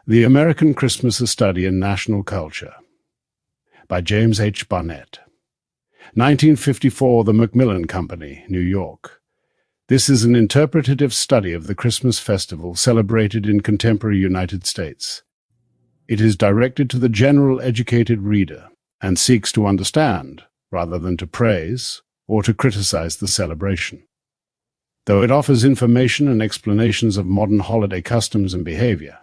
The American Christmas: A Study in National Culture by James H. Barnett. 1954, The Macmillan Company, New York. This is an interpretative study of the Christmas festival celebrated in contemporary United States. It is directed to the general educated reader and seeks to understand, rather than to praise or to criticize the celebration. Though it offers information and explanations of modern holiday customs and behavior,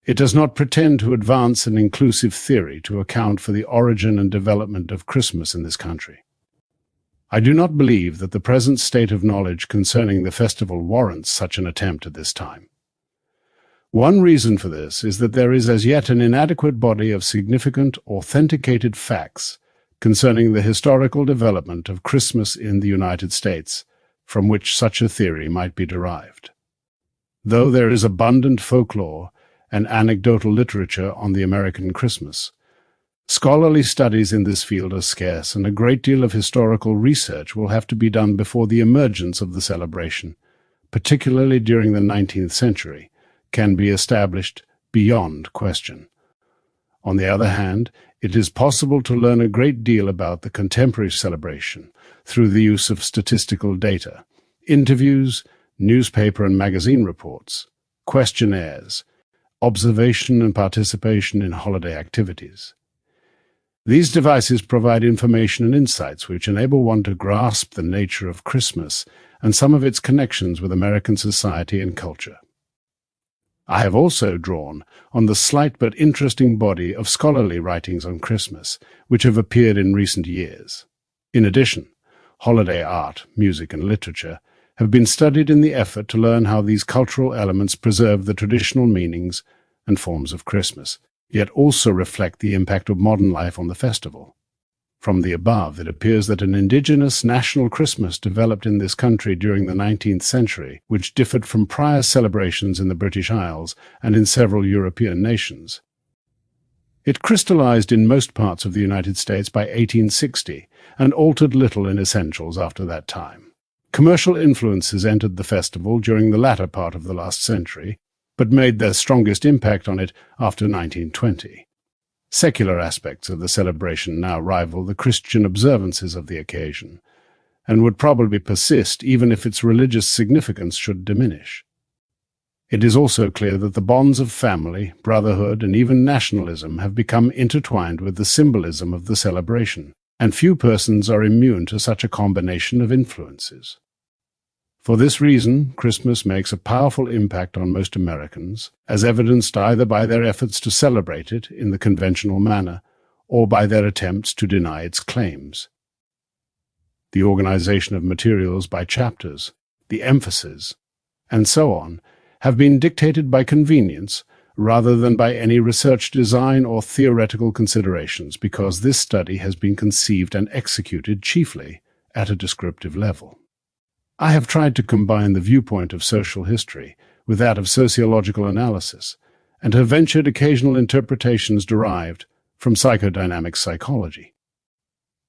it does not pretend to advance an inclusive theory to account for the origin and development of Christmas in this country. I do not believe that the present state of knowledge concerning the festival warrants such an attempt at this time. One reason for this is that there is as yet an inadequate body of significant, authenticated facts concerning the historical development of Christmas in the United States, from which such a theory might be derived. Though there is abundant folklore and anecdotal literature on the American Christmas, scholarly studies in this field are scarce, and a great deal of historical research will have to be done before the emergence of the celebration, particularly during the 19th century, can be established beyond question. On the other hand, it is possible to learn a great deal about the contemporary celebration through the use of statistical data, interviews, newspaper and magazine reports, questionnaires, observation and participation in holiday activities. These devices provide information and insights which enable one to grasp the nature of Christmas and some of its connections with American society and culture. I have also drawn on the slight but interesting body of scholarly writings on Christmas which have appeared in recent years. In addition, holiday art, music and literature have been studied in the effort to learn how these cultural elements preserve the traditional meanings and forms of Christmas, yet also reflect the impact of modern life on the festival. From the above, it appears that an indigenous national Christmas developed in this country during the 19th century, which differed from prior celebrations in the British Isles and in several European nations. It crystallized in most parts of the United States by 1860 and altered little in essentials after that time. Commercial influences entered the festival during the latter part of the last century, but made their strongest impact on it after 1920. Secular aspects of the celebration now rival the Christian observances of the occasion, and would probably persist even if its religious significance should diminish. It is also clear that the bonds of family, brotherhood, and even nationalism have become intertwined with the symbolism of the celebration, and few persons are immune to such a combination of influences. For this reason, Christmas makes a powerful impact on most Americans, as evidenced either by their efforts to celebrate it in the conventional manner or by their attempts to deny its claims. The organization of materials by chapters, the emphasis, and so on, have been dictated by convenience rather than by any research design or theoretical considerations, because this study has been conceived and executed chiefly at a descriptive level. I have tried to combine the viewpoint of social history with that of sociological analysis, and have ventured occasional interpretations derived from psychodynamic psychology.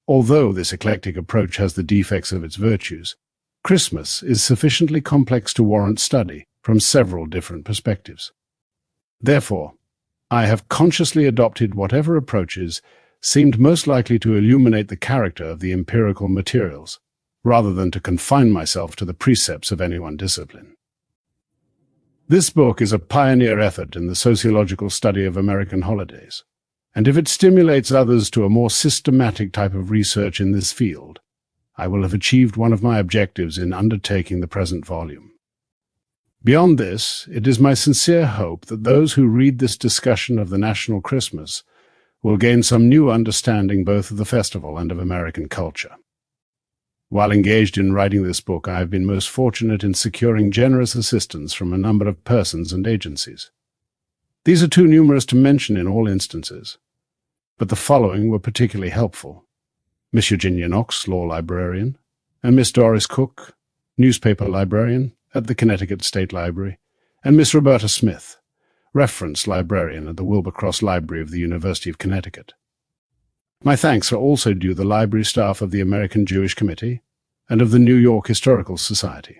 Although this eclectic approach has the defects of its virtues, Christmas is sufficiently complex to warrant study from several different perspectives. Therefore, I have consciously adopted whatever approaches seemed most likely to illuminate the character of the empirical materials, rather than to confine myself to the precepts of any one discipline. This book is a pioneer effort in the sociological study of American holidays, and if it stimulates others to a more systematic type of research in this field, I will have achieved one of my objectives in undertaking the present volume. Beyond this, it is my sincere hope that those who read this discussion of the national Christmas will gain some new understanding both of the festival and of American culture. While engaged in writing this book, I have been most fortunate in securing generous assistance from a number of persons and agencies. These are too numerous to mention in all instances, but the following were particularly helpful: Miss Eugenia Knox, law librarian, and Miss Doris Cook, newspaper librarian at the Connecticut State Library, and Miss Roberta Smith, reference librarian at the Wilbercross Library of the University of Connecticut. My thanks are also due the library staff of the American Jewish Committee and of the New York Historical Society.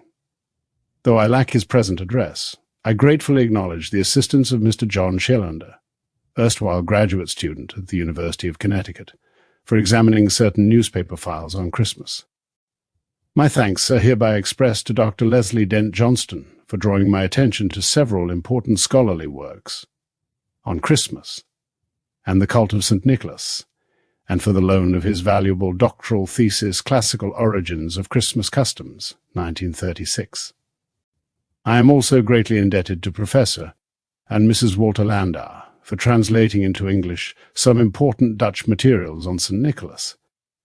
Though I lack his present address, I gratefully acknowledge the assistance of Mr. John Shellander, erstwhile graduate student at the University of Connecticut, for examining certain newspaper files on Christmas. My thanks are hereby expressed to Dr. Leslie Dent Johnston for drawing my attention to several important scholarly works on Christmas and the cult of St. Nicholas, and for the loan of his valuable doctoral thesis Classical Origins of Christmas Customs, 1936. I am also greatly indebted to Professor and Mrs. Walter Landau for translating into English some important Dutch materials on St. Nicholas,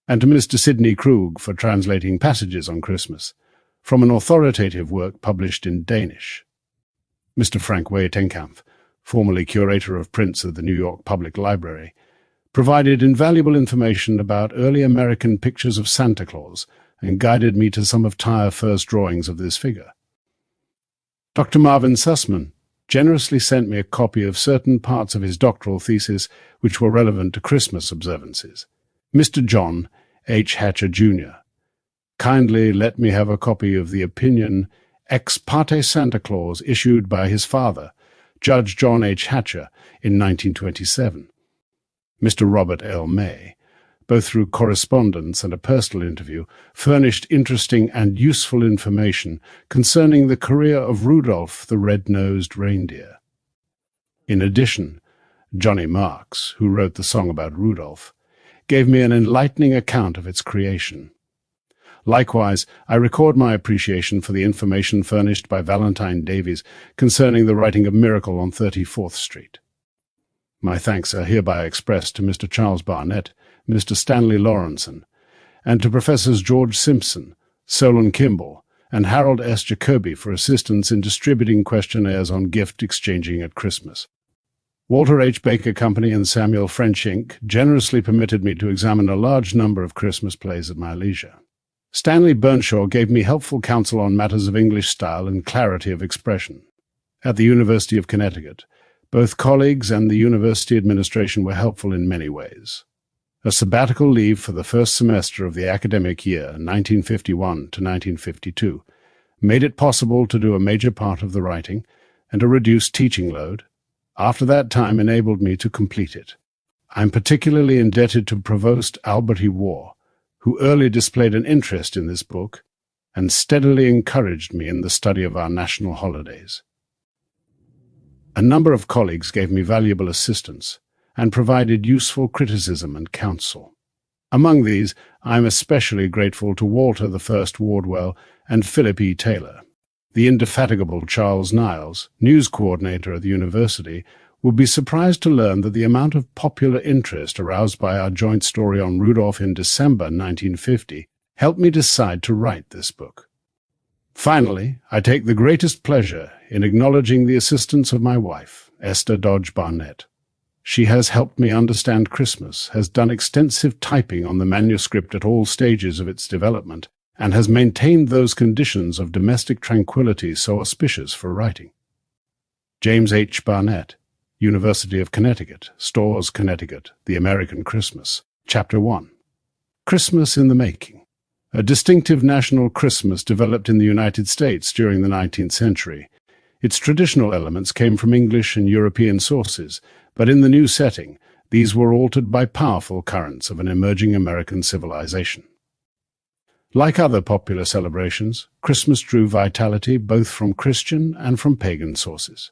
and to Mr. Sidney Krug for translating passages on Christmas from an authoritative work published in Danish. Mr. Frank Tenkamp, formerly curator of prints at the New York Public Library, provided invaluable information about early American pictures of Santa Claus and guided me to some of Tyre Firth's drawings of this figure. Dr. Marvin Sussman generously sent me a copy of certain parts of his doctoral thesis which were relevant to Christmas observances. Mr. John H. Hatcher, Jr. kindly let me have a copy of the opinion Ex parte Santa Claus issued by his father, Judge John H. Hatcher, in 1927. Mr. Robert L. May, both through correspondence and a personal interview, furnished interesting and useful information concerning the career of Rudolph the Red-Nosed Reindeer. In addition, Johnny Marks, who wrote the song about Rudolph, gave me an enlightening account of its creation. Likewise, I record my appreciation for the information furnished by Valentine Davies concerning the writing of Miracle on 34th Street. My thanks are hereby expressed to Mr. Charles Barnett, Mr. Stanley Lawrenson, and to Professors George Simpson, Solon Kimball, and Harold S. Jacoby for assistance in distributing questionnaires on gift exchanging at Christmas. Walter H. Baker Company and Samuel French Inc. generously permitted me to examine a large number of Christmas plays at my leisure. Stanley Burnshaw gave me helpful counsel on matters of English style and clarity of expression. At the University of Connecticut, both colleagues and the university administration were helpful in many ways. A sabbatical leave for the first semester of the academic year, 1951 to 1952, made it possible to do a major part of the writing, and a reduced teaching load, after that time enabled me to complete it. I am particularly indebted to Provost Albert E. Waugh, who early displayed an interest in this book and steadily encouraged me in the study of our national holidays. A number of colleagues gave me valuable assistance and provided useful criticism and counsel. Among these, I am especially grateful to Walter I. Wardwell and Philip E. Taylor. The indefatigable Charles Niles, news coordinator at the university, would be surprised to learn that the amount of popular interest aroused by our joint story on Rudolph in December 1950 helped me decide to write this book. Finally, I take the greatest pleasure in acknowledging the assistance of my wife, Esther Dodge Barnett. She has helped me understand Christmas, has done extensive typing on the manuscript at all stages of its development, and has maintained those conditions of domestic tranquility so auspicious for writing. James H. Barnett, University of Connecticut, Storrs, Connecticut, The American Christmas, Chapter 1. Christmas in the Making. A distinctive national Christmas developed in the United States during the 19th century. Its traditional elements came from English and European sources, but in the new setting, these were altered by powerful currents of an emerging American civilization. Like other popular celebrations, Christmas drew vitality both from Christian and from pagan sources.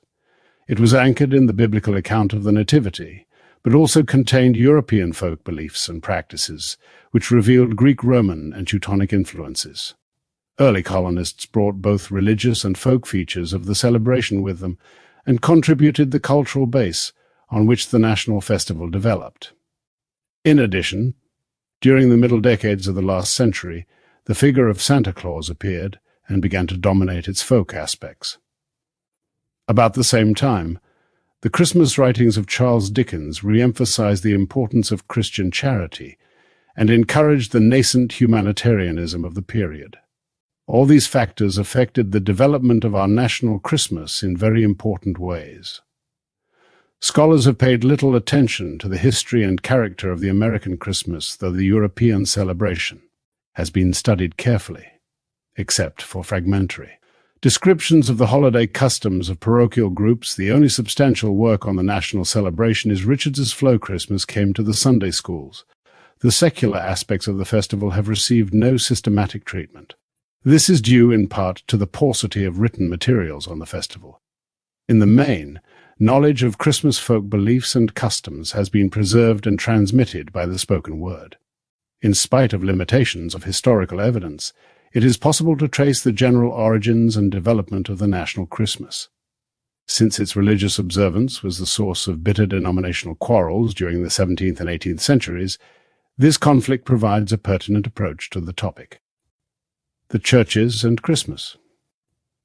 It was anchored in the biblical account of the Nativity, but also contained European folk beliefs and practices, which revealed Greek-Roman and Teutonic influences. Early colonists brought both religious and folk features of the celebration with them, and contributed the cultural base on which the national festival developed. In addition, during the middle decades of the last century, the figure of Santa Claus appeared and began to dominate its folk aspects. About the same time, the Christmas writings of Charles Dickens re-emphasized the importance of Christian charity and encouraged the nascent humanitarianism of the period. All these factors affected the development of our national Christmas in very important ways. Scholars have paid little attention to the history and character of the American Christmas, though the European celebration has been studied carefully, except for fragmentary Descriptions of the holiday customs of parochial groups, the only substantial work on the national celebration is Richard's Flow Christmas came to the Sunday schools. The secular aspects of the festival have received no systematic treatment. This is due in part to the paucity of written materials on the festival. In the main, knowledge of Christmas folk beliefs and customs has been preserved and transmitted by the spoken word. In spite of limitations of historical evidence, it is possible to trace the general origins and development of the national Christmas. Since its religious observance was the source of bitter denominational quarrels during the 17th and 18th centuries, this conflict provides a pertinent approach to the topic. The churches and Christmas.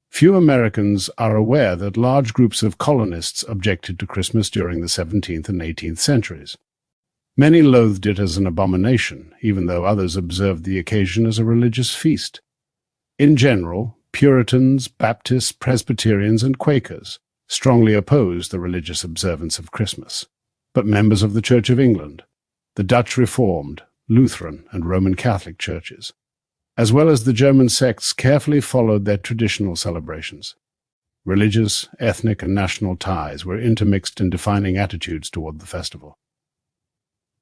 Few Americans are aware that large groups of colonists objected to Christmas during the 17th and 18th centuries. Many loathed it as an abomination, even though others observed the occasion as a religious feast. In general, Puritans, Baptists, Presbyterians, and Quakers strongly opposed the religious observance of Christmas. But members of the Church of England, the Dutch Reformed, Lutheran, and Roman Catholic churches, as well as the German sects, carefully followed their traditional celebrations. Religious, ethnic, and national ties were intermixed in defining attitudes toward the festival.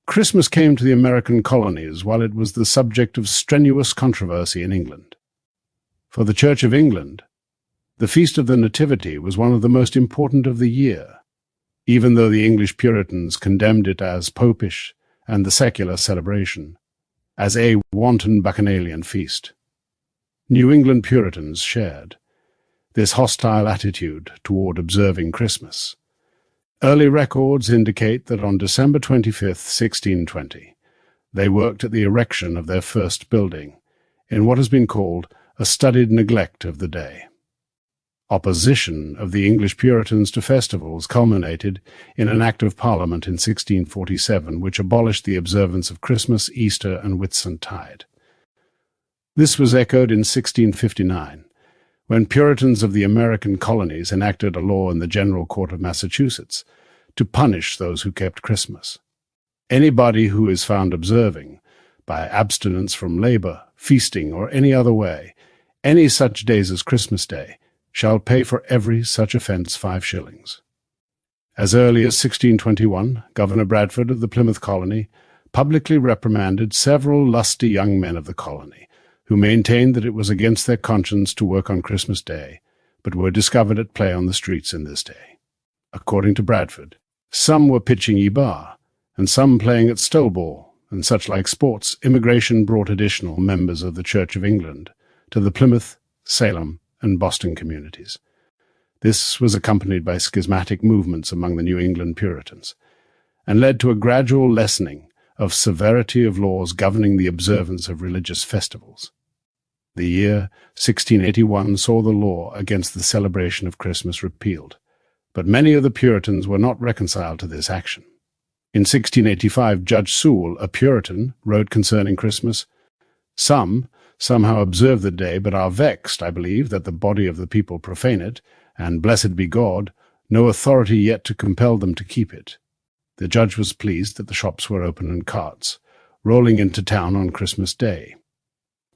Christmas came to the American colonies while it was the subject of strenuous controversy in England. For the Church of England, the Feast of the Nativity was one of the most important of the year, even though the English Puritans condemned it as popish and the secular celebration as a wanton bacchanalian feast. New England Puritans shared this hostile attitude toward observing Christmas. Early records indicate that on December 25, 1620, they worked at the erection of their first building, in what has been called a studied neglect of the day. Opposition of the English Puritans to festivals culminated in an Act of Parliament in 1647 which abolished the observance of Christmas, Easter, and Whitsuntide. This was echoed in 1659, when Puritans of the American colonies enacted a law in the General Court of Massachusetts to punish those who kept Christmas. Anybody who is found observing, by abstinence from labor, feasting, or any other way, any such days as Christmas Day, shall pay for every such offence 5 shillings. As early as 1621, Governor Bradford of the Plymouth colony publicly reprimanded several lusty young men of the colony, who maintained that it was against their conscience to work on Christmas Day, but were discovered at play on the streets in this day. According to Bradford, some were pitching e-bar, and some playing at stowball, and such like sports. Immigration brought additional members of the Church of England to the Plymouth, Salem, and Boston communities. This was accompanied by schismatic movements among the New England Puritans, and led to a gradual lessening of severity of laws governing the observance of religious festivals. The year 1681 saw the law against the celebration of Christmas repealed, but many of the Puritans were not reconciled to this action. In 1685, Judge Sewell, a Puritan, wrote concerning Christmas, "Some somehow observe the day, but are vexed, I believe, that the body of the people profane it, and, blessed be God, no authority yet to compel them to keep it." The judge was pleased that the shops were open and carts rolling into town on Christmas Day.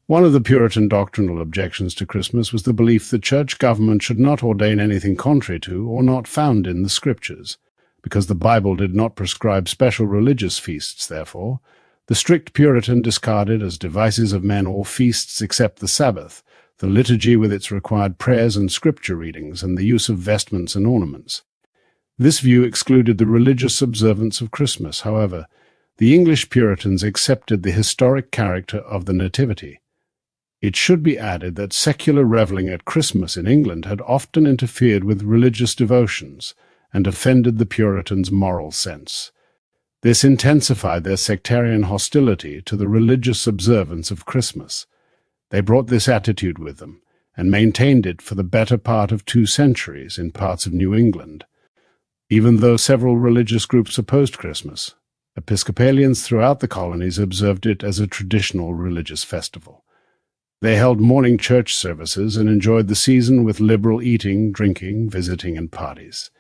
One of the Puritan doctrinal objections to Christmas was the belief that church government should not ordain anything contrary to or not found in the Scriptures. Because the Bible did not prescribe special religious feasts, therefore, the strict Puritan discarded as devices of men all feasts except the Sabbath, the liturgy with its required prayers and scripture readings, and the use of vestments and ornaments. This view excluded the religious observance of Christmas. However, the English Puritans accepted the historic character of the Nativity. It should be added that secular revelling at Christmas in England had often interfered with religious devotions and offended the Puritans' moral sense. This intensified their sectarian hostility to the religious observance of Christmas. They brought this attitude with them, and maintained it for the better part of 2 centuries in parts of New England. Even though several religious groups opposed Christmas, Episcopalians throughout the colonies observed it as a traditional religious festival. They held morning church services and enjoyed the season with liberal eating, drinking, visiting, and parties.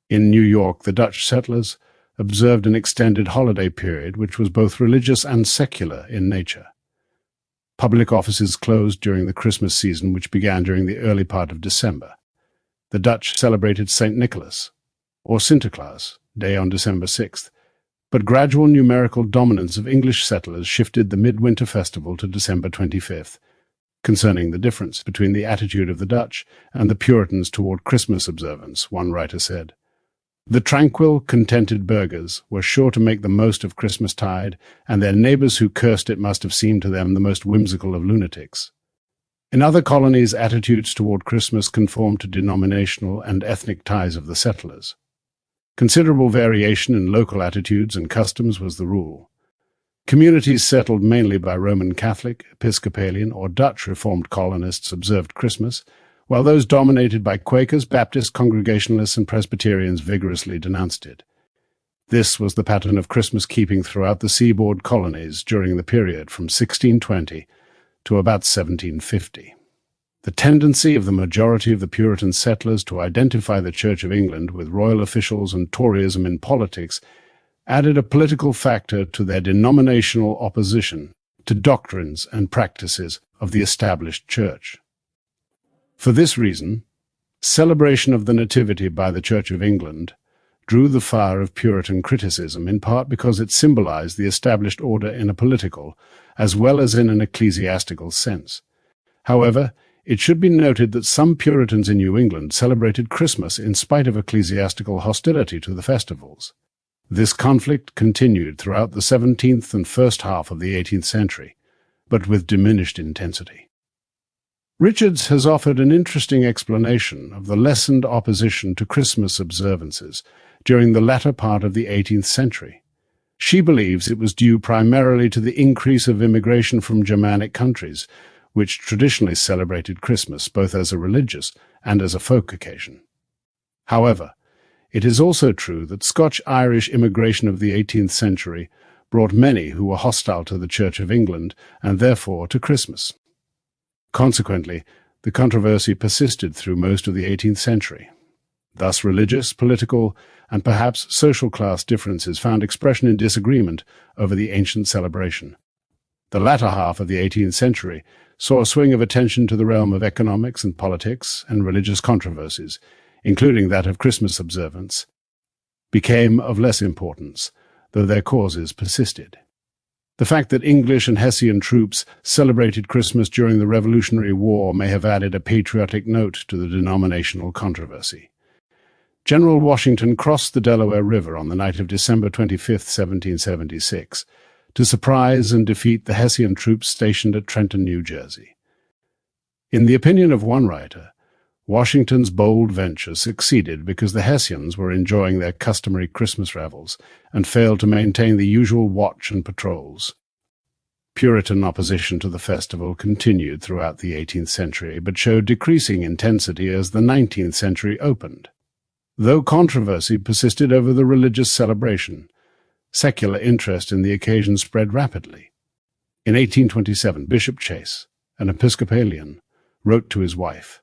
In New York, the Dutch settlers observed an extended holiday period which was both religious and secular in nature. Public offices closed during the Christmas season, which began during the early part of December. The Dutch celebrated St. Nicholas, or Sinterklaas, Day on December 6th, but gradual numerical dominance of English settlers shifted the midwinter festival to December 25th, concerning the difference between the attitude of the Dutch and the Puritans toward Christmas observance, one writer said. The tranquil, contented burghers were sure to make the most of Christmastide, and their neighbours who cursed it must have seemed to them the most whimsical of lunatics. In other colonies, attitudes toward Christmas conformed to denominational and ethnic ties of the settlers. Considerable variation in local attitudes and customs was the rule. Communities settled mainly by Roman Catholic, Episcopalian, or Dutch Reformed colonists observed Christmas, while those dominated by Quakers, Baptists, Congregationalists, and Presbyterians vigorously denounced it. This was the pattern of Christmas keeping throughout the seaboard colonies during the period from 1620 to about 1750. The tendency of the majority of the Puritan settlers to identify the Church of England with royal officials and Toryism in politics added a political factor to their denominational opposition to doctrines and practices of the established Church. For this reason, celebration of the Nativity by the Church of England drew the fire of Puritan criticism, in part because it symbolized the established order in a political as well as in an ecclesiastical sense. However, it should be noted that some Puritans in New England celebrated Christmas in spite of ecclesiastical hostility to the festivals. This conflict continued throughout the 17th and first half of the 18th century, but with diminished intensity. Richards has offered an interesting explanation of the lessened opposition to Christmas observances during the latter part of the 18th century. She believes it was due primarily to the increase of immigration from Germanic countries, which traditionally celebrated Christmas both as a religious and as a folk occasion. However, it is also true that Scotch-Irish immigration of the 18th century brought many who were hostile to the Church of England and therefore to Christmas. Consequently, the controversy persisted through most of the 18th century. Thus, religious, political, and perhaps social class differences found expression in disagreement over the ancient celebration. The latter half of the 18th century saw a swing of attention to the realm of economics and politics and religious controversies, including that of Christmas observance, became of less importance, though their causes persisted. The fact that English and Hessian troops celebrated Christmas during the Revolutionary War may have added a patriotic note to the denominational controversy. General Washington crossed the Delaware River on the night of December 25, 1776, to surprise and defeat the Hessian troops stationed at Trenton, New Jersey. In the opinion of one writer, Washington's bold venture succeeded because the Hessians were enjoying their customary Christmas revels and failed to maintain the usual watch and patrols. Puritan opposition to the festival continued throughout the 18th century, but showed decreasing intensity as the 19th century opened. Though controversy persisted over the religious celebration, secular interest in the occasion spread rapidly. In 1827, Bishop Chase, an Episcopalian, wrote to his wife,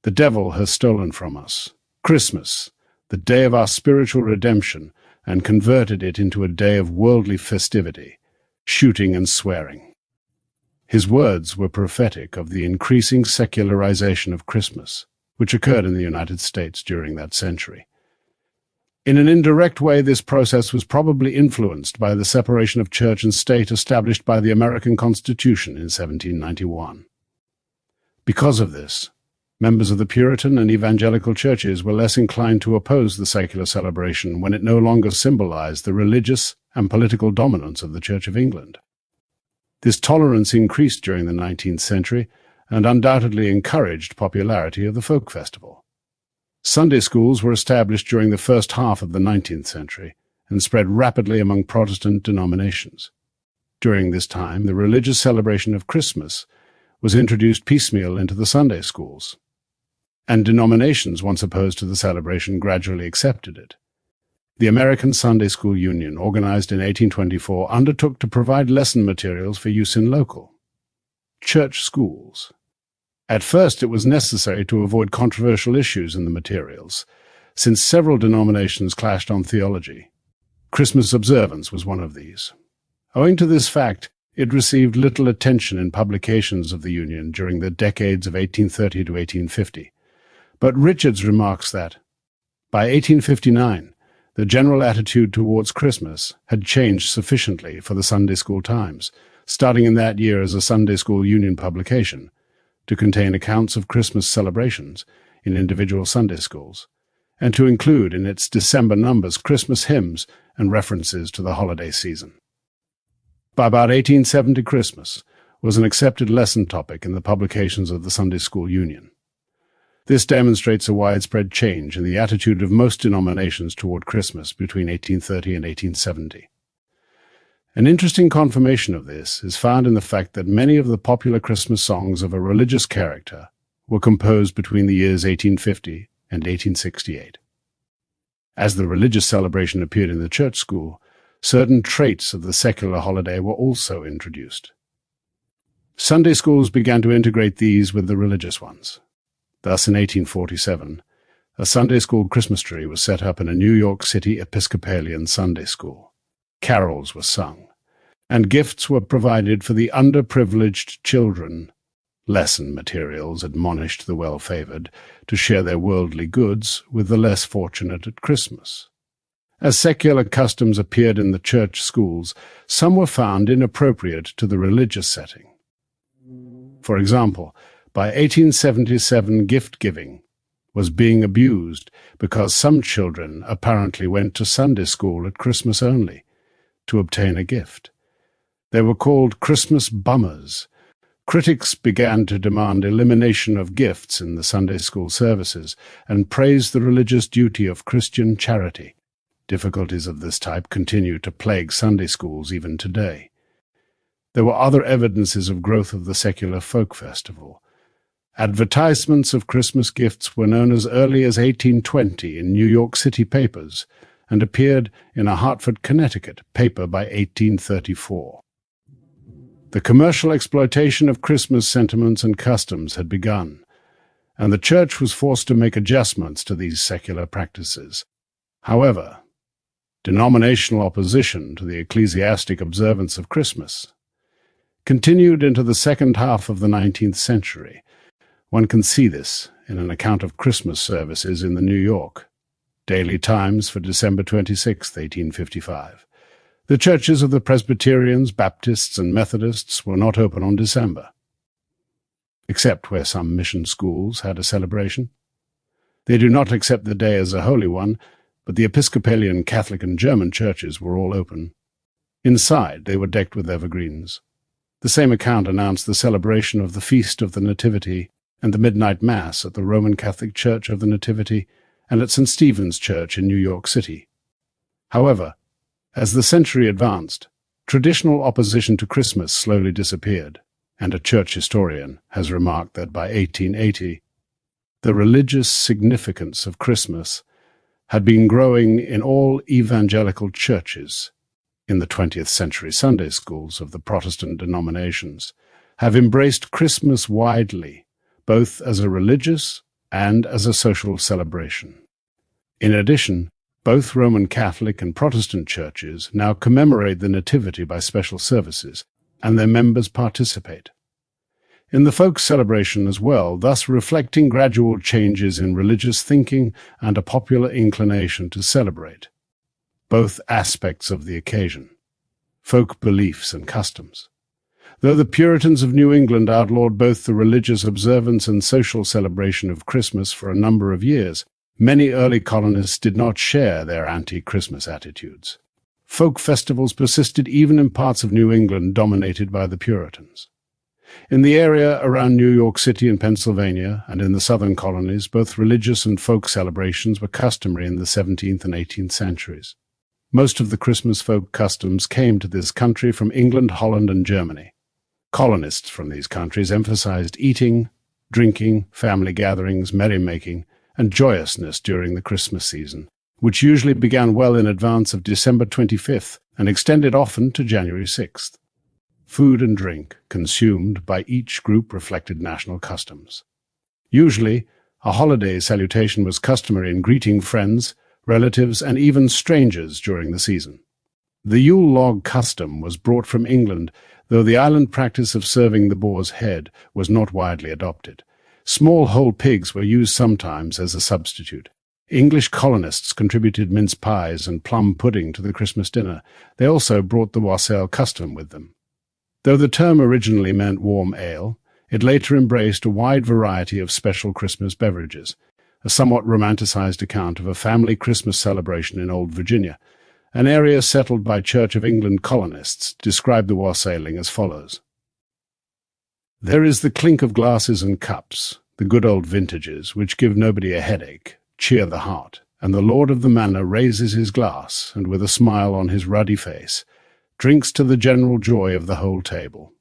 "The devil has stolen from us Christmas, the day of our spiritual redemption, and converted it into a day of worldly festivity, shooting and swearing." His words were prophetic of the increasing secularization of Christmas, which occurred in the United States during that century. In an indirect way, this process was probably influenced by the separation of church and state established by the American Constitution in 1791. Because of this, members of the Puritan and evangelical churches were less inclined to oppose the secular celebration when it no longer symbolized the religious and political dominance of the Church of England. This tolerance increased during the 19th century and undoubtedly encouraged popularity of the folk festival. Sunday schools were established during the first half of the 19th century and spread rapidly among Protestant denominations. During this time, the religious celebration of Christmas was introduced piecemeal into the Sunday schools, and denominations once opposed to the celebration gradually accepted it. The American Sunday School Union, organized in 1824, undertook to provide lesson materials for use in local church schools. At first, it was necessary to avoid controversial issues in the materials, since several denominations clashed on theology. Christmas observance was one of these. Owing to this fact, It received little attention in publications of the Union during the decades of 1830 to 1850, but Richards remarks that, by 1859, the general attitude towards Christmas had changed sufficiently for the Sunday School Times, starting in that year as a Sunday School Union publication, to contain accounts of Christmas celebrations in individual Sunday schools, and to include in its December numbers Christmas hymns and references to the holiday season. By about 1870, Christmas was an accepted lesson topic in the publications of the Sunday School Union. This demonstrates a widespread change in the attitude of most denominations toward Christmas between 1830 and 1870. An interesting confirmation of this is found in the fact that many of the popular Christmas songs of a religious character were composed between the years 1850 and 1868. As the religious celebration appeared in the church school, certain traits of the secular holiday were also introduced. Sunday schools began to integrate these with the religious ones. Thus, in 1847, a Sunday school Christmas tree was set up in a New York City Episcopalian Sunday school. Carols were sung, and gifts were provided for the underprivileged children. Lesson materials admonished the well-favored to share their worldly goods with the less fortunate at Christmas. As secular customs appeared in the church schools, some were found inappropriate to the religious setting. For example, by 1877, gift-giving was being abused because some children apparently went to Sunday school at Christmas only to obtain a gift. They were called Christmas bummers. Critics began to demand elimination of gifts in the Sunday school services and praised the religious duty of Christian charity. Difficulties of this type continue to plague Sunday schools even today. There were other evidences of growth of the secular folk festival. Advertisements of Christmas gifts were known as early as 1820 in New York City papers and appeared in a Hartford, Connecticut paper by 1834. The commercial exploitation of Christmas sentiments and customs had begun, and the church was forced to make adjustments to these secular practices. However, denominational opposition to the ecclesiastic observance of Christmas continued into the second half of the 19th century. One can see this in an account of Christmas services in the New York Daily Times for December 26, 1855. The churches of the Presbyterians, Baptists, and Methodists were not open on December, except where some mission schools had a celebration. They do not accept the day as a holy one, but the Episcopalian, Catholic, and German churches were all open. Inside, they were decked with evergreens. The same account announced the celebration of the Feast of the Nativity and the Midnight Mass at the Roman Catholic Church of the Nativity and at St. Stephen's Church in New York City. However, as the century advanced, traditional opposition to Christmas slowly disappeared, and a church historian has remarked that by 1880, the religious significance of Christmas had been growing in all evangelical churches. In the 20th century, Sunday schools of the Protestant denominations have embraced Christmas widely, both as a religious and as a social celebration. In addition, both Roman Catholic and Protestant churches now commemorate the Nativity by special services, and their members participate in the folk celebration as well, thus reflecting gradual changes in religious thinking and a popular inclination to celebrate both aspects of the occasion, folk beliefs and customs. Though the Puritans of New England outlawed both the religious observance and social celebration of Christmas for a number of years, many early colonists did not share their anti-Christmas attitudes. Folk festivals persisted even in parts of New England dominated by the Puritans. In the area around New York City and Pennsylvania, and in the southern colonies, both religious and folk celebrations were customary in the 17th and 18th centuries. Most of the Christmas folk customs came to this country from England, Holland, and Germany. Colonists from these countries emphasized eating, drinking, family gatherings, merrymaking, and joyousness during the Christmas season, which usually began well in advance of December 25th and extended often to January 6th. Food and drink consumed by each group reflected national customs. Usually, a holiday salutation was customary in greeting friends, relatives, and even strangers during the season. The Yule log custom was brought from England, though the island practice of serving the boar's head was not widely adopted. Small whole pigs were used sometimes as a substitute. English colonists contributed mince pies and plum pudding to the Christmas dinner. They also brought the wassail custom with them. Though the term originally meant warm ale, it later embraced a wide variety of special Christmas beverages. A somewhat romanticized account of a family Christmas celebration in Old Virginia, an area settled by Church of England colonists, described the wassailing as follows. There is the clink of glasses and cups, the good old vintages, which give nobody a headache, cheer the heart, and the lord of the manor raises his glass, and with a smile on his ruddy face, drinks to the general joy of the whole table.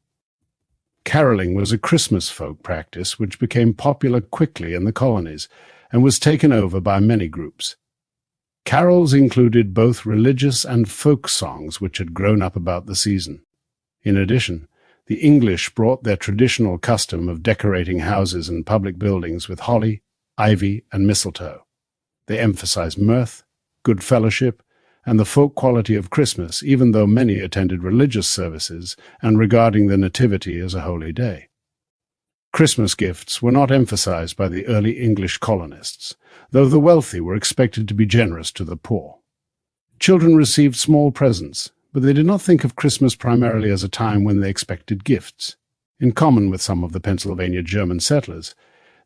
Caroling was a Christmas folk practice which became popular quickly in the colonies and was taken over by many groups. Carols included both religious and folk songs which had grown up about the season. In addition, the English brought their traditional custom of decorating houses and public buildings with holly, ivy, and mistletoe. They emphasized mirth, good fellowship, and the folk quality of Christmas, even though many attended religious services and regarding the Nativity as a holy day. Christmas gifts were not emphasized by the early English colonists, though the wealthy were expected to be generous to the poor. Children received small presents, but they did not think of Christmas primarily as a time when they expected gifts. In common with some of the Pennsylvania German settlers,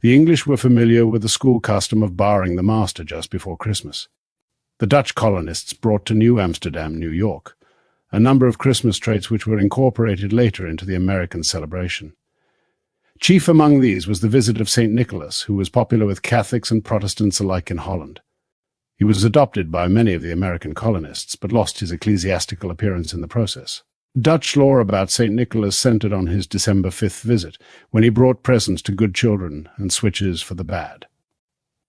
the English were familiar with the school custom of barring the master just before Christmas. The Dutch colonists brought to New Amsterdam, New York, a number of Christmas traits which were incorporated later into the American celebration. Chief among these was the visit of St. Nicholas, who was popular with Catholics and Protestants alike in Holland. He was adopted by many of the American colonists, but lost his ecclesiastical appearance in the process. Dutch lore about St. Nicholas centered on his December 5th visit, when he brought presents to good children and switches for the bad.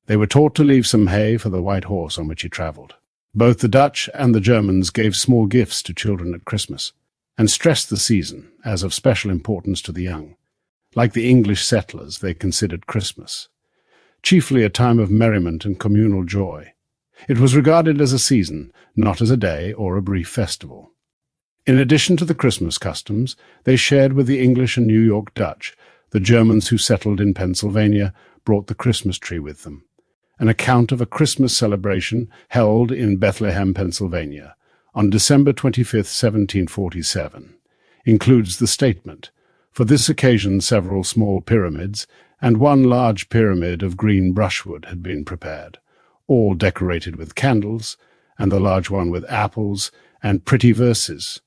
They were taught to leave some hay for the white horse on which he traveled. Both the Dutch and the Germans gave small gifts to children at Christmas, and stressed the season as of special importance to the young. Like the English settlers, they considered Christmas chiefly a time of merriment and communal joy. It was regarded as a season, not as a day or a brief festival. In addition to the Christmas customs, they shared with the English and New York Dutch. The Germans who settled in Pennsylvania brought the Christmas tree with them. An account of a Christmas celebration held in Bethlehem, Pennsylvania, on December 25, 1747, includes the statement, "For this occasion several small pyramids and one large pyramid of green brushwood had been prepared, all decorated with candles, and the large one with apples and pretty verses."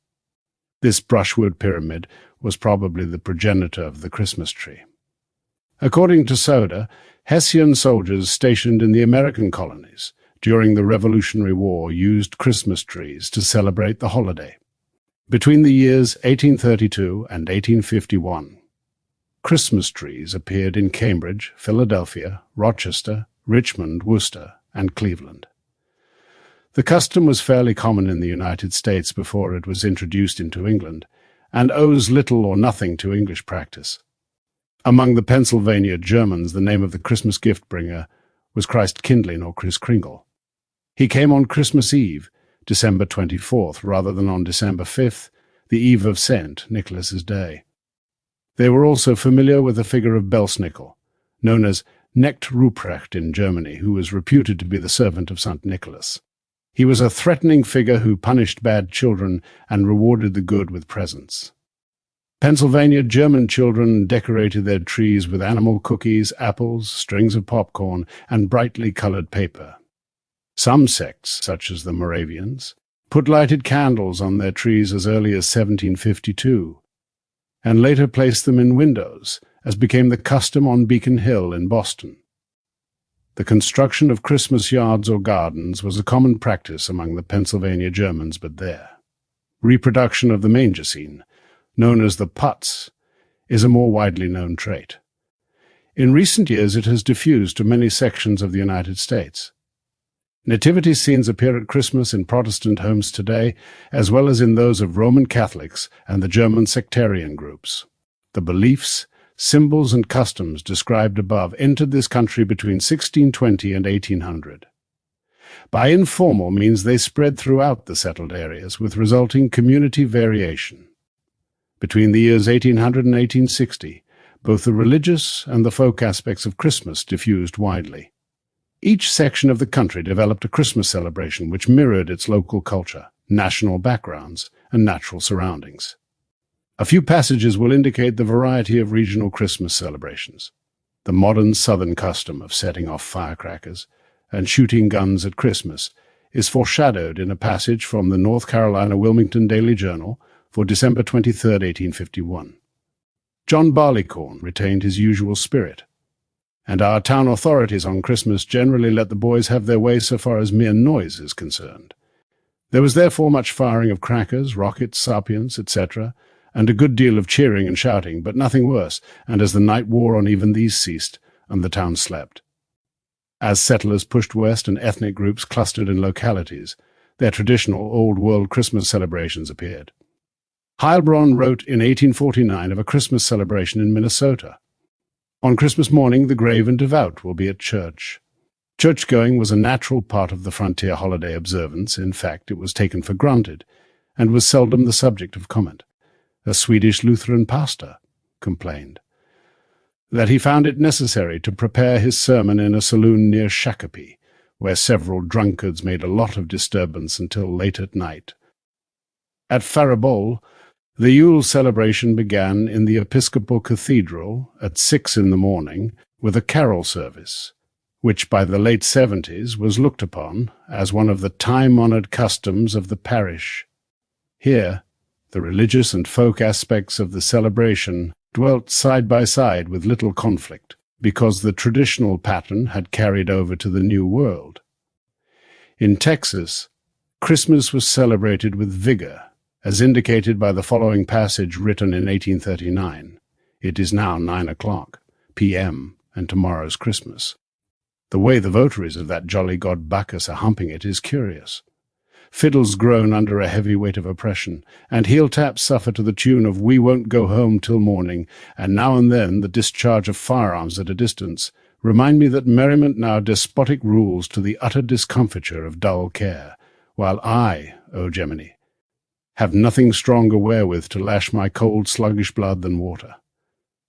This brushwood pyramid was probably the progenitor of the Christmas tree. According to Soda, Hessian soldiers stationed in the American colonies during the Revolutionary War used Christmas trees to celebrate the holiday. Between the years 1832 and 1851, Christmas trees appeared in Cambridge, Philadelphia, Rochester, Richmond, Worcester, and Cleveland. The custom was fairly common in the United States before it was introduced into England, and owes little or nothing to English practice. Among the Pennsylvania Germans, the name of the Christmas gift-bringer was Christ Kindling or Kris Kringle. He came on Christmas Eve, December 24th, rather than on December 5th, the eve of St. Nicholas's Day. They were also familiar with the figure of Belsnickel, known as Knecht Ruprecht in Germany, who was reputed to be the servant of St. Nicholas. He was a threatening figure who punished bad children and rewarded the good with presents. Pennsylvania German children decorated their trees with animal cookies, apples, strings of popcorn, and brightly colored paper. Some sects, such as the Moravians, put lighted candles on their trees as early as 1752, and later placed them in windows, as became the custom on Beacon Hill in Boston. The construction of Christmas yards or gardens was a common practice among the Pennsylvania Germans, but there. Reproduction of the manger scene, known as the putz, is a more widely known trait. In recent years it has diffused to many sections of the United States. Nativity scenes appear at Christmas in Protestant homes today, as well as in those of Roman Catholics and the German sectarian groups. The beliefs, symbols, and customs described above entered this country between 1620 and 1800. By informal means they spread throughout the settled areas, with resulting community variation. Between the years 1800 and 1860, both the religious and the folk aspects of Christmas diffused widely. Each section of the country developed a Christmas celebration which mirrored its local culture, national backgrounds, and natural surroundings. A few passages will indicate the variety of regional Christmas celebrations. The modern southern custom of setting off firecrackers and shooting guns at Christmas is foreshadowed in a passage from the North Carolina Wilmington Daily Journal for December 23, 1851. John Barleycorn retained his usual spirit, and our town authorities on Christmas generally let the boys have their way so far as mere noise is concerned. There was therefore much firing of crackers, rockets, sapiens, etc., and a good deal of cheering and shouting, but nothing worse, and as the night wore on even these ceased, and the town slept. As settlers pushed west and ethnic groups clustered in localities, their traditional old-world Christmas celebrations appeared. Heilbronn wrote in 1849 of a Christmas celebration in Minnesota. On Christmas morning, the grave and devout will be at church. Church-going was a natural part of the frontier holiday observance. In fact, it was taken for granted, and was seldom the subject of comment. A Swedish Lutheran pastor complained that he found it necessary to prepare his sermon in a saloon near Shakopee, where several drunkards made a lot of disturbance until late at night. At Faribault, the Yule celebration began in the Episcopal Cathedral at 6 in the morning with a carol service, which by the late 70s was looked upon as one of the time-honored customs of the parish. Here, the religious and folk aspects of the celebration dwelt side by side with little conflict, because the traditional pattern had carried over to the New World. In Texas, Christmas was celebrated with vigor, as indicated by the following passage written in 1839. It is now 9 p.m., and tomorrow's Christmas. The way the votaries of that jolly god Bacchus are humping it is curious. Fiddles groan under a heavy weight of oppression, and heel-taps suffer to the tune of "We Won't Go Home Till Morning," and now and then the discharge of firearms at a distance remind me that merriment now despotic rules to the utter discomfiture of dull care, while I, O Gemini, have nothing stronger wherewith to lash my cold, sluggish blood than water.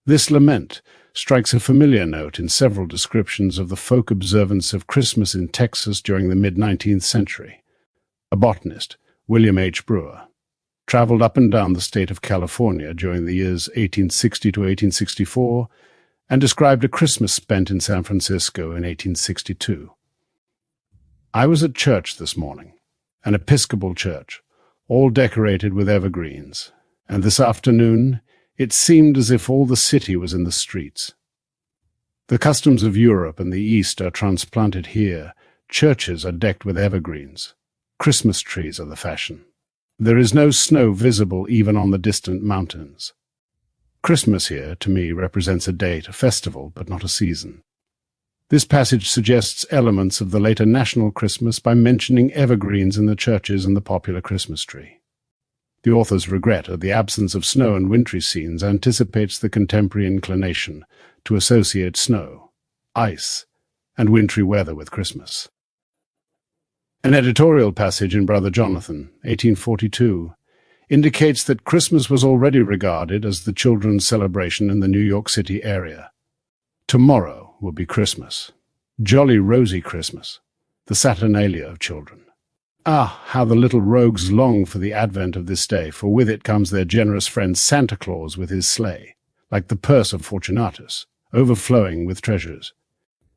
This lament strikes a familiar note in several descriptions of the folk observance of Christmas in Texas during the mid-19th century. A botanist, William H. Brewer, traveled up and down the state of California during the years 1860 to 1864 and described a Christmas spent in San Francisco in 1862. I was at church this morning, an Episcopal church, all decorated with evergreens, and this afternoon it seemed as if all the city was in the streets. The customs of Europe and the East are transplanted here. Churches are decked with evergreens. Christmas trees are the fashion. There is no snow visible even on the distant mountains. Christmas here, to me, represents a date, a festival, but not a season. This passage suggests elements of the later national Christmas by mentioning evergreens in the churches and the popular Christmas tree. The author's regret at the absence of snow and wintry scenes anticipates the contemporary inclination to associate snow, ice, and wintry weather with Christmas. An editorial passage in Brother Jonathan, 1842, indicates that Christmas was already regarded as the children's celebration in the New York City area. Tomorrow will be Christmas. Jolly rosy Christmas, the Saturnalia of children. Ah, how the little rogues long for the advent of this day, for with it comes their generous friend Santa Claus with his sleigh, like the purse of Fortunatus, overflowing with treasures.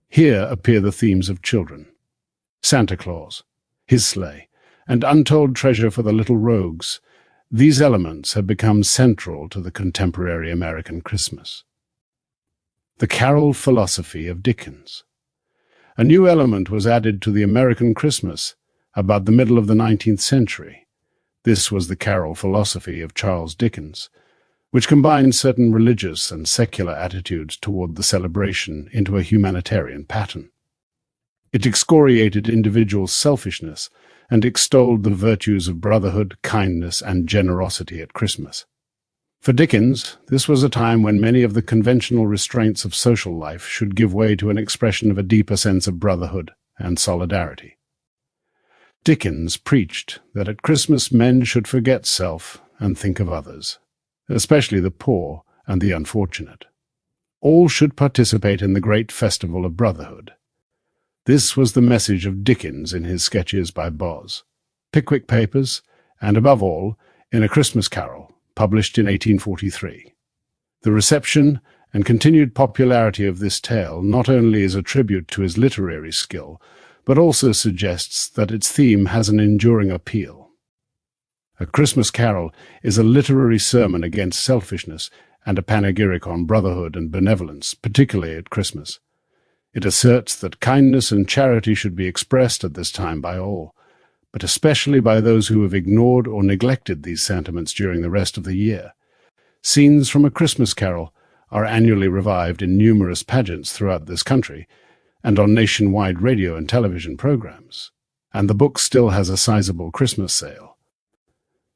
Here appear the themes of children. Santa Claus, his sleigh, and untold treasure for the little rogues. These elements have become central to the contemporary American Christmas. The carol philosophy of Dickens. A new element was added to the American Christmas about the middle of the 19th century. This was the carol philosophy of Charles Dickens, which combined certain religious and secular attitudes toward the celebration into a humanitarian pattern. It excoriated individual selfishness and extolled the virtues of brotherhood, kindness, and generosity at Christmas. For Dickens, this was a time when many of the conventional restraints of social life should give way to an expression of a deeper sense of brotherhood and solidarity. Dickens preached that at Christmas men should forget self and think of others, especially the poor and the unfortunate. All should participate in the great festival of brotherhood. This was the message of Dickens in his Sketches by Boz, Pickwick Papers, and above all, in A Christmas Carol, published in 1843. The reception and continued popularity of this tale not only is a tribute to his literary skill, but also suggests that its theme has an enduring appeal. A Christmas Carol is a literary sermon against selfishness and a panegyric on brotherhood and benevolence, particularly at Christmas. It asserts that kindness and charity should be expressed at this time by all, but especially by those who have ignored or neglected these sentiments during the rest of the year. Scenes from A Christmas Carol are annually revived in numerous pageants throughout this country and on nationwide radio and television programs, and the book still has a sizable Christmas sale.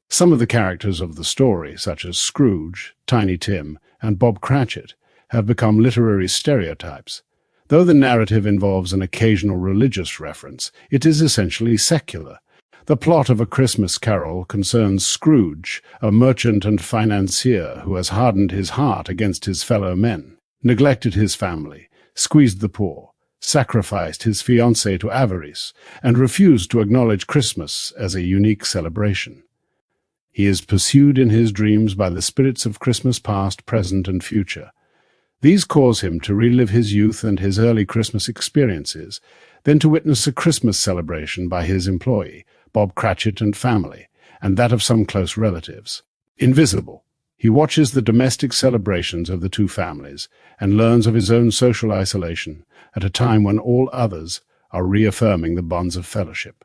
Some of the characters of the story, such as Scrooge, Tiny Tim, and Bob Cratchit, have become literary stereotypes. Though the narrative involves an occasional religious reference, it is essentially secular. The plot of A Christmas Carol concerns Scrooge, a merchant and financier who has hardened his heart against his fellow men, neglected his family, squeezed the poor, sacrificed his fiancée to avarice, and refused to acknowledge Christmas as a unique celebration. He is pursued in his dreams by the spirits of Christmas past, present, and future. These cause him to relive his youth and his early Christmas experiences, then to witness a Christmas celebration by his employee, Bob Cratchit and family, and that of some close relatives. Invisible, he watches the domestic celebrations of the two families and learns of his own social isolation at a time when all others are reaffirming the bonds of fellowship.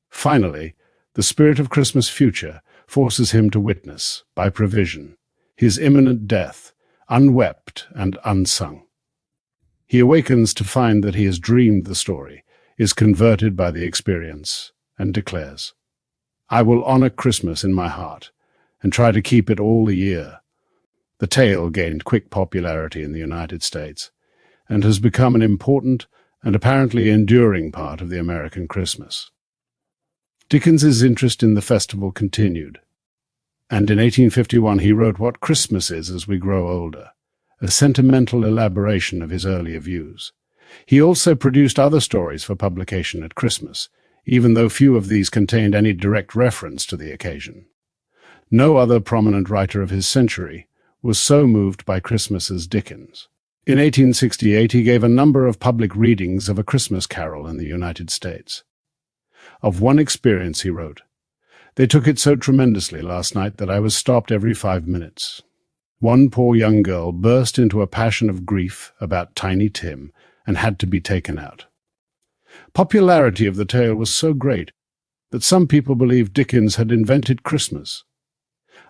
Finally, the spirit of Christmas future forces him to witness, by provision, his imminent death, unwept and unsung. He awakens to find that he has dreamed the story, is converted by the experience, and declares, "I will honor Christmas in my heart, and try to keep it all the year." The tale gained quick popularity in the United States, and has become an important and apparently enduring part of the American Christmas. Dickens's interest in the festival continued, and in 1851 he wrote What Christmas Is as We Grow Older, a sentimental elaboration of his earlier views. He also produced other stories for publication at Christmas, even though few of these contained any direct reference to the occasion. No other prominent writer of his century was so moved by Christmas as Dickens. In 1868 he gave a number of public readings of A Christmas Carol in the United States. Of one experience he wrote, "They took it so tremendously last night that I was stopped every 5 minutes. One poor young girl burst into a passion of grief about Tiny Tim and had to be taken out." Popularity of the tale was so great that some people believed Dickens had invented Christmas.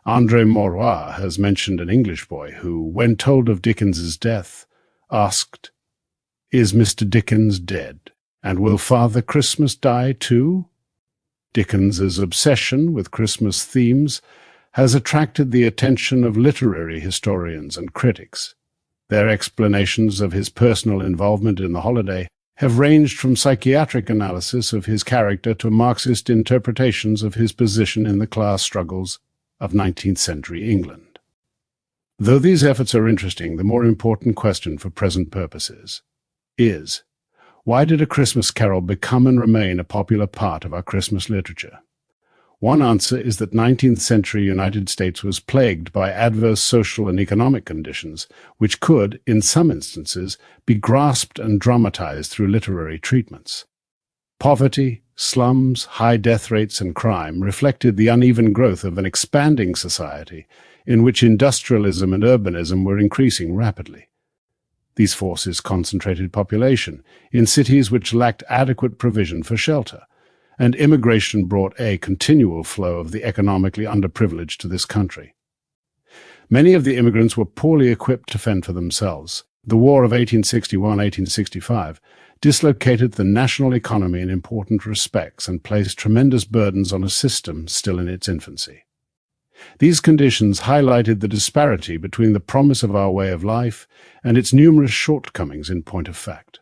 André Maurois has mentioned an English boy who, when told of Dickens's death, asked, "Is Mr. Dickens dead? And will Father Christmas die too?" Dickens's obsession with Christmas themes has attracted the attention of literary historians and critics. Their explanations of his personal involvement in the holiday have ranged from psychiatric analysis of his character to Marxist interpretations of his position in the class struggles of 19th century England. Though these efforts are interesting, the more important question for present purposes is, why did A Christmas Carol become and remain a popular part of our Christmas literature? One answer is that 19th century United States was plagued by adverse social and economic conditions, which could, in some instances, be grasped and dramatized through literary treatments. Poverty, slums, high death rates, and crime reflected the uneven growth of an expanding society in which industrialism and urbanism were increasing rapidly. These forces concentrated population in cities which lacked adequate provision for shelter, and immigration brought a continual flow of the economically underprivileged to this country. Many of the immigrants were poorly equipped to fend for themselves. The War of 1861-1865 dislocated the national economy in important respects and placed tremendous burdens on a system still in its infancy. These conditions highlighted the disparity between the promise of our way of life and its numerous shortcomings in point of fact.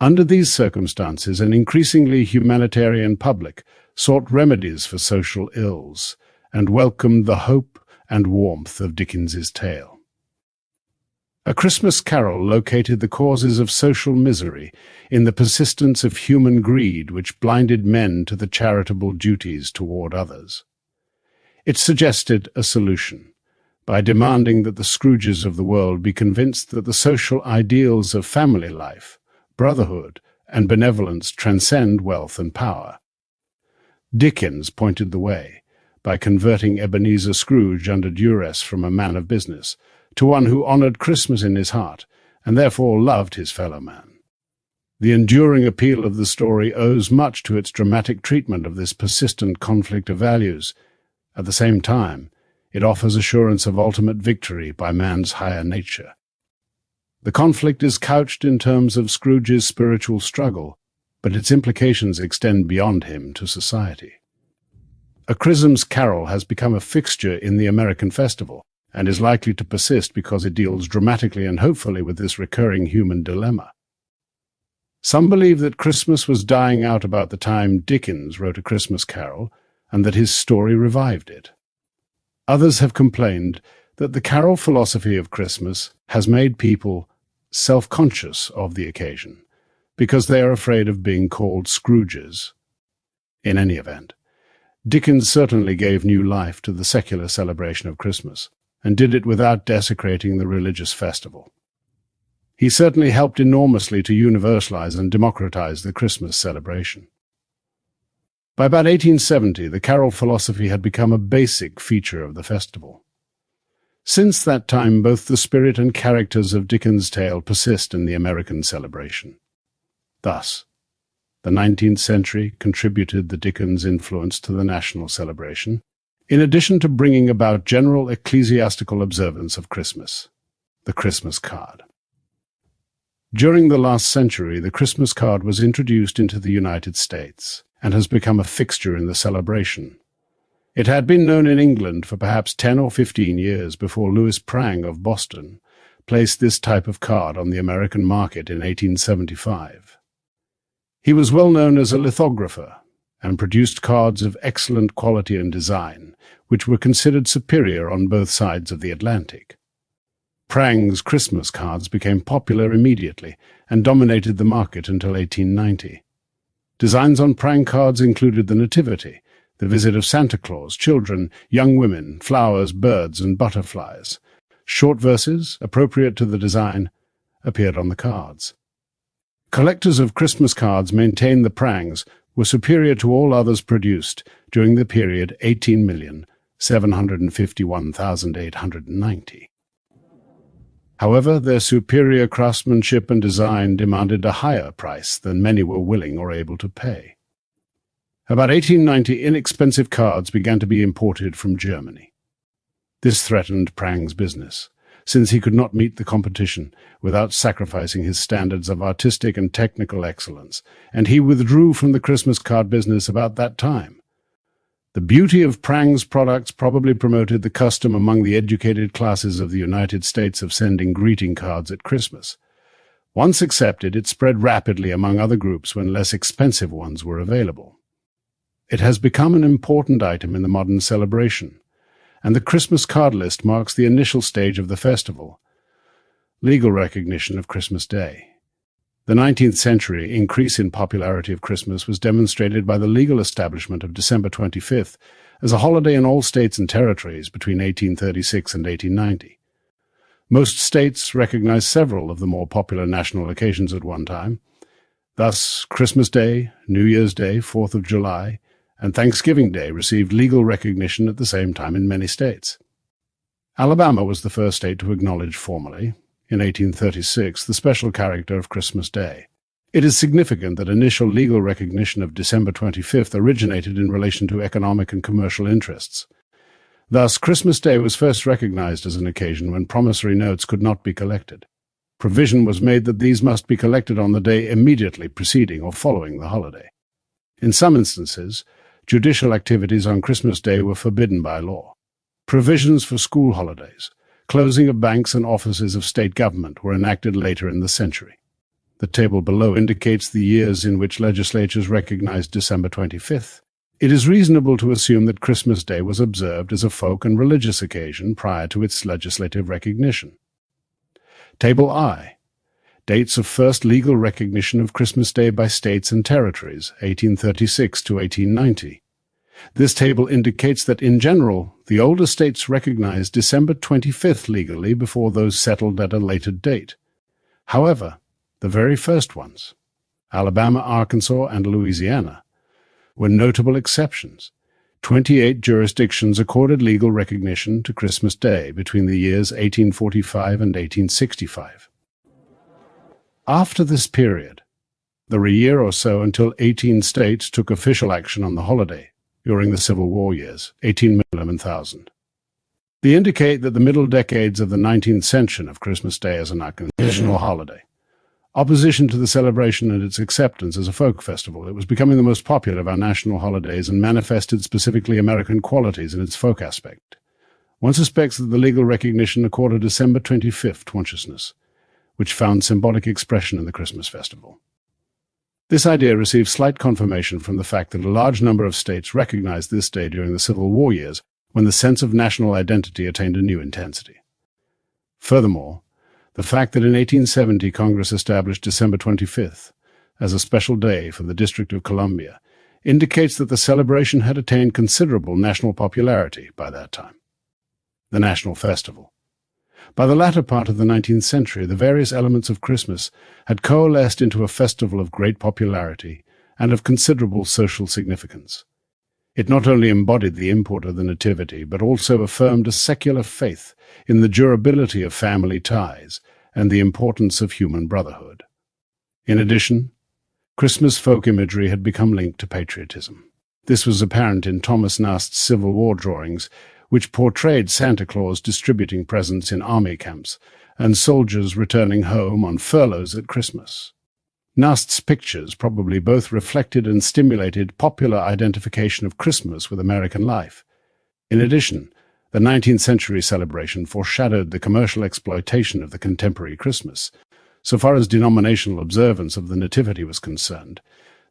Under these circumstances, an increasingly humanitarian public sought remedies for social ills and welcomed the hope and warmth of Dickens's tale. A Christmas Carol located the causes of social misery in the persistence of human greed which blinded men to the charitable duties toward others. It suggested a solution by demanding that the Scrooges of the world be convinced that the social ideals of family life, brotherhood, and benevolence transcend wealth and power. Dickens pointed the way by converting Ebenezer Scrooge under duress from a man of business to one who honored Christmas in his heart and therefore loved his fellow man. The enduring appeal of the story owes much to its dramatic treatment of this persistent conflict of values. At the same time, it offers assurance of ultimate victory by man's higher nature. The conflict is couched in terms of Scrooge's spiritual struggle, but its implications extend beyond him to society. A Christmas Carol has become a fixture in the American festival and is likely to persist because it deals dramatically and hopefully with this recurring human dilemma. Some believe that Christmas was dying out about the time Dickens wrote A Christmas Carol and that his story revived it. Others have complained that the carol philosophy of Christmas has made people self-conscious of the occasion because they are afraid of being called Scrooges. In any event, Dickens certainly gave new life to the secular celebration of Christmas and did it without desecrating the religious festival. He certainly helped enormously to universalize and democratize the Christmas celebration. By about 1870, the carol philosophy had become a basic feature of the festival. Since that time, both the spirit and characters of Dickens' tale persist in the American celebration. Thus, the 19th century contributed the Dickens influence to the national celebration, in addition to bringing about general ecclesiastical observance of Christmas, the Christmas card. During the last century, the Christmas card was introduced into the United States and has become a fixture in the celebration. It had been known in England for perhaps 10 or 15 years before Louis Prang of Boston placed this type of card on the American market in 1875. He was well known as a lithographer and produced cards of excellent quality and design, which were considered superior on both sides of the Atlantic. Prang's Christmas cards became popular immediately and dominated the market until 1890. Designs on Prang cards included the Nativity, the visit of Santa Claus, children, young women, flowers, birds, and butterflies. Short verses, appropriate to the design, appeared on the cards. Collectors of Christmas cards maintained the Prangs were superior to all others produced during the period 18,751,890. However, their superior craftsmanship and design demanded a higher price than many were willing or able to pay. About 1890, inexpensive cards began to be imported from Germany. This threatened Prang's business, since he could not meet the competition without sacrificing his standards of artistic and technical excellence, and he withdrew from the Christmas card business about that time. The beauty of Prang's products probably promoted the custom among the educated classes of the United States of sending greeting cards at Christmas. Once accepted, it spread rapidly among other groups when less expensive ones were available. It has become an important item in the modern celebration, and the Christmas card list marks the initial stage of the festival. Legal recognition of Christmas Day. The 19th century increase in popularity of Christmas was demonstrated by the legal establishment of December 25th as a holiday in all states and territories between 1836 and 1890. Most states recognized several of the more popular national occasions at one time. Thus, Christmas Day, New Year's Day, 4th of July, and Thanksgiving Day received legal recognition at the same time in many states. Alabama was the first state to acknowledge formally, in 1836, the special character of Christmas Day. It is significant that initial legal recognition of December 25th originated in relation to economic and commercial interests. Thus, Christmas Day was first recognized as an occasion when promissory notes could not be collected. Provision was made that these must be collected on the day immediately preceding or following the holiday. In some instances, judicial activities on Christmas Day were forbidden by law. Provisions for school holidays, closing of banks and offices of state government were enacted later in the century. The table below indicates the years in which legislatures recognized December 25th. It is reasonable to assume that Christmas Day was observed as a folk and religious occasion prior to its legislative recognition. Table I. Dates of first legal recognition of Christmas Day by states and territories, 1836 to 1890. This table indicates that, in general, the older states recognized December 25th legally before those settled at a later date. However, the very first ones, Alabama, Arkansas, and Louisiana, were notable exceptions. 28 jurisdictions accorded legal recognition to Christmas Day between the years 1845 and 1865. After this period, there were a year or so until 18 states took official action on the holiday during the Civil War years, 18,000,000. They indicate that the middle decades of the 19th century of Christmas Day as an unconditional holiday. Opposition to the celebration and its acceptance as a folk festival, it was becoming the most popular of our national holidays and manifested specifically American qualities in its folk aspect. One suspects that the legal recognition accorded December 25th consciousness, which found symbolic expression in the Christmas festival. This idea received slight confirmation from the fact that a large number of states recognized this day during the Civil War years, when the sense of national identity attained a new intensity. Furthermore, the fact that in 1870 Congress established December 25th as a special day for the District of Columbia indicates that the celebration had attained considerable national popularity by that time. The national festival. By the latter part of the 19th century, the various elements of Christmas had coalesced into a festival of great popularity and of considerable social significance. It not only embodied the import of the Nativity, but also affirmed a secular faith in the durability of family ties and the importance of human brotherhood. In addition, Christmas folk imagery had become linked to patriotism. This was apparent in Thomas Nast's Civil War drawings, which portrayed Santa Claus distributing presents in army camps and soldiers returning home on furloughs at Christmas. Nast's pictures probably both reflected and stimulated popular identification of Christmas with American life. In addition, the 19th century celebration foreshadowed the commercial exploitation of the contemporary Christmas. So far as denominational observance of the Nativity was concerned,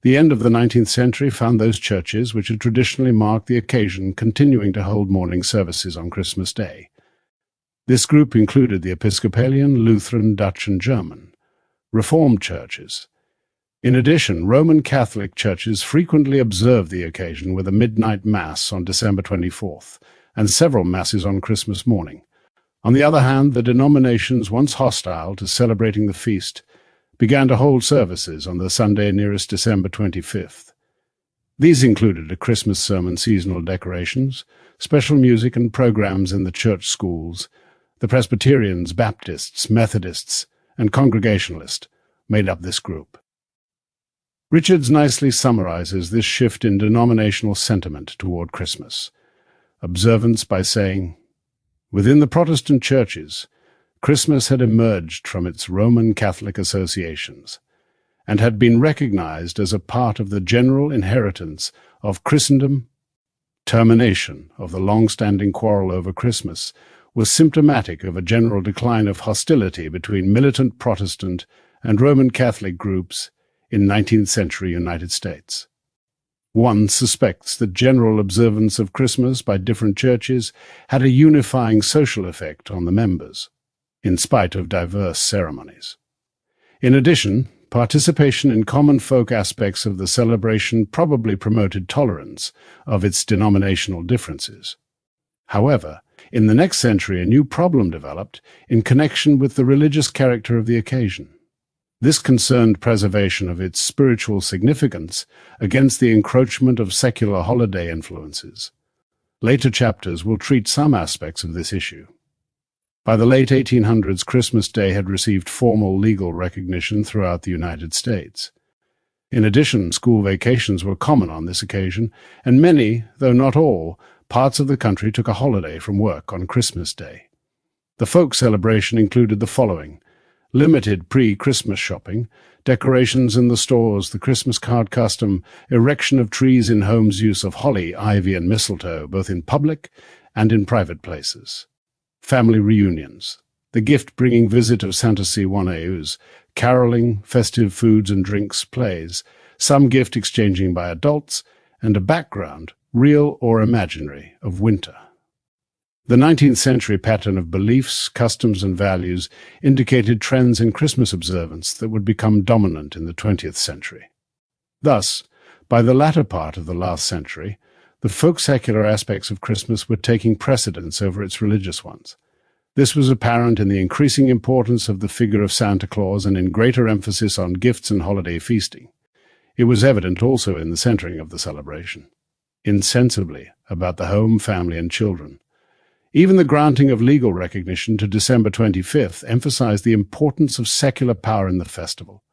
the end of the 19th century found those churches which had traditionally marked the occasion continuing to hold morning services on Christmas Day. This group included the Episcopalian, Lutheran, Dutch, and German, Reformed churches. In addition, Roman Catholic churches frequently observed the occasion with a midnight Mass on December 24th and several Masses on Christmas morning. On the other hand, the denominations once hostile to celebrating the feast began to hold services on the Sunday nearest December 25th. These included a Christmas sermon, seasonal decorations, special music and programs in the church schools. The Presbyterians, Baptists, Methodists, and Congregationalists made up this group. Richards nicely summarizes this shift in denominational sentiment toward Christmas observance by saying, "Within the Protestant churches, Christmas had emerged from its Roman Catholic associations and had been recognized as a part of the general inheritance of Christendom. Termination of the long-standing quarrel over Christmas was symptomatic of a general decline of hostility between militant Protestant and Roman Catholic groups in 19th century United States. One suspects that general observance of Christmas by different churches had a unifying social effect on the members, in spite of diverse ceremonies. In addition, participation in common folk aspects of the celebration probably promoted tolerance of its denominational differences. However, in the next century a new problem developed in connection with the religious character of the occasion. This concerned preservation of its spiritual significance against the encroachment of secular holiday influences. Later chapters will treat some aspects of this issue. By the late 1800s, Christmas Day had received formal legal recognition throughout the United States. In addition, school vacations were common on this occasion, and many, though not all, parts of the country took a holiday from work on Christmas Day. The folk celebration included the following: limited pre-Christmas shopping, decorations in the stores, the Christmas card custom, erection of trees in homes, use of holly, ivy, and mistletoe, both in public and in private places. Family reunions, the gift-bringing visit of Santa Siwaneus, caroling, festive foods and drinks, plays, some gift exchanging by adults, and a background, real or imaginary, of winter. The 19th century pattern of beliefs, customs, and values indicated trends in Christmas observance that would become dominant in the 20th century. Thus, by the latter part of the last century, the folk-secular aspects of Christmas were taking precedence over its religious ones. This was apparent in the increasing importance of the figure of Santa Claus and in greater emphasis on gifts and holiday feasting. It was evident also in the centering of the celebration, insensibly about the home, family, and children. Even the granting of legal recognition to December 25th emphasized the importance of secular power in the festival.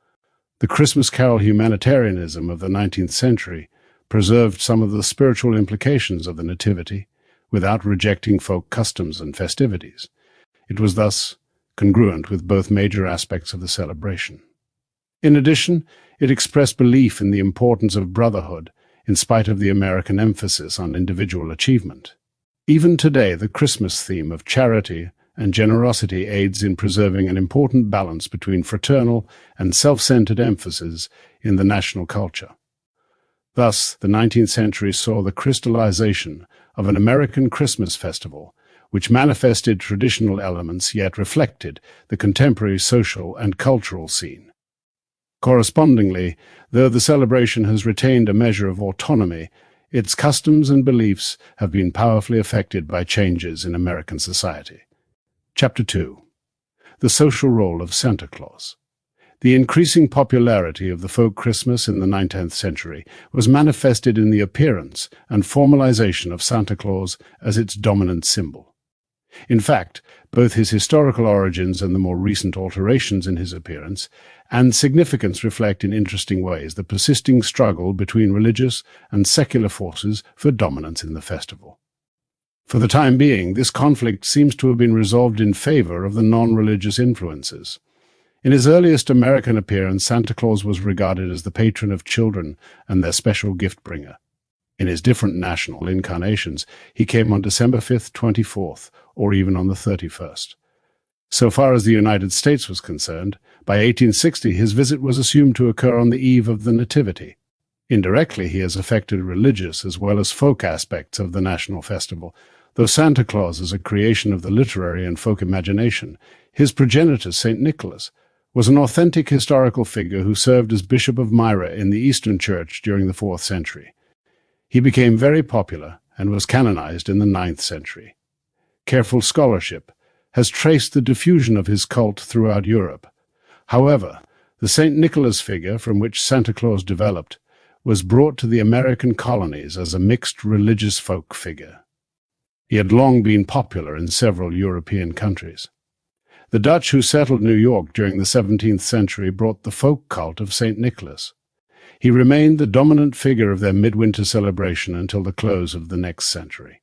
The Christmas carol humanitarianism of the 19th century preserved some of the spiritual implications of the Nativity without rejecting folk customs and festivities. It was thus congruent with both major aspects of the celebration. In addition, it expressed belief in the importance of brotherhood in spite of the American emphasis on individual achievement. Even today, the Christmas theme of charity and generosity aids in preserving an important balance between fraternal and self-centered emphasis in the national culture. Thus, the 19th century saw the crystallization of an American Christmas festival, which manifested traditional elements yet reflected the contemporary social and cultural scene. Correspondingly, though the celebration has retained a measure of autonomy, its customs and beliefs have been powerfully affected by changes in American society. Chapter 2. The social role of Santa Claus. The increasing popularity of the folk Christmas in the 19th century was manifested in the appearance and formalization of Santa Claus as its dominant symbol. In fact, both his historical origins and the more recent alterations in his appearance and significance reflect in interesting ways the persisting struggle between religious and secular forces for dominance in the festival. For the time being, this conflict seems to have been resolved in favor of the non-religious influences. In his earliest American appearance, Santa Claus was regarded as the patron of children and their special gift-bringer. In his different national incarnations, he came on December 5th, 24th, or even on the 31st. So far as the United States was concerned, by 1860 his visit was assumed to occur on the eve of the Nativity. Indirectly, he has affected religious as well as folk aspects of the national festival. Though Santa Claus is a creation of the literary and folk imagination, his progenitor, St. Nicholas, was an authentic historical figure who served as Bishop of Myra in the Eastern Church during the 4th century. He became very popular and was canonized in the 9th century. Careful scholarship has traced the diffusion of his cult throughout Europe. However, the St. Nicholas figure from which Santa Claus developed was brought to the American colonies as a mixed religious folk figure. He had long been popular in several European countries. The Dutch who settled New York during the 17th century brought the folk cult of St. Nicholas. He remained the dominant figure of their midwinter celebration until the close of the next century.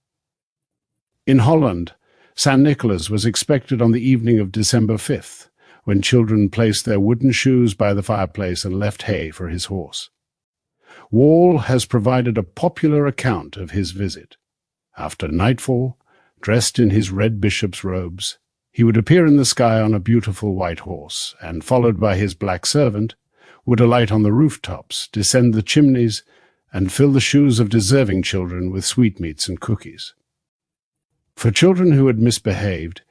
In Holland, St. Nicholas was expected on the evening of December 5th, when children placed their wooden shoes by the fireplace and left hay for his horse. Wall has provided a popular account of his visit. After nightfall, dressed in his red bishop's robes, he would appear in the sky on a beautiful white horse, and, followed by his black servant, would alight on the rooftops, descend the chimneys, and fill the shoes of deserving children with sweetmeats and cookies. For children who had misbehaved,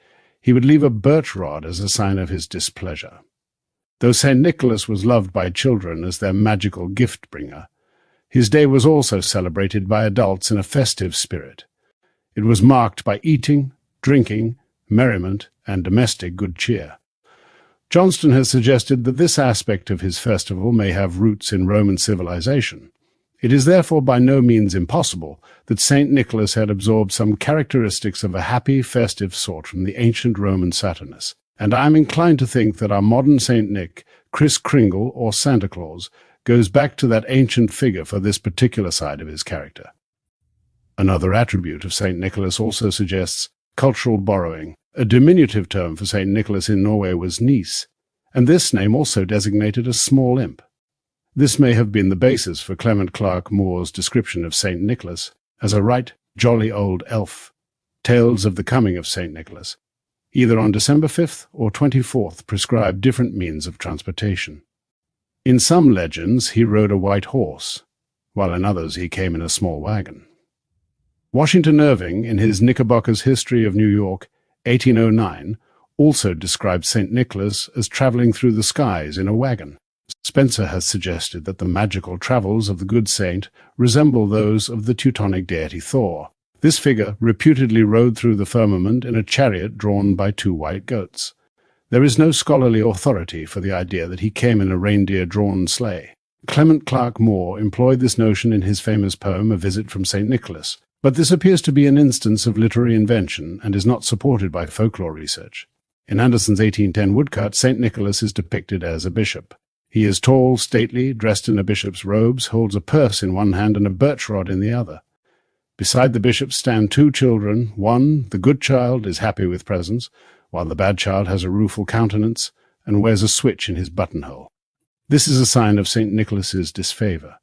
he would leave a birch rod as a sign of his displeasure. Though St. Nicholas was loved by children as their magical gift-bringer, his day was also celebrated by adults in a festive spirit. It was marked by eating, drinking, merriment, and domestic good cheer. Johnston has suggested that this aspect of his festival may have roots in Roman civilization. It is therefore by no means impossible that St. Nicholas had absorbed some characteristics of a happy, festive sort from the ancient Roman Saturnus, and I am inclined to think that our modern St. Nick, Kris Kringle, or Santa Claus, goes back to that ancient figure for this particular side of his character. Another attribute of St. Nicholas also suggests cultural borrowing. A diminutive term for St. Nicholas in Norway was Nis, and this name also designated a small imp. This may have been the basis for Clement Clarke Moore's description of St. Nicholas as a right jolly old elf. Tales of the Coming of St. Nicholas, either on December 5th or 24th, prescribed different means of transportation. In some legends, he rode a white horse, while in others he came in a small wagon. Washington Irving, in his Knickerbocker's History of New York, 1809, also described St. Nicholas as traveling through the skies in a wagon. Spencer has suggested that the magical travels of the good saint resemble those of the Teutonic deity Thor. This figure reputedly rode through the firmament in a chariot drawn by 2 white goats. There is no scholarly authority for the idea that he came in a reindeer-drawn sleigh. Clement Clarke Moore employed this notion in his famous poem A Visit from St. Nicholas, but this appears to be an instance of literary invention and is not supported by folklore research. In Anderson's 1810 woodcut, St. Nicholas is depicted as a bishop. He is tall, stately, dressed in a bishop's robes, holds a purse in one hand and a birch rod in the other. Beside the bishop stand 2 children. One, the good child, is happy with presents, while the bad child has a rueful countenance and wears a switch in his buttonhole. This is a sign of St. Nicholas's disfavor.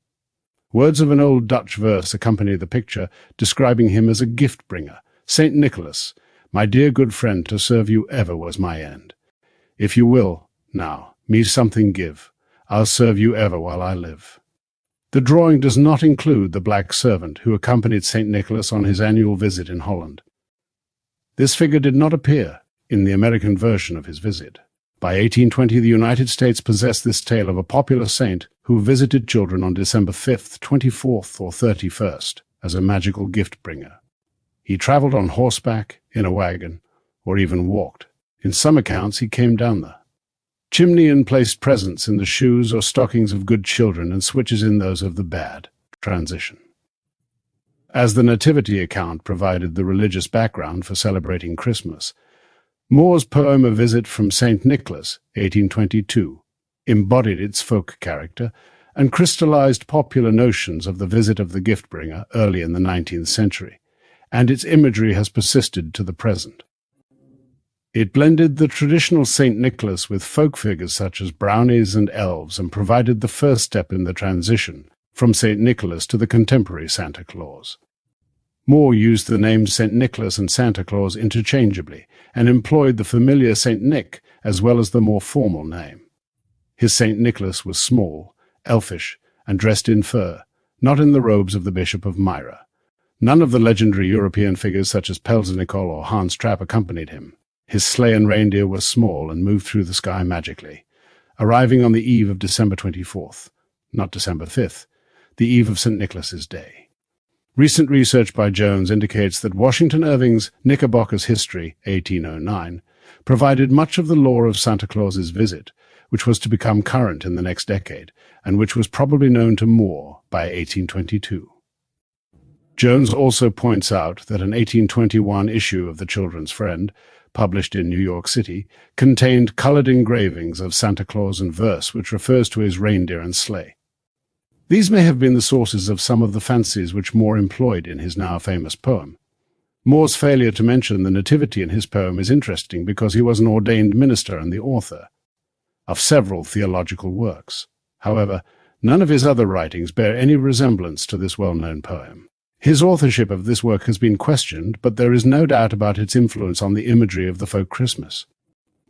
Words of an old Dutch verse accompany the picture, describing him as a gift-bringer. St. Nicholas, my dear good friend, to serve you ever was my end. If you will, now, me something give, I'll serve you ever while I live. The drawing does not include the black servant who accompanied St. Nicholas on his annual visit in Holland. This figure did not appear in the American version of his visit. By 1820, the United States possessed this tale of a popular saint who visited children on December 5th, 24th, or 31st as a magical gift-bringer. He traveled on horseback, in a wagon, or even walked. In some accounts, he came down the chimney and placed presents in the shoes or stockings of good children and switches in those of the bad. Transition. As the Nativity account provided the religious background for celebrating Christmas, Moore's poem A Visit from St. Nicholas, 1822, embodied its folk character and crystallized popular notions of the visit of the gift-bringer early in the 19th century, and its imagery has persisted to the present. It blended the traditional St. Nicholas with folk figures such as brownies and elves and provided the first step in the transition from St. Nicholas to the contemporary Santa Claus. Moore used the names St. Nicholas and Santa Claus interchangeably and employed the familiar St. Nick as well as the more formal name. His St. Nicholas was small, elfish, and dressed in fur, not in the robes of the Bishop of Myra. None of the legendary European figures such as Pelzernickel or Hans Trapp accompanied him. His sleigh and reindeer were small and moved through the sky magically, arriving on the eve of December 24th, not December 5th, the eve of St. Nicholas's Day. Recent research by Jones indicates that Washington Irving's Knickerbocker's History, 1809, provided much of the lore of Santa Claus's visit, which was to become current in the next decade, and which was probably known to Moore by 1822. Jones also points out that an 1821 issue of The Children's Friend, published in New York City, contained colored engravings of Santa Claus in verse, which refers to his reindeer and sleigh. These may have been the sources of some of the fancies which Moore employed in his now famous poem. Moore's failure to mention the Nativity in his poem is interesting because he was an ordained minister and the author of several theological works. However, none of his other writings bear any resemblance to this well-known poem. His authorship of this work has been questioned, but there is no doubt about its influence on the imagery of the folk Christmas.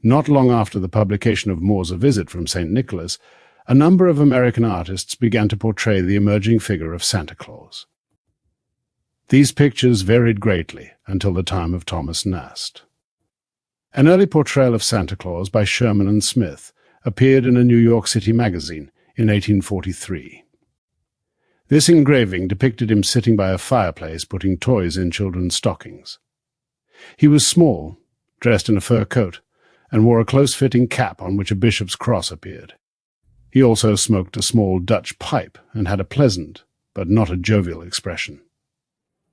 Not long after the publication of Moore's A Visit from St. Nicholas, a number of American artists began to portray the emerging figure of Santa Claus. These pictures varied greatly until the time of Thomas Nast. An early portrayal of Santa Claus by Sherman and Smith appeared in a New York City magazine in 1843. This engraving depicted him sitting by a fireplace putting toys in children's stockings. He was small, dressed in a fur coat, and wore a close-fitting cap on which a bishop's cross appeared. He also smoked a small Dutch pipe and had a pleasant, but not a jovial expression.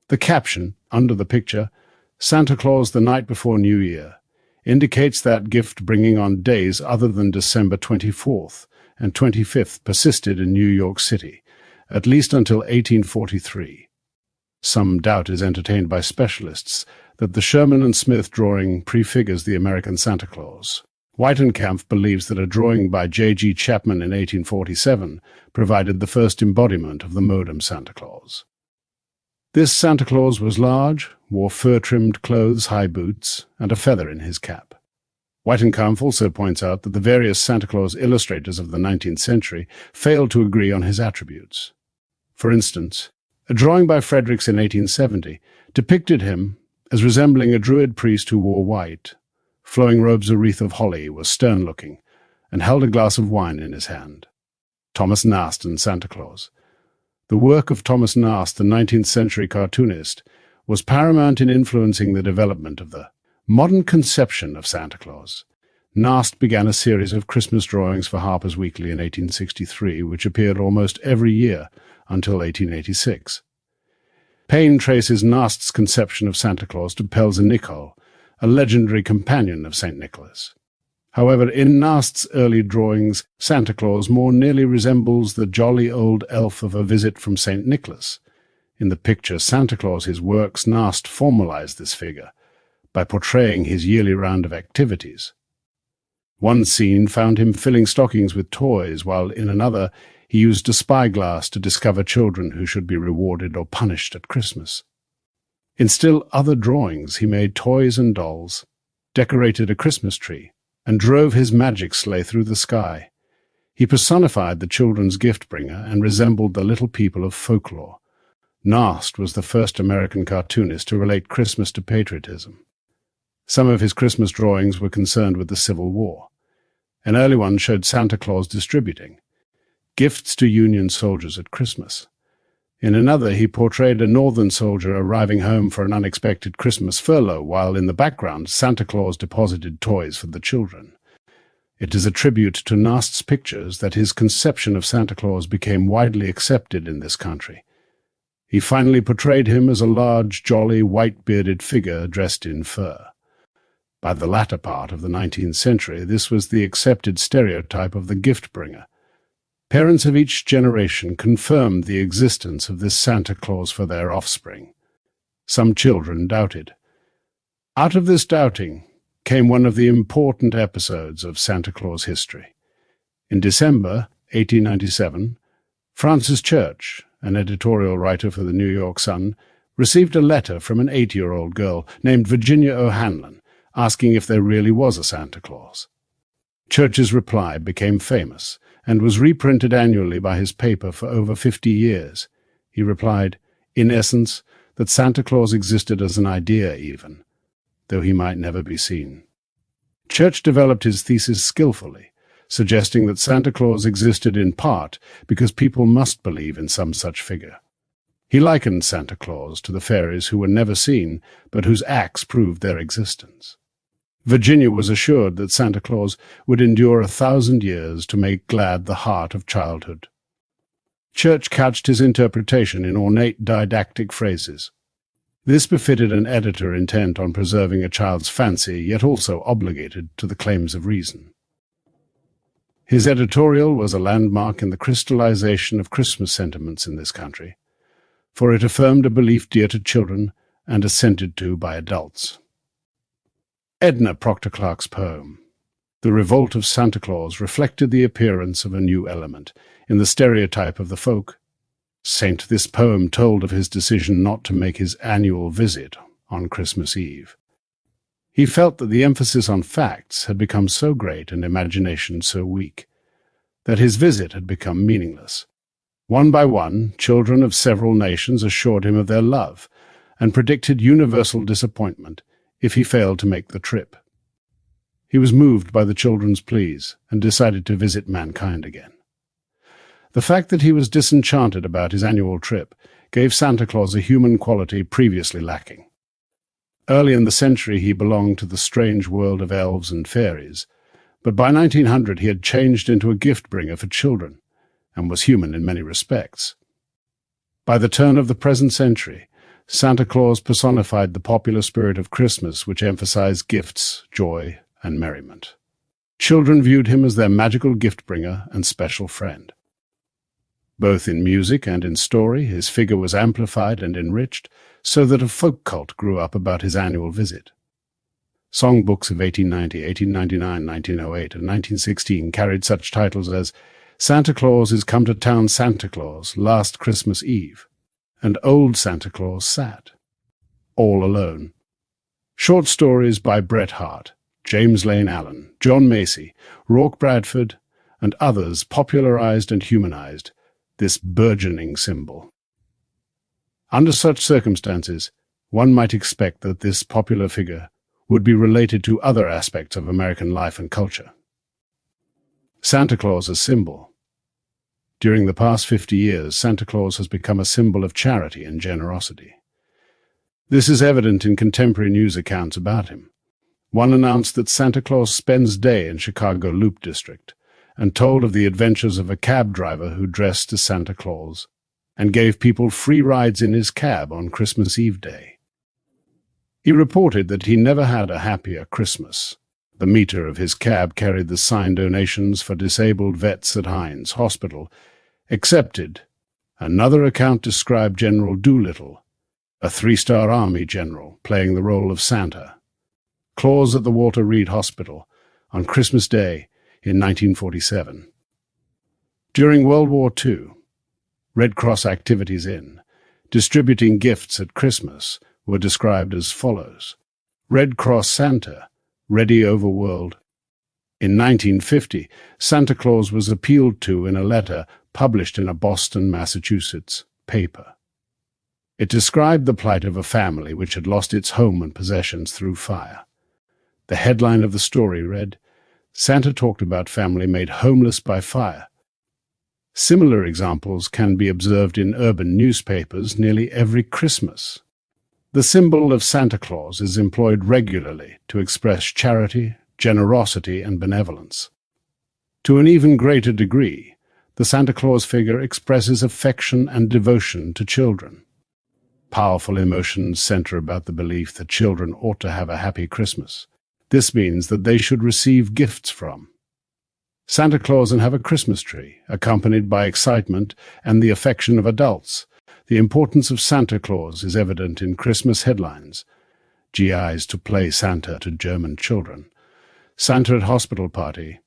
The caption, under the picture, Santa Claus the Night Before New Year, indicates that gift-bringing on days other than December 24th and 25th persisted in New York City, at least until 1843. Some doubt is entertained by specialists that the Sherman and Smith drawing prefigures the American Santa Claus. Weitenkamp believes that a drawing by J.G. Chapman in 1847 provided the first embodiment of the modem Santa Claus. This Santa Claus was large, wore fur-trimmed clothes, high boots, and a feather in his cap. Whitenkampf also points out that the various Santa Claus illustrators of the 19th century failed to agree on his attributes. For instance, a drawing by Fredericks in 1870 depicted him as resembling a Druid priest who wore white, flowing robes a wreath of holly, was stern-looking, and held a glass of wine in his hand. Thomas Nast and Santa Claus. The work of Thomas Nast, the 19th century cartoonist, was paramount in influencing the development of the modern conception of Santa Claus. Nast began a series of Christmas drawings for Harper's Weekly in 1863, which appeared almost every year until 1886. Payne traces Nast's conception of Santa Claus to Pelzer Nicol, a legendary companion of St. Nicholas. However, in Nast's early drawings, Santa Claus more nearly resembles the jolly old elf of A Visit from St. Nicholas. In the picture Santa Claus, his works, Nast formalized this figure by portraying his yearly round of activities. One scene found him filling stockings with toys, while in another he used a spyglass to discover children who should be rewarded or punished at Christmas. In still other drawings he made toys and dolls, decorated a Christmas tree, and drove his magic sleigh through the sky. He personified the children's gift-bringer and resembled the little people of folklore. Nast was the first American cartoonist to relate Christmas to patriotism. Some of his Christmas drawings were concerned with the Civil War. An early one showed Santa Claus distributing gifts to Union soldiers at Christmas. In another, he portrayed a Northern soldier arriving home for an unexpected Christmas furlough, while in the background Santa Claus deposited toys for the children. It is a tribute to Nast's pictures that his conception of Santa Claus became widely accepted in this country. He finally portrayed him as a large, jolly, white-bearded figure dressed in fur. By the latter part of the 19th century, this was the accepted stereotype of the gift-bringer. Parents of each generation confirmed the existence of this Santa Claus for their offspring. Some children doubted. Out of this doubting came one of the important episodes of Santa Claus history. In December 1897, Francis Church, an editorial writer for the New York Sun, received a letter from an 8-year-old girl named Virginia O'Hanlon, asking if there really was a Santa Claus. Church's reply became famous and was reprinted annually by his paper for over 50 years. He replied, in essence, that Santa Claus existed as an idea even, though he might never be seen. Church developed his thesis skillfully, suggesting that Santa Claus existed in part because people must believe in some such figure. He likened Santa Claus to the fairies who were never seen, but whose acts proved their existence. Virginia was assured that Santa Claus would endure 1,000 years to make glad the heart of childhood. Church couched his interpretation in ornate didactic phrases. This befitted an editor intent on preserving a child's fancy, yet also obligated to the claims of reason. His editorial was a landmark in the crystallization of Christmas sentiments in this country, for it affirmed a belief dear to children and assented to by adults. Edna Proctor Clarke's poem, The Revolt of Santa Claus, reflected the appearance of a new element in the stereotype of the folk. Saint, this poem told of his decision not to make his annual visit on Christmas Eve. He felt that the emphasis on facts had become so great and imagination so weak, that his visit had become meaningless. One by one, children of several nations assured him of their love and predicted universal disappointment if he failed to make the trip. He was moved by the children's pleas and decided to visit mankind again. The fact that he was disenchanted about his annual trip gave Santa Claus a human quality previously lacking. Early in the century he belonged to the strange world of elves and fairies, but by 1900 he had changed into a gift-bringer for children and was human in many respects. By the turn of the present century, Santa Claus personified the popular spirit of Christmas, which emphasized gifts, joy, and merriment. Children viewed him as their magical gift-bringer and special friend. Both in music and in story, his figure was amplified and enriched, so that a folk cult grew up about his annual visit. Songbooks of 1890, 1899, 1908, and 1916 carried such titles as Santa Claus is Come to Town Santa Claus, Last Christmas Eve, and Old Santa Claus Sat, All Alone. Short stories by Bret Harte, James Lane Allen, John Macy, Rourke Bradford, and others popularized and humanized this burgeoning symbol. Under such circumstances, one might expect that this popular figure would be related to other aspects of American life and culture. Santa Claus as symbol. During the past 50 years, Santa Claus has become a symbol of charity and generosity. This is evident in contemporary news accounts about him. One announced that Santa Claus spends day in Chicago Loop District and told of the adventures of a cab driver who dressed as Santa Claus and gave people free rides in his cab on Christmas Eve day. He reported that he never had a happier Christmas. The meter of his cab carried the signed donations for disabled vets at Hines Hospital. Accepted. Another account described General Doolittle, a three-star Army general playing the role of Santa. Claus at the Walter Reed Hospital on Christmas Day in 1947. During World War II, Red Cross activities in distributing gifts at Christmas were described as follows. Red Cross Santa, ready over world. In 1950, Santa Claus was appealed to in a letter published in a Boston, Massachusetts paper. It described the plight of a family which had lost its home and possessions through fire. The headline of the story read, "Santa talked about family made homeless by fire." Similar examples can be observed in urban newspapers nearly every Christmas. The symbol of Santa Claus is employed regularly to express charity, generosity, and benevolence. To an even greater degree, the Santa Claus figure expresses affection and devotion to children. Powerful emotions center about the belief that children ought to have a happy Christmas. This means that they should receive gifts from Santa Claus and have a Christmas tree, accompanied by excitement and the affection of adults. The importance of Santa Claus is evident in Christmas headlines. GIs to play Santa to German children. Santa at hospital party.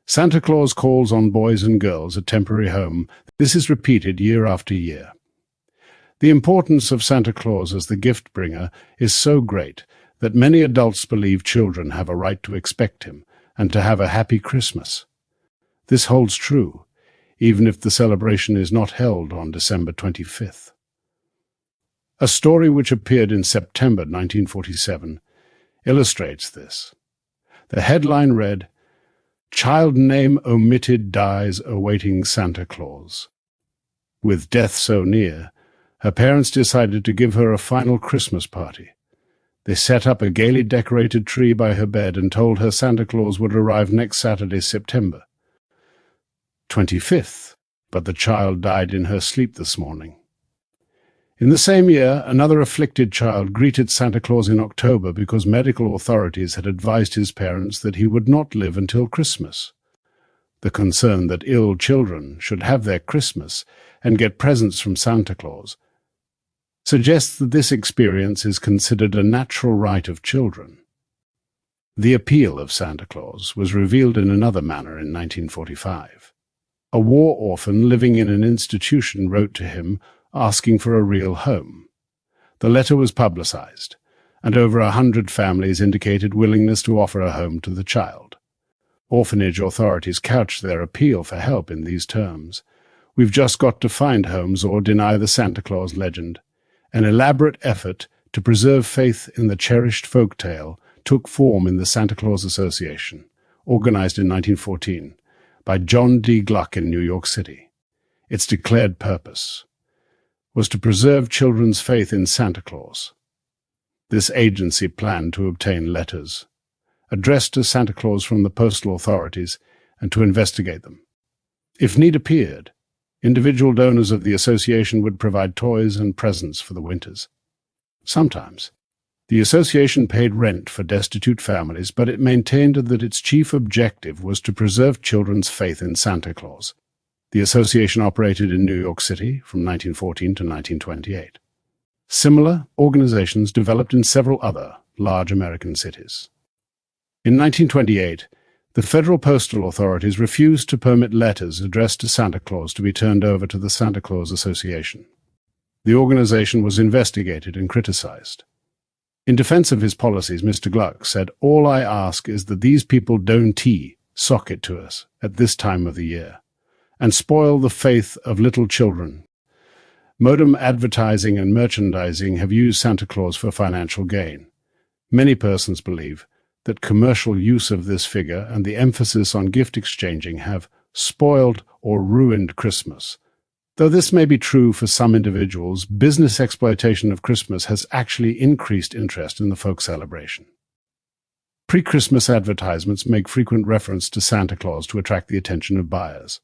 Santa Claus calls on boys and girls at temporary home. This is repeated year after year. The importance of Santa Claus as the gift bringer is so great that many adults believe children have a right to expect him and to have a happy Christmas. This holds true, even if the celebration is not held on December 25th. A story which appeared in September 1947 illustrates this. The headline read, "Child name omitted dies awaiting Santa Claus." With death so near, her parents decided to give her a final Christmas party. They set up a gaily decorated tree by her bed and told her Santa Claus would arrive next Saturday, September 25th, but the child died in her sleep this morning. In the same year, another afflicted child greeted Santa Claus in October because medical authorities had advised his parents that he would not live until Christmas. The concern that ill children should have their Christmas and get presents from Santa Claus suggests that this experience is considered a natural right of children. The appeal of Santa Claus was revealed in another manner in 1945. A war orphan living in an institution wrote to him asking for a real home. The letter was publicized, and over 100 families indicated willingness to offer a home to the child. Orphanage authorities couched their appeal for help in these terms. "We've just got to find homes or deny the Santa Claus legend." An elaborate effort to preserve faith in the cherished folk tale took form in the Santa Claus Association, organized in 1914 by John D. Gluck in New York City. Its declared purpose was to preserve children's faith in Santa Claus. This agency planned to obtain letters addressed to Santa Claus from the postal authorities and to investigate them. If need appeared, individual donors of the association would provide toys and presents for the winters. Sometimes, the association paid rent for destitute families, but it maintained that its chief objective was to preserve children's faith in Santa Claus. The association operated in New York City from 1914 to 1928. Similar organizations developed in several other large American cities. In 1928, the federal postal authorities refused to permit letters addressed to Santa Claus to be turned over to the Santa Claus Association. The organization was investigated and criticized. In defense of his policies, Mr. Gluck said, "All I ask is that these people don't sock it to us at this time of the year and spoil the faith of little children. Modem advertising and merchandising have used Santa Claus for financial gain. Many persons believe that commercial use of this figure and the emphasis on gift exchanging have spoiled or ruined Christmas. Though this may be true for some individuals, business exploitation of Christmas has actually increased interest in the folk celebration." Pre-Christmas advertisements make frequent reference to Santa Claus to attract the attention of buyers.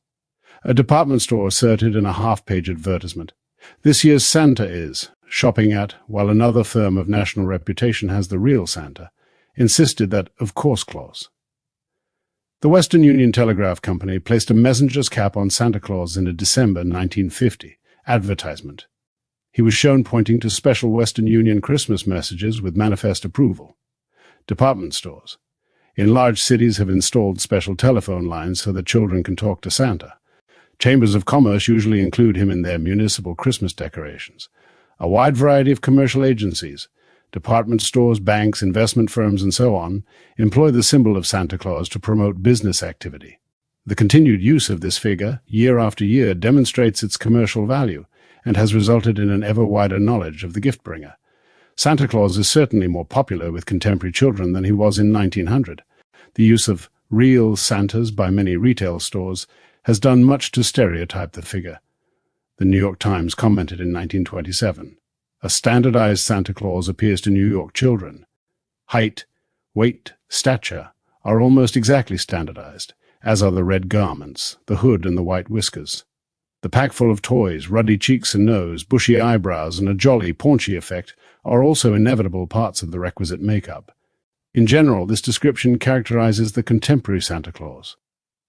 A department store asserted in a half-page advertisement, "This year's Santa is shopping at, while another firm of national reputation has the real Santa, insisted that, of course, Claus." The Western Union Telegraph Company placed a messenger's cap on Santa Claus in a December 1950 advertisement. He was shown pointing to special Western Union Christmas messages with manifest approval. Department stores in large cities have installed special telephone lines so that children can talk to Santa. Chambers of commerce usually include him in their municipal Christmas decorations. A wide variety of commercial agencies, department stores, banks, investment firms, and so on, employ the symbol of Santa Claus to promote business activity. The continued use of this figure, year after year, demonstrates its commercial value and has resulted in an ever wider knowledge of the gift-bringer. Santa Claus is certainly more popular with contemporary children than he was in 1900. The use of real Santas by many retail stores has done much to stereotype the figure. The New York Times commented in 1927, "A standardized Santa Claus appears to New York children. Height, weight, stature are almost exactly standardized, as are the red garments, the hood, and the white whiskers. The pack full of toys, ruddy cheeks and nose, bushy eyebrows, and a jolly, paunchy effect are also inevitable parts of the requisite makeup. In general, this description characterizes the contemporary Santa Claus.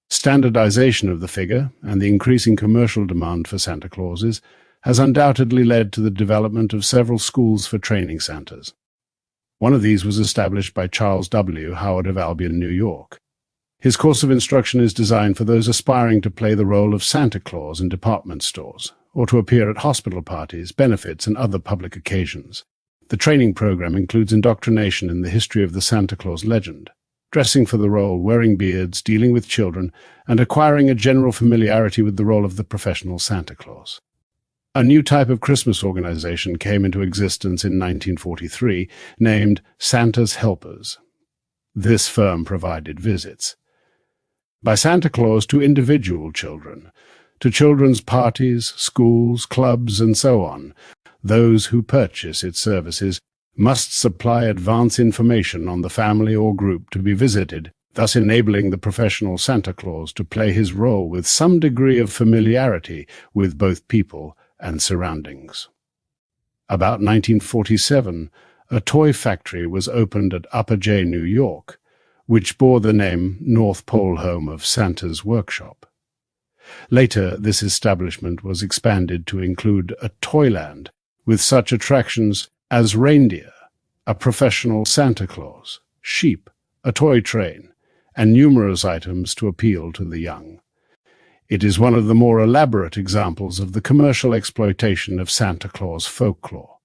Standardization of the figure and the increasing commercial demand for Santa Clauses has undoubtedly led to the development of several schools for training Santas. One of these was established by Charles W. Howard of Albion, New York. His course of instruction is designed for those aspiring to play the role of Santa Claus in department stores, or to appear at hospital parties, benefits, and other public occasions. The training program includes indoctrination in the history of the Santa Claus legend, dressing for the role, wearing beards, dealing with children, and acquiring a general familiarity with the role of the professional Santa Claus. A new type of Christmas organization came into existence in 1943, named Santa's Helpers. This firm provided visits by Santa Claus to individual children, to children's parties, schools, clubs, and so on. Those who purchase its services must supply advance information on the family or group to be visited, thus enabling the professional Santa Claus to play his role with some degree of familiarity with both people and surroundings. About 1947, a toy factory was opened at Upper J, New York, which bore the name North Pole Home of Santa's Workshop. Later, this establishment was expanded to include a toyland with such attractions as reindeer, a professional Santa Claus, sheep, a toy train, and numerous items to appeal to the young. It is one of the more elaborate examples of the commercial exploitation of Santa Claus folklore.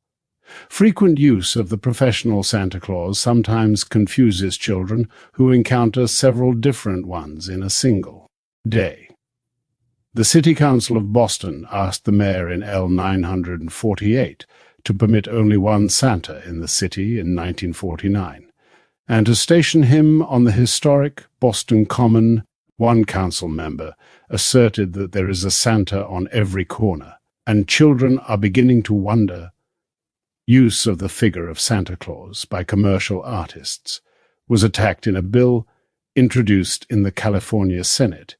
Frequent use of the professional Santa Claus sometimes confuses children who encounter several different ones in a single day. The City Council of Boston asked the mayor in L. 948 to permit only one Santa in the city in 1949, and to station him on the historic Boston Common. One council member asserted that there is a Santa on every corner, and children are beginning to wonder. Use of the figure of Santa Claus by commercial artists was attacked in a bill introduced in the California Senate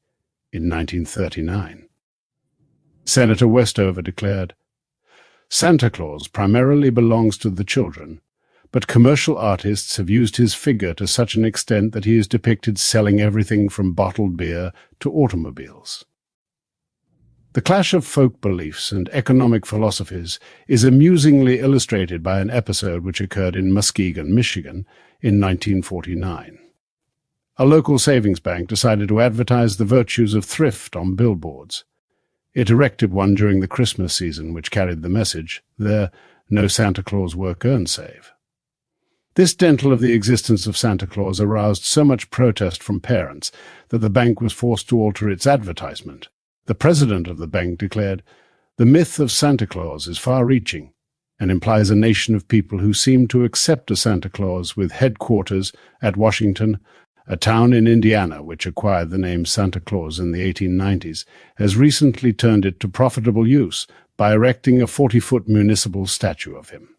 in 1939. Senator Westover declared, "Santa Claus primarily belongs to the children, but commercial artists have used his figure to such an extent that he is depicted selling everything from bottled beer to automobiles." The clash of folk beliefs and economic philosophies is amusingly illustrated by an episode which occurred in Muskegon, Michigan, in 1949. A local savings bank decided to advertise the virtues of thrift on billboards. It erected one during the Christmas season, which carried the message, "There, no Santa Claus work earn save." This dental of the existence of Santa Claus aroused so much protest from parents that the bank was forced to alter its advertisement. The president of the bank declared, "The myth of Santa Claus is far-reaching and implies a nation of people who seem to accept a Santa Claus with headquarters at Washington. A town in Indiana, which acquired the name Santa Claus in the 1890s, has recently turned it to profitable use by erecting a 40-foot municipal statue of him.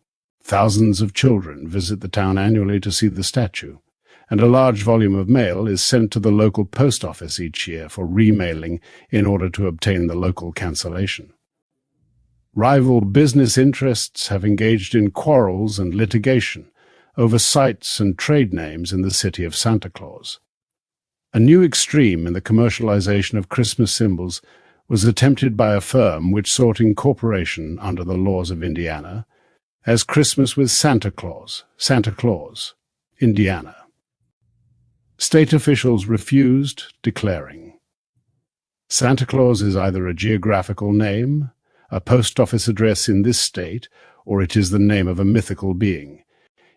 Thousands of children visit the town annually to see the statue, and a large volume of mail is sent to the local post office each year for remailing in order to obtain the local cancellation. Rival business interests have engaged in quarrels and litigation over sites and trade names in the city of Santa Claus. A new extreme in the commercialization of Christmas symbols was attempted by a firm which sought incorporation under the laws of Indiana as Christmas with Santa Claus, Indiana. State officials refused, declaring, "Santa Claus is either a geographical name, a post office address in this state, or it is the name of a mythical being.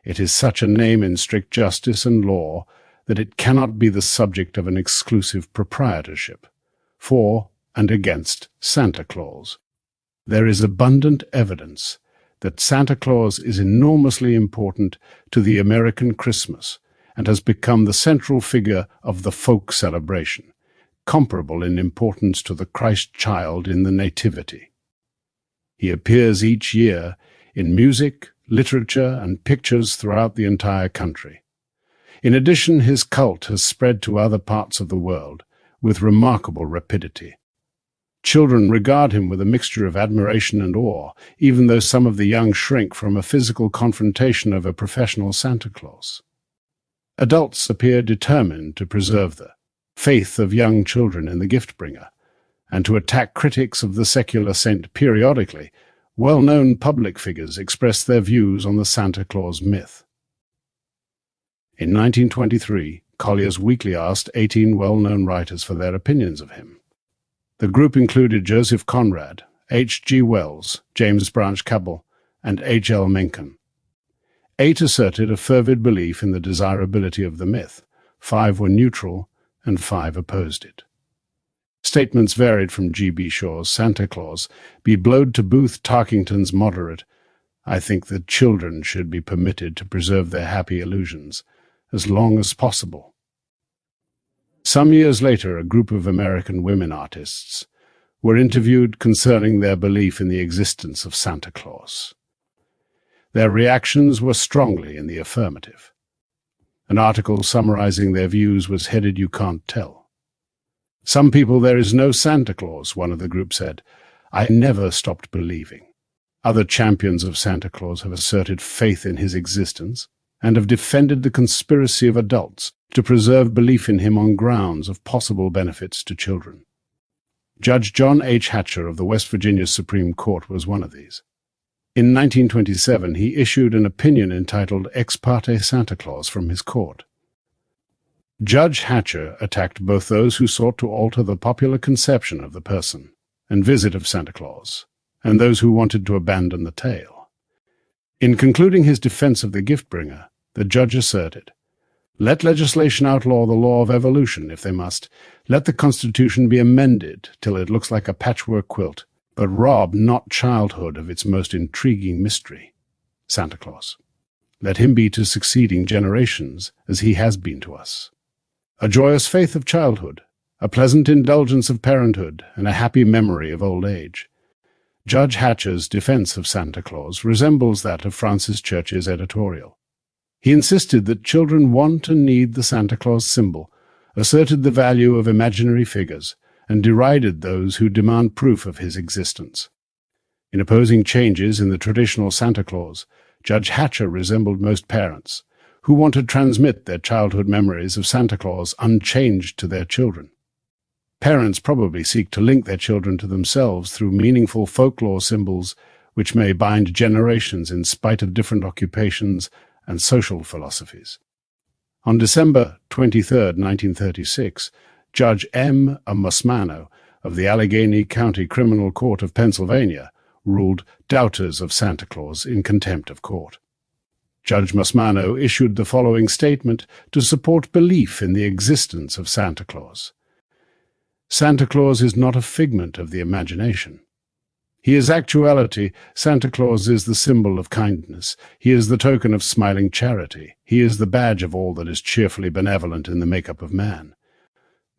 It is such a name in strict justice and law that it cannot be the subject of an exclusive proprietorship. For and against Santa Claus. There is abundant evidence that Santa Claus is enormously important to the American Christmas and has become the central figure of the folk celebration, comparable in importance to the Christ child in the Nativity. He appears each year in music, literature, and pictures throughout the entire country. In addition, his cult has spread to other parts of the world with remarkable rapidity. Children regard him with a mixture of admiration and awe, even though some of the young shrink from a physical confrontation of a professional Santa Claus. Adults appear determined to preserve the faith of young children in the gift-bringer, and to attack critics of the secular saint periodically. Well-known public figures express their views on the Santa Claus myth. In 1923, Collier's Weekly asked 18 well-known writers for their opinions of him. The group included Joseph Conrad, H. G. Wells, James Branch Cabell, and H. L. Mencken. 8 asserted a fervid belief in the desirability of the myth, 5 were neutral, and 5 opposed it. Statements varied from G. B. Shaw's Santa Claus be blowed to Booth Tarkington's moderate, "I think that children should be permitted to preserve their happy illusions as long as possible." Some years later, a group of American women artists were interviewed concerning their belief in the existence of Santa Claus. Their reactions were strongly in the affirmative. An article summarizing their views was headed, "You can't tell." "Some people, there is no Santa Claus," one of the group said. "I never stopped believing." Other champions of Santa Claus have asserted faith in his existence and have defended the conspiracy of adults to preserve belief in him on grounds of possible benefits to children. Judge John H. Hatcher of the West Virginia Supreme Court was one of these. In 1927, he issued an opinion entitled Ex parte Santa Claus from his court. Judge Hatcher attacked both those who sought to alter the popular conception of the person and visit of Santa Claus, and those who wanted to abandon the tale. In concluding his defense of the gift-bringer, the judge asserted, "Let legislation outlaw the law of evolution if they must. Let the Constitution be amended till it looks like a patchwork quilt, but rob not childhood of its most intriguing mystery, Santa Claus. Let him be to succeeding generations as he has been to us. A joyous faith of childhood, a pleasant indulgence of parenthood, and a happy memory of old age." Judge Hatcher's defense of Santa Claus resembles that of Francis Church's editorial. He insisted that children want and need the Santa Claus symbol, asserted the value of imaginary figures, and derided those who demand proof of his existence. In opposing changes in the traditional Santa Claus, Judge Hatcher resembled most parents, who want to transmit their childhood memories of Santa Claus unchanged to their children. Parents probably seek to link their children to themselves through meaningful folklore symbols which may bind generations in spite of different occupations and social philosophies. On December 23, 1936, Judge M. Musmano of the Allegheny County Criminal Court of Pennsylvania ruled doubters of Santa Claus in contempt of court. Judge Masmano issued the following statement to support belief in the existence of Santa Claus. Santa Claus is not a figment of the imagination. He is actuality. Santa Claus is the symbol of kindness. He is the token of smiling charity. He is the badge of all that is cheerfully benevolent in the makeup of man.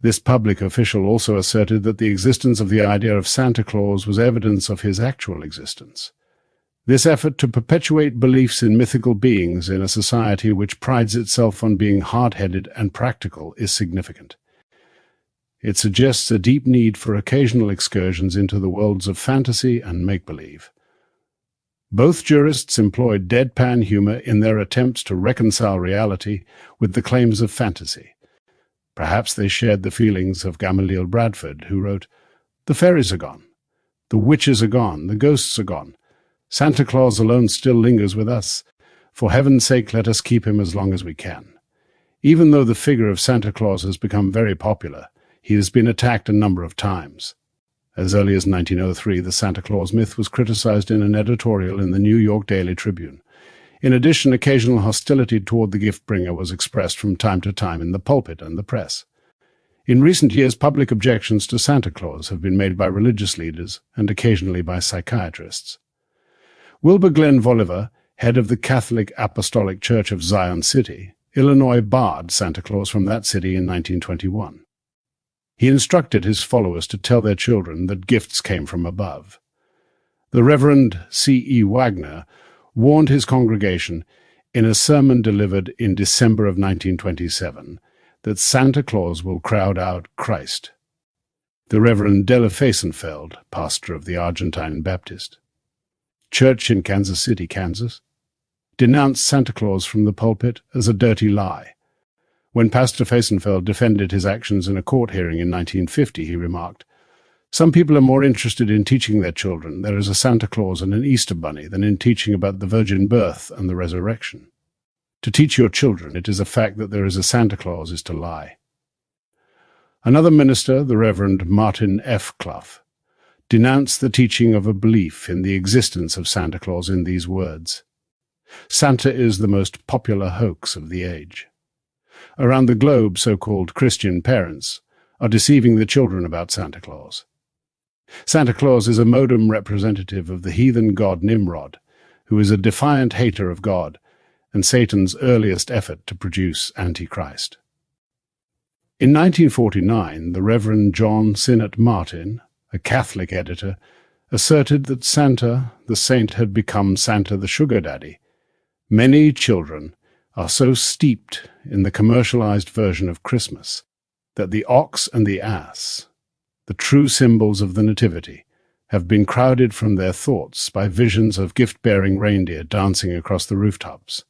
This public official also asserted that the existence of the idea of Santa Claus was evidence of his actual existence. This effort to perpetuate beliefs in mythical beings in a society which prides itself on being hard-headed and practical is significant. It suggests a deep need for occasional excursions into the worlds of fantasy and make-believe. Both jurists employed deadpan humor in their attempts to reconcile reality with the claims of fantasy. Perhaps they shared the feelings of Gamaliel Bradford, who wrote, "The fairies are gone. The witches are gone. The ghosts are gone. Santa Claus alone still lingers with us. For heaven's sake, let us keep him as long as we can." Even though the figure of Santa Claus has become very popular, he has been attacked a number of times. As early as 1903, the Santa Claus myth was criticized in an editorial in the New York Daily Tribune. In addition, occasional hostility toward the gift-bringer was expressed from time to time in the pulpit and the press. In recent years, public objections to Santa Claus have been made by religious leaders and occasionally by psychiatrists. Wilbur Glenn Voliver, head of the Catholic Apostolic Church of Zion City, Illinois, barred Santa Claus from that city in 1921. He instructed his followers to tell their children that gifts came from above. The Reverend C.E. Wagner warned his congregation in a sermon delivered in December of 1927 that Santa Claus will crowd out Christ. The Reverend Della Faisenfeld, pastor of the Argentine Baptist Church in Kansas City, Kansas, denounced Santa Claus from the pulpit as a dirty lie. When Pastor Faisenfeld defended his actions in a court hearing in 1950, he remarked, "Some people are more interested in teaching their children there is a Santa Claus and an Easter bunny than in teaching about the virgin birth and the resurrection. To teach your children it is a fact that there is a Santa Claus is to lie." Another minister, the Reverend Martin F. Clough, denounced the teaching of a belief in the existence of Santa Claus in these words: "Santa is the most popular hoax of the age. Around the globe, so-called Christian parents are deceiving the children about Santa Claus. Santa Claus is a modem representative of the heathen god Nimrod, who is a defiant hater of God and Satan's earliest effort to produce Antichrist." In 1949, the Reverend John Sinnott Martin, a Catholic editor, asserted that Santa, the saint, had become Santa the sugar daddy. Many children are so steeped in the commercialized version of Christmas that the ox and the ass, the true symbols of the Nativity, have been crowded from their thoughts by visions of gift-bearing reindeer dancing across the rooftops.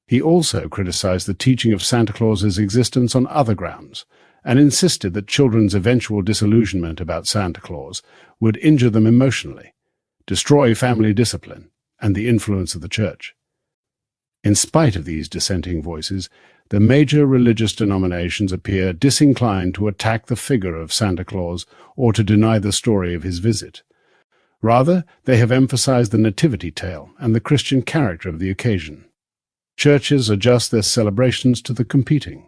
He also criticized the teaching of Santa Claus's existence on other grounds, and insisted that children's eventual disillusionment about Santa Claus would injure them emotionally, destroy family discipline, and the influence of the Church. In spite of these dissenting voices, the major religious denominations appear disinclined to attack the figure of Santa Claus or to deny the story of his visit. Rather, they have emphasized the nativity tale and the Christian character of the occasion. Churches adjust their celebrations to the competing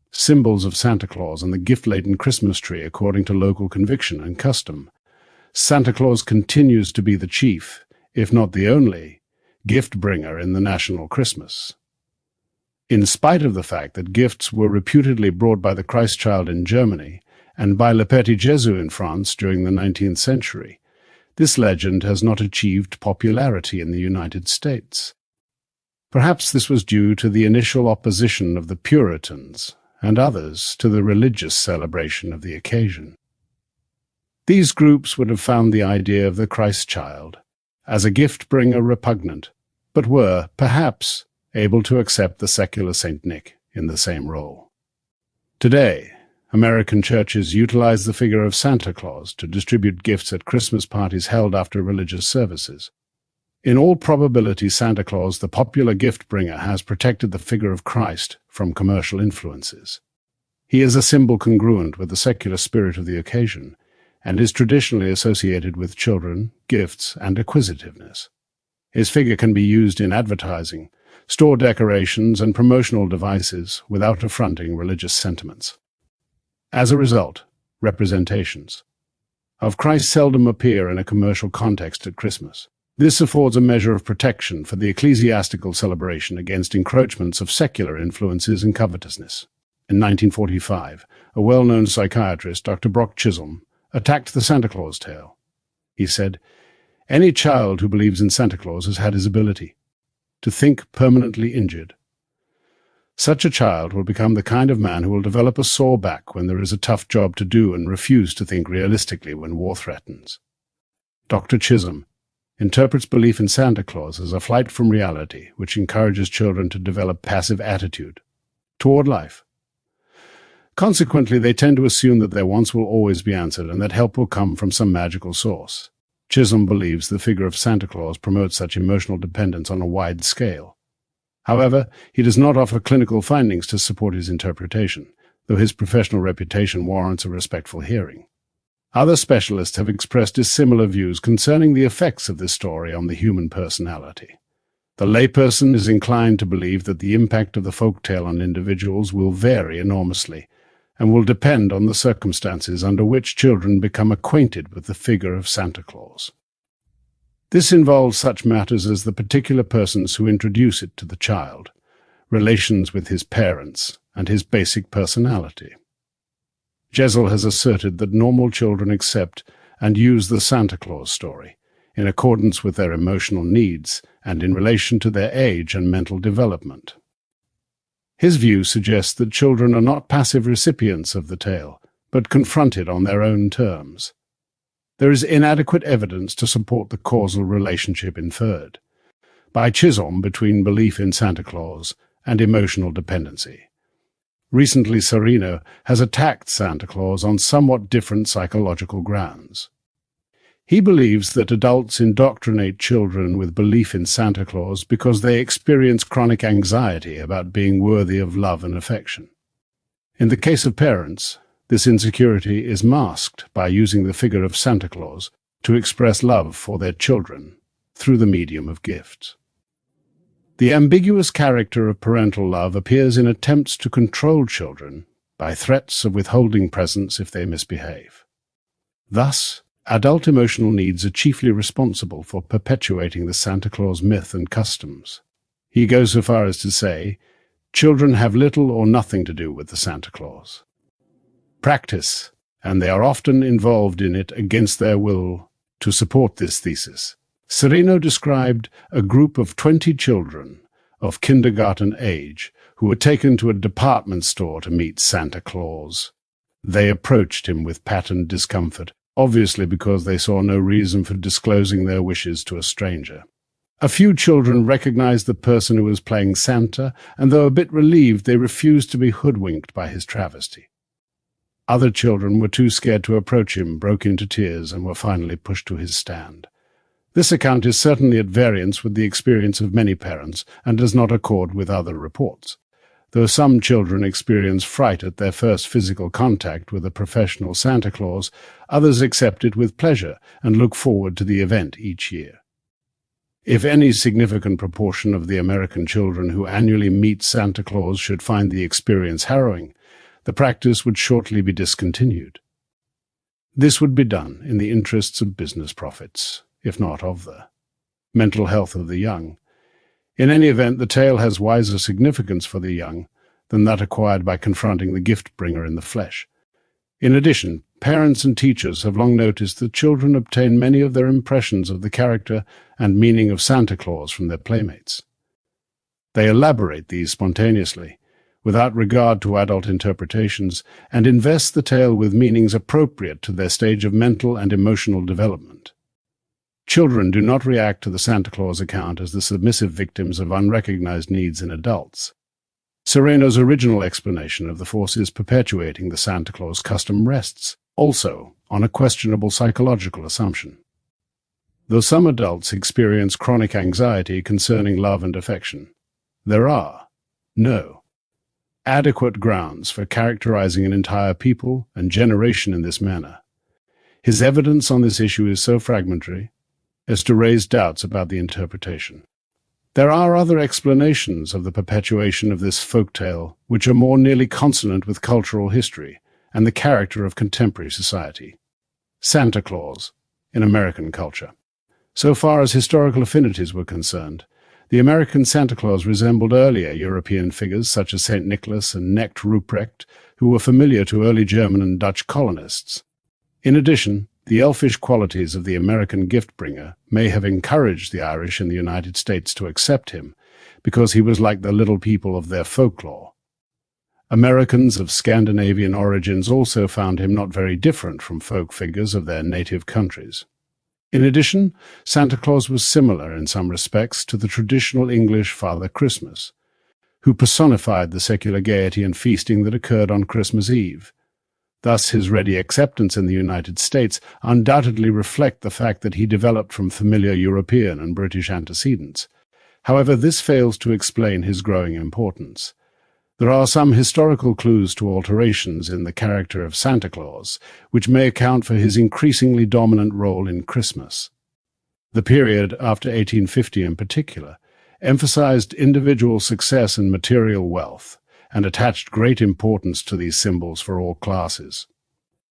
symbols of Santa Claus and the gift-laden Christmas tree according to local conviction and custom. Santa Claus continues to be the chief, if not the only, gift-bringer in the national Christmas. In spite of the fact that gifts were reputedly brought by the Christ child in Germany and by Le Petit Jésus in France during the 19th century, this legend has not achieved popularity in the United States. Perhaps this was due to the initial opposition of the Puritans and others to the religious celebration of the occasion. These groups would have found the idea of the Christ child as a gift-bringer repugnant, but were, perhaps, able to accept the secular Saint Nick in the same role. Today, American churches utilize the figure of Santa Claus to distribute gifts at Christmas parties held after religious services. In all probability, Santa Claus, the popular gift-bringer, has protected the figure of Christ from commercial influences. He is a symbol congruent with the secular spirit of the occasion, and is traditionally associated with children, gifts, and acquisitiveness. His figure can be used in advertising, store decorations, and promotional devices without affronting religious sentiments. As a result, representations of Christ seldom appear in a commercial context at Christmas. This affords a measure of protection for the ecclesiastical celebration against encroachments of secular influences and covetousness. In 1945, a well-known psychiatrist, Dr. Brock Chisholm, attacked the Santa Claus tale. He said, "Any child who believes in Santa Claus has had his ability to think permanently injured. Such a child will become the kind of man who will develop a sore back when there is a tough job to do and refuse to think realistically when war threatens." Dr. Chisholm interprets belief in Santa Claus as a flight from reality, which encourages children to develop passive attitude toward life. Consequently, they tend to assume that their wants will always be answered and that help will come from some magical source. Chisholm believes the figure of Santa Claus promotes such emotional dependence on a wide scale. However, he does not offer clinical findings to support his interpretation, though his professional reputation warrants a respectful hearing. Other specialists have expressed dissimilar views concerning the effects of this story on the human personality. The layperson is inclined to believe that the impact of the folktale on individuals will vary enormously, and will depend on the circumstances under which children become acquainted with the figure of Santa Claus. This involves such matters as the particular persons who introduce it to the child, relations with his parents, and his basic personality. Jezzel has asserted that normal children accept and use the Santa Claus story, in accordance with their emotional needs and in relation to their age and mental development. His view suggests that children are not passive recipients of the tale, but confronted on their own terms. There is inadequate evidence to support the causal relationship inferred by Chisholm between belief in Santa Claus and emotional dependency. Recently, Serino has attacked Santa Claus on somewhat different psychological grounds. He believes that adults indoctrinate children with belief in Santa Claus because they experience chronic anxiety about being worthy of love and affection. In the case of parents, this insecurity is masked by using the figure of Santa Claus to express love for their children through the medium of gifts. The ambiguous character of parental love appears in attempts to control children by threats of withholding presents if they misbehave. Thus, adult emotional needs are chiefly responsible for perpetuating the Santa Claus myth and customs. He goes so far as to say, children have little or nothing to do with the Santa Claus. Practice, and they are often involved in it against their will, to support this thesis. Serino described a group of 20 children of kindergarten age who were taken to a department store to meet Santa Claus. They approached him with patterned discomfort, obviously because they saw no reason for disclosing their wishes to a stranger. A few children recognized the person who was playing Santa, and though a bit relieved, they refused to be hoodwinked by his travesty. Other children were too scared to approach him, broke into tears, and were finally pushed to his stand. This account is certainly at variance with the experience of many parents and does not accord with other reports. Though some children experience fright at their first physical contact with a professional Santa Claus, others accept it with pleasure and look forward to the event each year. If any significant proportion of the American children who annually meet Santa Claus should find the experience harrowing, the practice would shortly be discontinued. This would be done in the interests of business profits, if not of the mental health of the young. In any event, the tale has wiser significance for the young than that acquired by confronting the gift-bringer in the flesh. In addition, parents and teachers have long noticed that children obtain many of their impressions of the character and meaning of Santa Claus from their playmates. They elaborate these spontaneously, without regard to adult interpretations, and invest the tale with meanings appropriate to their stage of mental and emotional development. Children do not react to the Santa Claus account as the submissive victims of unrecognized needs in adults. Sereno's original explanation of the forces perpetuating the Santa Claus custom rests, also, on a questionable psychological assumption. Though some adults experience chronic anxiety concerning love and affection, there are no adequate grounds for characterizing an entire people and generation in this manner. His evidence on this issue is so fragmentary as to raise doubts about the interpretation. There are other explanations of the perpetuation of this folk tale which are more nearly consonant with cultural history and the character of contemporary society. Santa Claus in American culture. So far as historical affinities were concerned, the American Santa Claus resembled earlier European figures such as St. Nicholas and Knecht Ruprecht, who were familiar to early German and Dutch colonists. In addition, the elfish qualities of the American gift-bringer may have encouraged the Irish in the United States to accept him, because he was like the little people of their folklore. Americans of Scandinavian origins also found him not very different from folk figures of their native countries. In addition, Santa Claus was similar in some respects to the traditional English Father Christmas, who personified the secular gaiety and feasting that occurred on Christmas Eve. Thus, his ready acceptance in the United States undoubtedly reflect the fact that he developed from familiar European and British antecedents. However, this fails to explain his growing importance. There are some historical clues to alterations in the character of Santa Claus, which may account for his increasingly dominant role in Christmas. The period after 1850 in particular emphasized individual success and material wealth, and attached great importance to these symbols for all classes.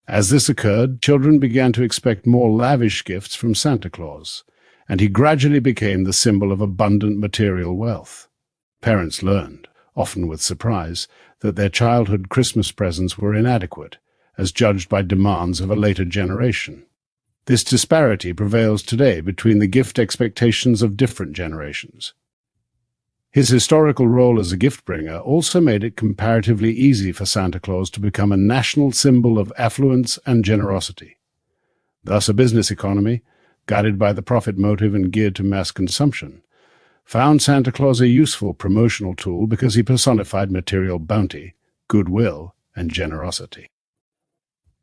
As this occurred, children began to expect more lavish gifts from Santa Claus, and he gradually became the symbol of abundant material wealth. Parents learned, often with surprise, that their childhood Christmas presents were inadequate, as judged by demands of a later generation. This disparity prevails today between the gift expectations of different generations. His historical role as a gift-bringer also made it comparatively easy for Santa Claus to become a national symbol of affluence and generosity. Thus, a business economy, guided by the profit motive and geared to mass consumption, found Santa Claus a useful promotional tool because he personified material bounty, goodwill, and generosity.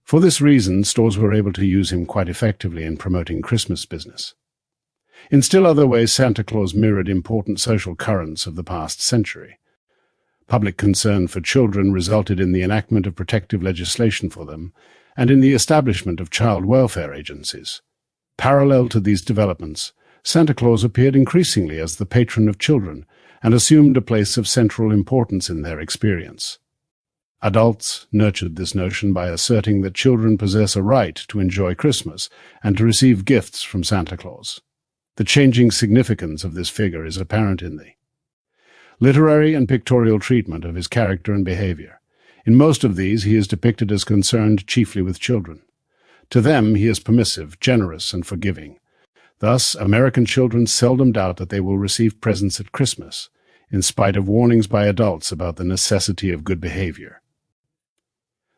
For this reason, stores were able to use him quite effectively in promoting Christmas business. In still other ways, Santa Claus mirrored important social currents of the past century. Public concern for children resulted in the enactment of protective legislation for them and in the establishment of child welfare agencies. Parallel to these developments, Santa Claus appeared increasingly as the patron of children and assumed a place of central importance in their experience. Adults nurtured this notion by asserting that children possess a right to enjoy Christmas and to receive gifts from Santa Claus. The changing significance of this figure is apparent in the literary and pictorial treatment of his character and behavior. In most of these, he is depicted as concerned chiefly with children. To them, he is permissive, generous, and forgiving. Thus, American children seldom doubt that they will receive presents at Christmas, in spite of warnings by adults about the necessity of good behavior.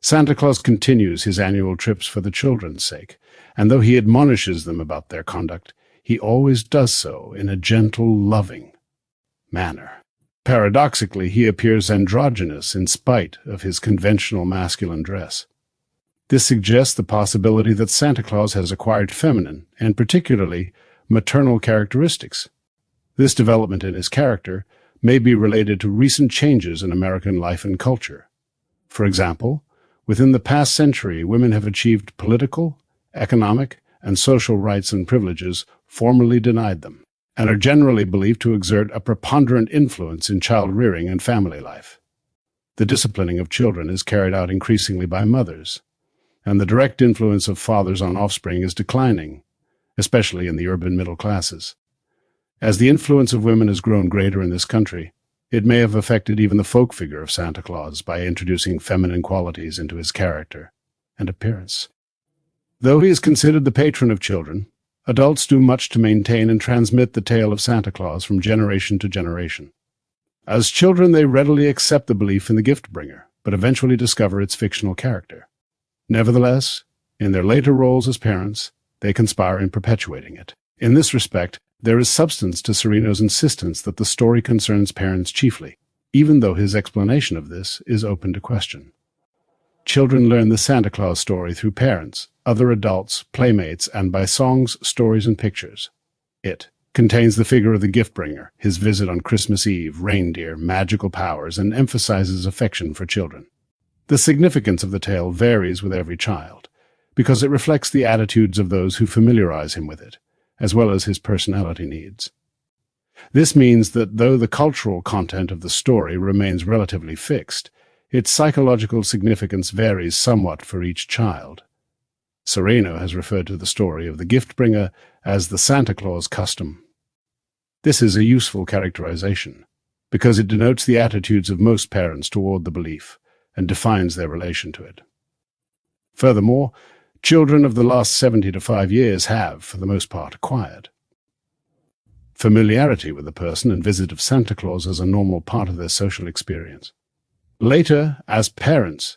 Santa Claus continues his annual trips for the children's sake, and though he admonishes them about their conduct, he always does so in a gentle, loving manner. Paradoxically, he appears androgynous in spite of his conventional masculine dress. This suggests the possibility that Santa Claus has acquired feminine, and particularly maternal characteristics. This development in his character may be related to recent changes in American life and culture. For example, within the past century, women have achieved political, economic, and social rights and privileges formerly denied them, and are generally believed to exert a preponderant influence in child-rearing and family life. The disciplining of children is carried out increasingly by mothers, and the direct influence of fathers on offspring is declining, especially in the urban middle classes. As the influence of women has grown greater in this country, it may have affected even the folk figure of Santa Claus by introducing feminine qualities into his character and appearance. Though he is considered the patron of children, adults do much to maintain and transmit the tale of Santa Claus from generation to generation. As children, they readily accept the belief in the gift-bringer, but eventually discover its fictional character. Nevertheless, in their later roles as parents, they conspire in perpetuating it. In this respect, there is substance to Sereno's insistence that the story concerns parents chiefly, even though his explanation of this is open to question. Children learn the Santa Claus story through parents, other adults, playmates, and by songs, stories, and pictures. It contains the figure of the gift-bringer, his visit on Christmas Eve, reindeer, magical powers, and emphasizes affection for children. The significance of the tale varies with every child, because it reflects the attitudes of those who familiarize him with it, as well as his personality needs. This means that though the cultural content of the story remains relatively fixed, its psychological significance varies somewhat for each child. Sereno has referred to the story of the gift-bringer as the Santa Claus custom. This is a useful characterization, because it denotes the attitudes of most parents toward the belief and defines their relation to it. Furthermore, children of the last 70 to 5 years have, for the most part, acquired familiarity with the person and visit of Santa Claus as a normal part of their social experience. Later, as parents,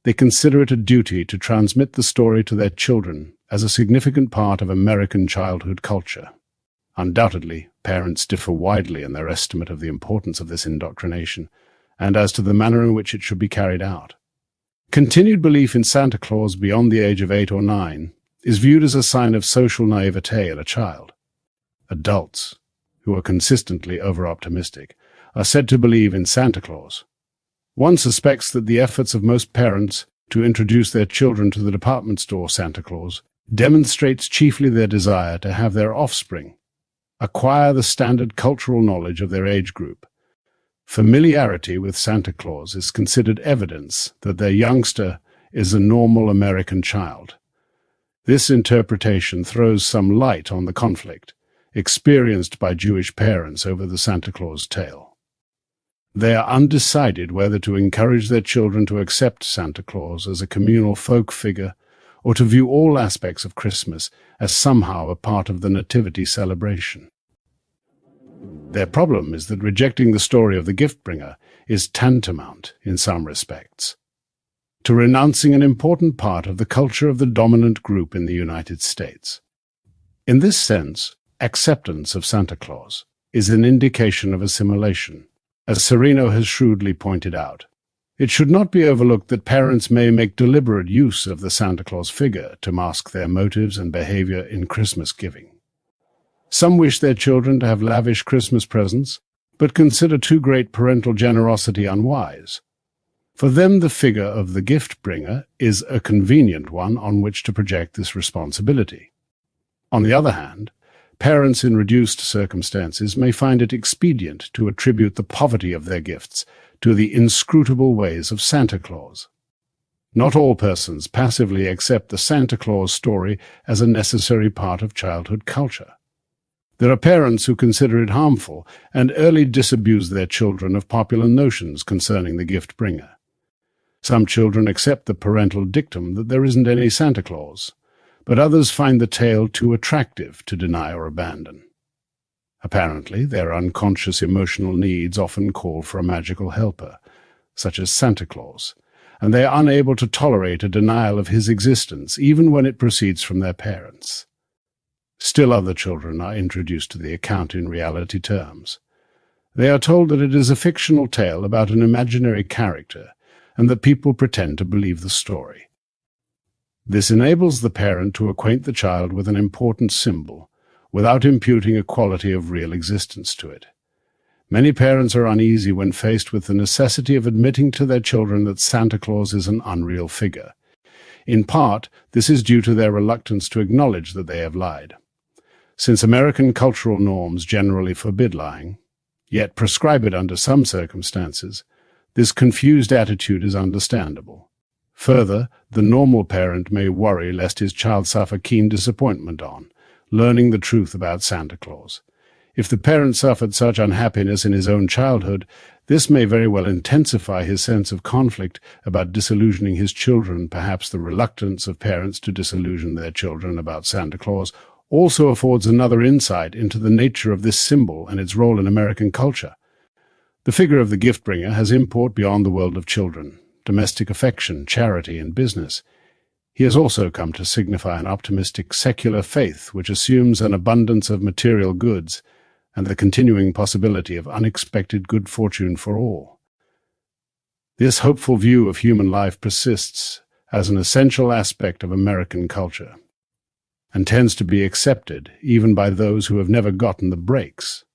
they consider it a duty to transmit the story to their children as a significant part of American childhood culture. Undoubtedly, parents differ widely in their estimate of the importance of this indoctrination and as to the manner in which it should be carried out. Continued belief in Santa Claus beyond the age of 8 or 9 is viewed as a sign of social naivete in a child. Adults, who are consistently over-optimistic, are said to believe in Santa Claus. One suspects that the efforts of most parents to introduce their children to the department store Santa Claus demonstrates chiefly their desire to have their offspring acquire the standard cultural knowledge of their age group. Familiarity with Santa Claus is considered evidence that their youngster is a normal American child. This interpretation throws some light on the conflict experienced by Jewish parents over the Santa Claus tale. They are undecided whether to encourage their children to accept Santa Claus as a communal folk figure or to view all aspects of Christmas as somehow a part of the nativity celebration. Their problem is that rejecting the story of the gift-bringer is tantamount, in some respects, to renouncing an important part of the culture of the dominant group in the United States. In this sense, acceptance of Santa Claus is an indication of assimilation. As Sereno has shrewdly pointed out, it should not be overlooked that parents may make deliberate use of the Santa Claus figure to mask their motives and behavior in Christmas giving. Some wish their children to have lavish Christmas presents, but consider too great parental generosity unwise. For them, the figure of the gift-bringer is a convenient one on which to project this responsibility. On the other hand, parents in reduced circumstances may find it expedient to attribute the poverty of their gifts to the inscrutable ways of Santa Claus. Not all persons passively accept the Santa Claus story as a necessary part of childhood culture. There are parents who consider it harmful and early disabuse their children of popular notions concerning the gift-bringer. Some children accept the parental dictum that there isn't any Santa Claus, but others find the tale too attractive to deny or abandon. Apparently, their unconscious emotional needs often call for a magical helper, such as Santa Claus, and they are unable to tolerate a denial of his existence, even when it proceeds from their parents. Still other children are introduced to the account in reality terms. They are told that it is a fictional tale about an imaginary character, and that people pretend to believe the story. This enables the parent to acquaint the child with an important symbol, without imputing a quality of real existence to it. Many parents are uneasy when faced with the necessity of admitting to their children that Santa Claus is an unreal figure. In part, this is due to their reluctance to acknowledge that they have lied. Since American cultural norms generally forbid lying, yet prescribe it under some circumstances, this confused attitude is understandable. Further, the normal parent may worry lest his child suffer keen disappointment on learning the truth about Santa Claus. If the parent suffered such unhappiness in his own childhood, this may very well intensify his sense of conflict about disillusioning his children. Perhaps the reluctance of parents to disillusion their children about Santa Claus also affords another insight into the nature of this symbol and its role in American culture. The figure of the gift-bringer has import beyond the world of children, domestic affection, charity, and business. He has also come to signify an optimistic secular faith which assumes an abundance of material goods and the continuing possibility of unexpected good fortune for all. This hopeful view of human life persists as an essential aspect of American culture. and tends to be accepted even by those who have never gotten the breaks.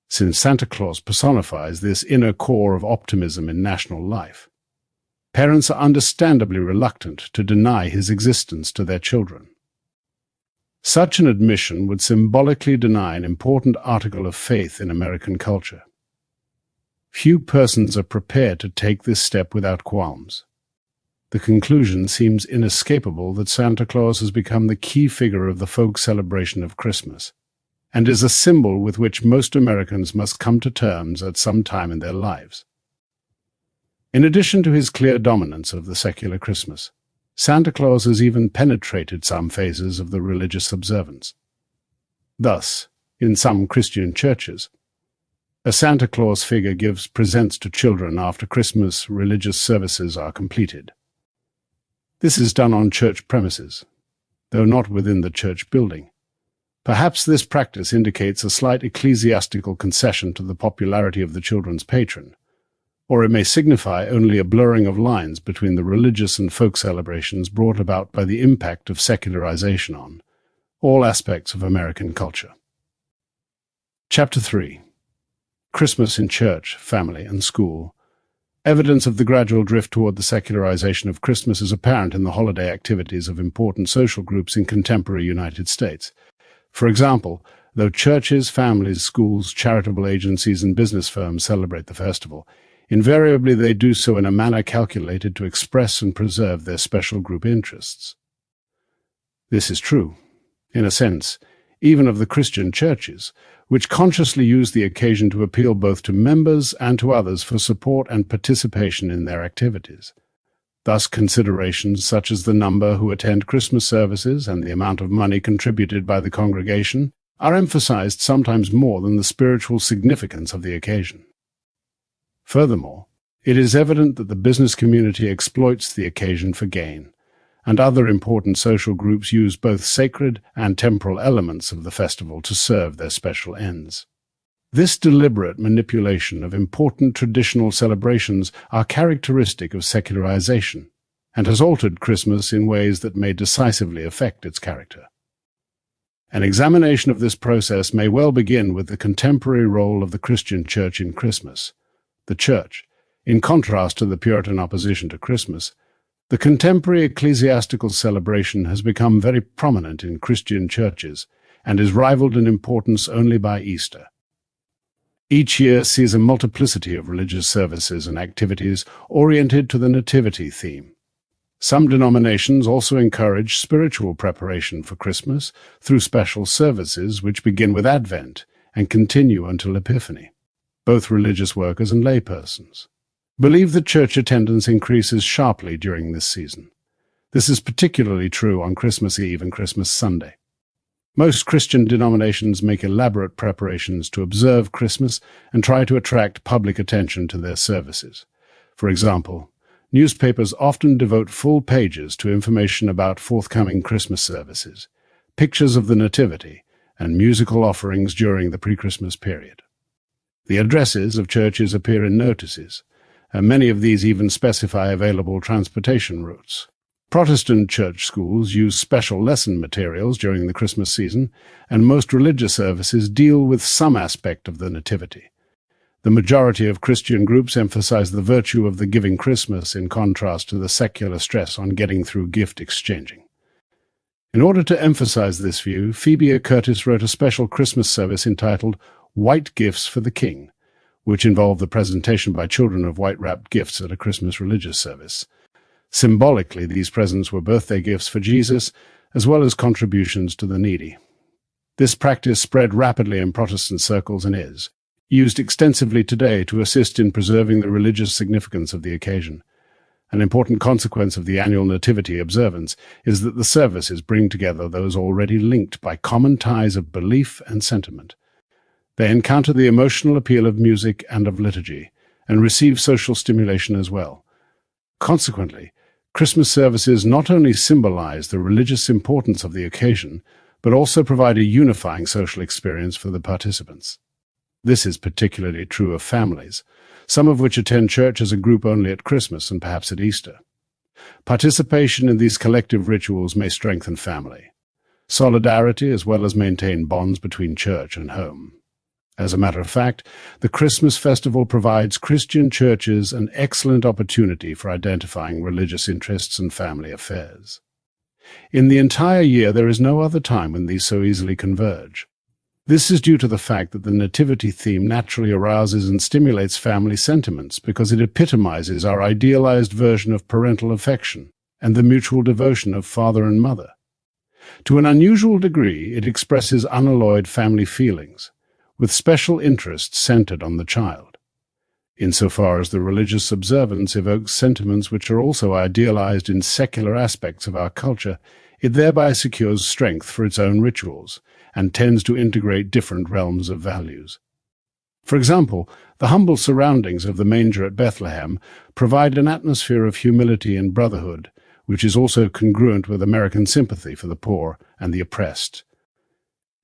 Since Santa Claus personifies this inner core of optimism in national life, parents are understandably reluctant to deny his existence to their children. Such an admission would symbolically deny an important article of faith in American culture. Few persons are prepared to take this step without qualms. The conclusion seems inescapable that Santa Claus has become the key figure of the folk celebration of Christmas, and is a symbol with which most Americans must come to terms at some time in their lives. In addition to his clear dominance of the secular Christmas, Santa Claus has even penetrated some phases of the religious observance. Thus, in some Christian churches, a Santa Claus figure gives presents to children after Christmas religious services are completed. This is done on church premises, though not within the church building. Perhaps this practice indicates a slight ecclesiastical concession to the popularity of the children's patron, or it may signify only a blurring of lines between the religious and folk celebrations brought about by the impact of secularization on all aspects of American culture. Chapter 3. Christmas in Church, Family, and School. Evidence of the gradual drift toward the secularization of Christmas is apparent in the holiday activities of important social groups in contemporary United States. For example, though churches, families, schools, charitable agencies, and business firms celebrate the festival, invariably they do so in a manner calculated to express and preserve their special group interests. This is true, in a sense, even of the Christian churches, which consciously use the occasion to appeal both to members and to others for support and participation in their activities. Thus, considerations such as the number who attend Christmas services and the amount of money contributed by the congregation are emphasized sometimes more than the spiritual significance of the occasion. Furthermore, it is evident that the business community exploits the occasion for gain, and other important social groups use both sacred and temporal elements of the festival to serve their special ends. This deliberate manipulation of important traditional celebrations are characteristic of secularization, and has altered Christmas in ways that may decisively affect its character. An examination of this process may well begin with the contemporary role of the Christian Church in Christmas. The Church, in contrast to the Puritan opposition to Christmas, the contemporary ecclesiastical celebration has become very prominent in Christian churches and is rivaled in importance only by Easter. Each year sees a multiplicity of religious services and activities oriented to the Nativity theme. Some denominations also encourage spiritual preparation for Christmas through special services which begin with Advent and continue until Epiphany. Both religious workers and laypersons believe that church attendance increases sharply during this season. This is particularly true on Christmas Eve and Christmas Sunday. Most Christian denominations make elaborate preparations to observe Christmas and try to attract public attention to their services. For example, newspapers often devote full pages to information about forthcoming Christmas services, pictures of the Nativity, and musical offerings during the pre-Christmas period. The addresses of churches appear in notices, and many of these even specify available transportation routes. Protestant church schools use special lesson materials during the Christmas season, and most religious services deal with some aspect of the Nativity. The majority of Christian groups emphasize the virtue of the giving Christmas in contrast to the secular stress on getting through gift exchanging. In order to emphasize this view, Phoebe Curtis wrote a special Christmas service entitled White Gifts for the King, which involved the presentation by children of white-wrapped gifts at a Christmas religious service. Symbolically, these presents were birthday gifts for Jesus, as well as contributions to the needy. This practice spread rapidly in Protestant circles and is used extensively today to assist in preserving the religious significance of the occasion. An important consequence of the annual Nativity observance is that the services bring together those already linked by common ties of belief and sentiment. They encounter the emotional appeal of music and of liturgy, and receive social stimulation as well. Consequently, Christmas services not only symbolize the religious importance of the occasion, but also provide a unifying social experience for the participants. This is particularly true of families, some of which attend church as a group only at Christmas and perhaps at Easter. Participation in these collective rituals may strengthen family. solidarity as well as maintain bonds between church and home. As a matter of fact, the Christmas festival provides Christian churches an excellent opportunity for identifying religious interests and family affairs. In the entire year, there is no other time when these so easily converge. This is due to the fact that the nativity theme naturally arouses and stimulates family sentiments because it epitomizes our idealized version of parental affection and the mutual devotion of father and mother. To an unusual degree, it expresses unalloyed family feelings, with special interest centered on the child. Insofar as the religious observance evokes sentiments which are also idealized in secular aspects of our culture, it thereby secures strength for its own rituals and tends to integrate different realms of values. For example, the humble surroundings of the manger at Bethlehem provide an atmosphere of humility and brotherhood, which is also congruent with American sympathy for the poor and the oppressed.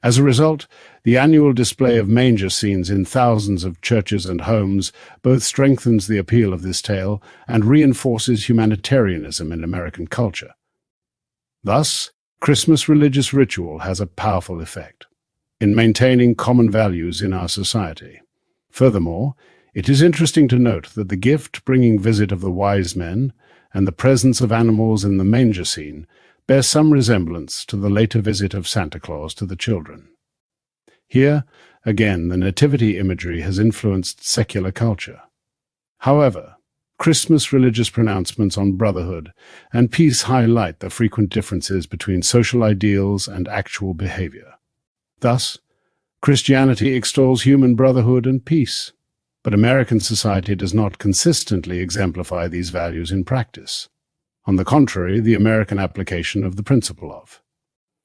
As a result, the annual display of manger scenes in thousands of churches and homes both strengthens the appeal of this tale and reinforces humanitarianism in American culture. Thus, Christmas religious ritual has a powerful effect in maintaining common values in our society. Furthermore, it is interesting to note that the gift-bringing visit of the wise men and the presence of animals in the manger scene bears some resemblance to the later visit of Santa Claus to the children. Here, again, the nativity imagery has influenced secular culture. However, Christmas religious pronouncements on brotherhood and peace highlight the frequent differences between social ideals and actual behavior. Thus, Christianity extols human brotherhood and peace, but American society does not consistently exemplify these values in practice. On the contrary, the American application of the principle of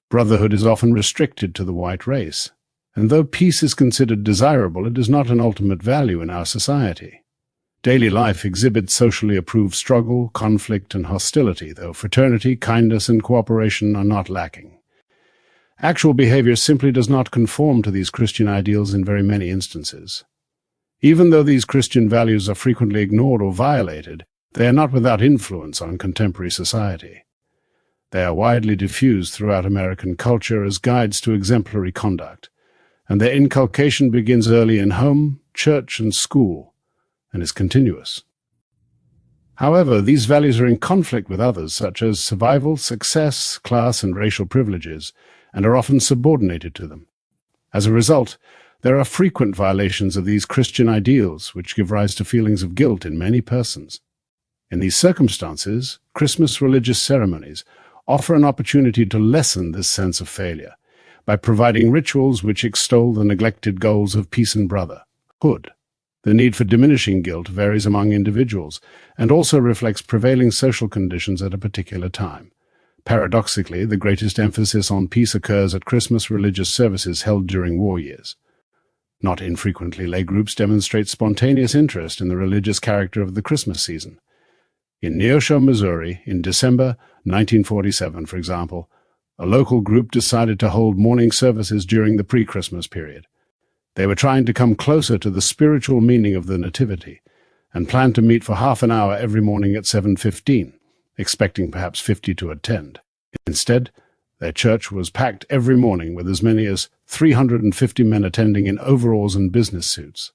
brotherhood is often restricted to the white race, and though peace is considered desirable, it is not an ultimate value in our society. Daily life exhibits socially approved struggle, conflict, and hostility, though fraternity, kindness, and cooperation are not lacking. Actual behavior simply does not conform to these Christian ideals in very many instances. Even though these Christian values are frequently ignored or violated, they are not without influence on contemporary society. They are widely diffused throughout American culture as guides to exemplary conduct, and their inculcation begins early in home, church, and school, and is continuous. However, these values are in conflict with others, such as survival, success, class, and racial privileges, and are often subordinated to them. As a result, there are frequent violations of these Christian ideals, which give rise to feelings of guilt in many persons. In these circumstances, Christmas religious ceremonies offer an opportunity to lessen this sense of failure by providing rituals which extol the neglected goals of peace and brotherhood. The need for diminishing guilt varies among individuals and also reflects prevailing social conditions at a particular time. Paradoxically, the greatest emphasis on peace occurs at Christmas religious services held during war years. Not infrequently, lay groups demonstrate spontaneous interest in the religious character of the Christmas season. In Neosho, Missouri, in December 1947, for example, a local group decided to hold morning services during the pre-Christmas period. They were trying to come closer to the spiritual meaning of the Nativity and planned to meet for half an hour every morning at 7:15, expecting perhaps 50 to attend. Instead, their church was packed every morning with as many as 350 men attending in overalls and business suits.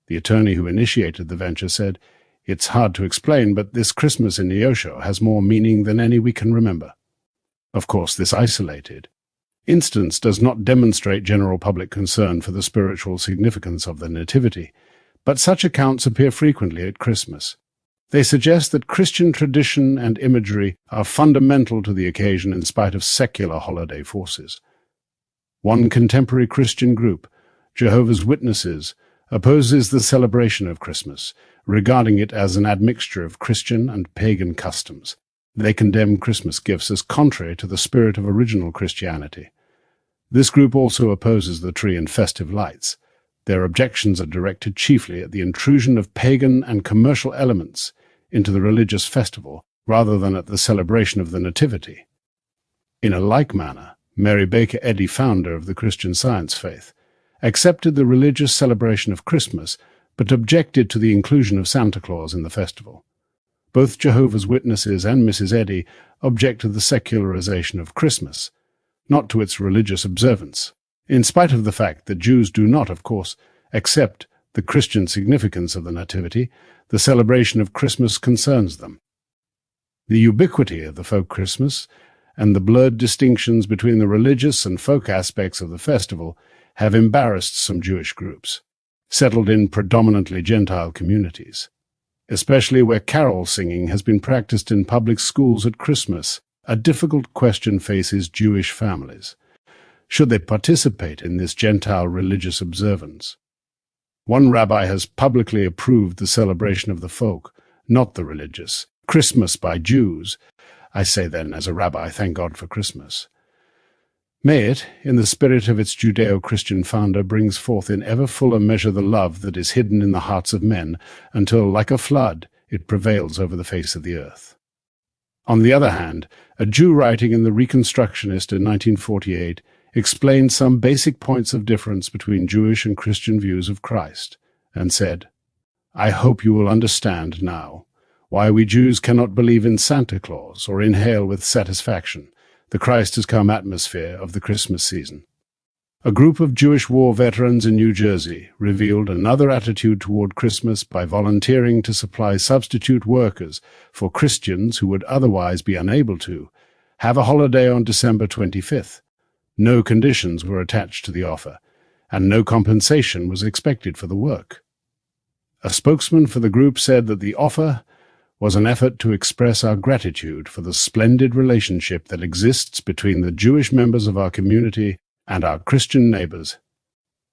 The attorney who initiated the venture said, "It's hard to explain, but this Christmas in Neosho has more meaning than any we can remember." Of course, this isolated instance does not demonstrate general public concern for the spiritual significance of the Nativity, but such accounts appear frequently at Christmas. They suggest that Christian tradition and imagery are fundamental to the occasion in spite of secular holiday forces. One contemporary Christian group, Jehovah's Witnesses, opposes the celebration of Christmas, regarding it as an admixture of Christian and pagan customs. They condemn Christmas gifts as contrary to the spirit of original Christianity. This group also opposes the tree and festive lights. Their objections are directed chiefly at the intrusion of pagan and commercial elements into the religious festival, rather than at the celebration of the Nativity. In a like manner, Mary Baker Eddy, founder of the Christian Science faith, accepted the religious celebration of Christmas, but objected to the inclusion of Santa Claus in the festival. Both Jehovah's Witnesses and Mrs. Eddy object to the secularization of Christmas, not to its religious observance, in spite of the fact that Jews do not, of course, accept the Christian significance of the Nativity. The celebration of Christmas concerns them. The ubiquity of the folk Christmas and the blurred distinctions between the religious and folk aspects of the festival have embarrassed some Jewish groups, settled in predominantly Gentile communities, especially where carol singing has been practiced in public schools at Christmas. A difficult question faces Jewish families. Should they participate in this Gentile religious observance? One rabbi has publicly approved the celebration of the folk, not the religious, Christmas by Jews. I say then, as a rabbi, thank God for Christmas. May it, in the spirit of its Judeo-Christian founder, brings forth in ever fuller measure the love that is hidden in the hearts of men, until, like a flood, it prevails over the face of the earth. On the other hand, a Jew writing in the Reconstructionist in 1948 explained some basic points of difference between Jewish and Christian views of Christ, and said, "I hope you will understand now why we Jews cannot believe in Santa Claus or inhale with satisfaction the Christ has come atmosphere of the Christmas season." A group of Jewish war veterans in New Jersey revealed another attitude toward Christmas by volunteering to supply substitute workers for Christians who would otherwise be unable to have a holiday on December 25th. No conditions were attached to the offer, and no compensation was expected for the work. A spokesman for the group said that the offer was an effort to express our gratitude for the splendid relationship that exists between the Jewish members of our community and our Christian neighbors.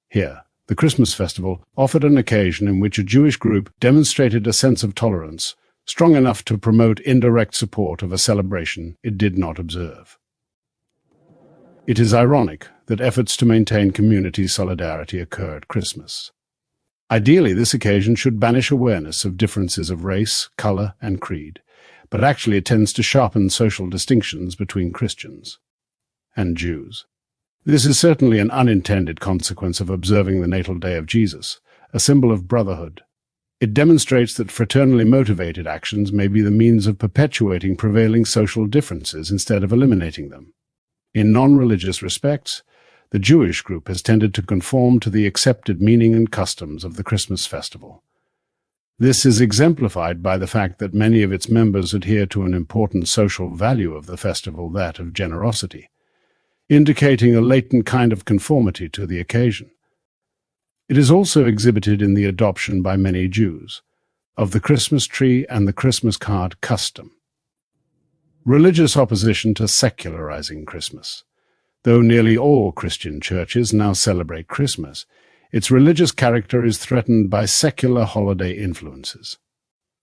Here, the Christmas festival offered an occasion in which a Jewish group demonstrated a sense of tolerance, strong enough to promote indirect support of a celebration it did not observe. It is ironic that efforts to maintain community solidarity occur at Christmas. Ideally, this occasion should banish awareness of differences of race, color, and creed, but actually it tends to sharpen social distinctions between Christians and Jews. This is certainly an unintended consequence of observing the natal day of Jesus, a symbol of brotherhood. It demonstrates that fraternally motivated actions may be the means of perpetuating prevailing social differences instead of eliminating them. In non-religious respects, the Jewish group has tended to conform to the accepted meaning and customs of the Christmas festival. This is exemplified by the fact that many of its members adhere to an important social value of the festival, that of generosity, indicating a latent kind of conformity to the occasion. It is also exhibited in the adoption by many Jews of the Christmas tree and the Christmas card custom. Religious opposition to secularizing Christmas. Though nearly all Christian churches now celebrate Christmas, its religious character is threatened by secular holiday influences.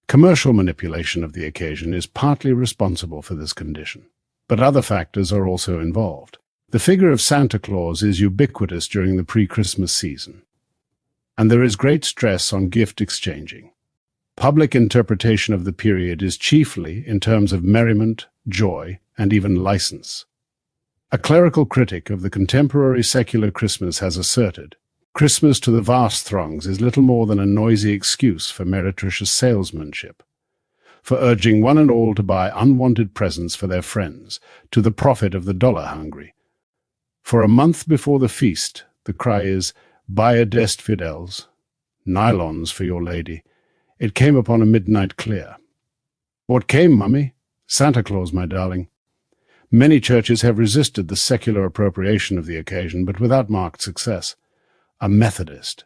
Commercial manipulation of the occasion is partly responsible for this condition, but other factors are also involved. The figure of Santa Claus is ubiquitous during the pre-Christmas season, and there is great stress on gift exchanging. Public interpretation of the period is chiefly in terms of merriment, joy, and even license. A clerical critic of the contemporary secular Christmas has asserted, Christmas to the vast throngs is little more than a noisy excuse for meretricious salesmanship, for urging one and all to buy unwanted presents for their friends, to the profit of the dollar-hungry. For a month before the feast, the cry is, "Buy a dest fidels, nylons for your lady. It came upon a midnight clear." What came, mummy? Santa Claus, my darling. Many churches have resisted the secular appropriation of the occasion, but without marked success. A Methodist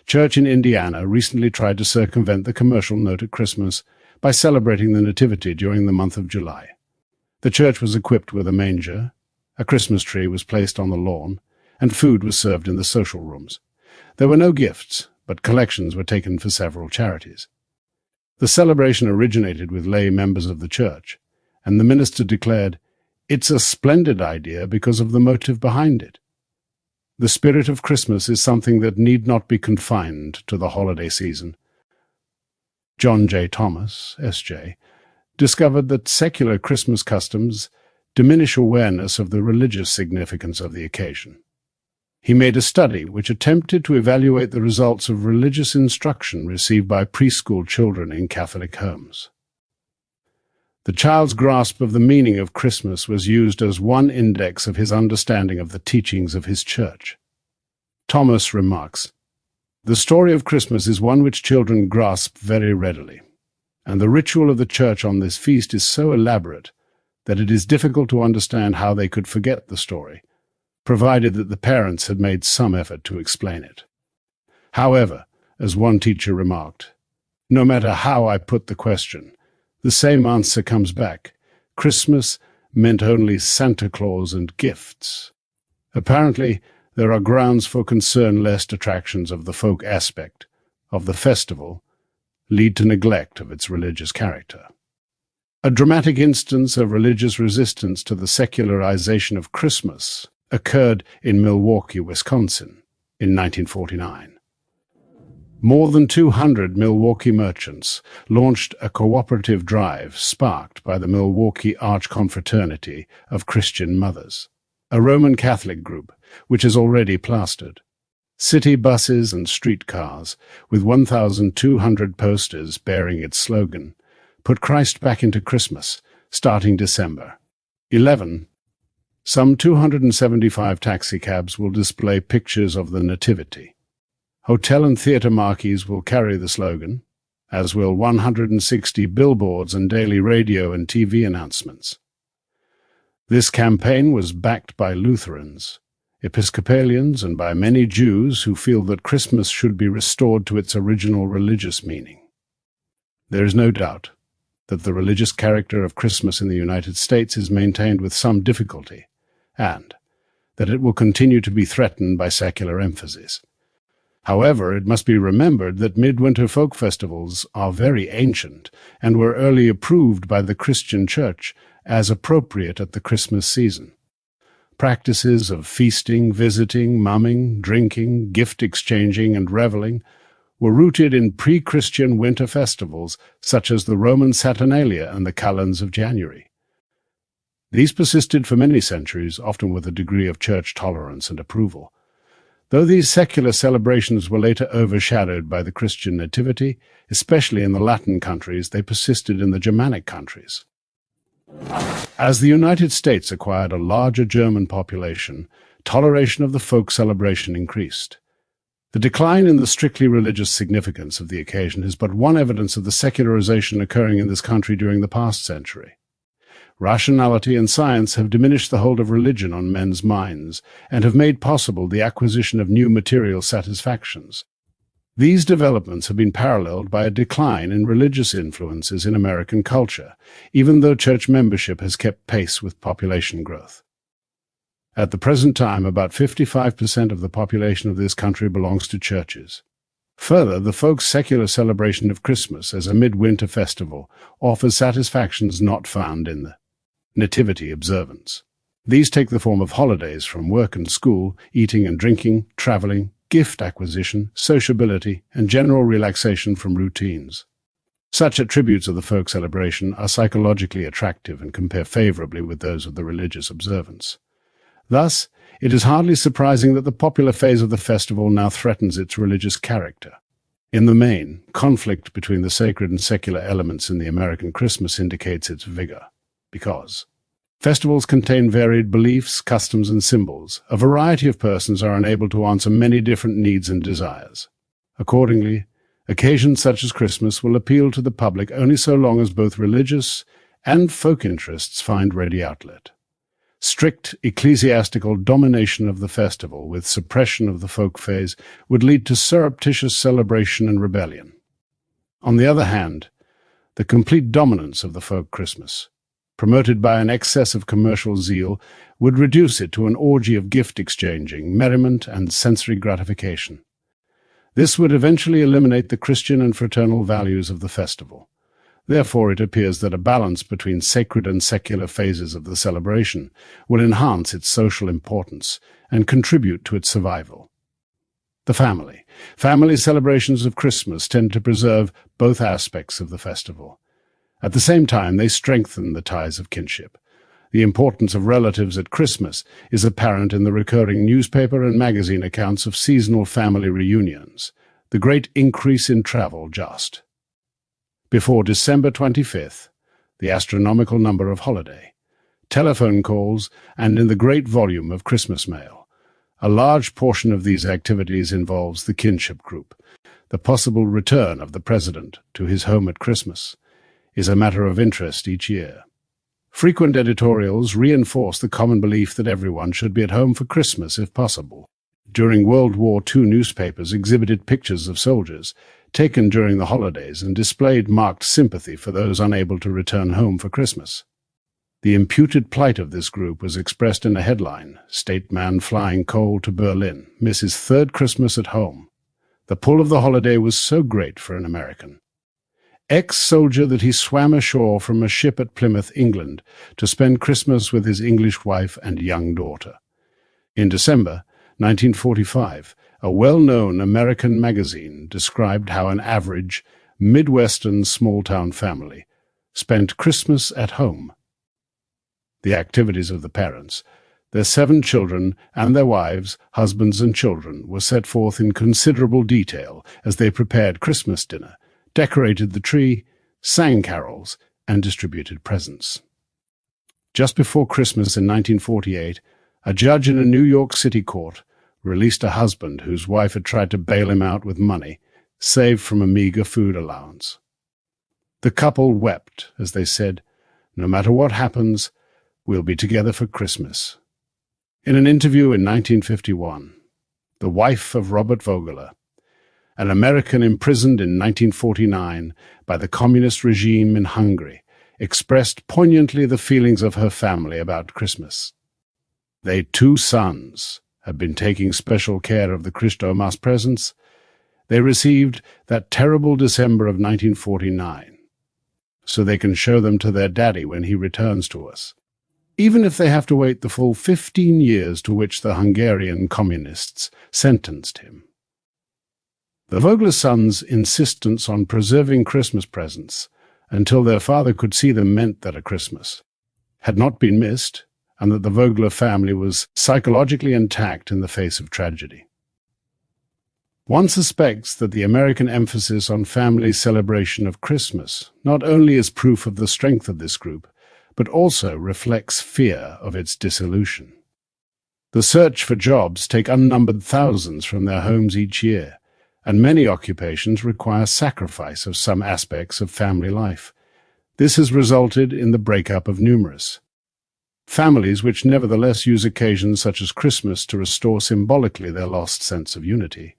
church in Indiana recently tried to circumvent the commercial note at Christmas by celebrating the Nativity during the month of July. The church was equipped with a manger, a Christmas tree was placed on the lawn, and food was served in the social rooms. There were no gifts, but collections were taken for several charities. The celebration originated with lay members of the church, and the minister declared, "It's a splendid idea because of the motive behind it." The spirit of Christmas is something that need not be confined to the holiday season. John J. Thomas, S.J., discovered that secular Christmas customs diminish awareness of the religious significance of the occasion. He made a study which attempted to evaluate the results of religious instruction received by preschool children in Catholic homes. The child's grasp of the meaning of Christmas was used as one index of his understanding of the teachings of his church. Thomas remarks, "The story of Christmas is one which children grasp very readily, and the ritual of the church on this feast is so elaborate that it is difficult to understand how they could forget the story, provided that the parents had made some effort to explain it. However, as one teacher remarked, no matter how I put the question, the same answer comes back. Christmas meant only Santa Claus and gifts." Apparently, there are grounds for concern lest attractions of the folk aspect of the festival lead to neglect of its religious character. A dramatic instance of religious resistance to the secularization of Christmas occurred in Milwaukee, Wisconsin, in 1949. More than 200 Milwaukee merchants launched a cooperative drive sparked by the Milwaukee Arch Confraternity of Christian Mothers, a Roman Catholic group which is already plastered city buses and streetcars with 1,200 posters bearing its slogan, "Put Christ back into Christmas," starting December 11. Some 275 taxicabs will display pictures of the Nativity. Hotel and theater marquees will carry the slogan, as will 160 billboards and daily radio and TV announcements. This campaign was backed by Lutherans, Episcopalians, and by many Jews who feel that Christmas should be restored to its original religious meaning. There is no doubt that the religious character of Christmas in the United States is maintained with some difficulty, and that it will continue to be threatened by secular emphasis. However, it must be remembered that midwinter folk festivals are very ancient and were early approved by the Christian Church as appropriate at the Christmas season. Practices of feasting, visiting, mumming, drinking, gift exchanging, and reveling were rooted in pre-Christian winter festivals such as the Roman Saturnalia and the Kalends of January. These persisted for many centuries, often with a degree of church tolerance and approval. Though these secular celebrations were later overshadowed by the Christian nativity, especially in the Latin countries, they persisted in the Germanic countries. As the United States acquired a larger German population, toleration of the folk celebration increased. The decline in the strictly religious significance of the occasion is but one evidence of the secularization occurring in this country during the past century. Rationality and science have diminished the hold of religion on men's minds and have made possible the acquisition of new material satisfactions. These developments have been paralleled by a decline in religious influences in American culture, even though church membership has kept pace with population growth. At the present time, about 55% of the population of this country belongs to churches. Further, the folk's secular celebration of Christmas as a midwinter festival offers satisfactions not found in the nativity observance. These take the form of holidays from work and school, eating and drinking, traveling, gift acquisition, sociability, and general relaxation from routines. Such attributes of the folk celebration are psychologically attractive and compare favorably with those of the religious observance. Thus, it is hardly surprising that the popular phase of the festival now threatens its religious character. In the main, conflict between the sacred and secular elements in the American Christmas indicates its vigor, because festivals contain varied beliefs, customs, and symbols. A variety of persons are unable to answer many different needs and desires. Accordingly, occasions such as Christmas will appeal to the public only so long as both religious and folk interests find ready outlet. Strict ecclesiastical domination of the festival with suppression of the folk phase would lead to surreptitious celebration and rebellion. On the other hand, the complete dominance of the folk Christmas, promoted by an excess of commercial zeal, would reduce it to an orgy of gift exchanging, merriment, and sensory gratification. This would eventually eliminate the Christian and fraternal values of the festival. Therefore, it appears that a balance between sacred and secular phases of the celebration will enhance its social importance and contribute to its survival. The family. Family celebrations of Christmas tend to preserve both aspects of the festival. At the same time, they strengthen the ties of kinship. The importance of relatives at Christmas is apparent in the recurring newspaper and magazine accounts of seasonal family reunions, the great increase in travel just before December 25th, the astronomical number of holiday, telephone calls, and in the great volume of Christmas mail. A large portion of these activities involves the kinship group. The possible return of the President to his home at Christmas is a matter of interest each year. Frequent editorials reinforce the common belief that everyone should be at home for Christmas if possible. During World War II, newspapers exhibited pictures of soldiers taken during the holidays and displayed marked sympathy for those unable to return home for Christmas. The imputed plight of this group was expressed in a headline, "Statesman flying coal to Berlin, misses third Christmas at home. The pull of the holiday was so great for an American. Ex-soldier that he swam ashore from a ship at Plymouth, England, to spend Christmas with his English wife and young daughter." In December 1945, a well-known American magazine described how an average Midwestern small-town family spent Christmas at home. The activities of the parents, their 7 children, and their wives, husbands, and children were set forth in considerable detail as they prepared Christmas dinner, decorated the tree, sang carols, and distributed presents. Just before Christmas in 1948, a judge in a New York City court released a husband whose wife had tried to bail him out with money, saved from a meager food allowance. The couple wept as they said, "No matter what happens, we'll be together for Christmas." In an interview in 1951, the wife of Robert Vogler, an American imprisoned in 1949 by the communist regime in Hungary, expressed poignantly the feelings of her family about Christmas. They 2 sons had been taking special care of the Christomas presents they received that terrible December of 1949, so they can show them to their daddy when he returns to us, even if they have to wait the full 15 years to which the Hungarian communists sentenced him. The Vogler sons' insistence on preserving Christmas presents until their father could see them meant that a Christmas had not been missed, and that the Vogler family was psychologically intact in the face of tragedy. One suspects that the American emphasis on family celebration of Christmas not only is proof of the strength of this group, but also reflects fear of its dissolution. The search for jobs take unnumbered thousands from their homes each year, and many occupations require sacrifice of some aspects of family life. This has resulted in the breakup of numerous families which nevertheless use occasions such as Christmas to restore symbolically their lost sense of unity.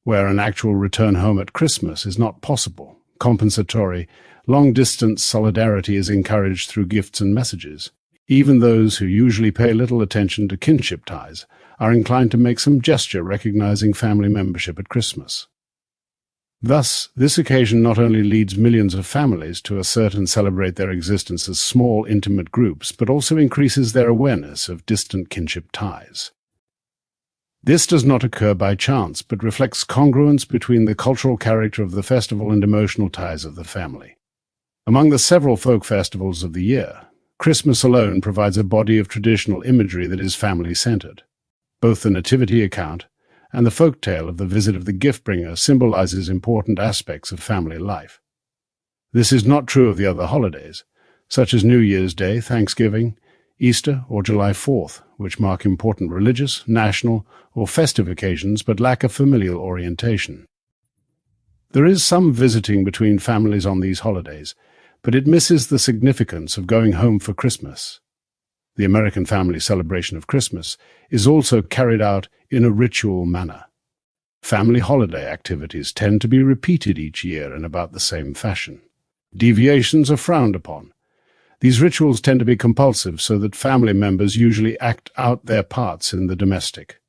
Where an actual return home at Christmas is not possible, compensatory, long-distance solidarity is encouraged through gifts and messages. Even those who usually pay little attention to kinship ties are inclined to make some gesture recognizing family membership at Christmas. Thus, this occasion not only leads millions of families to assert and celebrate their existence as small, intimate groups, but also increases their awareness of distant kinship ties. This does not occur by chance, but reflects congruence between the cultural character of the festival and emotional ties of the family. Among the several folk festivals of the year, Christmas alone provides a body of traditional imagery that is family-centered. Both the nativity account and the folk tale of the visit of the gift-bringer symbolizes important aspects of family life. This is not true of the other holidays, such as New Year's Day, Thanksgiving, Easter, or July 4th, which mark important religious, national, or festive occasions but lack a familial orientation. There is some visiting between families on these holidays, but it misses the significance of going home for Christmas. The American family celebration of Christmas is also carried out in a ritual manner. Family holiday activities tend to be repeated each year in about the same fashion. Deviations are frowned upon. These rituals tend to be compulsive so that family members usually act out their parts in the domestic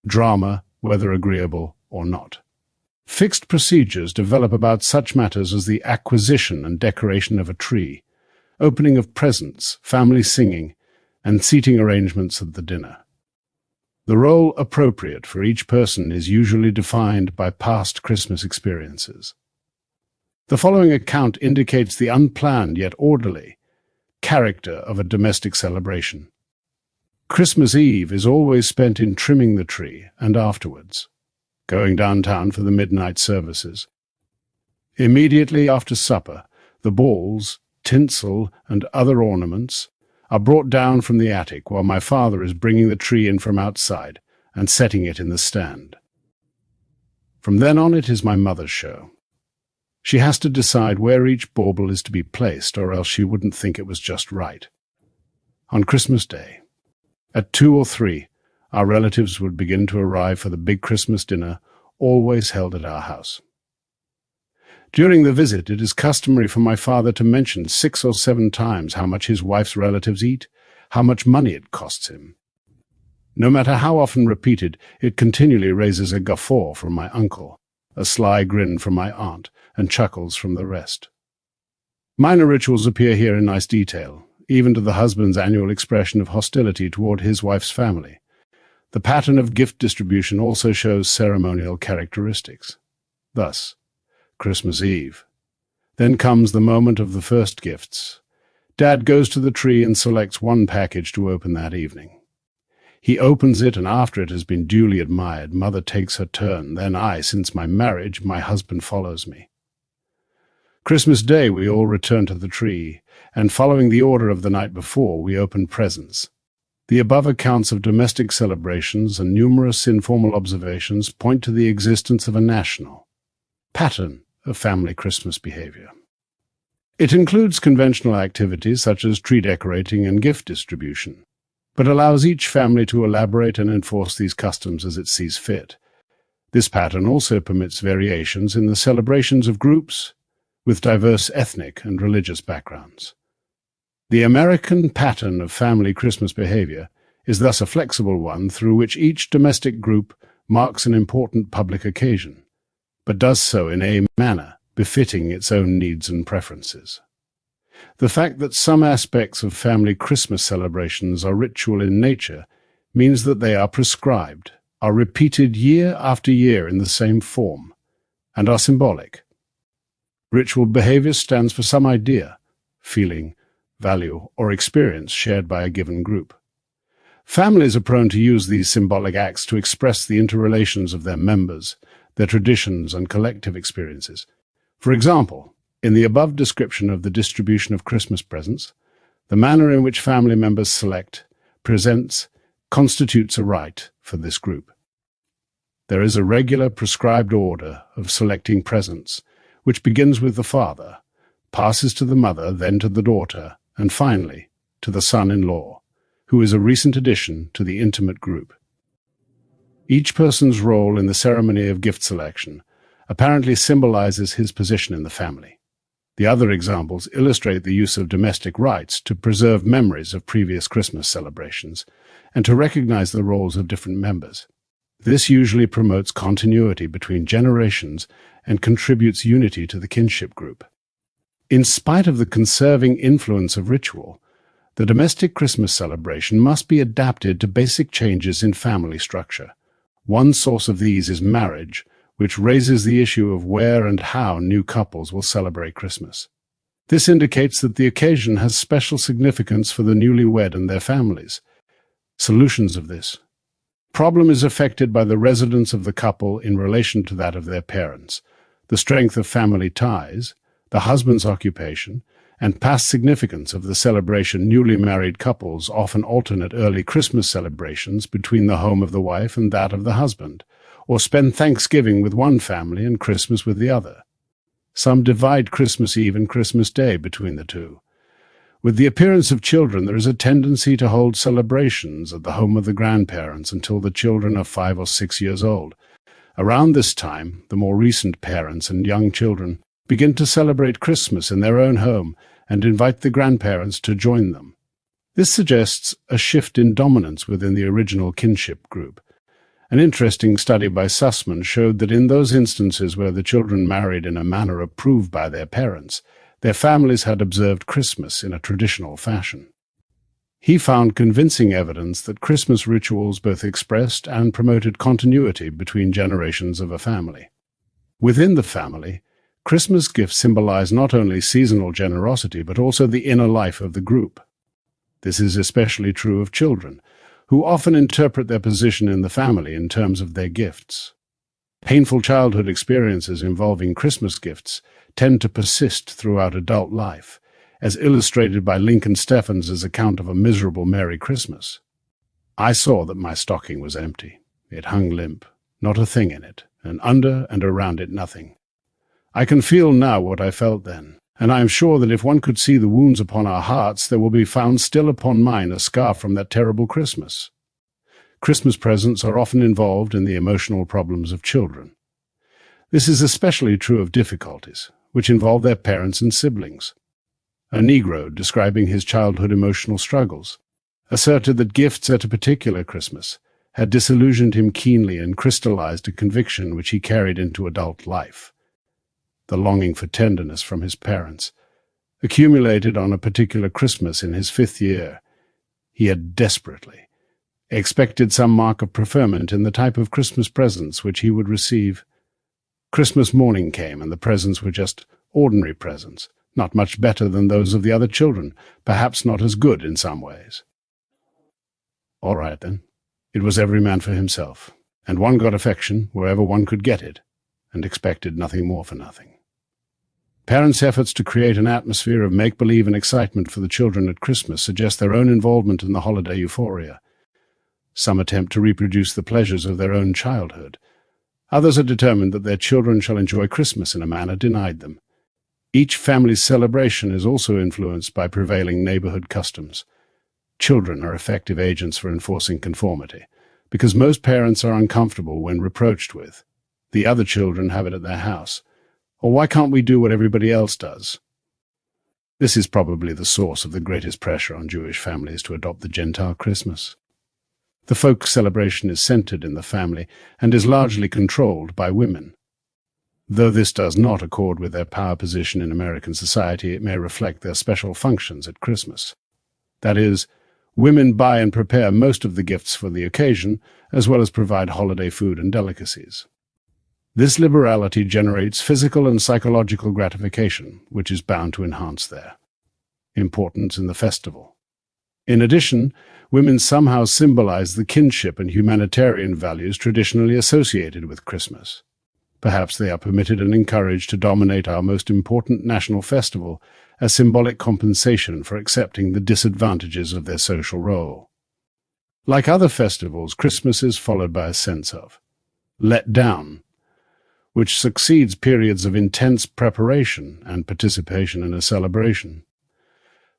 drama, whether agreeable or not. Fixed procedures develop about such matters as the acquisition and decoration of a tree, opening of presents, family singing, and seating arrangements at the dinner. The role appropriate for each person is usually defined by past Christmas experiences. The following account indicates the unplanned yet orderly character of a domestic celebration. Christmas Eve is always spent in trimming the tree and afterwards, going downtown for the midnight services. Immediately after supper, the balls, tinsel, and other ornaments are brought down from the attic while my father is bringing the tree in from outside and setting it in the stand. From then on, it is my mother's show. She has to decide where each bauble is to be placed, or else she wouldn't think it was just right. On Christmas Day, at 2 or 3, our relatives would begin to arrive for the big Christmas dinner, always held at our house. During the visit, it is customary for my father to mention 6 or 7 times how much his wife's relatives eat, how much money it costs him. No matter how often repeated, it continually raises a guffaw from my uncle, a sly grin from my aunt, and chuckles from the rest. Minor rituals appear here in nice detail, even to the husband's annual expression of hostility toward his wife's family. The pattern of gift distribution also shows ceremonial characteristics. Thus, Christmas Eve. Then comes the moment of the first gifts. Dad goes to the tree and selects one package to open that evening. He opens it, and after it has been duly admired, Mother takes her turn. Then I, since my marriage, my husband follows me. Christmas Day, we all return to the tree, and following the order of the night before, we open presents. The above accounts of domestic celebrations and numerous informal observations point to the existence of a national pattern of family Christmas behavior. It includes conventional activities such as tree decorating and gift distribution, but allows each family to elaborate and enforce these customs as it sees fit. This pattern also permits variations in the celebrations of groups with diverse ethnic and religious backgrounds. The American pattern of family Christmas behavior is thus a flexible one through which each domestic group marks an important public occasion, but does so in a manner befitting its own needs and preferences. The fact that some aspects of family Christmas celebrations are ritual in nature means that they are prescribed, are repeated year after year in the same form, and are symbolic. Ritual behavior stands for some idea, feeling, value, or experience shared by a given group. Families are prone to use these symbolic acts to express the interrelations of their members, their traditions, and collective experiences. For example, in the above description of the distribution of Christmas presents, the manner in which family members select, presents, constitutes a rite for this group. There is a regular prescribed order of selecting presents, which begins with the father, passes to the mother, then to the daughter, and finally to the son-in-law, who is a recent addition to the intimate group. Each person's role in the ceremony of gift selection apparently symbolizes his position in the family. The other examples illustrate the use of domestic rites to preserve memories of previous Christmas celebrations and to recognize the roles of different members. This usually promotes continuity between generations and contributes unity to the kinship group. In spite of the conserving influence of ritual, the domestic Christmas celebration must be adapted to basic changes in family structure. One source of these is marriage, which raises the issue of where and how new couples will celebrate Christmas. This indicates that the occasion has special significance for the newlywed and their families. Solutions of this problem is affected by the residence of the couple in relation to that of their parents, the strength of family ties, the husband's occupation, and past significance of the celebration. Newly married couples often alternate early Christmas celebrations between the home of the wife and that of the husband, or spend Thanksgiving with one family and Christmas with the other. Some divide Christmas Eve and Christmas Day between the two. With the appearance of children, there is a tendency to hold celebrations at the home of the grandparents until the children are 5 or 6 years old. Around this time, the more recent parents and young children begin to celebrate Christmas in their own home and invite the grandparents to join them. This suggests a shift in dominance within the original kinship group. An interesting study by Sussman showed that in those instances where the children married in a manner approved by their parents, their families had observed Christmas in a traditional fashion. He found convincing evidence that Christmas rituals both expressed and promoted continuity between generations of a family. Within the family, Christmas gifts symbolize not only seasonal generosity but also the inner life of the group. This is especially true of children, who often interpret their position in the family in terms of their gifts. Painful childhood experiences involving Christmas gifts tend to persist throughout adult life, as illustrated by Lincoln Steffens' account of a miserable Merry Christmas. I saw that my stocking was empty. It hung limp, not a thing in it, and under and around it nothing. I can feel now what I felt then, and I am sure that if one could see the wounds upon our hearts, there will be found still upon mine a scar from that terrible Christmas. Christmas presents are often involved in the emotional problems of children. This is especially true of difficulties, which involve their parents and siblings. A Negro, describing his childhood emotional struggles, asserted that gifts at a particular Christmas had disillusioned him keenly and crystallized a conviction which he carried into adult life. The longing for tenderness from his parents, accumulated on a particular Christmas in his 5th year, he had desperately expected some mark of preferment in the type of Christmas presents which he would receive. Christmas morning came, and the presents were just ordinary presents, not much better than those of the other children, perhaps not as good in some ways. All right, then. It was every man for himself, and one got affection wherever one could get it, and expected nothing more for nothing. Parents' efforts to create an atmosphere of make-believe and excitement for the children at Christmas suggest their own involvement in the holiday euphoria. Some attempt to reproduce the pleasures of their own childhood. Others are determined that their children shall enjoy Christmas in a manner denied them. Each family's celebration is also influenced by prevailing neighborhood customs. Children are effective agents for enforcing conformity, because most parents are uncomfortable when reproached with, "The other children have it at their house," or "Why can't we do what everybody else does?" This is probably the source of the greatest pressure on Jewish families to adopt the Gentile Christmas. The folk celebration is centered in the family and is largely controlled by women. Though this does not accord with their power position in American society, it may reflect their special functions at Christmas. That is, women buy and prepare most of the gifts for the occasion, as well as provide holiday food and delicacies. This liberality generates physical and psychological gratification, which is bound to enhance their importance in the festival. In addition, women somehow symbolize the kinship and humanitarian values traditionally associated with Christmas. Perhaps they are permitted and encouraged to dominate our most important national festival as symbolic compensation for accepting the disadvantages of their social role. Like other festivals, Christmas is followed by a sense of let down, which succeeds periods of intense preparation and participation in a celebration.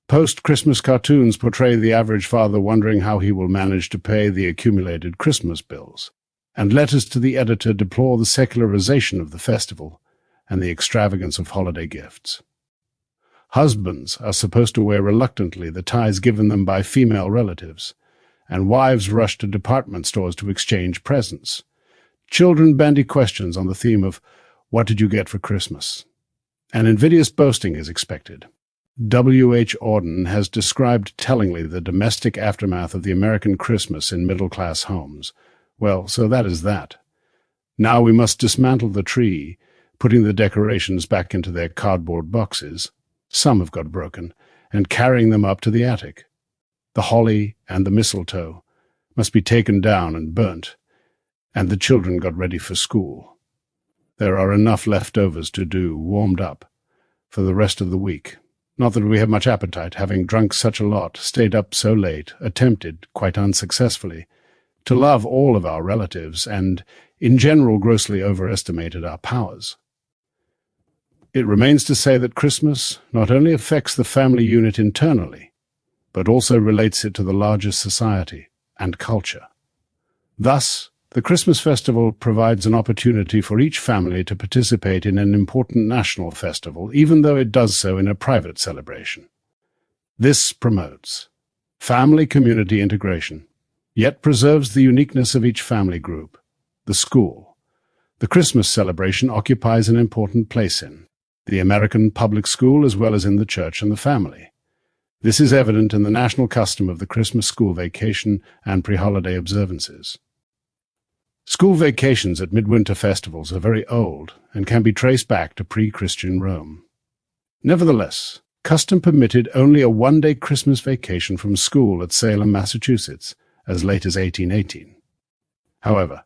Post-Christmas cartoons portray the average father wondering how he will manage to pay the accumulated Christmas bills, and letters to the editor deplore the secularization of the festival and the extravagance of holiday gifts. Husbands are supposed to wear reluctantly the ties given them by female relatives, and wives rush to department stores to exchange presents. Children bandy questions on the theme of, "What did you get for Christmas?" And invidious boasting is expected. W.H. Auden has described tellingly the domestic aftermath of the American Christmas in middle-class homes. Well, so that is that. Now we must dismantle the tree, putting the decorations back into their cardboard boxes. Some have got broken, and carrying them up to the attic. The holly and the mistletoe must be taken down and burnt, and the children got ready for school. There are enough leftovers to do, warmed up, for the rest of the week. Not that we have much appetite, having drunk such a lot, stayed up so late, attempted, quite unsuccessfully, to love all of our relatives, and, in general, grossly overestimated our powers. It remains to say that Christmas not only affects the family unit internally, but also relates it to the larger society and culture. Thus, the Christmas festival provides an opportunity for each family to participate in an important national festival, even though it does so in a private celebration. This promotes family-community integration, yet preserves the uniqueness of each family group, the school. The Christmas celebration occupies an important place in the American public school as well as in the church and the family. This is evident in the national custom of the Christmas school vacation and pre-holiday observances. School vacations at midwinter festivals are very old and can be traced back to pre-Christian Rome. Nevertheless, custom permitted only a one-day Christmas vacation from school at Salem, Massachusetts, as late as 1818. However,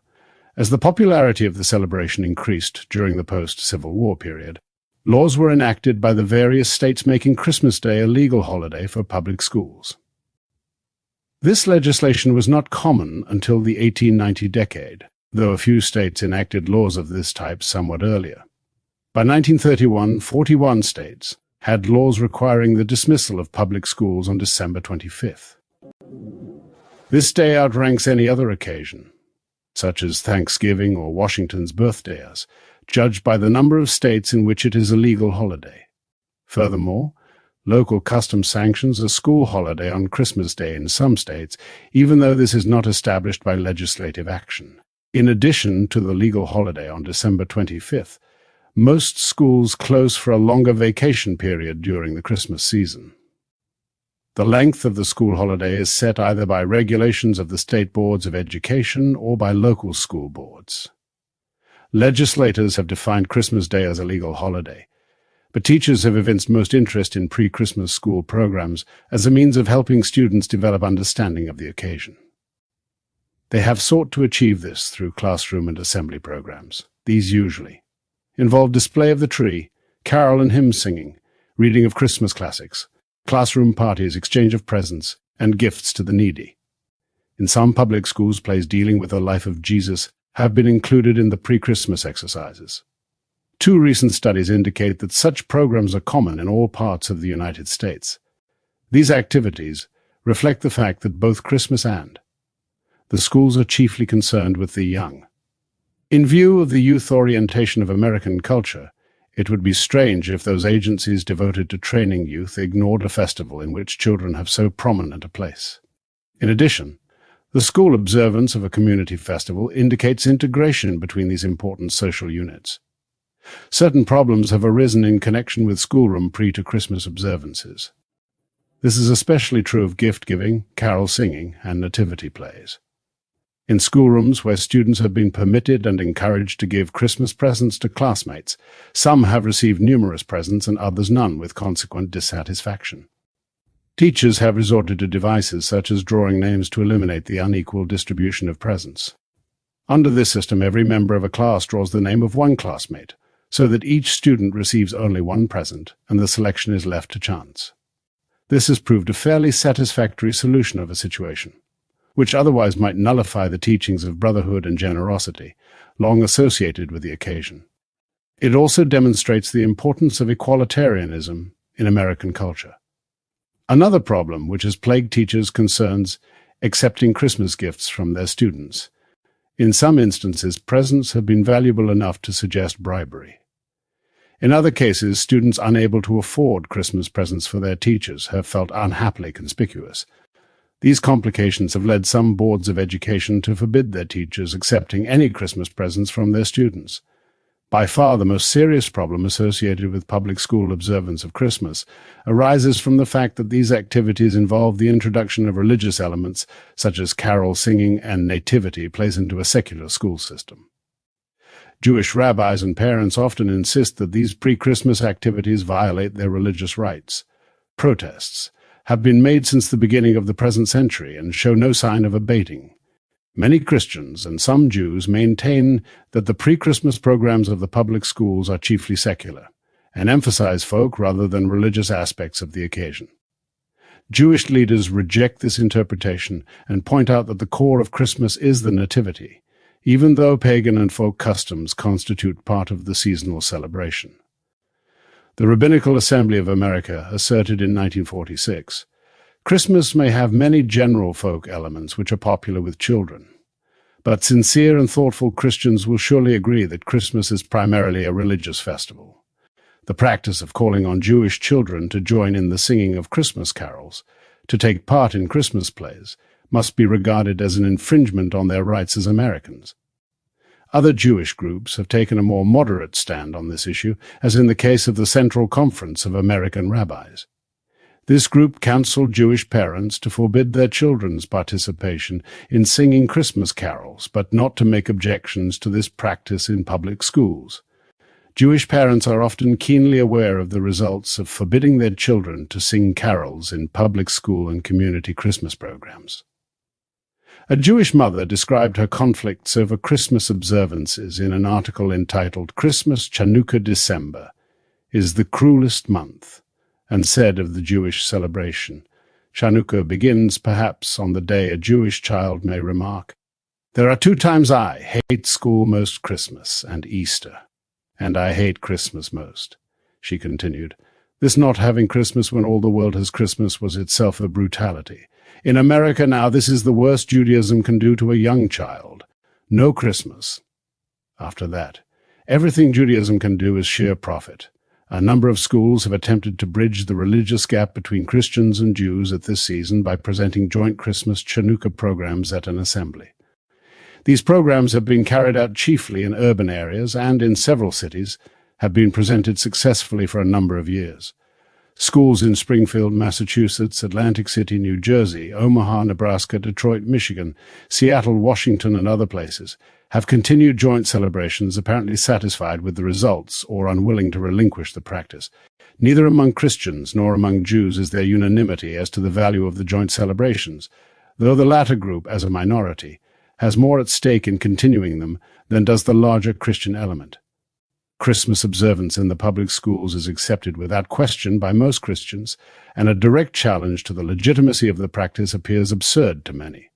as the popularity of the celebration increased during the post-Civil War period, Laws were enacted by the various states making Christmas Day a legal holiday for public schools. This legislation was not common until the 1890 decade, though a few states enacted laws of this type somewhat earlier. By 1931, 41 states had laws requiring the dismissal of public schools on December 25th. This day outranks any other occasion, such as Thanksgiving or Washington's birthday, as judged by the number of states in which it is a legal holiday. Furthermore, local custom sanctions a school holiday on Christmas Day in some states, even though this is not established by legislative action. In addition to the legal holiday on December 25th, most schools close for a longer vacation period during the Christmas season. The length of the school holiday is set either by regulations of the state boards of education or by local school boards. Legislators have defined Christmas Day as a legal holiday, but teachers have evinced most interest in pre-Christmas school programs as a means of helping students develop understanding of the occasion. They have sought to achieve this through classroom and assembly programs. These usually involve display of the tree, carol and hymn singing, reading of Christmas classics, classroom parties, exchange of presents, and gifts to the needy. In some public schools, plays dealing with the life of Jesus have been included in the pre-Christmas exercises. 2 recent studies indicate that such programs are common in all parts of the United States. These activities reflect the fact that both Christmas and the schools are chiefly concerned with the young. In view of the youth orientation of American culture, it would be strange if those agencies devoted to training youth ignored a festival in which children have so prominent a place. In addition, the school observance of a community festival indicates integration between these important social units. Certain problems have arisen in connection with schoolroom pre-to-Christmas observances. This is especially true of gift-giving, carol singing, and nativity plays. In schoolrooms where students have been permitted and encouraged to give Christmas presents to classmates, some have received numerous presents and others none, with consequent dissatisfaction. Teachers have resorted to devices such as drawing names to eliminate the unequal distribution of presents. Under this system, every member of a class draws the name of one classmate, so that each student receives only one present, and the selection is left to chance. This has proved a fairly satisfactory solution of a situation, which otherwise might nullify the teachings of brotherhood and generosity, long associated with the occasion. It also demonstrates the importance of equalitarianism in American culture. Another problem which has plagued teachers concerns accepting Christmas gifts from their students. In some instances, presents have been valuable enough to suggest bribery. In other cases, students unable to afford Christmas presents for their teachers have felt unhappily conspicuous. These complications have led some boards of education to forbid their teachers accepting any Christmas presents from their students. By far the most serious problem associated with public school observance of Christmas arises from the fact that these activities involve the introduction of religious elements such as carol singing and nativity placed into a secular school system. Jewish rabbis and parents often insist that these pre-Christmas activities violate their religious rights. Protests have been made since the beginning of the present century and show no sign of abating. Many Christians and some Jews maintain that the pre-Christmas programs of the public schools are chiefly secular and emphasize folk rather than religious aspects of the occasion. Jewish leaders reject this interpretation and point out that the core of Christmas is the Nativity, even though pagan and folk customs constitute part of the seasonal celebration. The Rabbinical Assembly of America asserted in 1946, Christmas may have many general folk elements which are popular with children, but sincere and thoughtful Christians will surely agree that Christmas is primarily a religious festival. The practice of calling on Jewish children to join in the singing of Christmas carols, to take part in Christmas plays, must be regarded as an infringement on their rights as Americans. Other Jewish groups have taken a more moderate stand on this issue, as in the case of the Central Conference of American Rabbis. This group counseled Jewish parents to forbid their children's participation in singing Christmas carols, but not to make objections to this practice in public schools. Jewish parents are often keenly aware of the results of forbidding their children to sing carols in public school and community Christmas programs. A Jewish mother described her conflicts over Christmas observances in an article entitled Christmas Chanukah December is the cruelest month, and said of the Jewish celebration, Chanukah begins perhaps on the day a Jewish child may remark, "There are 2 times I hate school most, Christmas and Easter, and I hate Christmas most." She continued, "This not having Christmas when all the world has Christmas was itself a brutality. In America now this is the worst Judaism can do to a young child. No Christmas." After that, everything Judaism can do is sheer profit. A number of schools have attempted to bridge the religious gap between Christians and Jews at this season by presenting joint Christmas Chanukah programs at an assembly. These programs have been carried out chiefly in urban areas and, in several cities, have been presented successfully for a number of years. Schools in Springfield, Massachusetts, Atlantic City, New Jersey, Omaha, Nebraska, Detroit, Michigan, Seattle, Washington, and other places have continued joint celebrations, apparently satisfied with the results or unwilling to relinquish the practice. Neither among Christians nor among Jews is there unanimity as to the value of the joint celebrations, though the latter group, as a minority, has more at stake in continuing them than does the larger Christian element. Christmas observance in the public schools is accepted without question by most Christians, and a direct challenge to the legitimacy of the practice appears absurd to many.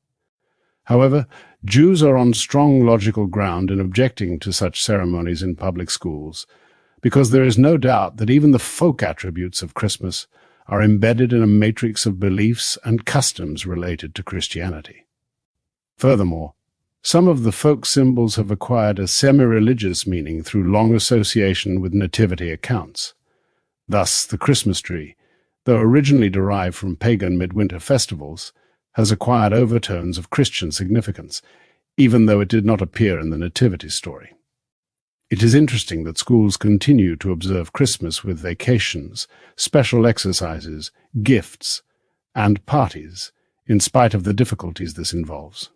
However, Jews are on strong logical ground in objecting to such ceremonies in public schools, because there is no doubt that even the folk attributes of Christmas are embedded in a matrix of beliefs and customs related to Christianity. Furthermore, some of the folk symbols have acquired a semi-religious meaning through long association with nativity accounts. Thus, the Christmas tree, though originally derived from pagan midwinter festivals, has acquired overtones of Christian significance, even though it did not appear in the nativity story. It is interesting that schools continue to observe Christmas with vacations, special exercises, gifts, and parties, in spite of the difficulties this involves.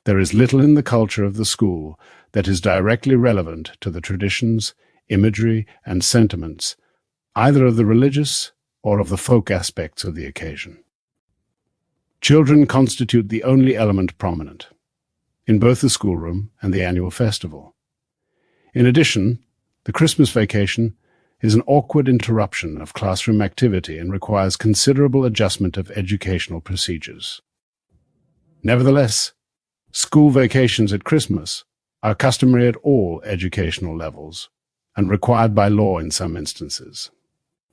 There is little in the culture of the school that is directly relevant to the traditions, imagery, and sentiments, either of the religious or of the folk aspects of the occasion. Children constitute the only element prominent in both the schoolroom and the annual festival. In addition, the Christmas vacation is an awkward interruption of classroom activity and requires considerable adjustment of educational procedures. Nevertheless, school vacations at Christmas are customary at all educational levels and required by law in some instances.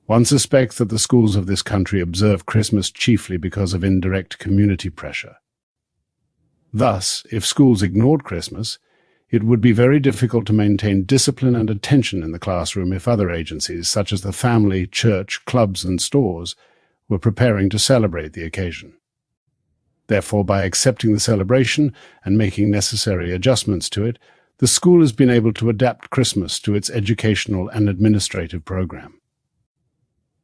One suspects that the schools of this country observe Christmas chiefly because of indirect community pressure. Thus, if schools ignored Christmas, it would be very difficult to maintain discipline and attention in the classroom if other agencies, such as the family, church, clubs, and stores, were preparing to celebrate the occasion. Therefore, by accepting the celebration and making necessary adjustments to it, the school has been able to adapt Christmas to its educational and administrative program.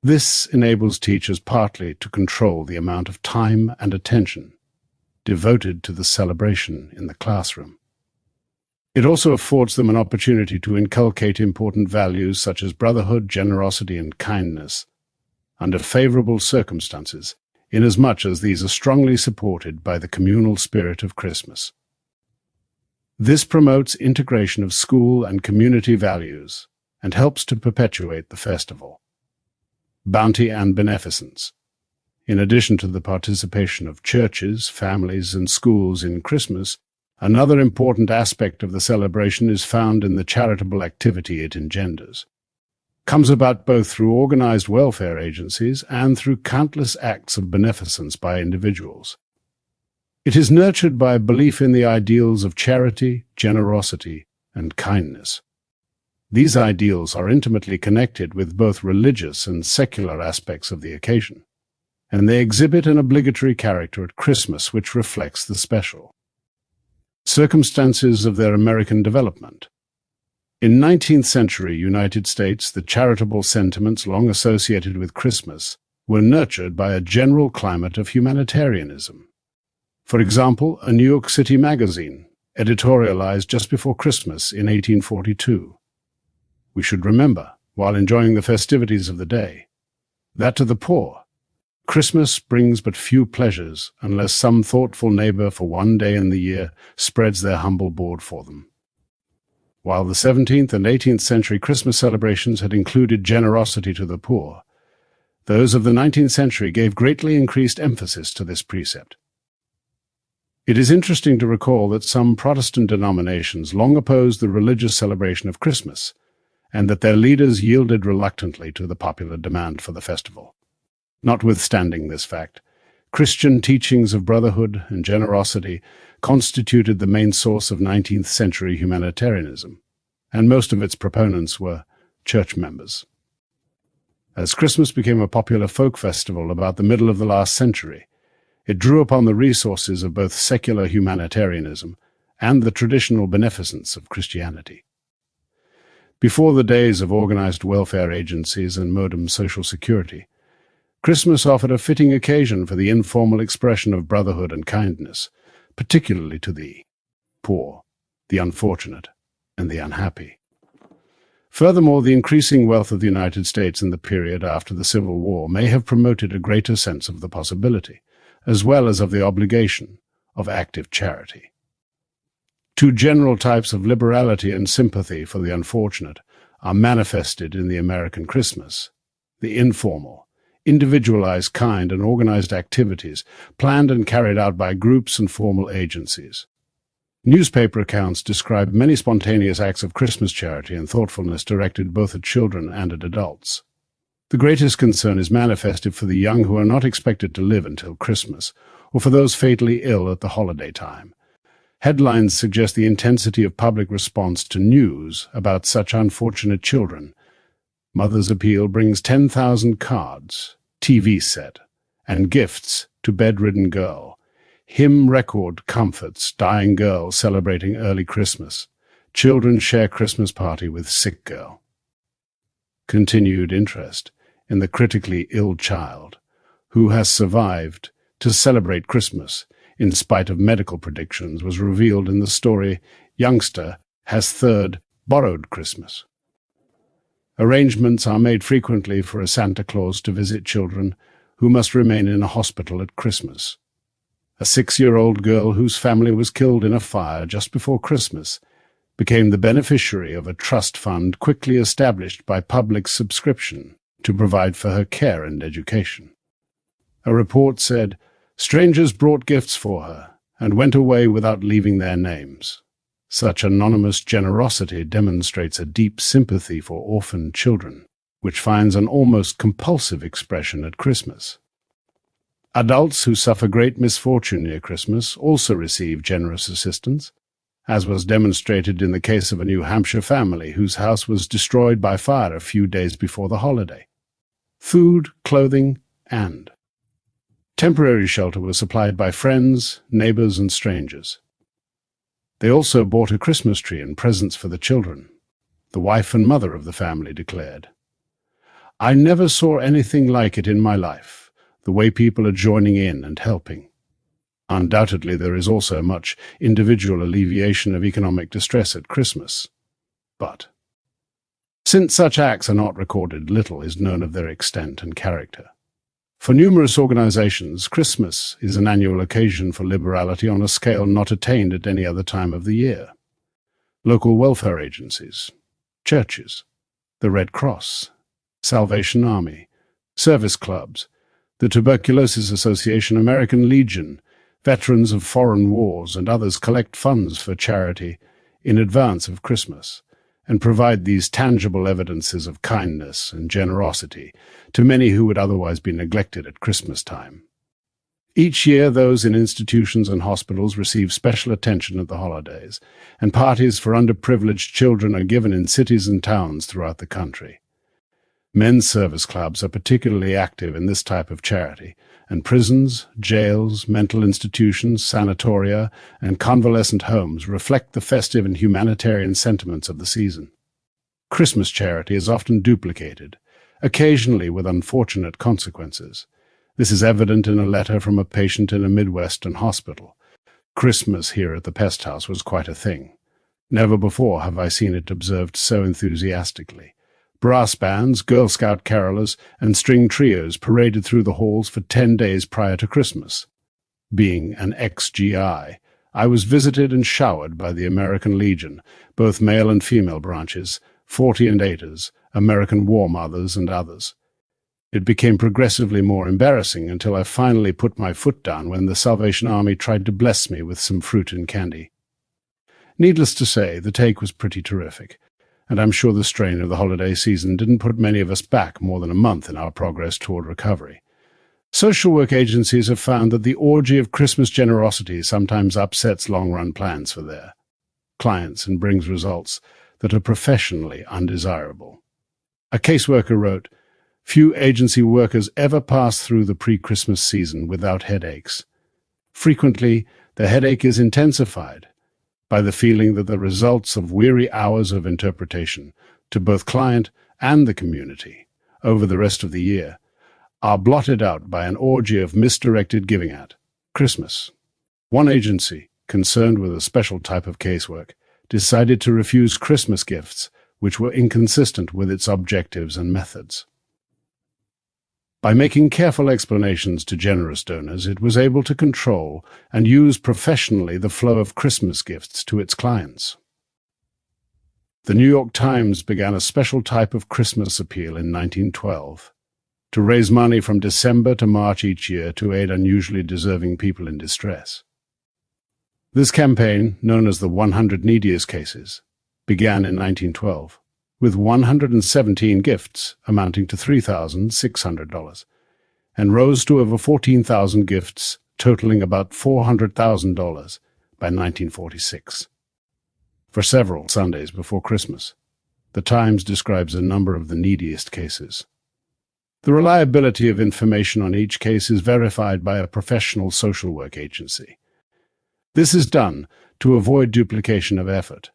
This enables teachers partly to control the amount of time and attention devoted to the celebration in the classroom. It also affords them an opportunity to inculcate important values such as brotherhood, generosity, and kindness under favorable circumstances, inasmuch as these are strongly supported by the communal spirit of Christmas. This promotes integration of school and community values and helps to perpetuate the festival. Bounty and beneficence. In addition to the participation of churches, families, and schools in Christmas, another important aspect of the celebration is found in the charitable activity it engenders. Comes about both through organized welfare agencies and through countless acts of beneficence by individuals. It is nurtured by a belief in the ideals of charity, generosity, and kindness. These ideals are intimately connected with both religious and secular aspects of the occasion, and they exhibit an obligatory character at Christmas which reflects the special. Circumstances of their American development. In 19th century United States, the charitable sentiments long associated with Christmas were nurtured by a general climate of humanitarianism. For example, a New York City magazine editorialized just before Christmas in 1842. We should remember, while enjoying the festivities of the day, that to the poor, Christmas brings but few pleasures unless some thoughtful neighbor for one day in the year spreads their humble board for them. While the 17th and 18th century Christmas celebrations had included generosity to the poor, those of the 19th century gave greatly increased emphasis to this precept. It is interesting to recall that some Protestant denominations long opposed the religious celebration of Christmas, and that their leaders yielded reluctantly to the popular demand for the festival. Notwithstanding this fact, Christian teachings of brotherhood and generosity constituted the main source of 19th century humanitarianism, and most of its proponents were church members. As Christmas became a popular folk festival about the middle of the last century, it drew upon the resources of both secular humanitarianism and the traditional beneficence of Christianity. Before the days of organized welfare agencies and modern social security, Christmas offered a fitting occasion for the informal expression of brotherhood and kindness, particularly to the poor, the unfortunate, and the unhappy. Furthermore, the increasing wealth of the United States in the period after the Civil War may have promoted a greater sense of the possibility, as well as of the obligation, of active charity. Two general types of liberality and sympathy for the unfortunate are manifested in the American Christmas: the informal, individualized kind and organized activities planned and carried out by groups and formal agencies. Newspaper accounts describe many spontaneous acts of Christmas charity and thoughtfulness directed both at children and at adults. The greatest concern is manifested for the young who are not expected to live until Christmas, or for those fatally ill at the holiday time. Headlines suggest the intensity of public response to news about such unfortunate children. Mother's Appeal brings 10,000 cards, TV set, and gifts to bedridden girl. Hymn record comforts dying girl celebrating early Christmas. Children share Christmas party with sick girl. Continued interest in the critically ill child who has survived to celebrate Christmas in spite of medical predictions was revealed in the story Youngster Has Third Borrowed Christmas. Arrangements are made frequently for a Santa Claus to visit children who must remain in a hospital at Christmas. A 6-year-old girl whose family was killed in a fire just before Christmas became the beneficiary of a trust fund quickly established by public subscription to provide for her care and education. A report said, "Strangers brought gifts for her and went away without leaving their names." Such anonymous generosity demonstrates a deep sympathy for orphaned children, which finds an almost compulsive expression at Christmas. Adults who suffer great misfortune near Christmas also receive generous assistance, as was demonstrated in the case of a New Hampshire family whose house was destroyed by fire a few days before the holiday. Food, clothing, and temporary shelter was supplied by friends, neighbors, and strangers. They also bought a Christmas tree and presents for the children. The wife and mother of the family declared, "I never saw anything like it in my life, the way people are joining in and helping." Undoubtedly, there is also much individual alleviation of economic distress at Christmas. But since such acts are not recorded, little is known of their extent and character. For numerous organizations, Christmas is an annual occasion for liberality on a scale not attained at any other time of the year. Local welfare agencies, churches, the Red Cross, Salvation Army, service clubs, the Tuberculosis Association, American Legion, veterans of foreign wars, and others collect funds for charity in advance of Christmas, and provide these tangible evidences of kindness and generosity to many who would otherwise be neglected at Christmas time. Each year, those in institutions and hospitals receive special attention at the holidays, and parties for underprivileged children are given in cities and towns throughout the country. Men's service clubs are particularly active in this type of charity, and prisons, jails, mental institutions, sanatoria, and convalescent homes reflect the festive and humanitarian sentiments of the season. Christmas charity is often duplicated, occasionally with unfortunate consequences. This is evident in a letter from a patient in a Midwestern hospital. "Christmas here at the pest house was quite a thing. Never before have I seen it observed so enthusiastically. Brass bands, Girl Scout carolers, and string trios paraded through the halls for 10 days prior to Christmas. Being an ex-GI, I was visited and showered by the American Legion, both male and female branches, 40 and 80s, American War Mothers, and others. It became progressively more embarrassing until I finally put my foot down when the Salvation Army tried to bless me with some fruit and candy. Needless to say, the take was pretty terrific, and I'm sure the strain of the holiday season didn't put many of us back more than a month in our progress toward recovery. Social work agencies have found that the orgy of Christmas generosity sometimes upsets long-run plans for their clients and brings results that are professionally undesirable. A caseworker wrote, "Few agency workers ever pass through the pre-Christmas season without headaches. Frequently, the headache is intensified by the feeling that the results of weary hours of interpretation to both client and the community over the rest of the year are blotted out by an orgy of misdirected giving at Christmas." One agency, concerned with a special type of casework, decided to refuse Christmas gifts which were inconsistent with its objectives and methods. By making careful explanations to generous donors, it was able to control and use professionally the flow of Christmas gifts to its clients. The New York Times began a special type of Christmas appeal in 1912 to raise money from December to March each year to aid unusually deserving people in distress. This campaign, known as the 100 Neediest Cases, began in 1912, with 117 gifts amounting to $3,600, and rose to over 14,000 gifts totaling about $400,000 by 1946. For several Sundays before Christmas, the Times describes a number of the neediest cases. The reliability of information on each case is verified by a professional social work agency. This is done to avoid duplication of effort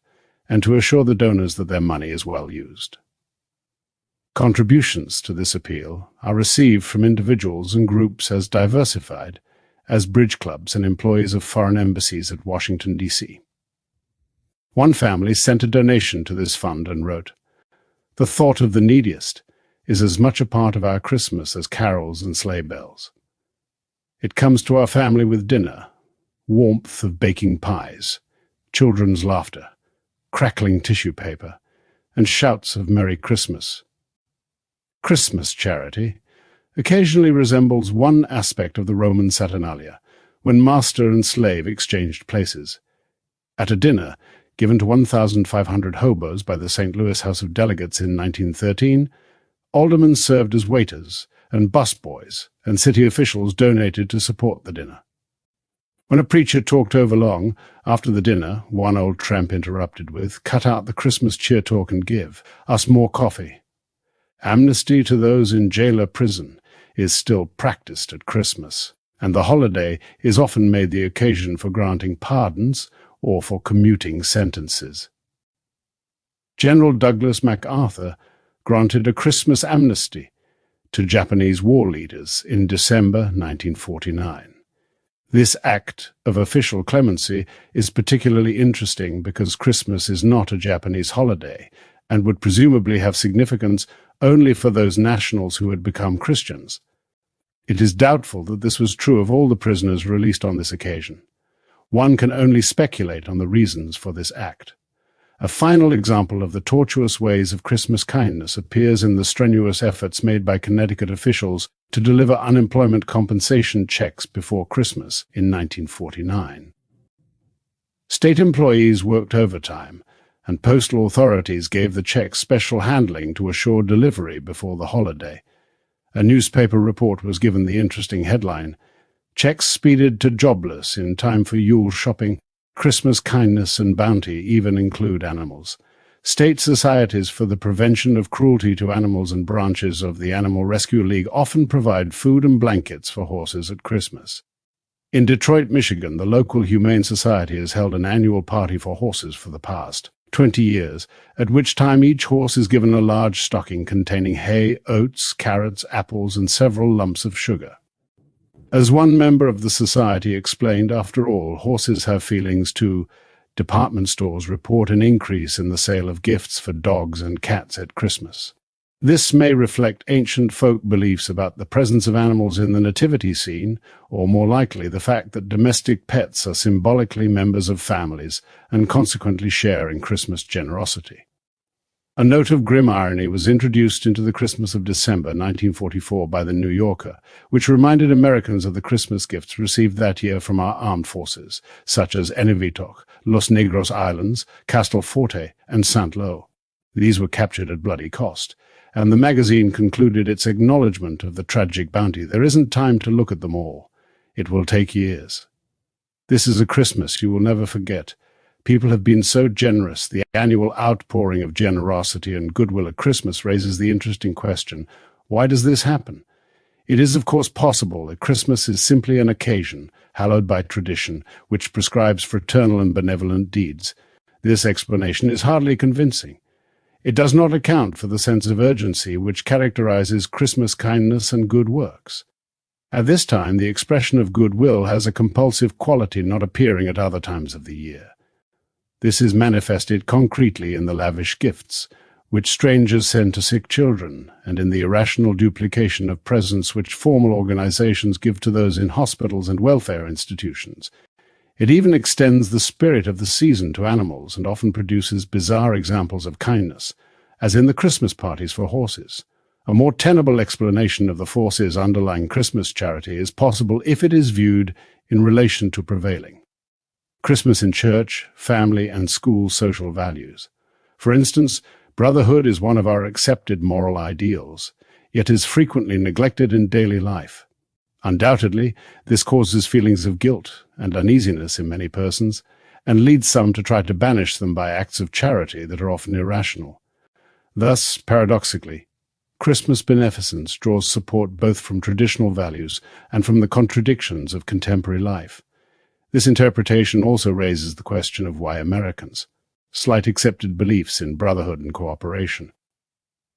and to assure the donors that their money is well used. Contributions to this appeal are received from individuals and groups as diversified as bridge clubs and employees of foreign embassies at Washington, D.C. One family sent a donation to this fund and wrote, "The thought of the neediest is as much a part of our Christmas as carols and sleigh bells. It comes to our family with dinner, warmth of baking pies, children's laughter, crackling tissue paper, and shouts of Merry Christmas." Christmas charity occasionally resembles one aspect of the Roman Saturnalia, when master and slave exchanged places. At a dinner given to 1,500 hobos by the St. Louis House of Delegates in 1913, aldermen served as waiters, and busboys and city officials donated to support the dinner. When a preacher talked over long, after the dinner, one old tramp interrupted with, "Cut out the Christmas cheer talk and give us more coffee." Amnesty to those in jail or prison is still practiced at Christmas, and the holiday is often made the occasion for granting pardons or for commuting sentences. General Douglas MacArthur granted a Christmas amnesty to Japanese war leaders in December 1949. This act of official clemency is particularly interesting because Christmas is not a Japanese holiday and would presumably have significance only for those nationals who had become Christians. It is doubtful that this was true of all the prisoners released on this occasion. One can only speculate on the reasons for this act. A final example of the tortuous ways of Christmas kindness appears in the strenuous efforts made by Connecticut officials to deliver unemployment compensation checks before Christmas in 1949. State employees worked overtime, and postal authorities gave the checks special handling to assure delivery before the holiday. A newspaper report was given the interesting headline, "Checks speeded to jobless in time for Yule shopping. Christmas kindness and bounty even include animals." State societies for the prevention of cruelty to animals and branches of the Animal Rescue League often provide food and blankets for horses at Christmas. In Detroit, Michigan, the local Humane Society has held an annual party for horses for the past 20 years, at which time each horse is given a large stocking containing hay, oats, carrots, apples, and several lumps of sugar. As one member of the society explained, after all, horses have feelings too. Department stores report an increase in the sale of gifts for dogs and cats at Christmas. This may reflect ancient folk beliefs about the presence of animals in the nativity scene, or more likely the fact that domestic pets are symbolically members of families and consequently share in Christmas generosity. A note of grim irony was introduced into the Christmas of December 1944 by the New Yorker, which reminded Americans of the Christmas gifts received that year from our armed forces, such as Eniwetok, Los Negros Islands, Castelforte, and St. Lo. These were captured at bloody cost, and the magazine concluded its acknowledgment of the tragic bounty. There isn't time to look at them all. It will take years. This is a Christmas you will never forget. People have been so generous. The annual outpouring of generosity and goodwill at Christmas raises the interesting question, why does this happen? It is, of course, possible that Christmas is simply an occasion, hallowed by tradition, which prescribes fraternal and benevolent deeds. This explanation is hardly convincing. It does not account for the sense of urgency which characterizes Christmas kindness and good works. At this time, the expression of goodwill has a compulsive quality not appearing at other times of the year. This is manifested concretely in the lavish gifts, which strangers send to sick children, and in the irrational duplication of presents which formal organizations give to those in hospitals and welfare institutions. It even extends the spirit of the season to animals and often produces bizarre examples of kindness, as in the Christmas parties for horses. A more tenable explanation of the forces underlying Christmas charity is possible if it is viewed in relation to prevailing Christmas in church, family, and school social values. For instance, brotherhood is one of our accepted moral ideals, yet is frequently neglected in daily life. Undoubtedly, this causes feelings of guilt and uneasiness in many persons, and leads some to try to banish them by acts of charity that are often irrational. Thus, paradoxically, Christmas beneficence draws support both from traditional values and from the contradictions of contemporary life. This interpretation also raises the question of why Americans slight accepted beliefs in brotherhood and cooperation.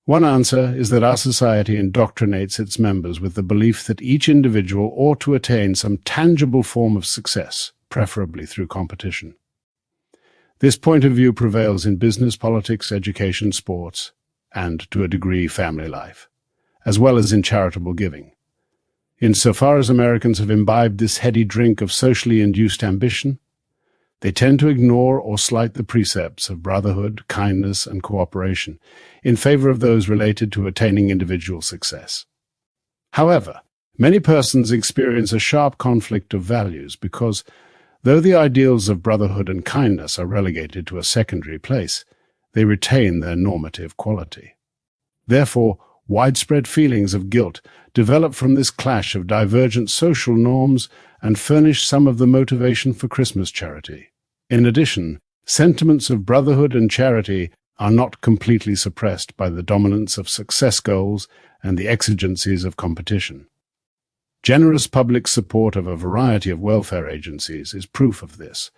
One answer is that our society indoctrinates its members with the belief that each individual ought to attain some tangible form of success, preferably through competition. This point of view prevails in business, politics, education, sports, and, to a degree, family life, as well as in charitable giving. Insofar as Americans have imbibed this heady drink of socially induced ambition, they tend to ignore or slight the precepts of brotherhood, kindness, and cooperation in favor of those related to attaining individual success. However, many persons experience a sharp conflict of values because, though the ideals of brotherhood and kindness are relegated to a secondary place, they retain their normative quality. Therefore, widespread feelings of guilt develop from this clash of divergent social norms and furnish some of the motivation for Christmas charity. In addition, sentiments of brotherhood and charity are not completely suppressed by the dominance of success goals and the exigencies of competition. Generous public support of a variety of welfare agencies is proof of this.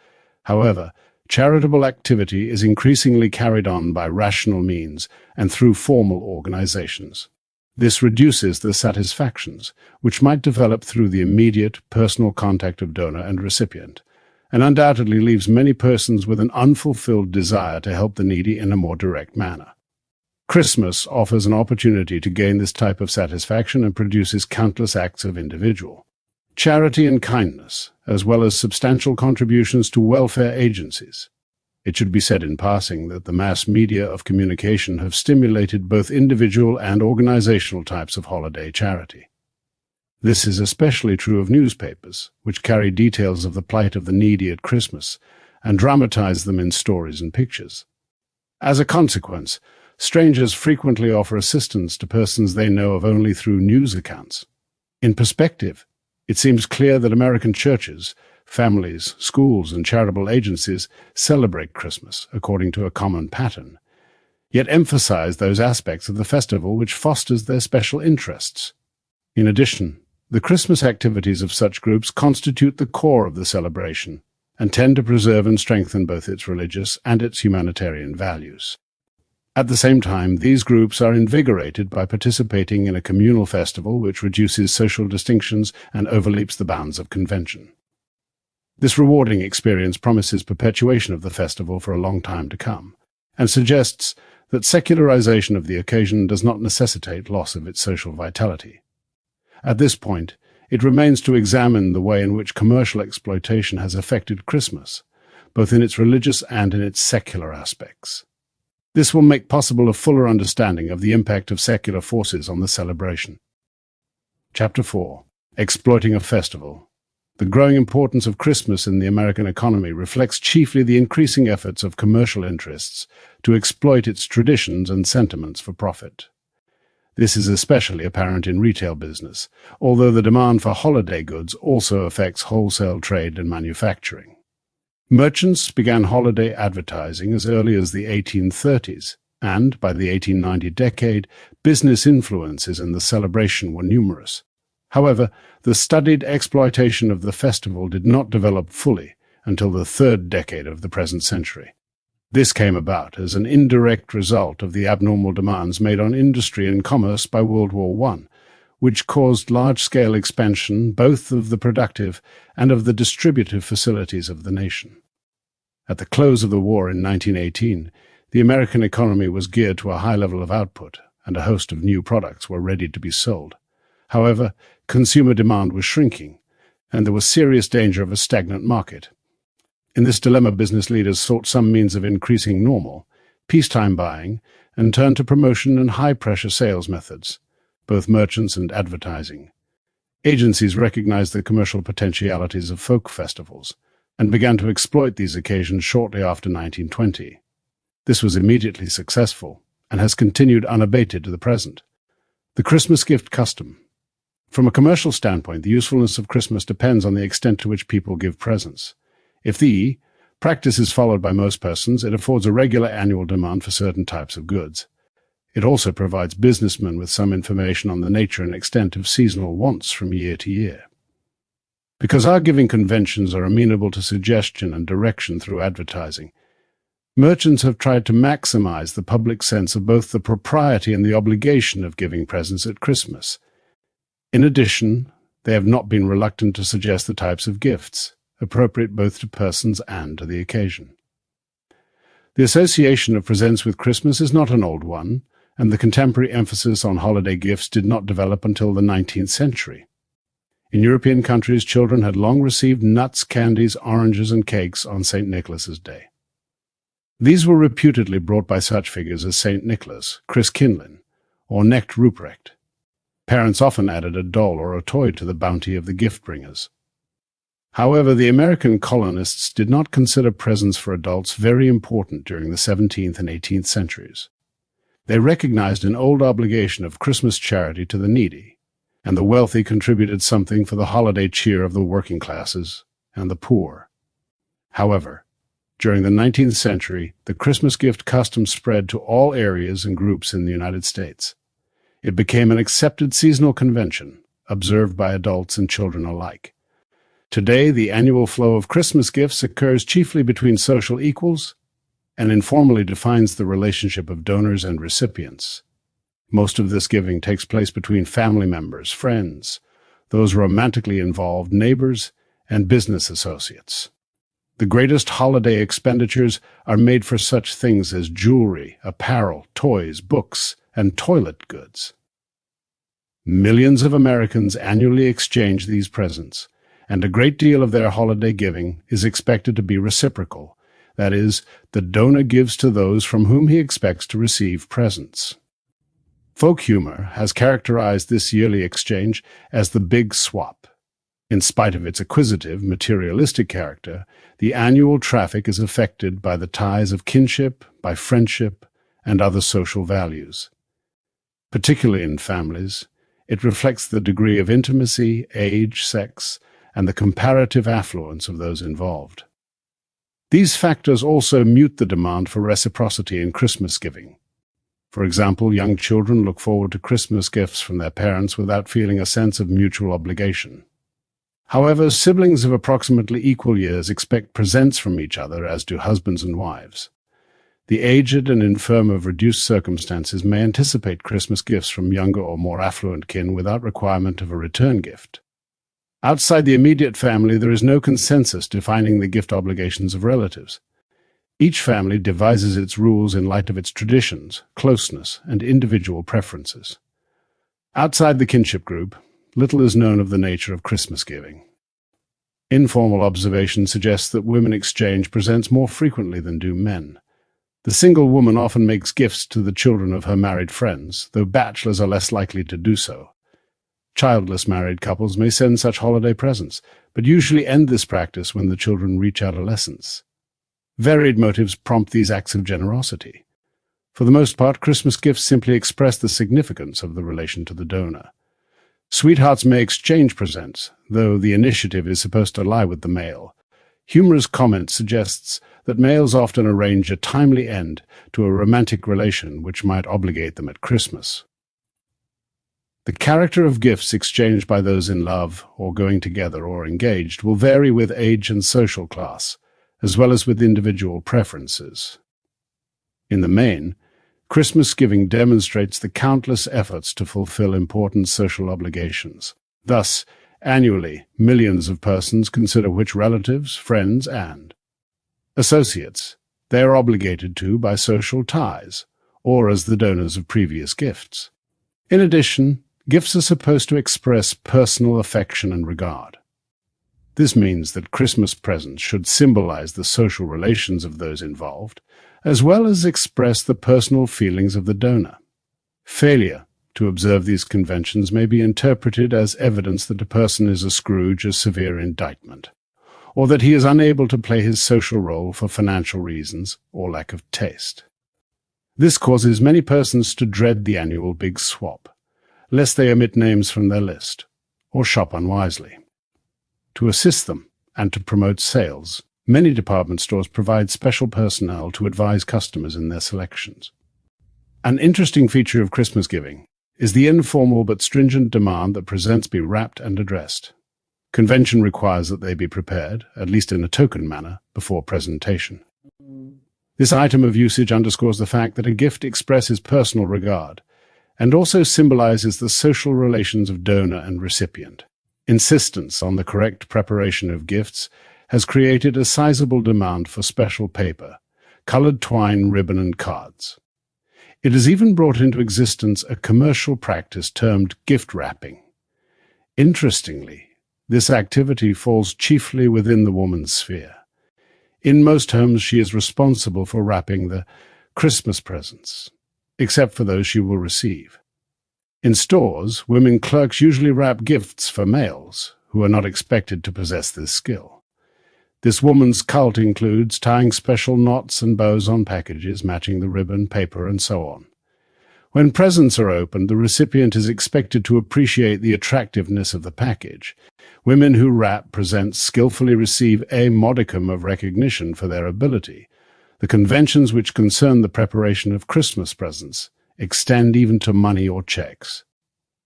However, charitable activity is increasingly carried on by rational means and through formal organizations. This reduces the satisfactions which might develop through the immediate personal contact of donor and recipient, and undoubtedly leaves many persons with an unfulfilled desire to help the needy in a more direct manner. Christmas offers an opportunity to gain this type of satisfaction and produces countless acts of individual charity and kindness, as well as substantial contributions to welfare agencies. It should be said in passing that the mass media of communication have stimulated both individual and organizational types of holiday charity. This is especially true of newspapers, which carry details of the plight of the needy at Christmas and dramatize them in stories and pictures. As a consequence, strangers frequently offer assistance to persons they know of only through news accounts. In perspective, it seems clear that American churches, families, schools, and charitable agencies celebrate Christmas according to a common pattern, yet emphasize those aspects of the festival which fosters their special interests. In addition, the Christmas activities of such groups constitute the core of the celebration and tend to preserve and strengthen both its religious and its humanitarian values. At the same time, these groups are invigorated by participating in a communal festival which reduces social distinctions and overleaps the bounds of convention. This rewarding experience promises perpetuation of the festival for a long time to come, and suggests that secularization of the occasion does not necessitate loss of its social vitality. At this point, it remains to examine the way in which commercial exploitation has affected Christmas, both in its religious and in its secular aspects. This will make possible a fuller understanding of the impact of secular forces on the celebration. Chapter 4. Exploiting a Festival. The growing importance of Christmas in the American economy reflects chiefly the increasing efforts of commercial interests to exploit its traditions and sentiments for profit. This is especially apparent in retail business, although the demand for holiday goods also affects wholesale trade and manufacturing. Merchants began holiday advertising as early as the 1830s, and by the 1890 decade, business influences in the celebration were numerous. However, the studied exploitation of the festival did not develop fully until the third decade of the present century. This came about as an indirect result of the abnormal demands made on industry and commerce by World War I, which caused large-scale expansion both of the productive and of the distributive facilities of the nation. At the close of the war in 1918, the American economy was geared to a high level of output, and a host of new products were ready to be sold. However, consumer demand was shrinking, and there was serious danger of a stagnant market. In this dilemma, business leaders sought some means of increasing normal, peacetime buying, and turned to promotion and high-pressure sales methods, both merchants and advertising. Agencies recognized the commercial potentialities of folk festivals and began to exploit these occasions shortly after 1920. This was immediately successful and has continued unabated to the present. The Christmas gift custom. From a commercial standpoint, the usefulness of Christmas depends on the extent to which people give presents. If the practice is followed by most persons, it affords a regular annual demand for certain types of goods. It also provides businessmen with some information on the nature and extent of seasonal wants from year to year. Because our giving conventions are amenable to suggestion and direction through advertising, merchants have tried to maximize the public sense of both the propriety and the obligation of giving presents at Christmas. In addition, they have not been reluctant to suggest the types of gifts, appropriate both to persons and to the occasion. The association of presents with Christmas is not an old one, and the contemporary emphasis on holiday gifts did not develop until the 19th century. In European countries, children had long received nuts, candies, oranges, and cakes on St. Nicholas's Day. These were reputedly brought by such figures as St. Nicholas, Chris Kinlin, or Knecht Ruprecht. Parents often added a doll or a toy to the bounty of the gift-bringers. However, the American colonists did not consider presents for adults very important during the 17th and 18th centuries. They recognized an old obligation of Christmas charity to the needy, and the wealthy contributed something for the holiday cheer of the working classes and the poor. However, during the 19th century, the Christmas gift custom spread to all areas and groups in the United States. It became an accepted seasonal convention, observed by adults and children alike. Today, the annual flow of Christmas gifts occurs chiefly between social equals and informally defines the relationship of donors and recipients. Most of this giving takes place between family members, friends, those romantically involved neighbors, and business associates. The greatest holiday expenditures are made for such things as jewelry, apparel, toys, books, and toilet goods. Millions of Americans annually exchange these presents, and a great deal of their holiday giving is expected to be reciprocal. That is, the donor gives to those from whom he expects to receive presents. Folk humor has characterized this yearly exchange as the big swap. In spite of its acquisitive, materialistic character, the annual traffic is affected by the ties of kinship, by friendship, and other social values. Particularly in families, it reflects the degree of intimacy, age, sex, and the comparative affluence of those involved. These factors also mute the demand for reciprocity in Christmas giving. For example, young children look forward to Christmas gifts from their parents without feeling a sense of mutual obligation. However, siblings of approximately equal years expect presents from each other, as do husbands and wives. The aged and infirm of reduced circumstances may anticipate Christmas gifts from younger or more affluent kin without requirement of a return gift. Outside the immediate family, there is no consensus defining the gift obligations of relatives. Each family devises its rules in light of its traditions, closeness, and individual preferences. Outside the kinship group, little is known of the nature of Christmas giving. Informal observation suggests that women exchange presents more frequently than do men. The single woman often makes gifts to the children of her married friends, though bachelors are less likely to do so. Childless married couples may send such holiday presents, but usually end this practice when the children reach adolescence. Varied motives prompt these acts of generosity. For the most part, Christmas gifts simply express the significance of the relation to the donor. Sweethearts may exchange presents, though the initiative is supposed to lie with the male. Humorous comment suggests that males often arrange a timely end to a romantic relation which might obligate them at Christmas. The character of gifts exchanged by those in love, or going together, or engaged will vary with age and social class, as well as with individual preferences. In the main, Christmas giving demonstrates the countless efforts to fulfill important social obligations. Thus, annually, millions of persons consider which relatives, friends, and associates they are obligated to by social ties, or as the donors of previous gifts. In addition, gifts are supposed to express personal affection and regard. This means that Christmas presents should symbolize the social relations of those involved, as well as express the personal feelings of the donor. Failure to observe these conventions may be interpreted as evidence that a person is a Scrooge, a severe indictment, or that he is unable to play his social role for financial reasons or lack of taste. This causes many persons to dread the annual big swap, lest they omit names from their list, or shop unwisely. To assist them and to promote sales, many department stores provide special personnel to advise customers in their selections. An interesting feature of Christmas giving is the informal but stringent demand that presents be wrapped and addressed. Convention requires that they be prepared, at least in a token manner, before presentation. This item of usage underscores the fact that a gift expresses personal regard and also symbolizes the social relations of donor and recipient. Insistence on the correct preparation of gifts has created a sizable demand for special paper, colored twine, ribbon, and cards. It has even brought into existence a commercial practice termed gift wrapping. Interestingly, this activity falls chiefly within the woman's sphere. In most homes, she is responsible for wrapping the Christmas presents, except for those she will receive. In stores, women clerks usually wrap gifts for males, who are not expected to possess this skill. This woman's cult includes tying special knots and bows on packages, matching the ribbon, paper, and so on. When presents are opened, the recipient is expected to appreciate the attractiveness of the package. Women who wrap presents skillfully receive a modicum of recognition for their ability. The conventions which concern the preparation of Christmas presents extend even to money or checks.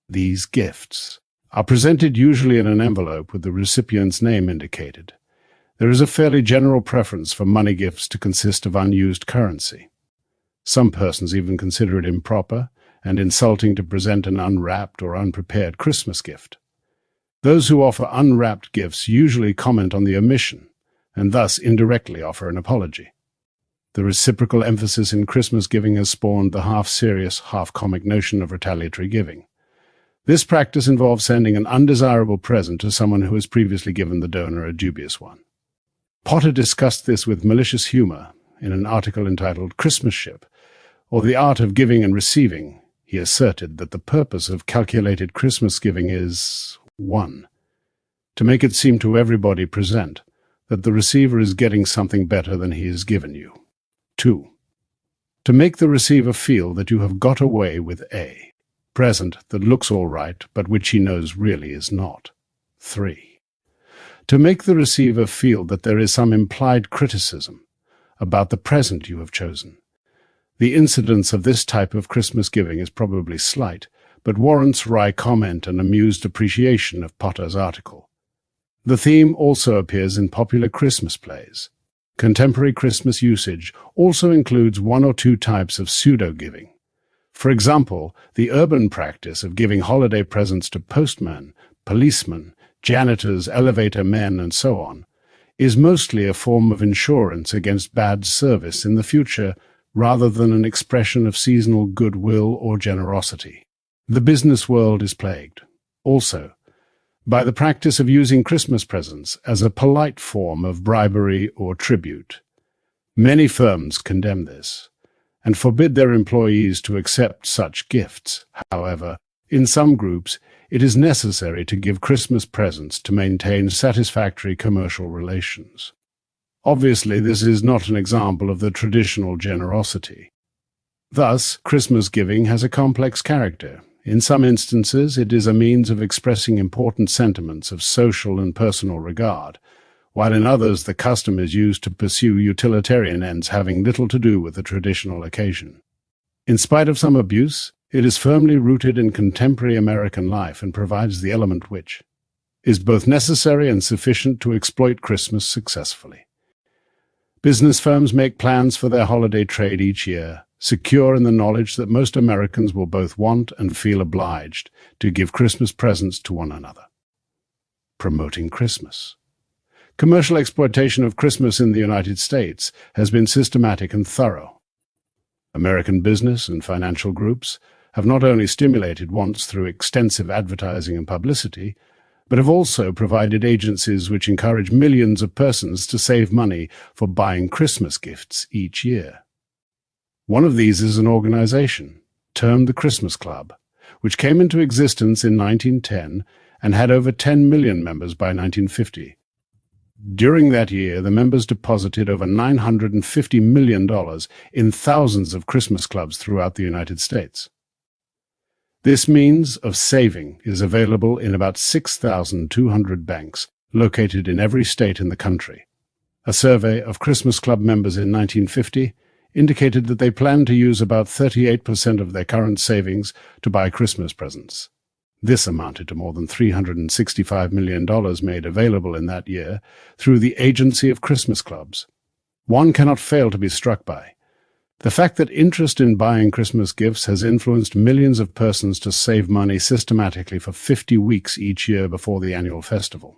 These gifts are presented usually in an envelope with the recipient's name indicated. There is a fairly general preference for money gifts to consist of unused currency. Some persons even consider it improper and insulting to present an unwrapped or unprepared Christmas gift. Those who offer unwrapped gifts usually comment on the omission and thus indirectly offer an apology. The reciprocal emphasis in Christmas giving has spawned the half-serious, half-comic notion of retaliatory giving. This practice involves sending an undesirable present to someone who has previously given the donor a dubious one. Potter discussed this with malicious humor in an article entitled Christmas Ship, or The Art of Giving and Receiving. He asserted that the purpose of calculated Christmas giving is 1. To make it seem to everybody present that the receiver is getting something better than he has given you. 2. To make the receiver feel that you have got away with a present that looks all right, but which he knows really is not. 3. To make the receiver feel that there is some implied criticism about the present you have chosen. The incidence of this type of Christmas giving is probably slight, but warrants wry comment and amused appreciation of Potter's article. The theme also appears in popular Christmas plays. Contemporary Christmas usage also includes one or two types of pseudo-giving. For example, the urban practice of giving holiday presents to postmen, policemen, janitors, elevator men, and so on is mostly a form of insurance against bad service in the future rather than an expression of seasonal goodwill or generosity. The business world is plagued, also, by the practice of using Christmas presents as a polite form of bribery or tribute. Many firms condemn this and forbid their employees to accept such gifts. However, in some groups, it is necessary to give Christmas presents to maintain satisfactory commercial relations. Obviously, this is not an example of the traditional generosity. Thus, Christmas giving has a complex character. In some instances, it is a means of expressing important sentiments of social and personal regard, while in others the custom is used to pursue utilitarian ends having little to do with the traditional occasion. In spite of some abuse, it is firmly rooted in contemporary American life and provides the element which is both necessary and sufficient to exploit Christmas successfully. Business firms make plans for their holiday trade each year, secure in the knowledge that most Americans will both want and feel obliged to give Christmas presents to one another. Promoting Christmas. Commercial exploitation of Christmas in the United States has been systematic and thorough. American business and financial groups have not only stimulated wants through extensive advertising and publicity, but have also provided agencies which encourage millions of persons to save money for buying Christmas gifts each year. One of these is an organization, termed the Christmas Club, which came into existence in 1910 and had over 10 million members by 1950. During that year, the members deposited over $950 million in thousands of Christmas clubs throughout the United States. This means of saving is available in about 6,200 banks located in every state in the country. A survey of Christmas Club members in 1950 indicated that they planned to use about 38% of their current savings to buy Christmas presents. This amounted to more than $365 million made available in that year through the agency of Christmas clubs. One cannot fail to be struck by the fact that interest in buying Christmas gifts has influenced millions of persons to save money systematically for 50 weeks each year before the annual festival.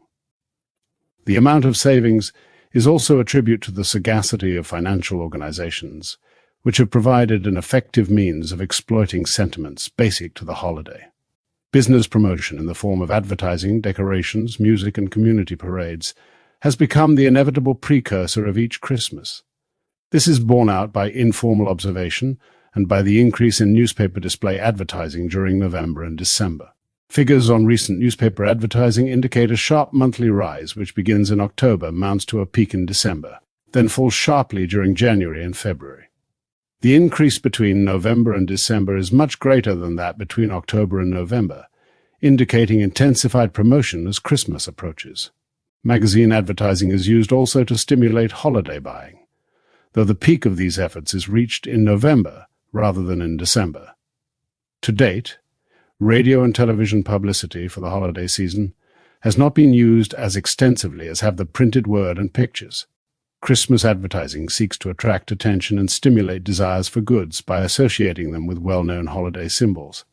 The amount of savings is also a tribute to the sagacity of financial organizations, which have provided an effective means of exploiting sentiments basic to the holiday. Business promotion in the form of advertising, decorations, music, and community parades has become the inevitable precursor of each Christmas. This is borne out by informal observation and by the increase in newspaper display advertising during November and December. Figures on recent newspaper advertising indicate a sharp monthly rise which begins in October, mounts to a peak in December, then falls sharply during January and February. The increase between November and December is much greater than that between October and November, indicating intensified promotion as Christmas approaches. Magazine advertising is used also to stimulate holiday buying, though the peak of these efforts is reached in November rather than in December. To date, radio and television publicity for the holiday season has not been used as extensively as have the printed word and pictures. Christmas advertising seeks to attract attention and stimulate desires for goods by associating them with well-known holiday symbols.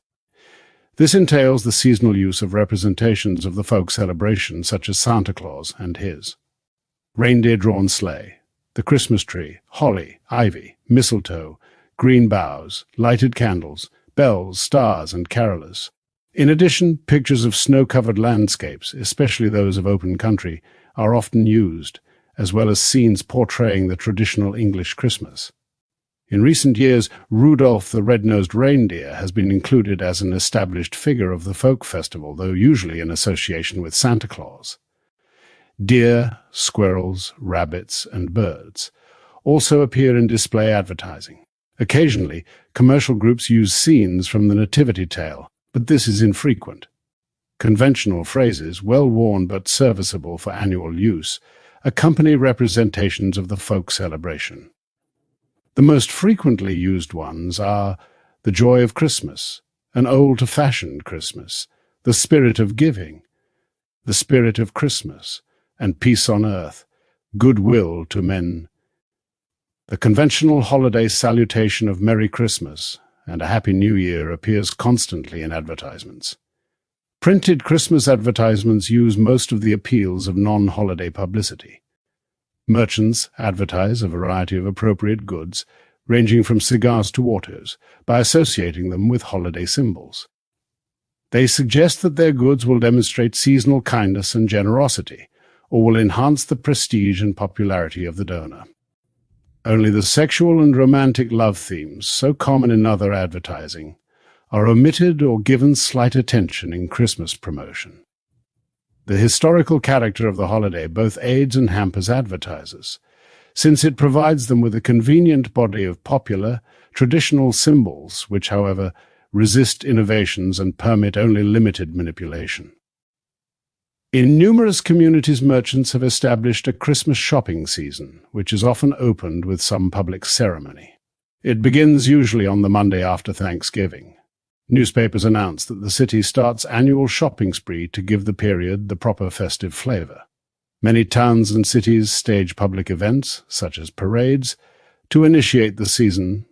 This entails the seasonal use of representations of the folk celebration such as Santa Claus and his reindeer-drawn sleigh, the Christmas tree, holly, ivy, mistletoe, green boughs, lighted candles, bells, stars, and carolers. In addition, pictures of snow-covered landscapes, especially those of open country, are often used, as well as scenes portraying the traditional English Christmas. In recent years, Rudolph the Red-Nosed Reindeer has been included as an established figure of the folk festival, though usually in association with Santa Claus. Deer, squirrels, rabbits, and birds also appear in display advertising. Occasionally, commercial groups use scenes from the Nativity tale, but this is infrequent. Conventional phrases, well-worn but serviceable for annual use, accompany representations of the folk celebration. The most frequently used ones are the joy of Christmas, an old-fashioned Christmas, the spirit of giving, the spirit of Christmas, and peace on earth, goodwill to men. The conventional holiday salutation of Merry Christmas and a Happy New Year appears constantly in advertisements. Printed Christmas advertisements use most of the appeals of non-holiday publicity. Merchants advertise a variety of appropriate goods, ranging from cigars to autos, by associating them with holiday symbols. They suggest that their goods will demonstrate seasonal kindness and generosity, or will enhance the prestige and popularity of the donor. Only the sexual and romantic love themes, so common in other advertising, are omitted or given slight attention in Christmas promotion. The historical character of the holiday both aids and hampers advertisers, since it provides them with a convenient body of popular, traditional symbols which, however, resist innovations and permit only limited manipulation. In numerous communities, merchants have established a Christmas shopping season, which is often opened with some public ceremony. It begins usually on the Monday after Thanksgiving. Newspapers announce that the city starts annual shopping spree to give the period the proper festive flavor. Many towns and cities stage public events, such as parades, to initiate the season.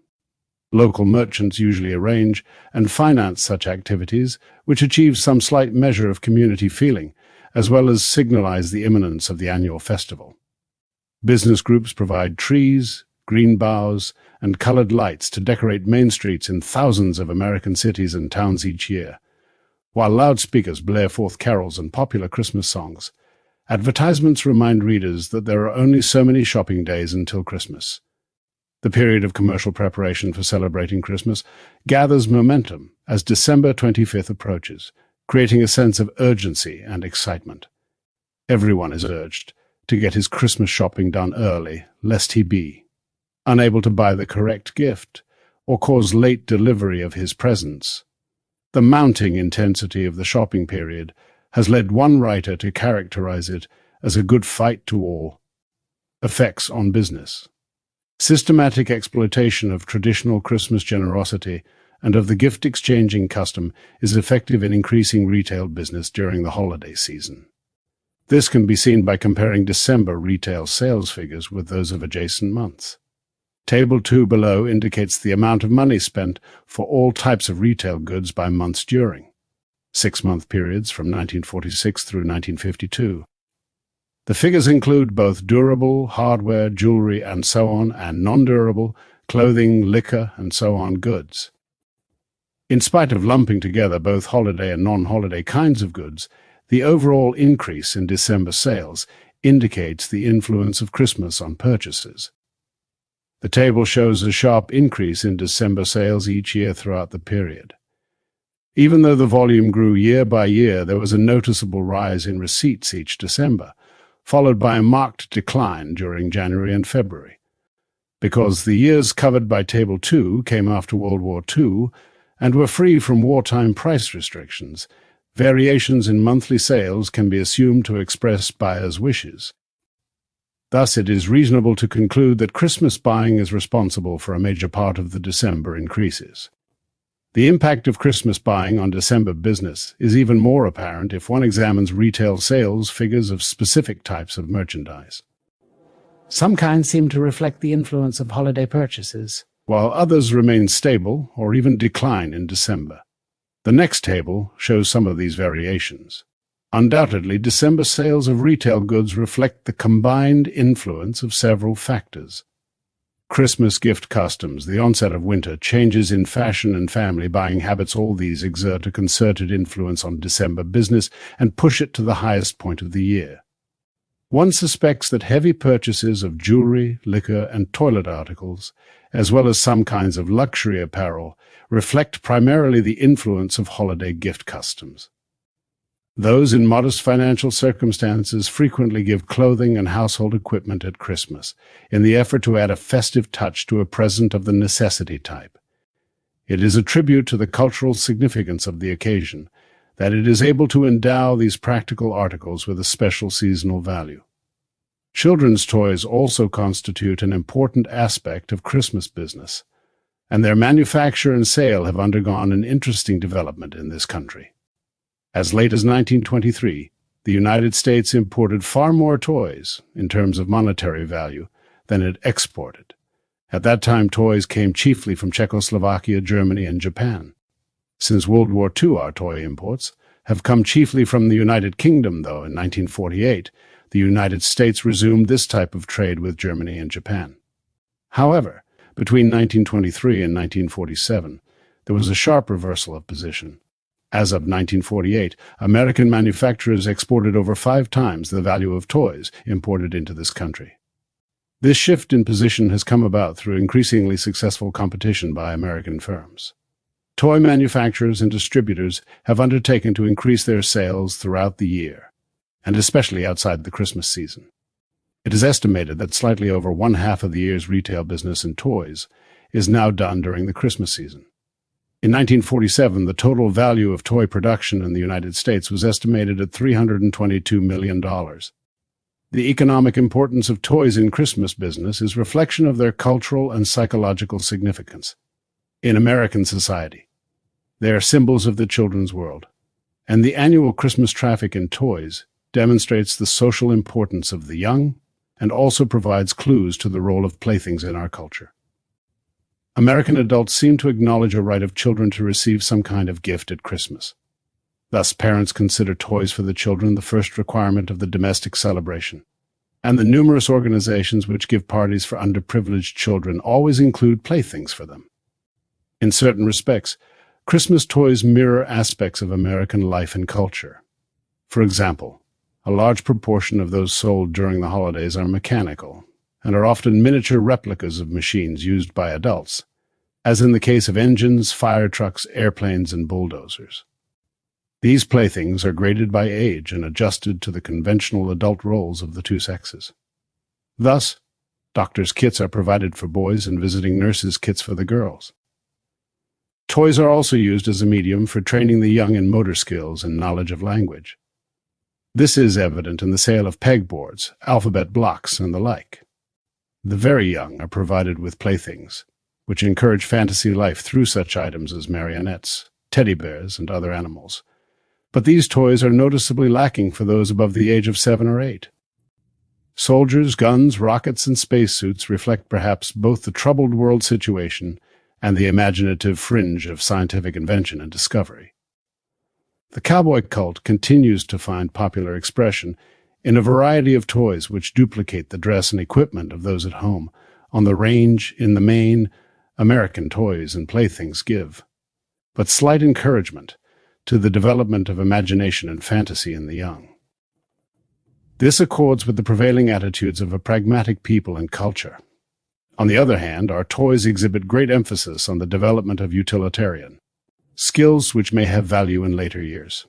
Local merchants usually arrange and finance such activities, which achieve some slight measure of community feeling, as well as signalize the imminence of the annual festival. Business groups provide trees, green boughs, and colored lights to decorate main streets in thousands of American cities and towns each year, while loudspeakers blare forth carols and popular Christmas songs. Advertisements remind readers that there are only so many shopping days until Christmas. The period of commercial preparation for celebrating Christmas gathers momentum as December 25th approaches, creating a sense of urgency and excitement. Everyone is urged to get his Christmas shopping done early, lest he be unable to buy the correct gift or cause late delivery of his presents. The mounting intensity of the shopping period has led one writer to characterize it as a good fight to all. Effects on business. Systematic exploitation of traditional Christmas generosity and of the gift-exchanging custom is effective in increasing retail business during the holiday season. This can be seen by comparing December retail sales figures with those of adjacent months. Table 2 below indicates the amount of money spent for all types of retail goods by months during 6-month periods from 1946 through 1952. The figures include both durable, hardware, jewelry, and so on, and non-durable, clothing, liquor, and so on goods. In spite of lumping together both holiday and non-holiday kinds of goods, the overall increase in December sales indicates the influence of Christmas on purchases. The table shows a sharp increase in December sales each year throughout the period. Even though the volume grew year by year, there was a noticeable rise in receipts each December, followed by a marked decline during January and February. Because the years covered by Table 2 came after World War II and were free from wartime price restrictions, variations in monthly sales can be assumed to express buyers' wishes. Thus, it is reasonable to conclude that Christmas buying is responsible for a major part of the December increases. The impact of Christmas buying on December business is even more apparent if one examines retail sales figures of specific types of merchandise. Some kinds seem to reflect the influence of holiday purchases, while others remain stable or even decline in December. The next table shows some of these variations. Undoubtedly, December sales of retail goods reflect the combined influence of several factors. Christmas gift customs, the onset of winter, changes in fashion and family buying habits, all these exert a concerted influence on December business and push it to the highest point of the year. One suspects that heavy purchases of jewelry, liquor, and toilet articles, as well as some kinds of luxury apparel, reflect primarily the influence of holiday gift customs. Those in modest financial circumstances frequently give clothing and household equipment at Christmas, in the effort to add a festive touch to a present of the necessity type. It is a tribute to the cultural significance of the occasion that it is able to endow these practical articles with a special seasonal value. Children's toys also constitute an important aspect of Christmas business, and their manufacture and sale have undergone an interesting development in this country. As late as 1923, the United States imported far more toys, in terms of monetary value, than it exported. At that time, toys came chiefly from Czechoslovakia, Germany, and Japan. Since World War II, our toy imports have come chiefly from the United Kingdom, though in 1948, The United States resumed this type of trade with Germany and Japan. However, between 1923 and 1947, there was a sharp reversal of position. As of 1948, American manufacturers exported over 5 times the value of toys imported into this country. This shift in position has come about through increasingly successful competition by American firms. Toy manufacturers and distributors have undertaken to increase their sales throughout the year, and especially outside the Christmas season. It is estimated that slightly over 1/2 of the year's retail business in toys is now done during the Christmas season. In 1947, the total value of toy production in the United States was estimated at $322 million. The economic importance of toys in Christmas business is a reflection of their cultural and psychological significance. In American society, they are symbols of the children's world, and the annual Christmas traffic in toys demonstrates the social importance of the young and also provides clues to the role of playthings in our culture. American adults seem to acknowledge a right of children to receive some kind of gift at Christmas. Thus, parents consider toys for the children the first requirement of the domestic celebration, and the numerous organizations which give parties for underprivileged children always include playthings for them. In certain respects, Christmas toys mirror aspects of American life and culture. For example, a large proportion of those sold during the holidays are mechanical and are often miniature replicas of machines used by adults, as in the case of engines, fire trucks, airplanes, and bulldozers. These playthings are graded by age and adjusted to the conventional adult roles of the two sexes. Thus, doctors' kits are provided for boys and visiting nurses' kits for the girls. Toys are also used as a medium for training the young in motor skills and knowledge of language. This is evident in the sale of pegboards, alphabet blocks, and the like. The very young are provided with playthings, which encourage fantasy life through such items as marionettes, teddy bears, and other animals. But these toys are noticeably lacking for those above the age of 7 or 8. Soldiers, guns, rockets, and spacesuits reflect perhaps both the troubled world situation and the imaginative fringe of scientific invention and discovery. The cowboy cult continues to find popular expression in a variety of toys which duplicate the dress and equipment of those at home. On the range, in the main, American toys and playthings give but slight encouragement to the development of imagination and fantasy in the young. This accords with the prevailing attitudes of a pragmatic people and culture. On the other hand, our toys exhibit great emphasis on the development of utilitarian skills which may have value in later years.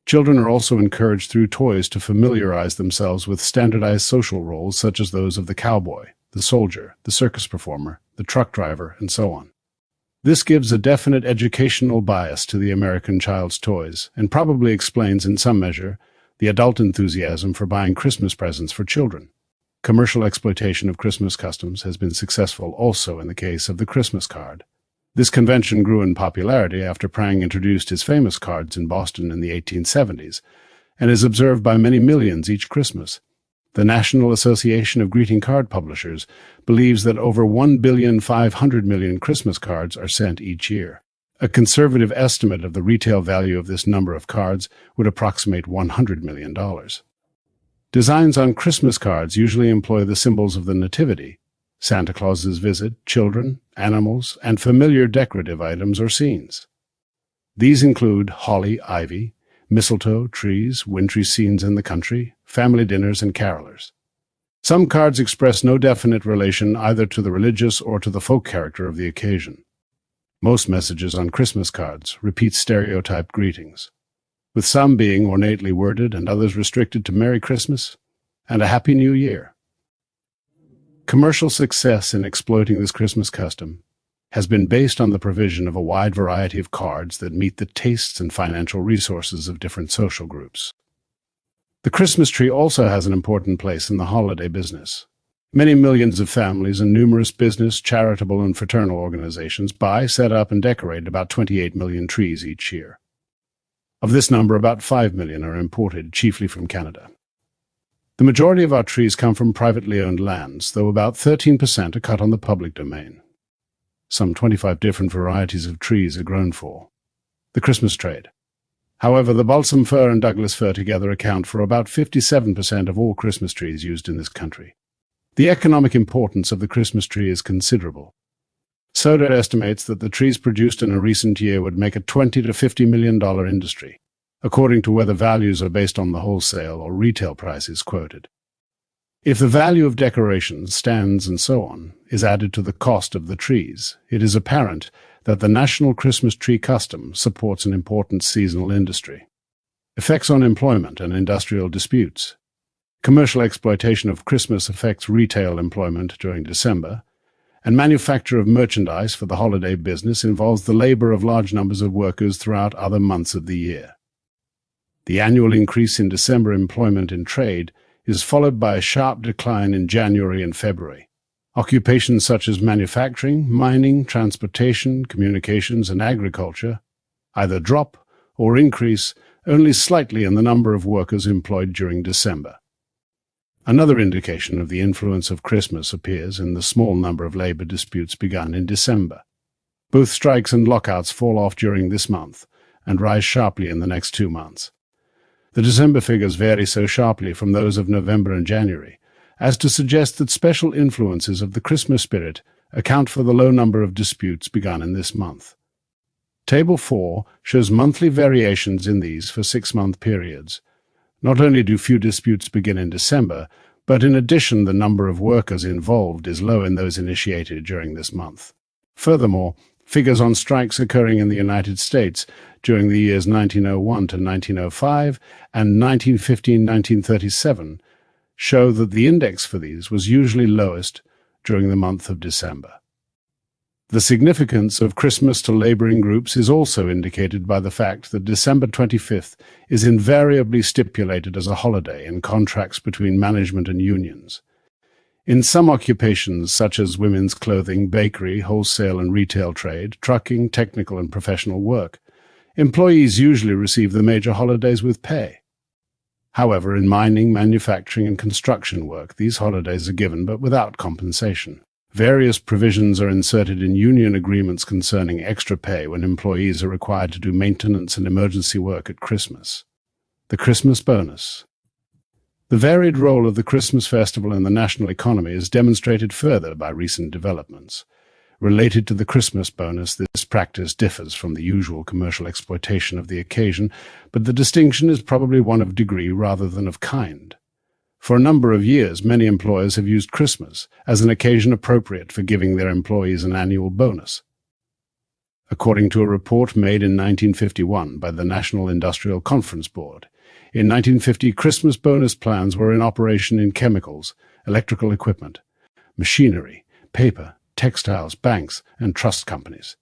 Children are also encouraged through toys to familiarize themselves with standardized social roles such as those of the cowboy, the soldier, the circus performer, the truck driver, and so on. This gives a definite educational bias to the American child's toys and probably explains in some measure the adult enthusiasm for buying Christmas presents for children. Commercial exploitation of Christmas customs has been successful also in the case of the Christmas card. This convention grew in popularity after Prang introduced his famous cards in Boston in the 1870s and is observed by many millions each Christmas. The National Association of Greeting Card Publishers believes that over 1,500,000,000 Christmas cards are sent each year. A conservative estimate of the retail value of this number of cards would approximate $100 million. Designs on Christmas cards usually employ the symbols of the Nativity, Santa Claus's visit, children, animals, and familiar decorative items or scenes. These include holly, ivy, mistletoe, trees, wintry scenes in the country, family dinners, and carolers. Some cards express no definite relation either to the religious or to the folk character of the occasion. Most messages on Christmas cards repeat stereotyped greetings, with some being ornately worded and others restricted to Merry Christmas and a Happy New Year. Commercial success in exploiting this Christmas custom has been based on the provision of a wide variety of cards that meet the tastes and financial resources of different social groups. The Christmas tree also has an important place in the holiday business. Many millions of families and numerous business, charitable, and fraternal organizations buy, set up, and decorate about 28 million trees each year. Of this number, about 5 million are imported, chiefly from Canada. The majority of our trees come from privately owned lands, though about 13% are cut on the public domain. Some 25 different varieties of trees are grown for the Christmas trade, However, the balsam fir and Douglas fir together account for about 57% of all Christmas trees used in this country. The economic importance of the Christmas tree is considerable. Soda estimates that the trees produced in a recent year would make a $20 to $50 million industry, according to whether values are based on the wholesale or retail prices quoted. If the value of decorations, stands, and so on is added to the cost of the trees, it is apparent that the national Christmas tree custom supports an important seasonal industry. Effects on employment and industrial disputes. Commercial exploitation of Christmas affects retail employment during December, and manufacture of merchandise for the holiday business involves the labor of large numbers of workers throughout other months of the year. The annual increase in December employment in trade is followed by a sharp decline in January and February. Occupations such as manufacturing, mining, transportation, communications, and agriculture either drop or increase only slightly in the number of workers employed during December. Another indication of the influence of Christmas appears in the small number of labor disputes begun in December. Both strikes and lockouts fall off during this month and rise sharply in the next 2 months. The December figures vary so sharply from those of November and January as to suggest that special influences of the Christmas spirit account for the low number of disputes begun in this month. Table 4 shows monthly variations in these for 6-month periods. Not only do few disputes begin in December, but in addition the number of workers involved is low in those initiated during this month. Furthermore, figures on strikes occurring in the United States during the years 1901 to 1905 and 1915-1937 show that the index for these was usually lowest during the month of December. The significance of Christmas to laboring groups is also indicated by the fact that December 25th is invariably stipulated as a holiday in contracts between management and unions. In some occupations, such as women's clothing, bakery, wholesale and retail trade, trucking, technical and professional work, employees usually receive the major holidays with pay. However, in mining, manufacturing and construction work, these holidays are given but without compensation. Various provisions are inserted in union agreements concerning extra pay when employees are required to do maintenance and emergency work at Christmas. The Christmas bonus. The varied role of the Christmas festival in the national economy is demonstrated further by recent developments. Related to the Christmas bonus, this practice differs from the usual commercial exploitation of the occasion, but the distinction is probably one of degree rather than of kind. For a number of years, many employers have used Christmas as an occasion appropriate for giving their employees an annual bonus. According to a report made in 1951 by the National Industrial Conference Board, in 1950 Christmas bonus plans were in operation in chemicals, electrical equipment, machinery, paper, textiles, banks, and trust companies.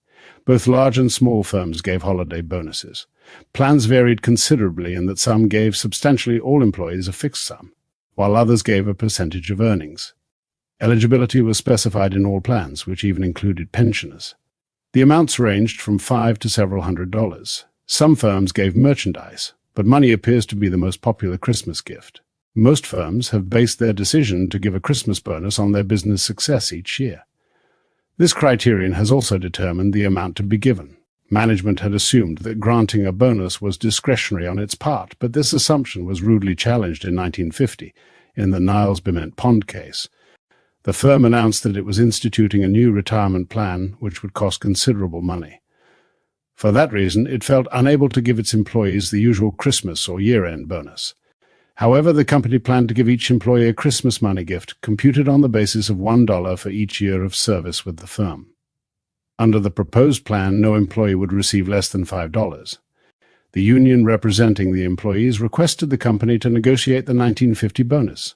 Both large and small firms gave holiday bonuses. Plans varied considerably in that some gave substantially all employees a fixed sum, while others gave a percentage of earnings. Eligibility was specified in all plans, which even included pensioners. The amounts ranged from $5 to several $100s. Some firms gave merchandise, but money appears to be the most popular Christmas gift. Most firms have based their decision to give a Christmas bonus on their business success each year. This criterion has also determined the amount to be given. Management had assumed that granting a bonus was discretionary on its part, but this assumption was rudely challenged in 1950 in the Niles-Bement Pond case. The firm announced that it was instituting a new retirement plan which would cost considerable money. For that reason, it felt unable to give its employees the usual Christmas or year-end bonus. However, the company planned to give each employee a Christmas money gift computed on the basis of $1 for each year of service with the firm. Under the proposed plan, no employee would receive less than $5. The union representing the employees requested the company to negotiate the 1950 bonus.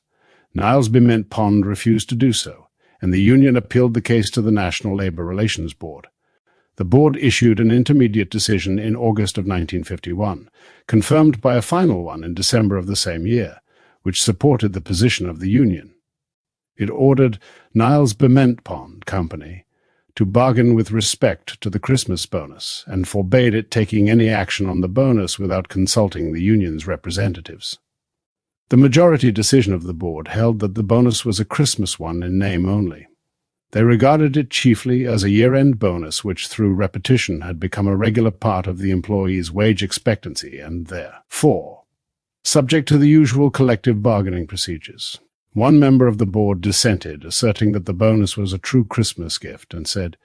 Niles-Bement Pond refused to do so, and the union appealed the case to the National Labor Relations Board. The board issued an intermediate decision in August of 1951, confirmed by a final one in December of the same year, which supported the position of the union. It ordered Niles-Bement Pond Company to bargain with respect to the Christmas bonus and forbade it taking any action on the bonus without consulting the union's representatives. The majority decision of the board held that the bonus was a Christmas one in name only. They regarded it chiefly as a year-end bonus which through repetition had become a regular part of the employee's wage expectancy and therefore subject to the usual collective bargaining procedures. One member of the board dissented, asserting that the bonus was a true Christmas gift, and said,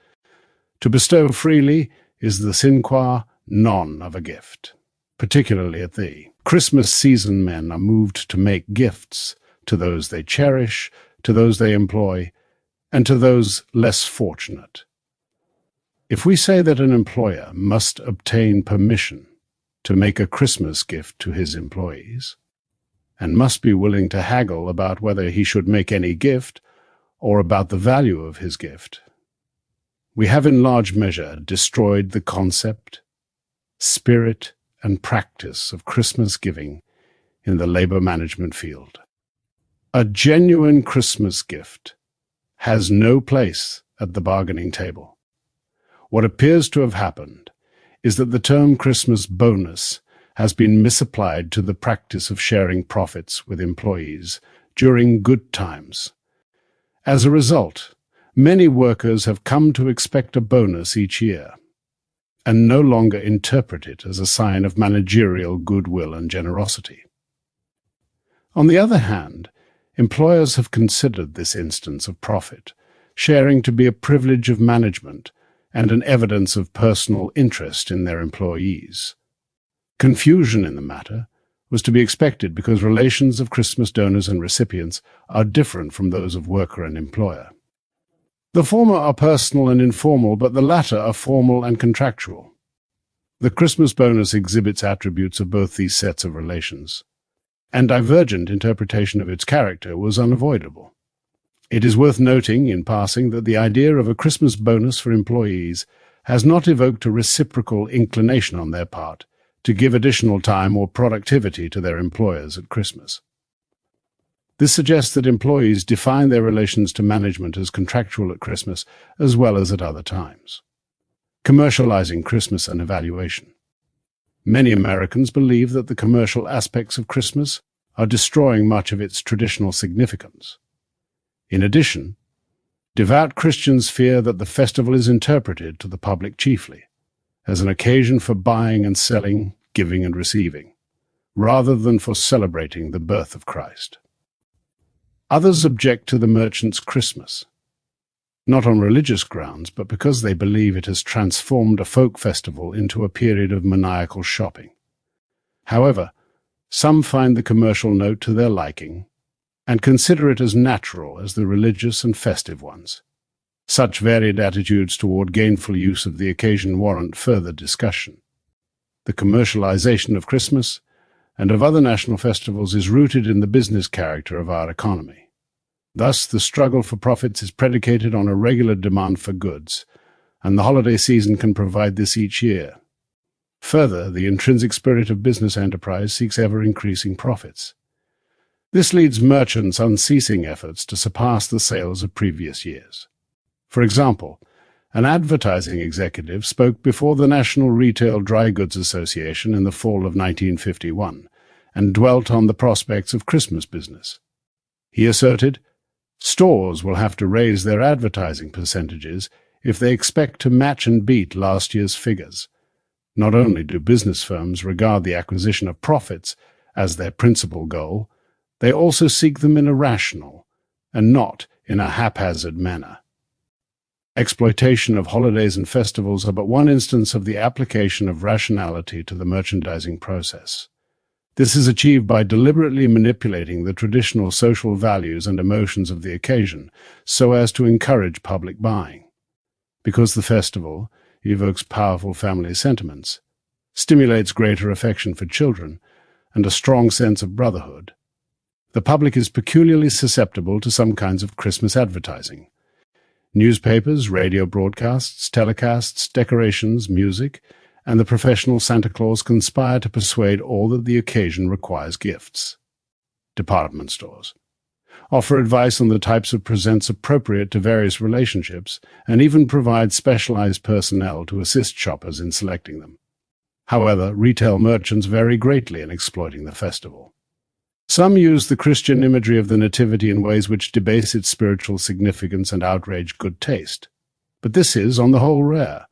"To bestow freely is the sine qua non of a gift. Particularly at the Christmas season, men are moved to make gifts to those they cherish, to those they employ, and to those less fortunate. If we say that an employer must obtain permission to make a Christmas gift to his employees, and must be willing to haggle about whether he should make any gift or about the value of his gift, we have in large measure destroyed the concept, spirit, and practice of Christmas giving in the labor management field. A genuine Christmas gift has no place at the bargaining table. What appears to have happened is that the term Christmas bonus has been misapplied to the practice of sharing profits with employees during good times. As a result, many workers have come to expect a bonus each year, and no longer interpret it as a sign of managerial goodwill and generosity. On the other hand, employers have considered this instance of profit sharing to be a privilege of management and an evidence of personal interest in their employees. Confusion in the matter was to be expected because relations of Christmas donors and recipients are different from those of worker and employer. The former are personal and informal, but the latter are formal and contractual. The Christmas bonus exhibits attributes of both these sets of relations, and divergent interpretation of its character was unavoidable. It is worth noting, in passing, that the idea of a Christmas bonus for employees has not evoked a reciprocal inclination on their part to give additional time or productivity to their employers at Christmas. This suggests that employees define their relations to management as contractual at Christmas as well as at other times. Commercializing Christmas and evaluation. Many Americans believe that the commercial aspects of Christmas are destroying much of its traditional significance. In addition, devout Christians fear that the festival is interpreted to the public chiefly as an occasion for buying and selling, giving and receiving, rather than for celebrating the birth of Christ. Others object to the merchant's Christmas, not on religious grounds, but because they believe it has transformed a folk festival into a period of maniacal shopping. However, some find the commercial note to their liking and consider it as natural as the religious and festive ones. Such varied attitudes toward gainful use of the occasion warrant further discussion. The commercialization of Christmas and of other national festivals is rooted in the business character of our economy. Thus, the struggle for profits is predicated on a regular demand for goods, and the holiday season can provide this each year. Further, the intrinsic spirit of business enterprise seeks ever-increasing profits. This leads merchants' unceasing efforts to surpass the sales of previous years. For example, an advertising executive spoke before the National Retail Dry Goods Association in the fall of 1951 and dwelt on the prospects of Christmas business. He asserted, "Stores will have to raise their advertising percentages if they expect to match and beat last year's figures. Not only do business firms regard the acquisition of profits as their principal goal, they also seek them in a rational and not in a haphazard manner." Exploitation of holidays and festivals are but one instance of the application of rationality to the merchandising process. This is achieved by deliberately manipulating the traditional social values and emotions of the occasion so as to encourage public buying. Because the festival evokes powerful family sentiments, stimulates greater affection for children, and a strong sense of brotherhood, the public is peculiarly susceptible to some kinds of Christmas advertising. Newspapers, radio broadcasts, telecasts, decorations, music, and the professional Santa Claus conspire to persuade all that the occasion requires gifts. Department stores offer advice on the types of presents appropriate to various relationships and even provide specialized personnel to assist shoppers in selecting them. However, retail merchants vary greatly in exploiting the festival. Some use the Christian imagery of the Nativity in ways which debase its spiritual significance and outrage good taste. But this is, on the whole, rare.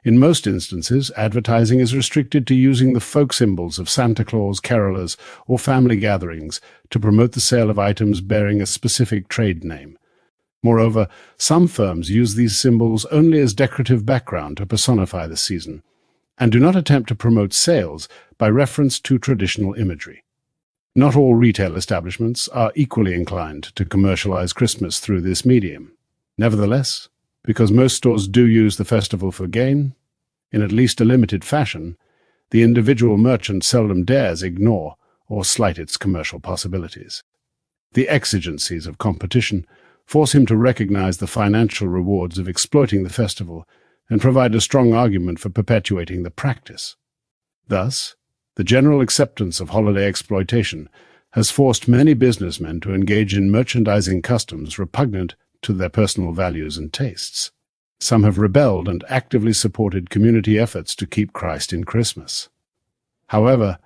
In most instances, advertising is restricted to using the folk symbols of Santa Claus, carolers, or family gatherings to promote the sale of items bearing a specific trade name. Moreover, some firms use these symbols only as decorative background to personify the season, and do not attempt to promote sales by reference to traditional imagery. Not all retail establishments are equally inclined to commercialize Christmas through this medium. Nevertheless, because most stores do use the festival for gain, in at least a limited fashion, the individual merchant seldom dares ignore or slight its commercial possibilities. The exigencies of competition force him to recognize the financial rewards of exploiting the festival and provide a strong argument for perpetuating the practice. Thus, the general acceptance of holiday exploitation has forced many businessmen to engage in merchandising customs repugnant to their personal values and tastes. Some have rebelled and actively supported community efforts to keep Christ in Christmas. However,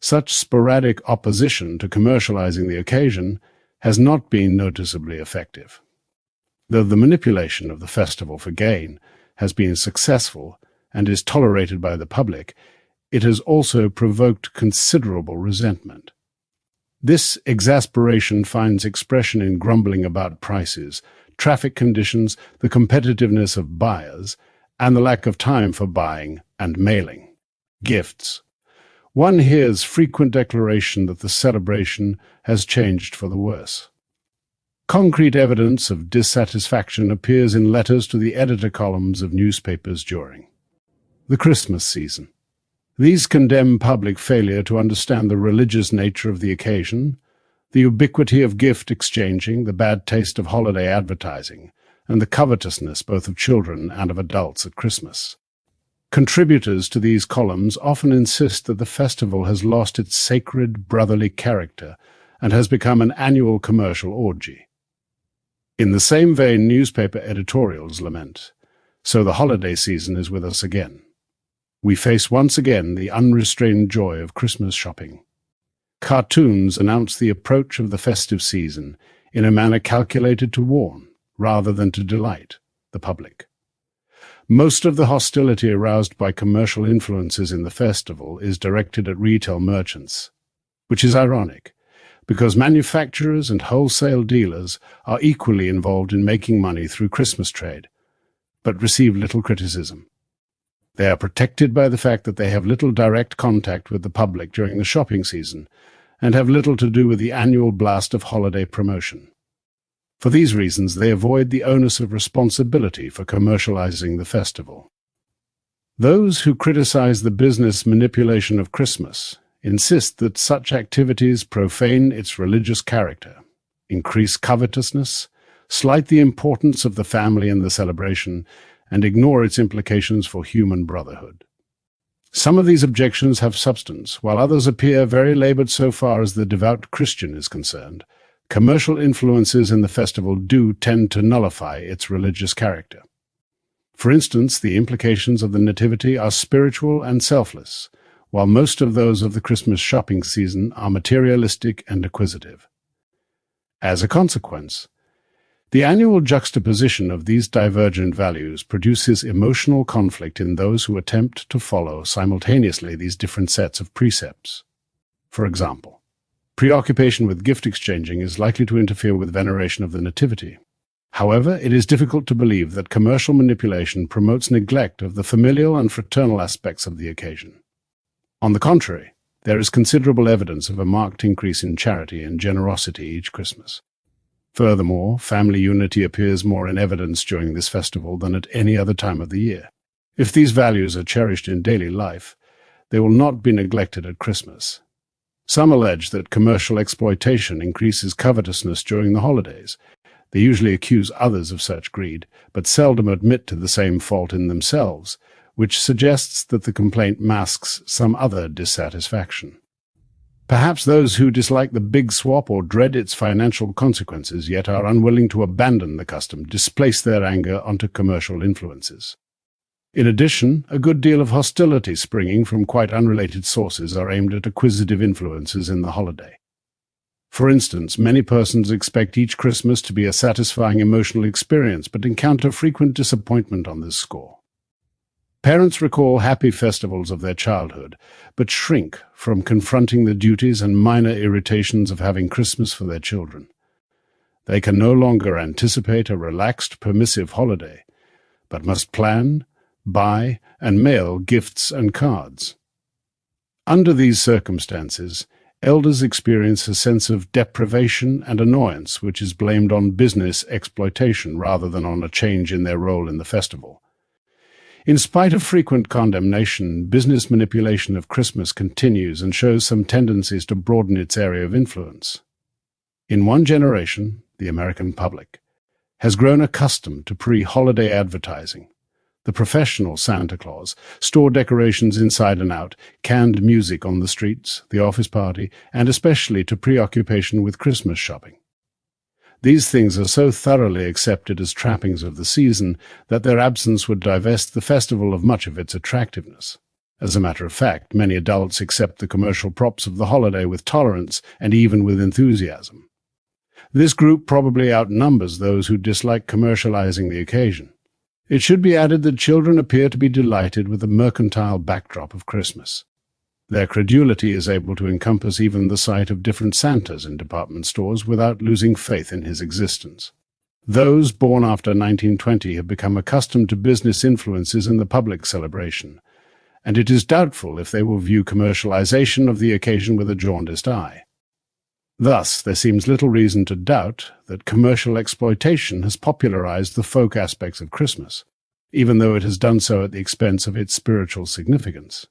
such sporadic opposition to commercializing the occasion has not been noticeably effective. Though the manipulation of the festival for gain has been successful and is tolerated by the public, it has also provoked considerable resentment. This exasperation finds expression in grumbling about prices, traffic conditions, the competitiveness of buyers, and the lack of time for buying and mailing. Gifts. One hears frequent declaration that the celebration has changed for the worse. Concrete evidence of dissatisfaction appears in letters to the editor columns of newspapers during the Christmas season. These condemn public failure to understand the religious nature of the occasion, the ubiquity of gift exchanging, the bad taste of holiday advertising, and the covetousness both of children and of adults at Christmas. Contributors to these columns often insist that the festival has lost its sacred brotherly character and has become an annual commercial orgy. In the same vein, newspaper editorials lament, "So the holiday season is with us again. We face once again the unrestrained joy of Christmas shopping." Cartoons announce the approach of the festive season in a manner calculated to warn, rather than to delight, the public. Most of the hostility aroused by commercial influences in the festival is directed at retail merchants, which is ironic, because manufacturers and wholesale dealers are equally involved in making money through Christmas trade, but receive little criticism. They are protected by the fact that they have little direct contact with the public during the shopping season and have little to do with the annual blast of holiday promotion. For these reasons, they avoid the onus of responsibility for commercializing the festival. Those who criticize the business manipulation of Christmas insist that such activities profane its religious character, increase covetousness, slight the importance of the family and the celebration, and ignore its implications for human brotherhood. Some of these objections have substance, while others appear very labored so far as the devout Christian is concerned. Commercial influences in the festival do tend to nullify its religious character. For instance, the implications of the Nativity are spiritual and selfless, while most of those of the Christmas shopping season are materialistic and acquisitive. As a consequence, the annual juxtaposition of these divergent values produces emotional conflict in those who attempt to follow simultaneously these different sets of precepts. For example, preoccupation with gift exchanging is likely to interfere with veneration of the Nativity. However, it is difficult to believe that commercial manipulation promotes neglect of the familial and fraternal aspects of the occasion. On the contrary, there is considerable evidence of a marked increase in charity and generosity each Christmas. Furthermore, family unity appears more in evidence during this festival than at any other time of the year. If these values are cherished in daily life, they will not be neglected at Christmas. Some allege that commercial exploitation increases covetousness during the holidays. They usually accuse others of such greed, but seldom admit to the same fault in themselves, which suggests that the complaint masks some other dissatisfaction. Perhaps those who dislike the big swap or dread its financial consequences yet are unwilling to abandon the custom displace their anger onto commercial influences. In addition, a good deal of hostility springing from quite unrelated sources are aimed at acquisitive influences in the holiday. For instance, many persons expect each Christmas to be a satisfying emotional experience, but encounter frequent disappointment on this score. Parents recall happy festivals of their childhood, but shrink from confronting the duties and minor irritations of having Christmas for their children. They can no longer anticipate a relaxed, permissive holiday, but must plan, buy, and mail gifts and cards. Under these circumstances, elders experience a sense of deprivation and annoyance which is blamed on business exploitation rather than on a change in their role in the festival. In spite of frequent condemnation, business manipulation of Christmas continues and shows some tendencies to broaden its area of influence. In one generation, the American public has grown accustomed to pre-holiday advertising. The professional Santa Claus, store decorations inside and out, canned music on the streets, the office party, and especially to preoccupation with Christmas shopping. These things are so thoroughly accepted as trappings of the season that their absence would divest the festival of much of its attractiveness. As a matter of fact, many adults accept the commercial props of the holiday with tolerance and even with enthusiasm. This group probably outnumbers those who dislike commercializing the occasion. It should be added that children appear to be delighted with the mercantile backdrop of Christmas. Their credulity is able to encompass even the sight of different Santas in department stores without losing faith in his existence. Those born after 1920 have become accustomed to business influences in the public celebration, and it is doubtful if they will view commercialization of the occasion with a jaundiced eye. Thus, there seems little reason to doubt that commercial exploitation has popularized the folk aspects of Christmas, even though it has done so at the expense of its spiritual significance.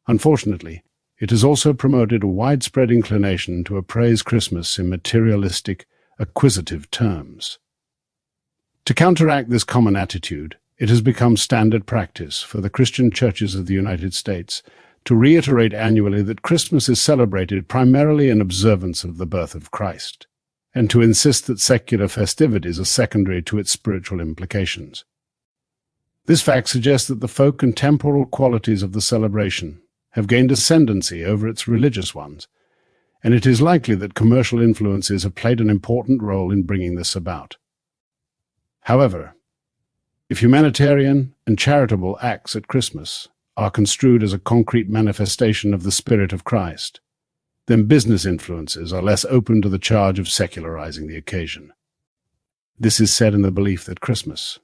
Unfortunately, it has also promoted a widespread inclination to appraise Christmas in materialistic, acquisitive terms. To counteract this common attitude, it has become standard practice for the Christian churches of the United States to reiterate annually that Christmas is celebrated primarily in observance of the birth of Christ, and to insist that secular festivities are secondary to its spiritual implications. This fact suggests that the folk and temporal qualities of the celebration have gained ascendancy over its religious ones, and it is likely that commercial influences have played an important role in bringing this about. However, if humanitarian and charitable acts at Christmas are construed as a concrete manifestation of the Spirit of Christ, then business influences are less open to the charge of secularizing the occasion. This is said in the belief that Christmas.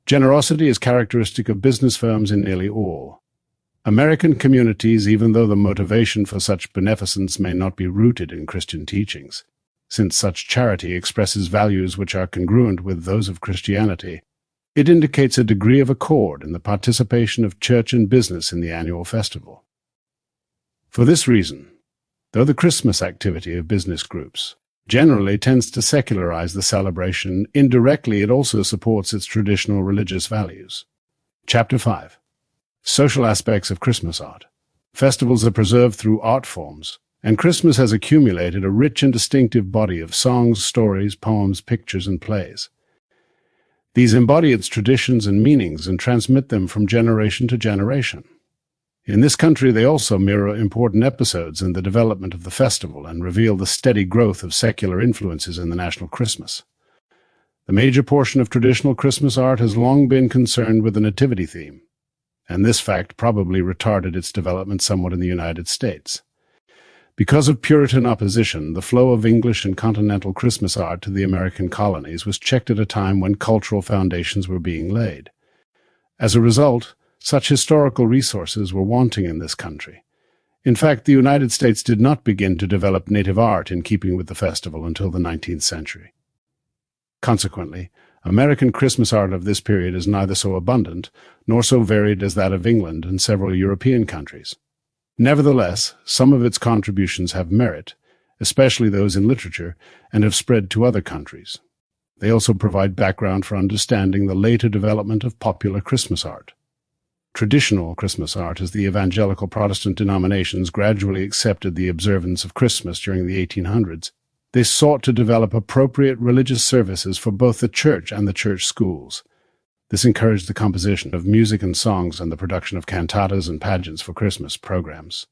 Generosity is characteristic of business firms in nearly all American communities, even though the motivation for such beneficence may not be rooted in Christian teachings, since such charity expresses values which are congruent with those of Christianity. It indicates a degree of accord in the participation of church and business in the annual festival. For this reason, though the Christmas activity of business groups generally tends to secularize the celebration, indirectly it also supports its traditional religious values. Chapter 5. Social aspects of Christmas art. Festivals are preserved through art forms, and Christmas has accumulated a rich and distinctive body of songs, stories, poems, pictures, and plays. These embody its traditions and meanings and transmit them from generation to generation. In this country, they also mirror important episodes in the development of the festival and reveal the steady growth of secular influences in the national Christmas. The major portion of traditional Christmas art has long been concerned with the nativity theme, and this fact probably retarded its development somewhat in the United States. Because of Puritan opposition, the flow of English and continental Christmas art to the American colonies was checked at a time when cultural foundations were being laid. As a result, such historical resources were wanting in this country. In fact, the United States did not begin to develop native art in keeping with the festival until the 19th century. Consequently, American Christmas art of this period is neither so abundant nor so varied as that of England and several European countries. Nevertheless, some of its contributions have merit, especially those in literature, and have spread to other countries. They also provide background for understanding the later development of popular Christmas art. Traditional Christmas art, as the evangelical Protestant denominations gradually accepted the observance of Christmas during the 1800s, they sought to develop appropriate religious services for both the church and the church schools. This encouraged the composition of music and songs and the production of cantatas and pageants for Christmas programs.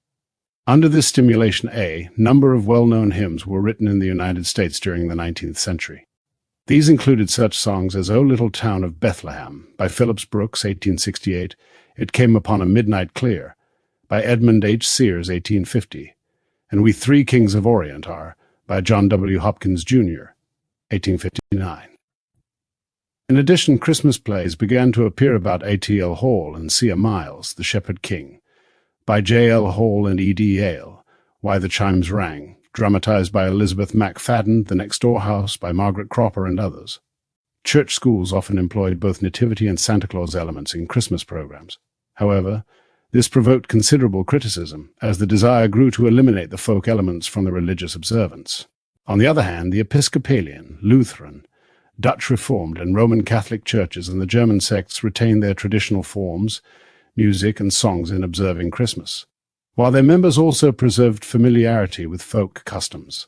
Under this stimulation, a number of well-known hymns were written in the United States during the 19th century. These included such songs as O Little Town of Bethlehem by Phillips Brooks, 1868, It Came Upon a Midnight Clear by Edmund H. Sears, 1850, and We Three Kings of Orient Are by John W. Hopkins, Jr., 1859. In addition, Christmas plays began to appear about A.T.L. Hall and C.A. Miles, The Shepherd King, by J.L. Hall and E.D. Yale, Why the Chimes Rang, dramatized by Elizabeth MacFadden, The Next Door House by Margaret Cropper and others. Church schools often employed both Nativity and Santa Claus elements in Christmas programs. However, this provoked considerable criticism, as the desire grew to eliminate the folk elements from the religious observance. On the other hand, the Episcopalian, Lutheran, Dutch Reformed and Roman Catholic churches and the German sects retained their traditional forms, music and songs in observing Christmas, while their members also preserved familiarity with folk customs.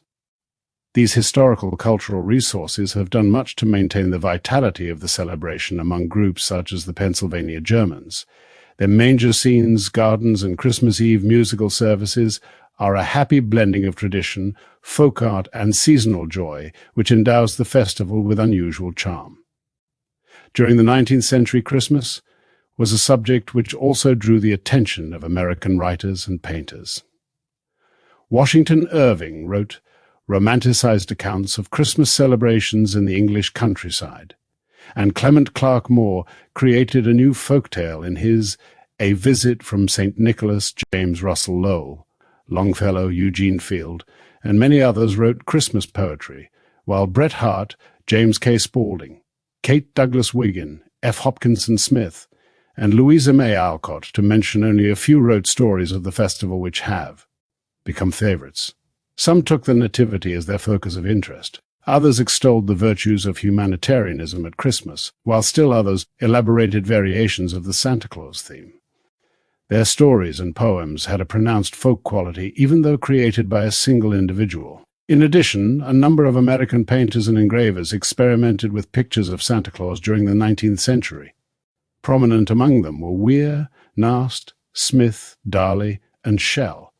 These historical cultural resources have done much to maintain the vitality of the celebration among groups such as the Pennsylvania Germans. Their manger scenes, gardens, and Christmas Eve musical services are a happy blending of tradition, folk art, and seasonal joy, which endows the festival with unusual charm. During the 19th century, Christmas was a subject which also drew the attention of American writers and painters. Washington Irving wrote romanticized accounts of Christmas celebrations in the English countryside, and Clement Clarke Moore created a new folktale in his A Visit from St. Nicholas. James Russell Lowell, Longfellow, Eugene Field, and many others wrote Christmas poetry, while Bret Harte, James K. Spaulding, Kate Douglas Wiggin, F. Hopkinson Smith, and Louisa May Alcott, to mention only a few, wrote stories of the festival which have become favorites. Some took the Nativity as their focus of interest. Others extolled the virtues of humanitarianism at Christmas, while still others elaborated variations of the Santa Claus theme. Their stories and poems had a pronounced folk quality, even though created by a single individual. In addition, a number of American painters and engravers experimented with pictures of Santa Claus during the 19th century. Prominent among them were Weir, Nast, Smith, Darley, and Shell.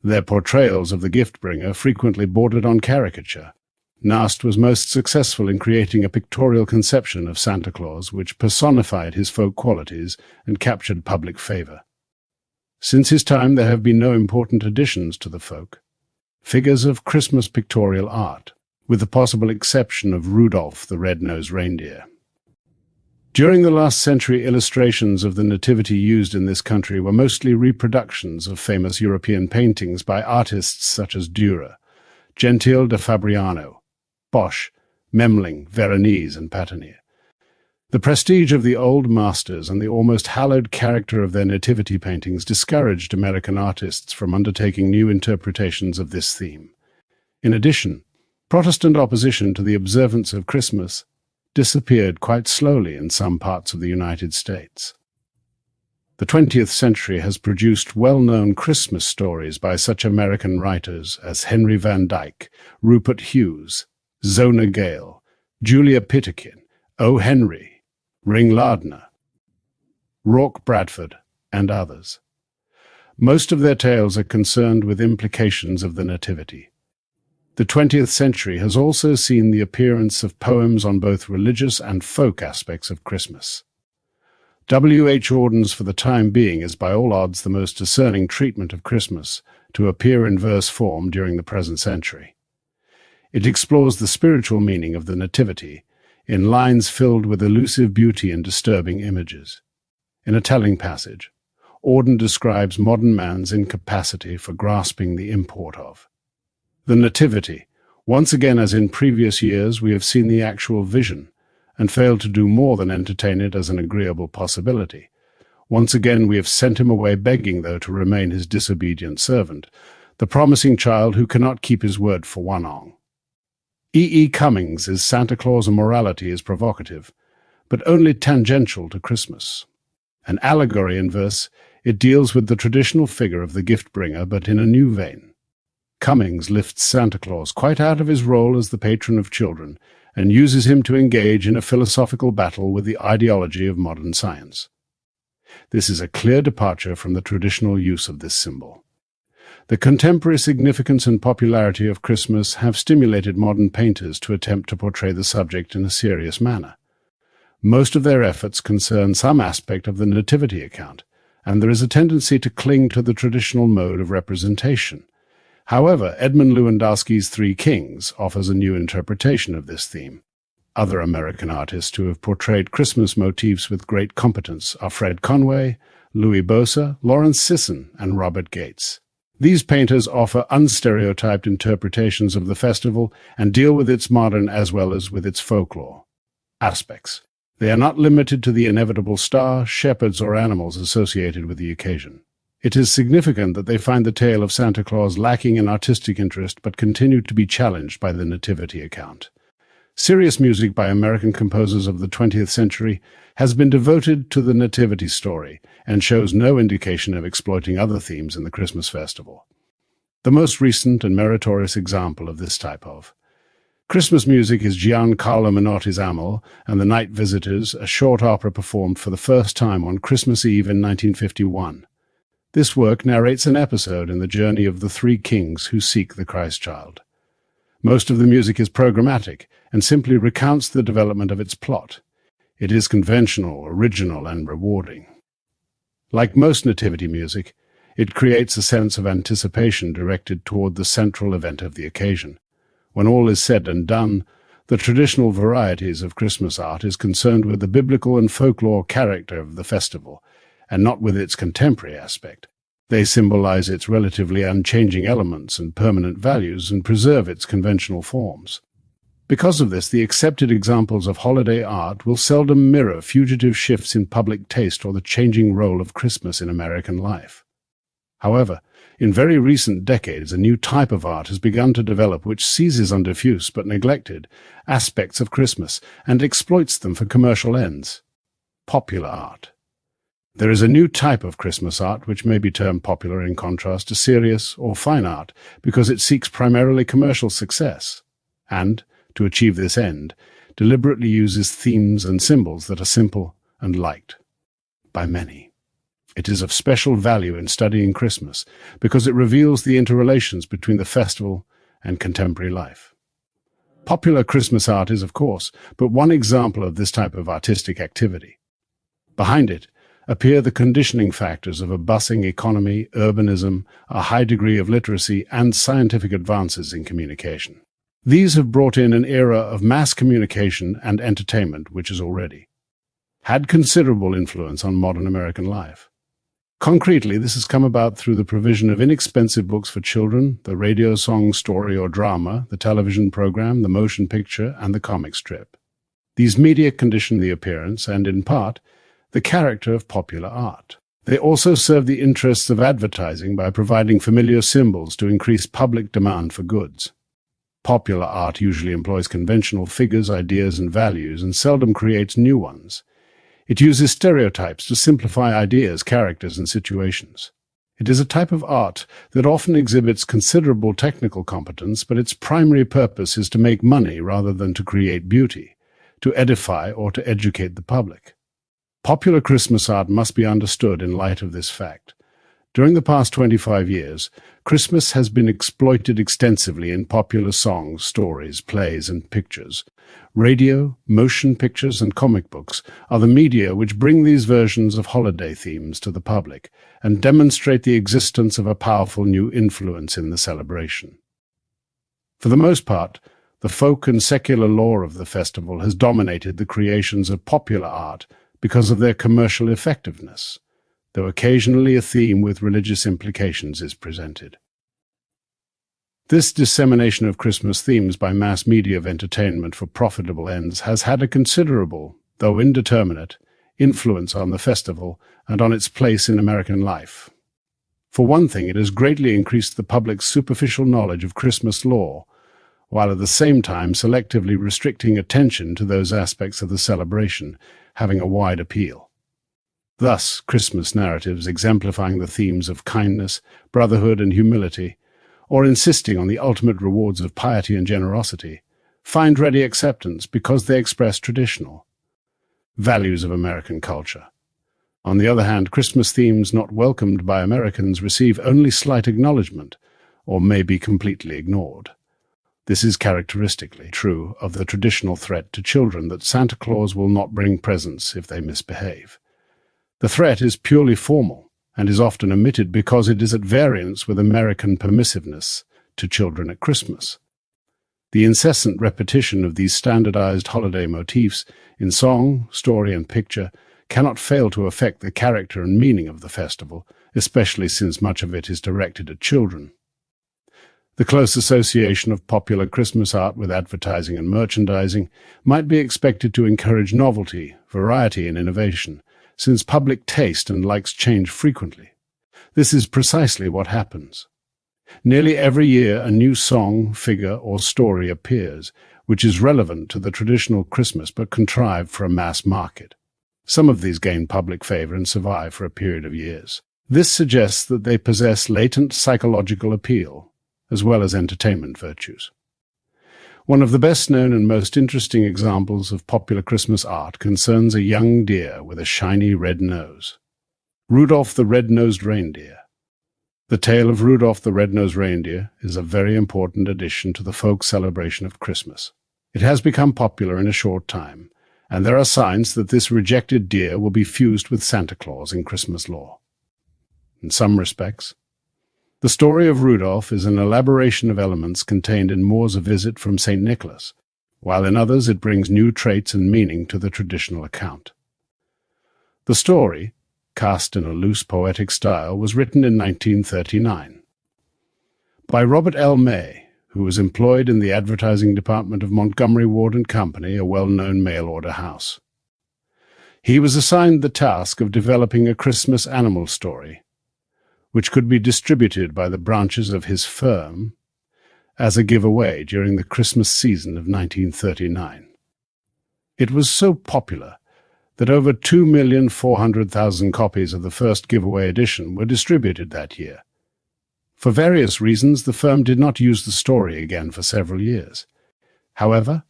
Their portrayals of the gift-bringer frequently bordered on caricature. Nast was most successful in creating a pictorial conception of Santa Claus which personified his folk qualities and captured public favor. Since his time, there have been no important additions to the folk. Figures of Christmas pictorial art, with the possible exception of Rudolph the Red-Nosed Reindeer. During the last century, illustrations of the Nativity used in this country were mostly reproductions of famous European paintings by artists such as Dürer, Gentile da Fabriano, Bosch, Memling, Veronese, and Patinier. The prestige of the old masters and the almost hallowed character of their nativity paintings discouraged American artists from undertaking new interpretations of this theme. In addition, Protestant opposition to the observance of Christmas disappeared quite slowly in some parts of the United States. The 20th century has produced well-known Christmas stories by such American writers as Henry Van Dyke, Rupert Hughes, Zona Gale, Julia Pitterkin, O. Henry, Ring Lardner, Rourke Bradford, and others. Most of their tales are concerned with implications of the Nativity. The 20th century has also seen the appearance of poems on both religious and folk aspects of Christmas. W. H. Auden's For the Time Being is by all odds the most discerning treatment of Christmas to appear in verse form during the present century. It explores the spiritual meaning of the Nativity in lines filled with elusive beauty and disturbing images. In a telling passage, Auden describes modern man's incapacity for grasping the import of the Nativity. Once again, as in previous years, we have seen the actual vision and failed to do more than entertain it as an agreeable possibility. Once again, we have sent him away begging, though, to remain his disobedient servant, the promising child who cannot keep his word for one ong. E. E. Cummings' Santa Claus and Morality is provocative, but only tangential to Christmas. An allegory in verse, it deals with the traditional figure of the gift-bringer, but in a new vein. Cummings lifts Santa Claus quite out of his role as the patron of children and uses him to engage in a philosophical battle with the ideology of modern science. This is a clear departure from the traditional use of this symbol. The contemporary significance and popularity of Christmas have stimulated modern painters to attempt to portray the subject in a serious manner. Most of their efforts concern some aspect of the nativity account, and there is a tendency to cling to the traditional mode of representation. However, Edmund Lewandowski's Three Kings offers a new interpretation of this theme. Other American artists who have portrayed Christmas motifs with great competence are Fred Conway, Louis Bosa, Lawrence Sisson, and Robert Gates. These painters offer unstereotyped interpretations of the festival and deal with its modern as well as with its folklore aspects. They are not limited to the inevitable star, shepherds, or animals associated with the occasion. It is significant that they find the tale of Santa Claus lacking in artistic interest but continue to be challenged by the nativity account. Serious music by American composers of the 20th century has been devoted to the nativity story and shows no indication of exploiting other themes in the Christmas festival. The most recent and meritorious example of this type of Christmas music is Giancarlo Menotti's Amel and the Night Visitors, a short opera performed for the first time on Christmas Eve in 1951. This work narrates an episode in the journey of the three kings who seek the Christ child. Most of the music is programmatic and simply recounts the development of its plot. It is conventional, original, and rewarding. Like most nativity music, it creates a sense of anticipation directed toward the central event of the occasion. When all is said and done, the traditional varieties of Christmas art is concerned with the biblical and folklore character of the festival, and not with its contemporary aspect. They symbolize its relatively unchanging elements and permanent values and preserve its conventional forms. Because of this, the accepted examples of holiday art will seldom mirror fugitive shifts in public taste or the changing role of Christmas in American life. However, in very recent decades, a new type of art has begun to develop which seizes on diffuse but neglected aspects of Christmas and exploits them for commercial ends. Popular art. There is a new type of Christmas art which may be termed popular in contrast to serious or fine art because it seeks primarily commercial success and, to achieve this end, deliberately uses themes and symbols that are simple and liked by many. It is of special value in studying Christmas because it reveals the interrelations between the festival and contemporary life. Popular Christmas art is, of course, but one example of this type of artistic activity. Behind it appear the conditioning factors of a busing economy, urbanism, a high degree of literacy, and scientific advances in communication. These have brought in an era of mass communication and entertainment which has already had considerable influence on modern American life. Concretely, this has come about through the provision of inexpensive books for children, the radio song, story, or drama, the television program, the motion picture, and the comic strip. These media condition the appearance and, in part, the character of popular art. They also serve the interests of advertising by providing familiar symbols to increase public demand for goods. Popular art usually employs conventional figures, ideas, and values, and seldom creates new ones. It uses stereotypes to simplify ideas, characters, and situations. It is a type of art that often exhibits considerable technical competence, but its primary purpose is to make money rather than to create beauty, to edify or to educate the public. Popular Christmas art must be understood in light of this fact. During the past 25 years, Christmas has been exploited extensively in popular songs, stories, plays, and pictures. Radio, motion pictures, and comic books are the media which bring these versions of holiday themes to the public and demonstrate the existence of a powerful new influence in the celebration. For the most part, the folk and secular lore of the festival has dominated the creations of popular art because of their commercial effectiveness, though occasionally a theme with religious implications is presented. This dissemination of Christmas themes by mass media of entertainment for profitable ends has had a considerable, though indeterminate, influence on the festival and on its place in American life. For one thing, it has greatly increased the public's superficial knowledge of Christmas lore, while at the same time selectively restricting attention to those aspects of the celebration having a wide appeal. Thus, Christmas narratives exemplifying the themes of kindness, brotherhood, and humility, or insisting on the ultimate rewards of piety and generosity, find ready acceptance because they express traditional values of American culture. On the other hand, Christmas themes not welcomed by Americans receive only slight acknowledgement, or may be completely ignored. This is characteristically true of the traditional threat to children that Santa Claus will not bring presents if they misbehave. The threat is purely formal and is often omitted because it is at variance with American permissiveness to children at Christmas. The incessant repetition of these standardized holiday motifs in song, story, and picture cannot fail to affect the character and meaning of the festival, especially since much of it is directed at children. The close association of popular Christmas art with advertising and merchandising might be expected to encourage novelty, variety, and innovation, since public taste and likes change frequently. This is precisely what happens. Nearly every year a new song, figure, or story appears, which is relevant to the traditional Christmas but contrived for a mass market. Some of these gain public favor and survive for a period of years. This suggests that they possess latent psychological appeal, as well as entertainment virtues. One of the best-known and most interesting examples of popular Christmas art concerns a young deer with a shiny red nose. Rudolph the Red-Nosed Reindeer. The tale of Rudolph the Red-Nosed Reindeer is a very important addition to the folk celebration of Christmas. It has become popular in a short time, and there are signs that this rejected deer will be fused with Santa Claus in Christmas lore. In some respects, the story of Rudolph is an elaboration of elements contained in Moore's A Visit from St. Nicholas, while in others it brings new traits and meaning to the traditional account. The story, cast in a loose poetic style, was written in 1939 by Robert L. May, who was employed in the advertising department of Montgomery Ward and Company, a well-known mail-order house. He was assigned the task of developing a Christmas animal story, which could be distributed by the branches of his firm as a giveaway during the Christmas season of 1939. It was so popular that over 2,400,000 copies of the first giveaway edition were distributed that year. For various reasons, the firm did not use the story again for several years. However,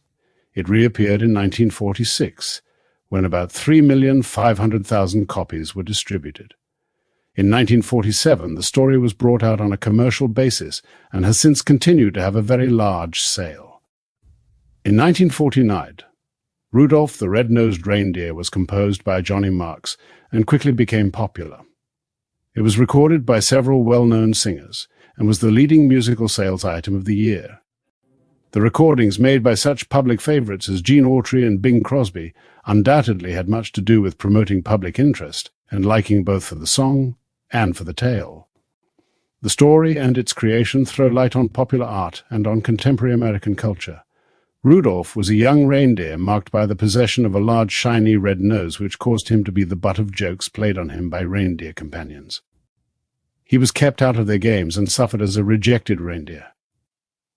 it reappeared in 1946, when about 3,500,000 copies were distributed. In 1947, the story was brought out on a commercial basis and has since continued to have a very large sale. In 1949, Rudolph the Red-Nosed Reindeer was composed by Johnny Marks and quickly became popular. It was recorded by several well-known singers and was the leading musical sales item of the year. The recordings made by such public favorites as Gene Autry and Bing Crosby undoubtedly had much to do with promoting public interest and liking both for the song and for the tale. The story and its creation throw light on popular art and on contemporary American culture. Rudolph was a young reindeer marked by the possession of a large shiny red nose which caused him to be the butt of jokes played on him by reindeer companions. He was kept out of their games and suffered as a rejected reindeer.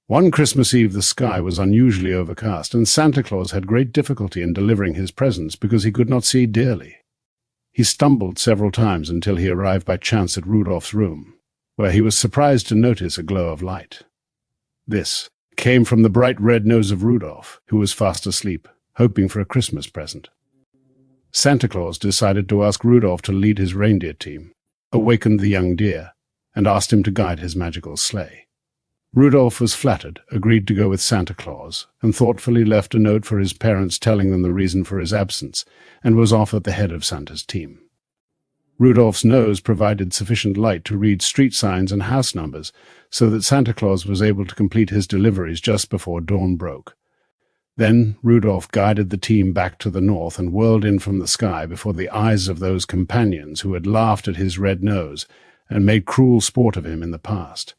One Christmas Eve the sky was unusually overcast, and Santa Claus had great difficulty in delivering his presents because he could not see dearly. He stumbled several times until he arrived by chance at Rudolph's room, where he was surprised to notice a glow of light. This came from the bright red nose of Rudolph, who was fast asleep, hoping for a Christmas present. Santa Claus decided to ask Rudolph to lead his reindeer team, awakened the young deer, and asked him to guide his magical sleigh. Rudolph was flattered, agreed to go with Santa Claus, and thoughtfully left a note for his parents telling them the reason for his absence, and was off at the head of Santa's team. Rudolph's nose provided sufficient light to read street signs and house numbers, so that Santa Claus was able to complete his deliveries just before dawn broke. Then Rudolph guided the team back to the north and whirled in from the sky before the eyes of those companions who had laughed at his red nose and made cruel sport of him in the past.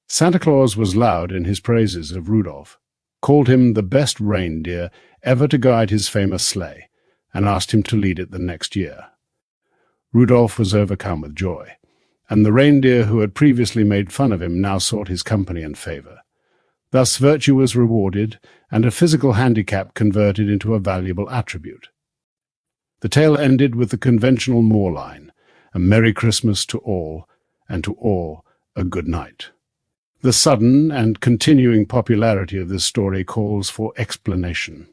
Santa Claus was loud in his praises of Rudolph, called him the best reindeer ever to guide his famous sleigh, and asked him to lead it the next year. Rudolph was overcome with joy, and the reindeer who had previously made fun of him now sought his company and favor. Thus virtue was rewarded, and a physical handicap converted into a valuable attribute. The tale ended with the conventional Moore line, "A Merry Christmas to all, and to all a good night." The sudden and continuing popularity of this story calls for explanation.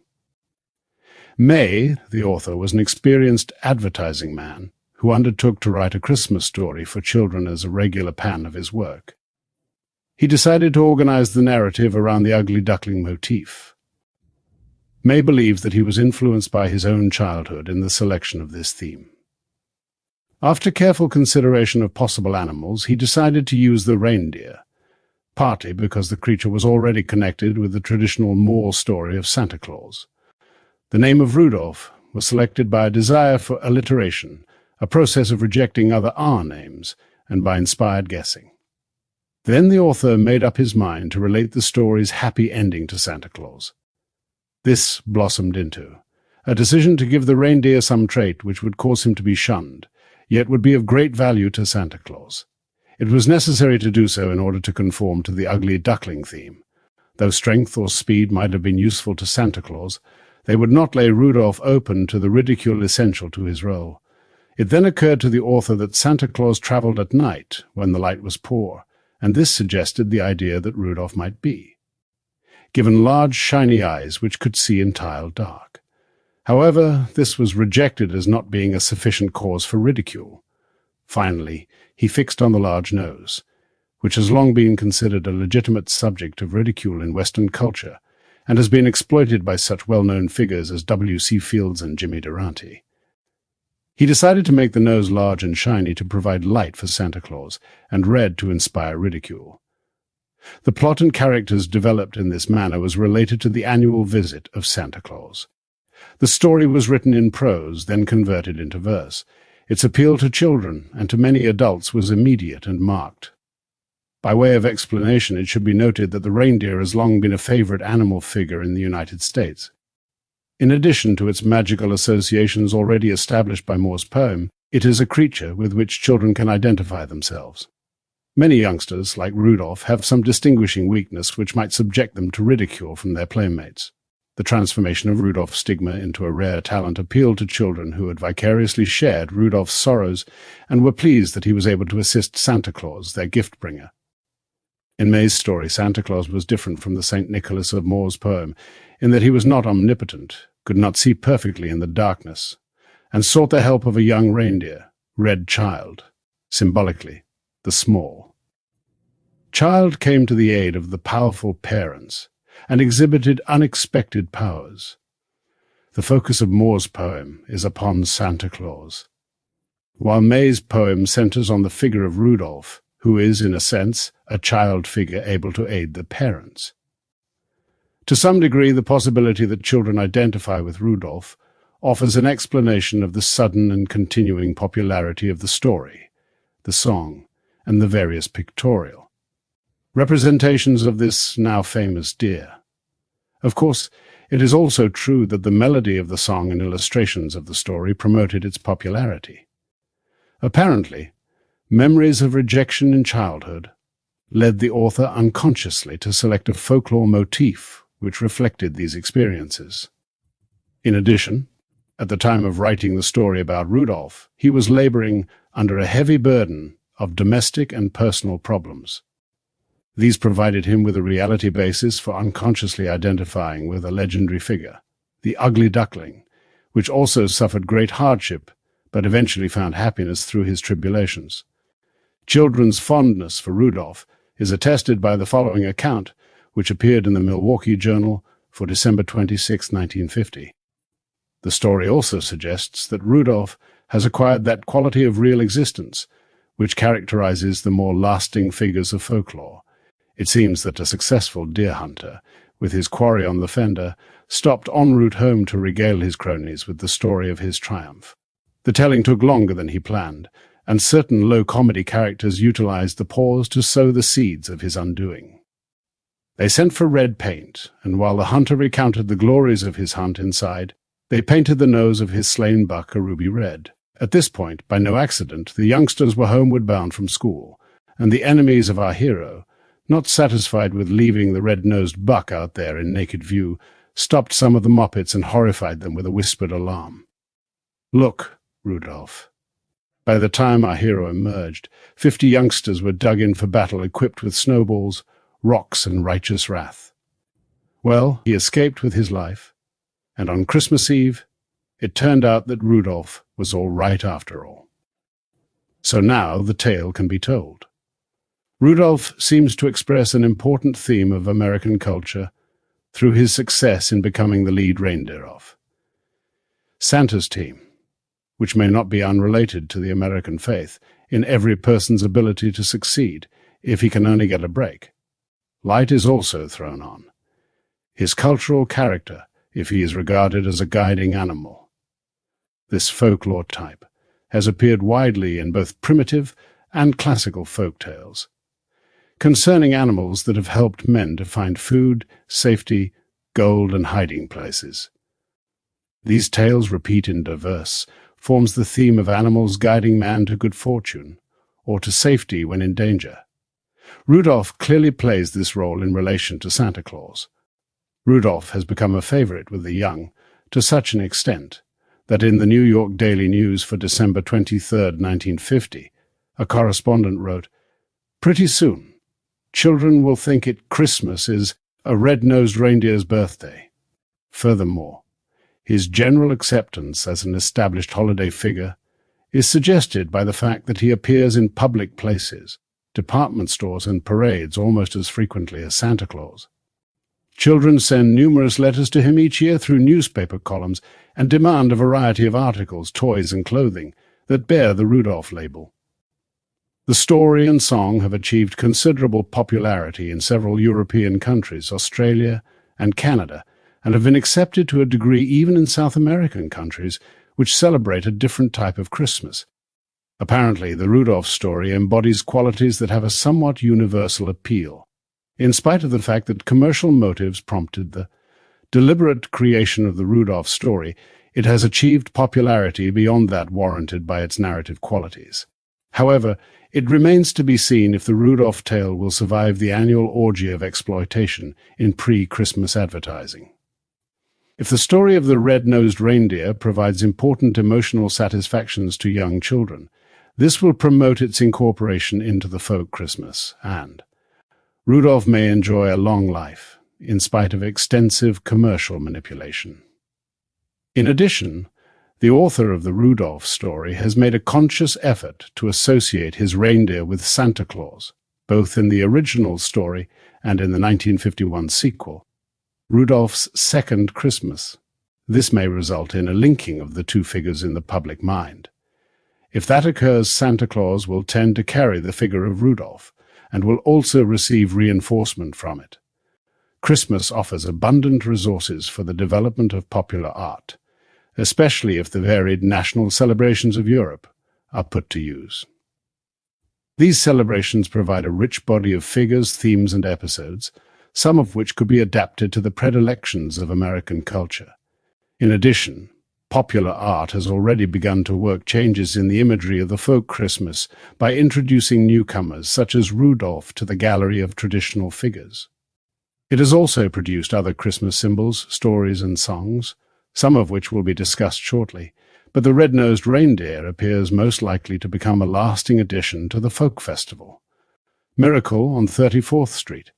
May, the author, was an experienced advertising man who undertook to write a Christmas story for children as a regular pan of his work. He decided to organize the narrative around the ugly duckling motif. May believes that he was influenced by his own childhood in the selection of this theme. After careful consideration of possible animals, he decided to use the reindeer, partly because the creature was already connected with the traditional Moor story of Santa Claus. The name of Rudolph was selected by a desire for alliteration, a process of rejecting other R names, and by inspired guessing. Then the author made up his mind to relate the story's happy ending to Santa Claus. This blossomed into a decision to give the reindeer some trait which would cause him to be shunned, yet would be of great value to Santa Claus. It was necessary to do so in order to conform to the ugly duckling theme. Though strength or speed might have been useful to Santa Claus, they would not lay Rudolph open to the ridicule essential to his role. It then occurred to the author that Santa Claus traveled at night when the light was poor, and this suggested the idea that Rudolph might be given large shiny eyes which could see entirely dark. However, this was rejected as not being a sufficient cause for ridicule. Finally, he fixed on the large nose, which has long been considered a legitimate subject of ridicule in Western culture, and has been exploited by such well-known figures as W.C. Fields and Jimmy Durante. He decided to make the nose large and shiny to provide light for Santa Claus, and red to inspire ridicule. The plot and characters developed in this manner was related to the annual visit of Santa Claus. The story was written in prose, then converted into verse. Its appeal to children and to many adults was immediate and marked. By way of explanation, it should be noted that the reindeer has long been a favorite animal figure in the United States. In addition to its magical associations already established by Moore's poem, it is a creature with which children can identify themselves. Many youngsters, like Rudolph, have some distinguishing weakness which might subject them to ridicule from their playmates. The transformation of Rudolph's stigma into a rare talent appealed to children who had vicariously shared Rudolph's sorrows and were pleased that he was able to assist Santa Claus, their gift-bringer. In May's story, Santa Claus was different from the St. Nicholas of Moore's poem in that he was not omnipotent, could not see perfectly in the darkness, and sought the help of a young reindeer, Red Child, symbolically, the small. Child came to the aid of the powerful parents and exhibited unexpected powers. The focus of Moore's poem is upon Santa Claus, while May's poem centers on the figure of Rudolph, who is, in a sense, a child figure able to aid the parents. To some degree, the possibility that children identify with Rudolph offers an explanation of the sudden and continuing popularity of the story, the song, and the various pictorial representations of this now famous deer. Of course, it is also true that the melody of the song and illustrations of the story promoted its popularity. Apparently, memories of rejection in childhood led the author unconsciously to select a folklore motif which reflected these experiences. In addition, at the time of writing the story about Rudolph, he was laboring under a heavy burden of domestic and personal problems. These provided him with a reality basis for unconsciously identifying with a legendary figure, the ugly duckling, which also suffered great hardship, but eventually found happiness through his tribulations. Children's fondness for Rudolph is attested by the following account, which appeared in the Milwaukee Journal for December 26, 1950. The story also suggests that Rudolph has acquired that quality of real existence which characterizes the more lasting figures of folklore. It seems that a successful deer hunter, with his quarry on the fender, stopped en route home to regale his cronies with the story of his triumph. The telling took longer than he planned, and certain low-comedy characters utilized the pause to sow the seeds of his undoing. They sent for red paint, and while the hunter recounted the glories of his hunt inside, they painted the nose of his slain buck a ruby red. At this point, by no accident, the youngsters were homeward bound from school, and the enemies of our hero, not satisfied with leaving the red-nosed buck out there in naked view, stopped some of the moppets and horrified them with a whispered alarm. "Look, Rudolph." By the time our hero emerged, 50 youngsters were dug in for battle equipped with snowballs, rocks, and righteous wrath. Well, he escaped with his life, and on Christmas Eve, It turned out that Rudolph was all right after all. So now the tale can be told. Rudolph seems to express an important theme of American culture through his success in becoming the lead reindeer of Santa's team, which may not be unrelated to the American faith in every person's ability to succeed if he can only get a break. Light is also thrown on his cultural character if he is regarded as a guiding animal. This folklore type has appeared widely in both primitive and classical folk tales, concerning animals that have helped men to find food, safety, gold, and hiding places. These tales repeat in diverse forms the theme of animals guiding man to good fortune or to safety when in danger. Rudolph clearly plays this role in relation to Santa Claus. Rudolph has become a favorite with the young to such an extent that in the New York Daily News for December 23, 1950, a correspondent wrote, "Pretty soon, children will think Christmas is a red-nosed reindeer's birthday." Furthermore, his general acceptance as an established holiday figure is suggested by the fact that he appears in public places, department stores and parades almost as frequently as Santa Claus. Children send numerous letters to him each year through newspaper columns and demand a variety of articles, toys and clothing that bear the Rudolph label. The story and song have achieved considerable popularity in several European countries, Australia and Canada, and have been accepted to a degree even in South American countries, which celebrate a different type of Christmas. Apparently, the Rudolph story embodies qualities that have a somewhat universal appeal, in spite of the fact that commercial motives prompted the deliberate creation of the Rudolph story. It has achieved popularity beyond that warranted by its narrative qualities. However, it remains to be seen if the Rudolph tale will survive the annual orgy of exploitation in pre-Christmas advertising. If the story of the red-nosed reindeer provides important emotional satisfactions to young children, this will promote its incorporation into the folk Christmas, and Rudolph may enjoy a long life, in spite of extensive commercial manipulation. In addition, the author of the Rudolph story has made a conscious effort to associate his reindeer with Santa Claus, both in the original story and in the 1951 sequel, Rudolph's Second Christmas. This may result in a linking of the two figures in the public mind. If that occurs, Santa Claus will tend to carry the figure of Rudolph, and will also receive reinforcement from it. Christmas offers abundant resources for the development of popular art, especially if the varied national celebrations of Europe are put to use. These celebrations provide a rich body of figures, themes, and episodes, some of which could be adapted to the predilections of American culture. In addition, popular art has already begun to work changes in the imagery of the folk Christmas by introducing newcomers such as Rudolph to the gallery of traditional figures. It has also produced other Christmas symbols, stories, and songs, some of which will be discussed shortly, but the red-nosed reindeer appears most likely to become a lasting addition to the folk festival. Miracle on 34th Street.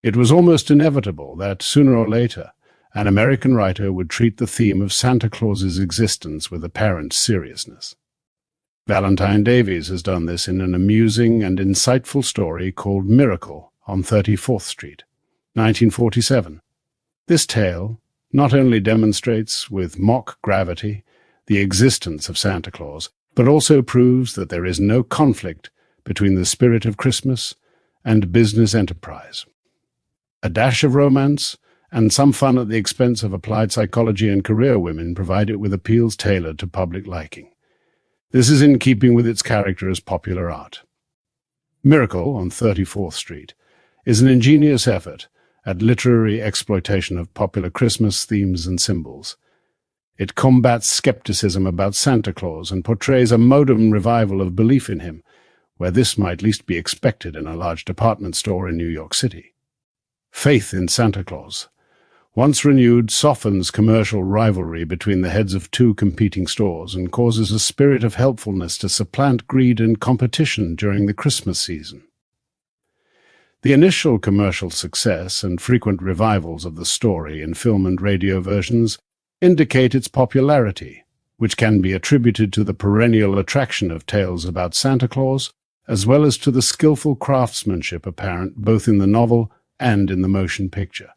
It was almost inevitable that, sooner or later, an American writer would treat the theme of Santa Claus's existence with apparent seriousness. Valentine Davies has done this in an amusing and insightful story called Miracle on 34th Street, 1947. This tale not only demonstrates with mock gravity the existence of Santa Claus, but also proves that there is no conflict between the spirit of Christmas and business enterprise. A dash of romance and some fun at the expense of applied psychology and career women provide it with appeals tailored to public liking. This is in keeping with its character as popular art. Miracle on 34th Street is an ingenious effort at literary exploitation of popular Christmas themes and symbols. It combats skepticism about Santa Claus and portrays a modern revival of belief in him, where this might least be expected in a large department store in New York City. Faith in Santa Claus, once renewed, softens commercial rivalry between the heads of two competing stores and causes a spirit of helpfulness to supplant greed and competition during the Christmas season. The initial commercial success and frequent revivals of the story in film and radio versions indicate its popularity, which can be attributed to the perennial attraction of tales about Santa Claus, as well as to the skillful craftsmanship apparent both in the novel and in the motion picture.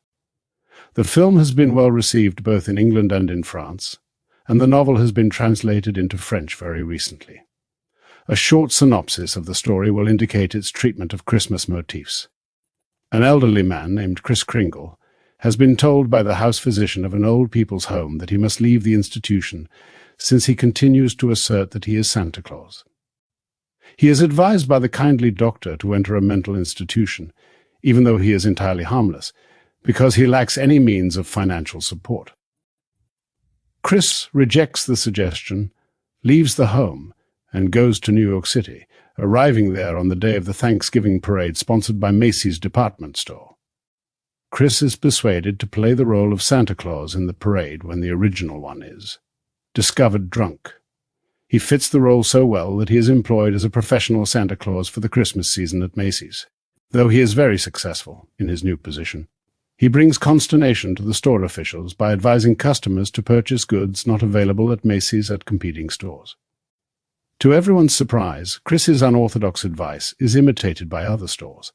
The film has been well received both in England and in France, and the novel has been translated into French very recently. A short synopsis of the story will indicate its treatment of Christmas motifs. An elderly man named Kris Kringle has been told by the house physician of an old people's home that he must leave the institution since he continues to assert that he is Santa Claus. He is advised by the kindly doctor to enter a mental institution, even though he is entirely harmless, because he lacks any means of financial support. Kris rejects the suggestion, leaves the home, and goes to New York City, arriving there on the day of the Thanksgiving parade sponsored by Macy's department store. Kris is persuaded to play the role of Santa Claus in the parade when the original one is discovered drunk. He fits the role so well that he is employed as a professional Santa Claus for the Christmas season at Macy's. Though he is very successful in his new position, he brings consternation to the store officials by advising customers to purchase goods not available at Macy's at competing stores. To everyone's surprise, Kris's unorthodox advice is imitated by other stores,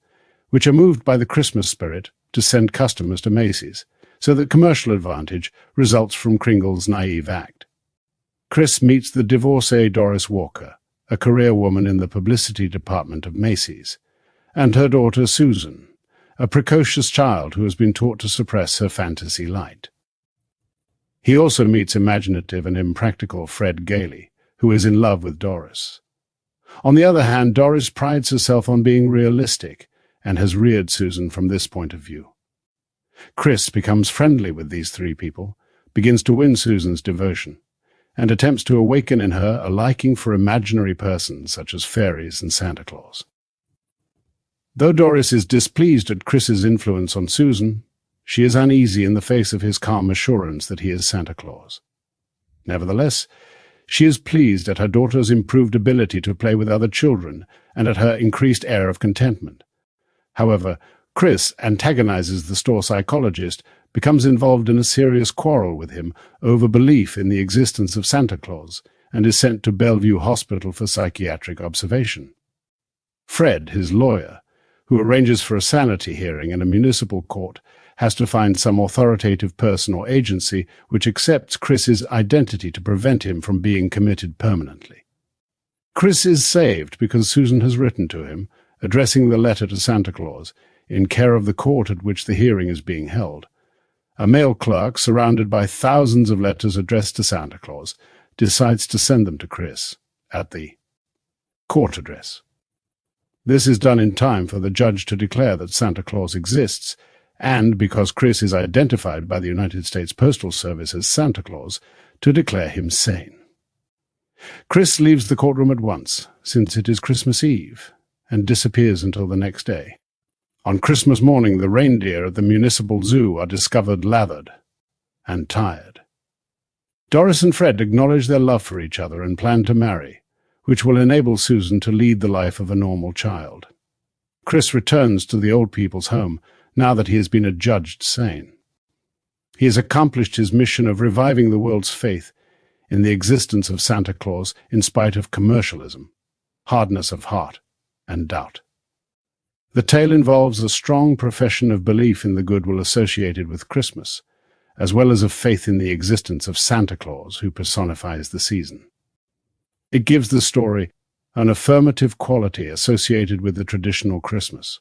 which are moved by the Christmas spirit to send customers to Macy's, so that commercial advantage results from Kringle's naive act. Kris meets the divorcee Doris Walker, a career woman in the publicity department of Macy's, and her daughter Susan, a precocious child who has been taught to suppress her fantasy light. He also meets imaginative and impractical Fred Gailey, who is in love with Doris. On the other hand, Doris prides herself on being realistic and has reared Susan from this point of view. Kris becomes friendly with these three people, begins to win Susan's devotion, and attempts to awaken in her a liking for imaginary persons such as fairies and Santa Claus. Though Doris is displeased at Kris's influence on Susan, she is uneasy in the face of his calm assurance that he is Santa Claus. Nevertheless, she is pleased at her daughter's improved ability to play with other children and at her increased air of contentment. However, Kris antagonizes the store psychologist, becomes involved in a serious quarrel with him over belief in the existence of Santa Claus, and is sent to Bellevue Hospital for psychiatric observation. Fred, his lawyer, who arranges for a sanity hearing in a municipal court, has to find some authoritative person or agency which accepts Kris's identity to prevent him from being committed permanently. Kris is saved because Susan has written to him, addressing the letter to Santa Claus, in care of the court at which the hearing is being held. A mail clerk, surrounded by thousands of letters addressed to Santa Claus, decides to send them to Kris at the court address. This is done in time for the judge to declare that Santa Claus exists, and because Kris is identified by the United States Postal Service as Santa Claus, to declare him sane. Kris leaves the courtroom at once, since it is Christmas Eve, and disappears until the next day. On Christmas morning, the reindeer at the municipal zoo are discovered lathered and tired. Doris and Fred acknowledge their love for each other and plan to marry, which will enable Susan to lead the life of a normal child. Kris returns to the old people's home now that he has been adjudged sane. He has accomplished his mission of reviving the world's faith in the existence of Santa Claus in spite of commercialism, hardness of heart, and doubt. The tale involves a strong profession of belief in the goodwill associated with Christmas, as well as of faith in the existence of Santa Claus, who personifies the season. It gives the story an affirmative quality associated with the traditional Christmas.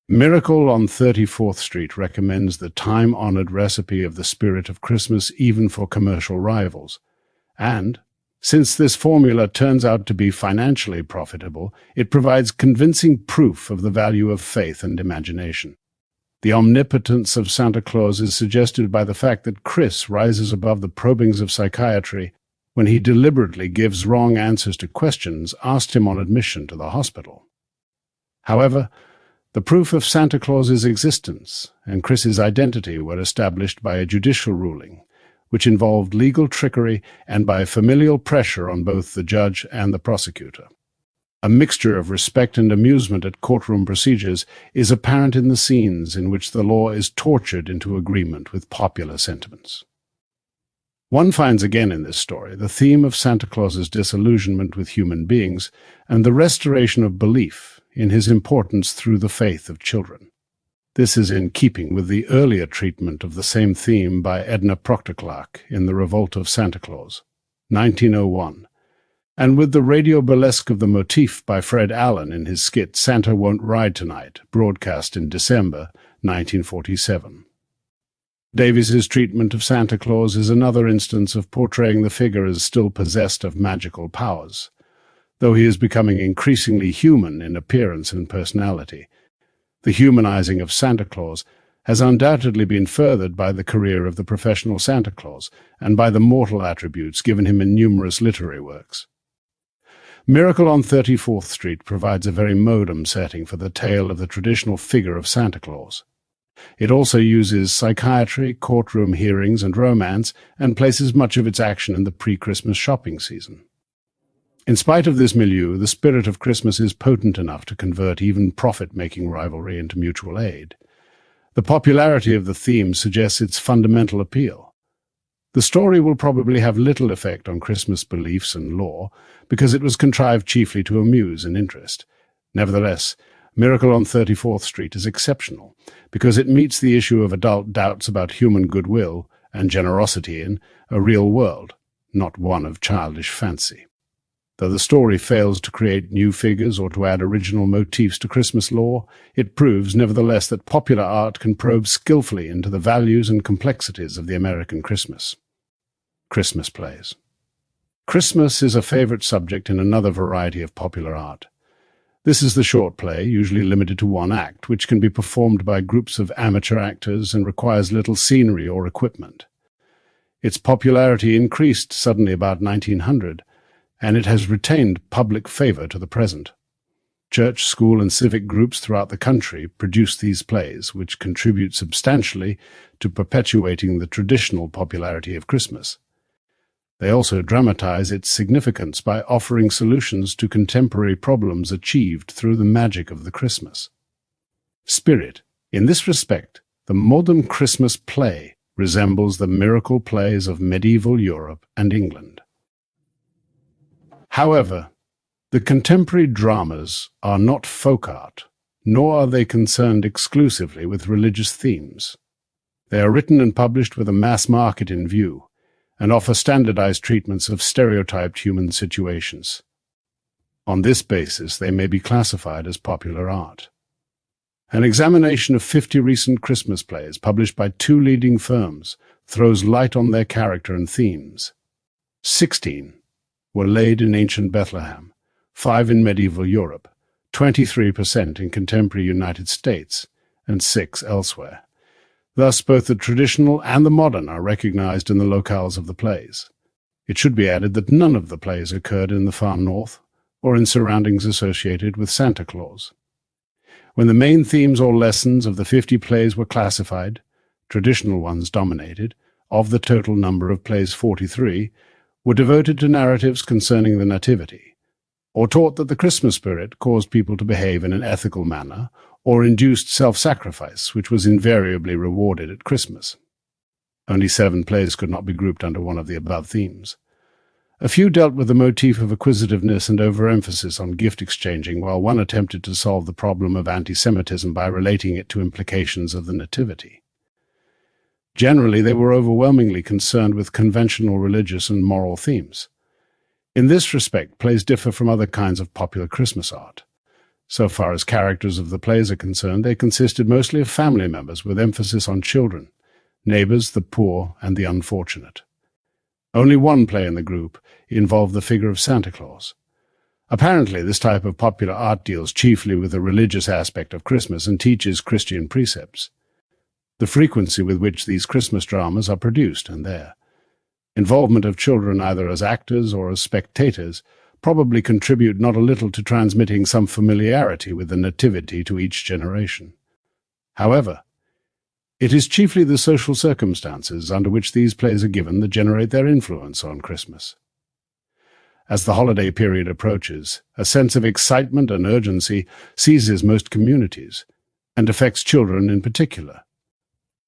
Miracle on 34th Street recommends the time-honored recipe of the spirit of Christmas even for commercial rivals, and, since this formula turns out to be financially profitable, it provides convincing proof of the value of faith and imagination. The omnipotence of Santa Claus is suggested by the fact that Kris rises above the probings of psychiatry when he deliberately gives wrong answers to questions asked him on admission to the hospital. However, the proof of Santa Claus's existence and Kris's identity were established by a judicial ruling, which involved legal trickery and by familial pressure on both the judge and the prosecutor. A mixture of respect and amusement at courtroom procedures is apparent in the scenes in which the law is tortured into agreement with popular sentiments. One finds again in this story the theme of Santa Claus's disillusionment with human beings and the restoration of belief in his importance through the faith of children. This is in keeping with the earlier treatment of the same theme by Edna Proctor Clarke in The Revolt of Santa Claus, 1901, and with the radio burlesque of the motif by Fred Allen in his skit Santa Won't Ride Tonight, broadcast in December 1947. Davies's treatment of Santa Claus is another instance of portraying the figure as still possessed of magical powers, though he is becoming increasingly human in appearance and personality. The humanizing of Santa Claus has undoubtedly been furthered by the career of the professional Santa Claus and by the mortal attributes given him in numerous literary works. Miracle on 34th Street provides a very modern setting for the tale of the traditional figure of Santa Claus. It also uses psychiatry, courtroom hearings, and romance, and places much of its action in the pre-Christmas shopping season. In spite of this milieu, the spirit of Christmas is potent enough to convert even profit-making rivalry into mutual aid. The popularity of the theme suggests its fundamental appeal. The story will probably have little effect on Christmas beliefs and lore, because it was contrived chiefly to amuse and interest. Nevertheless, Miracle on 34th Street is exceptional, because it meets the issue of adult doubts about human goodwill and generosity in a real world, not one of childish fancy. Though the story fails to create new figures or to add original motifs to Christmas lore, it proves, nevertheless, that popular art can probe skillfully into the values and complexities of the American Christmas. Christmas plays. Christmas is a favorite subject in another variety of popular art. This is the short play, usually limited to one act, which can be performed by groups of amateur actors and requires little scenery or equipment. Its popularity increased suddenly about 1900, and it has retained public favor to the present. Church, school, and civic groups throughout the country produce these plays, which contribute substantially to perpetuating the traditional popularity of Christmas. They also dramatize its significance by offering solutions to contemporary problems achieved through the magic of the Christmas spirit. In this respect, the modern Christmas play resembles the miracle plays of medieval Europe and England. However, the contemporary dramas are not folk art, nor are they concerned exclusively with religious themes. They are written and published with a mass market in view, and offer standardized treatments of stereotyped human situations. On this basis, they may be classified as popular art. An examination of 50 recent Christmas plays published by 2 leading firms throws light on their character and themes. 16 were laid in ancient Bethlehem, 5 in medieval Europe, 23% in contemporary United States, and 6 elsewhere. Thus, both the traditional and the modern are recognized in the locales of the plays. It should be added that none of the plays occurred in the far north or in surroundings associated with Santa Claus. When the main themes or lessons of the 50 plays were classified, traditional ones dominated. Of the total number of plays, 43 were devoted to narratives concerning the Nativity, or taught that the Christmas spirit caused people to behave in an ethical manner, or induced self-sacrifice, which was invariably rewarded at Christmas. Only 7 plays could not be grouped under one of the above themes. A few dealt with the motif of acquisitiveness and overemphasis on gift exchanging, while one attempted to solve the problem of anti-Semitism by relating it to implications of the Nativity. Generally, they were overwhelmingly concerned with conventional religious and moral themes. In this respect, plays differ from other kinds of popular Christmas art. So far as characters of the plays are concerned, they consisted mostly of family members with emphasis on children, neighbors, the poor, and the unfortunate. Only one play in the group involved the figure of Santa Claus. Apparently, this type of popular art deals chiefly with the religious aspect of Christmas and teaches Christian precepts. The frequency with which these Christmas dramas are produced and their involvement of children either as actors or as spectators probably contribute not a little to transmitting some familiarity with the Nativity to each generation. However, it is chiefly the social circumstances under which these plays are given that generate their influence on Christmas. As the holiday period approaches, a sense of excitement and urgency seizes most communities, and affects children in particular.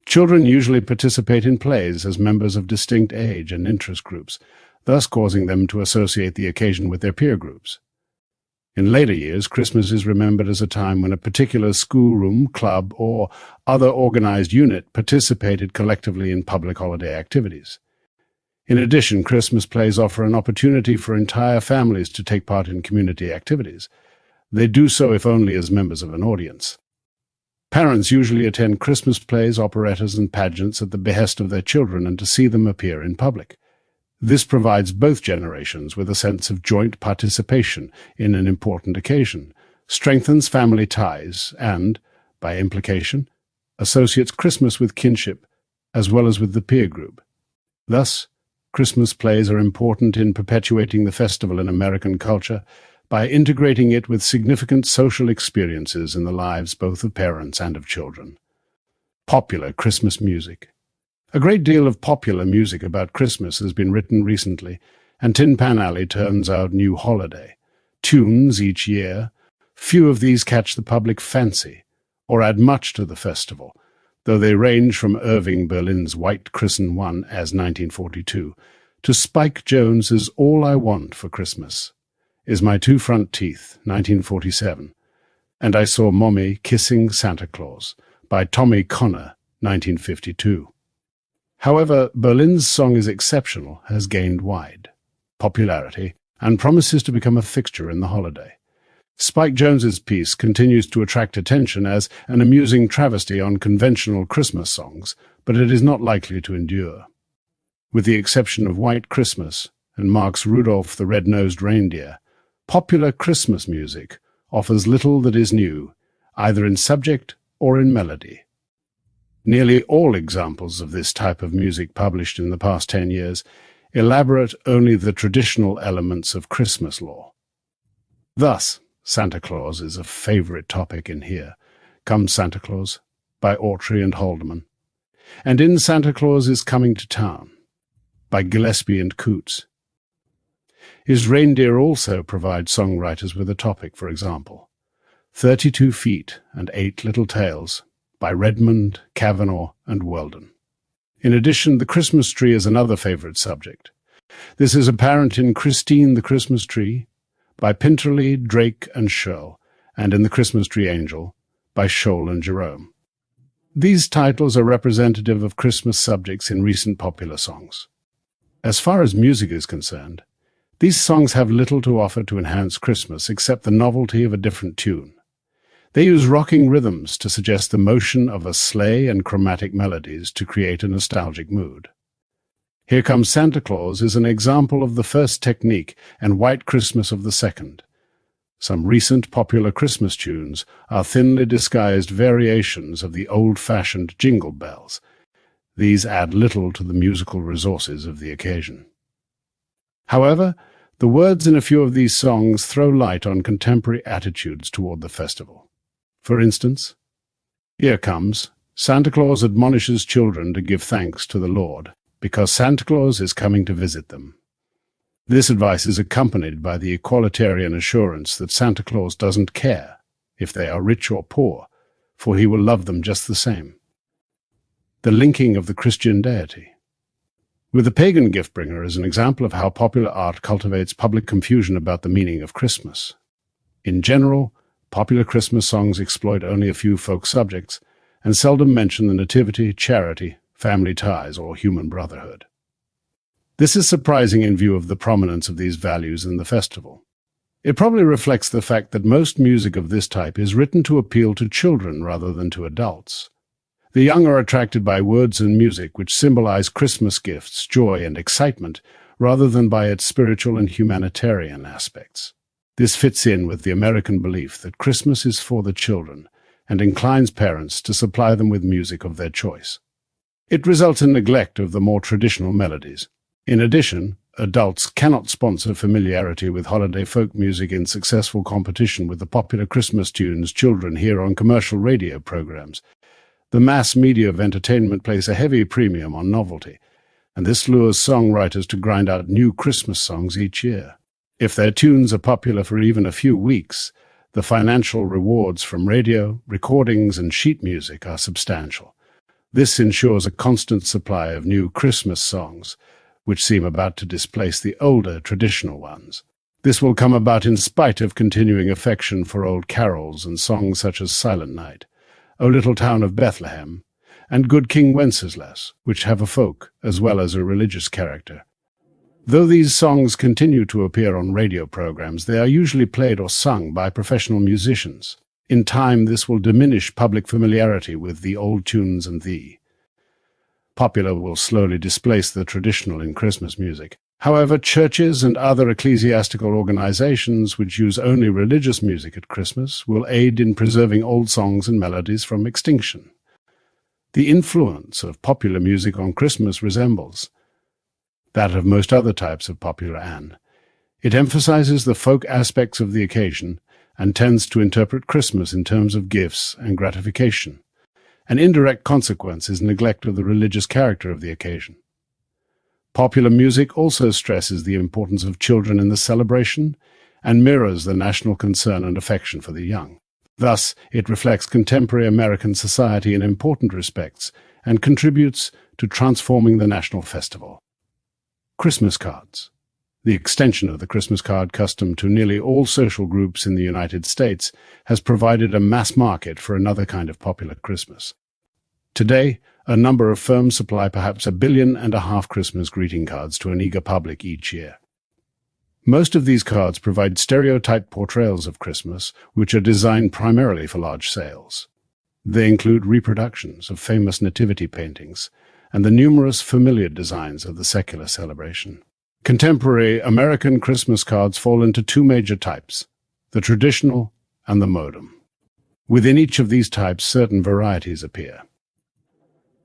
Children usually participate in plays as members of distinct age and interest groups, thus causing them to associate the occasion with their peer groups. In later years, Christmas is remembered as a time when a particular schoolroom, club, or other organized unit participated collectively in public holiday activities. In addition, Christmas plays offer an opportunity for entire families to take part in community activities. They do so if only as members of an audience. Parents usually attend Christmas plays, operettas, and pageants at the behest of their children and to see them appear in public. This provides both generations with a sense of joint participation in an important occasion, strengthens family ties, and, by implication, associates Christmas with kinship as well as with the peer group. Thus, Christmas plays are important in perpetuating the festival in American culture by integrating it with significant social experiences in the lives both of parents and of children. Popular Christmas music. A great deal of popular music about Christmas has been written recently, and Tin Pan Alley turns out new holiday tunes each year. Few of these catch the public fancy or add much to the festival, though they range from Irving Berlin's White Christmas One as 1942 to Spike Jones's All I Want for Christmas is My Two Front Teeth, 1947, and I Saw Mommy Kissing Santa Claus by Tommy Connor, 1952. However, Berlin's song is exceptional, has gained wide popularity, and promises to become a fixture in the holiday. Spike Jones's piece continues to attract attention as an amusing travesty on conventional Christmas songs, but it is not likely to endure. With the exception of White Christmas and Mark's Rudolph the Red-Nosed Reindeer, popular Christmas music offers little that is new, either in subject or in melody. Nearly all examples of this type of music published in the past 10 years elaborate only the traditional elements of Christmas lore. Thus, Santa Claus is a favorite topic in Here Comes Santa Claus by Autry and Haldeman, and In Santa Claus is Coming to Town by Gillespie and Coots. His Reindeer also provides songwriters with a topic, for example, 32 Feet and 8 Little Tails by Redmond, Kavanaugh, and Weldon. In addition, the Christmas tree is another favorite subject. This is apparent in Christine the Christmas Tree by Pinterley, Drake, and Sherl, and in The Christmas Tree Angel by Scholl and Jerome. These titles are representative of Christmas subjects in recent popular songs. As far as music is concerned, these songs have little to offer to enhance Christmas except the novelty of a different tune. They use rocking rhythms to suggest the motion of a sleigh and chromatic melodies to create a nostalgic mood. Here Comes Santa Claus is an example of the first technique and White Christmas of the second. Some recent popular Christmas tunes are thinly disguised variations of the old-fashioned jingle bells. These add little to the musical resources of the occasion. However, the words in a few of these songs throw light on contemporary attitudes toward the festival. For instance, Here Comes, Santa Claus admonishes children to give thanks to the Lord, because Santa Claus is coming to visit them. This advice is accompanied by the equalitarian assurance that Santa Claus doesn't care if they are rich or poor, for he will love them just the same. The linking of the Christian deity. With the pagan gift-bringer as an example of how popular art cultivates public confusion about the meaning of Christmas. In general, popular Christmas songs exploit only a few folk subjects and seldom mention the nativity, charity, family ties, or human brotherhood. This is surprising in view of the prominence of these values in the festival. It probably reflects the fact that most music of this type is written to appeal to children rather than to adults. The young are attracted by words and music which symbolize Christmas gifts, joy, and excitement, rather than by its spiritual and humanitarian aspects. This fits in with the American belief that Christmas is for the children and inclines parents to supply them with music of their choice. It results in neglect of the more traditional melodies. In addition, adults cannot sponsor familiarity with holiday folk music in successful competition with the popular Christmas tunes children hear on commercial radio programs. The mass media of entertainment place a heavy premium on novelty, and this lures songwriters to grind out new Christmas songs each year. If their tunes are popular for even a few weeks, the financial rewards from radio, recordings, and sheet music are substantial. This ensures a constant supply of new Christmas songs, which seem about to displace the older traditional ones. This will come about in spite of continuing affection for old carols and songs such as Silent Night, O Little Town of Bethlehem, and Good King Wenceslas, which have a folk as well as a religious character. Though these songs continue to appear on radio programs, they are usually played or sung by professional musicians. In time, this will diminish public familiarity with the old tunes and the popular will slowly displace the traditional in Christmas music. However, churches and other ecclesiastical organizations which use only religious music at Christmas will aid in preserving old songs and melodies from extinction. The influence of popular music on Christmas resembles that of most other types of popular an. It emphasizes the folk aspects of the occasion and tends to interpret Christmas in terms of gifts and gratification. An indirect consequence is neglect of the religious character of the occasion. Popular music also stresses the importance of children in the celebration and mirrors the national concern and affection for the young. Thus, it reflects contemporary American society in important respects and contributes to transforming the national festival. Christmas cards. The extension of the Christmas card custom to nearly all social groups in the United States has provided a mass market for another kind of popular Christmas. Today, a number of firms supply perhaps 1.5 billion Christmas greeting cards to an eager public each year. Most of these cards provide stereotyped portrayals of Christmas, which are designed primarily for large sales. They include reproductions of famous nativity paintings and the numerous familiar designs of the secular celebration. Contemporary American Christmas cards fall into two major types, the traditional and the modern. Within each of these types, certain varieties appear.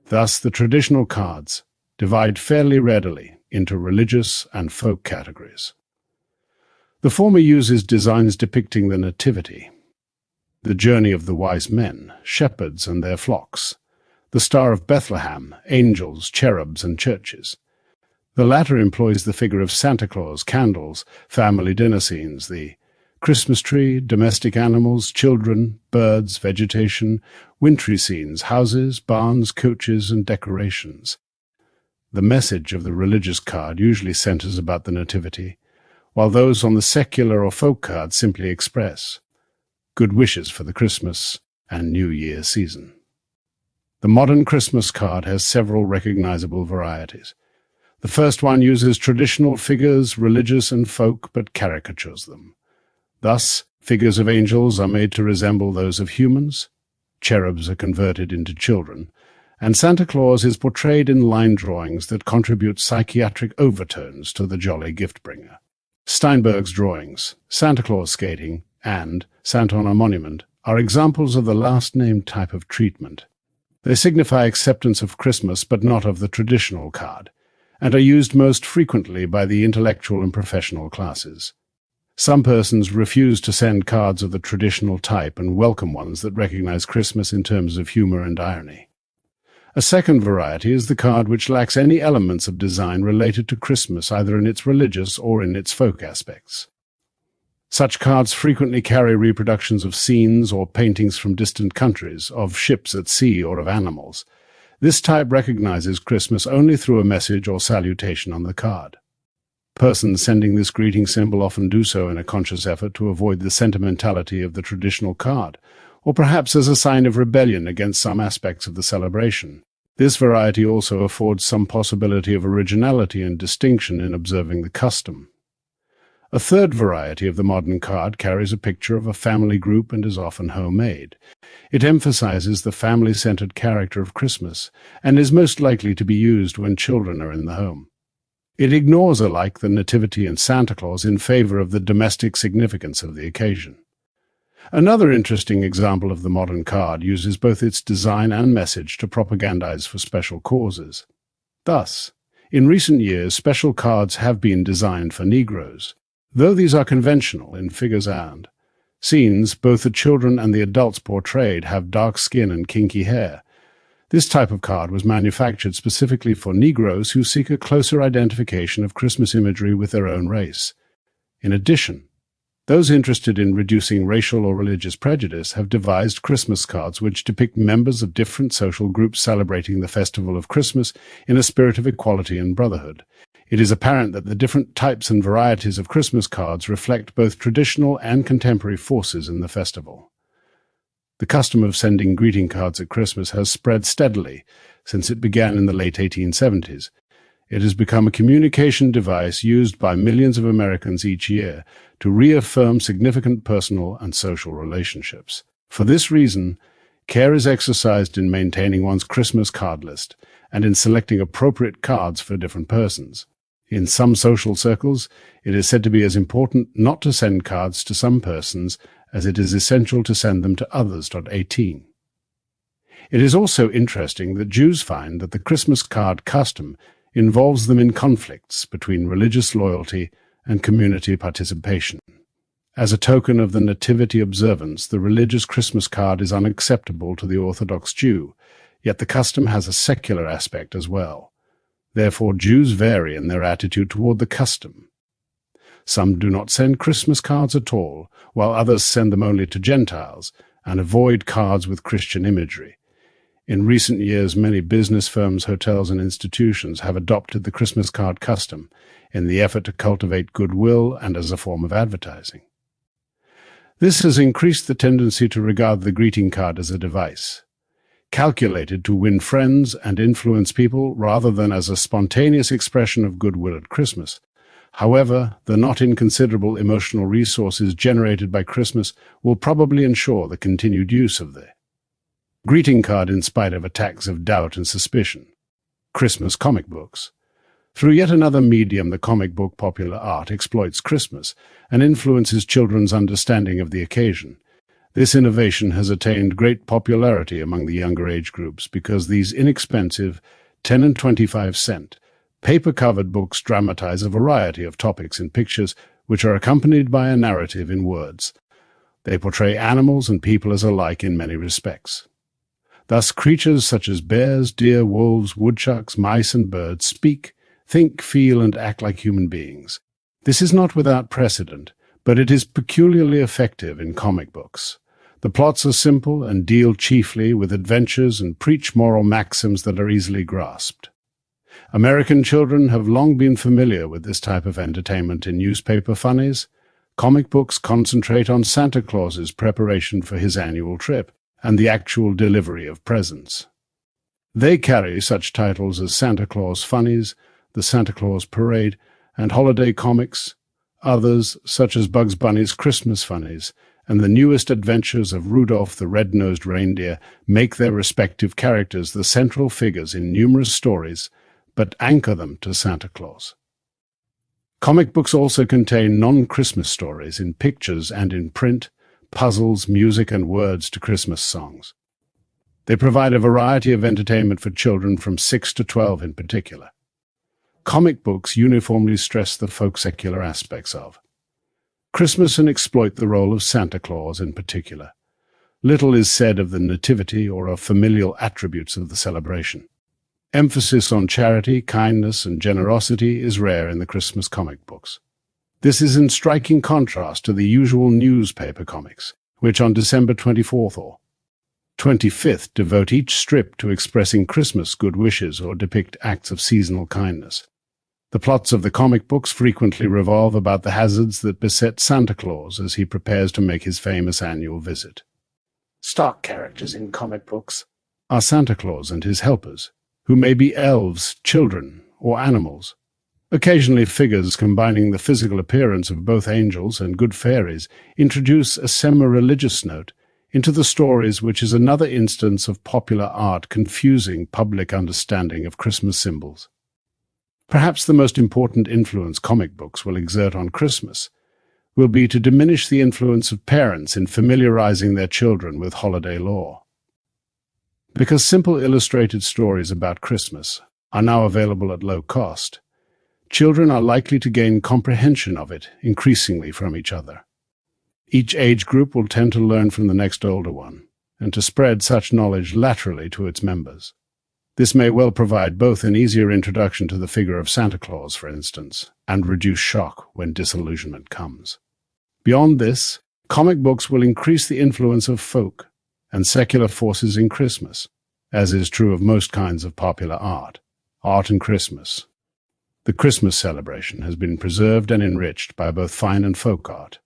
Thus, the traditional cards divide fairly readily into religious and folk categories. The former uses designs depicting the Nativity, the journey of the wise men, shepherds and their flocks, the Star of Bethlehem, angels, cherubs, and churches. The latter employs the figure of Santa Claus, candles, family dinner scenes, the Christmas tree, domestic animals, children, birds, vegetation, wintry scenes, houses, barns, coaches, and decorations. The message of the religious card usually centers about the Nativity, while those on the secular or folk card simply express good wishes for the Christmas and New Year season. The modern Christmas card has several recognizable varieties. The first one uses traditional figures, religious and folk, but caricatures them. Thus, figures of angels are made to resemble those of humans, cherubs are converted into children, and Santa Claus is portrayed in line drawings that contribute psychiatric overtones to the jolly gift-bringer. Steinberg's drawings, Santa Claus skating, and Santa on a Monument are examples of the last-named type of treatment. They signify acceptance of Christmas but not of the traditional card, and are used most frequently by the intellectual and professional classes. Some persons refuse to send cards of the traditional type and welcome ones that recognize Christmas in terms of humor and irony. A second variety is the card which lacks any elements of design related to Christmas, either in its religious or in its folk aspects. Such cards frequently carry reproductions of scenes or paintings from distant countries, of ships at sea or of animals. This type recognizes Christmas only through a message or salutation on the card. Persons sending this greeting symbol often do so in a conscious effort to avoid the sentimentality of the traditional card, or perhaps as a sign of rebellion against some aspects of the celebration. This variety also affords some possibility of originality and distinction in observing the custom. A third variety of the modern card carries a picture of a family group and is often homemade. It emphasizes the family-centered character of Christmas and is most likely to be used when children are in the home. It ignores alike the Nativity and Santa Claus in favor of the domestic significance of the occasion. Another interesting example of the modern card uses both its design and message to propagandize for special causes. Thus, in recent years, special cards have been designed for Negroes. Though these are conventional in figures and scenes, both the children and the adults portrayed have dark skin and kinky hair. This type of card was manufactured specifically for Negroes who seek a closer identification of Christmas imagery with their own race. In addition, Those interested in reducing racial or religious prejudice have devised Christmas cards which depict members of different social groups celebrating the festival of Christmas in a spirit of equality and brotherhood. It is apparent that the different types and varieties of Christmas cards reflect both traditional and contemporary forces in the festival. The custom of sending greeting cards at Christmas has spread steadily since it began in the late 1870s. It has become a communication device used by millions of Americans each year to reaffirm significant personal and social relationships. For this reason, care is exercised in maintaining one's Christmas card list and in selecting appropriate cards for different persons. In some social circles, it is said to be as important not to send cards to some persons as it is essential to send them to others. 18. It is also interesting that Jews find that the Christmas card custom involves them in conflicts between religious loyalty and community participation. As a token of the Nativity observance, the religious Christmas card is unacceptable to the Orthodox Jew, yet the custom has a secular aspect as well. Therefore, Jews vary in their attitude toward the custom. Some do not send Christmas cards at all, while others send them only to Gentiles and avoid cards with Christian imagery. In recent years, many business firms, hotels, and institutions have adopted the Christmas card custom in the effort to cultivate goodwill and as a form of advertising. This has increased the tendency to regard the greeting card as a device, calculated to win friends and influence people rather than as a spontaneous expression of goodwill at Christmas. However, the not inconsiderable emotional resources generated by Christmas will probably ensure the continued use of the greeting card in spite of attacks of doubt and suspicion. Christmas comic books. Through yet another medium, the comic book popular art exploits Christmas and influences children's understanding of the occasion. This innovation has attained great popularity among the younger age groups because these inexpensive 10 and 25-cent paper-covered books dramatize a variety of topics in pictures which are accompanied by a narrative in words. They portray animals and people as alike in many respects. Thus, creatures such as bears, deer, wolves, woodchucks, mice, and birds speak, think, feel, and act like human beings. This is not without precedent, but it is peculiarly effective in comic books. The plots are simple and deal chiefly with adventures and preach moral maxims that are easily grasped. American children have long been familiar with this type of entertainment in newspaper funnies. Comic books concentrate on Santa Claus's preparation for his annual trip and the actual delivery of presents. They carry such titles as Santa Claus Funnies, The Santa Claus Parade, and Holiday Comics. Others, such as Bugs Bunny's Christmas Funnies and the newest adventures of Rudolph the Red-Nosed Reindeer, make their respective characters the central figures in numerous stories, but anchor them to Santa Claus. Comic books also contain non-Christmas stories in pictures and in print, puzzles, music, and words to Christmas songs. They provide a variety of entertainment for children from 6 to 12 in particular. Comic books uniformly stress the folk-secular aspects of Christmas and exploit the role of Santa Claus in particular. Little is said of the nativity or of familial attributes of the celebration. Emphasis on charity, kindness, and generosity is rare in the Christmas comic books. This is in striking contrast to the usual newspaper comics, which on December 24th or 25th devote each strip to expressing Christmas good wishes or depict acts of seasonal kindness. The plots of the comic books frequently revolve about the hazards that beset Santa Claus as he prepares to make his famous annual visit. Stock characters in comic books are Santa Claus and his helpers, who may be elves, children, or animals. Occasionally, figures combining the physical appearance of both angels and good fairies introduce a semi-religious note into the stories, which is another instance of popular art confusing public understanding of Christmas symbols. Perhaps the most important influence comic books will exert on Christmas will be to diminish the influence of parents in familiarizing their children with holiday lore. Because simple illustrated stories about Christmas are now available at low cost, children are likely to gain comprehension of it increasingly from each other. Each age group will tend to learn from the next older one, and to spread such knowledge laterally to its members. This may well provide both an easier introduction to the figure of Santa Claus, for instance, and reduce shock when disillusionment comes. Beyond this, comic books will increase the influence of folk and secular forces in Christmas, as is true of most kinds of popular art. Art and Christmas. The Christmas celebration has been preserved and enriched by both fine and folk art.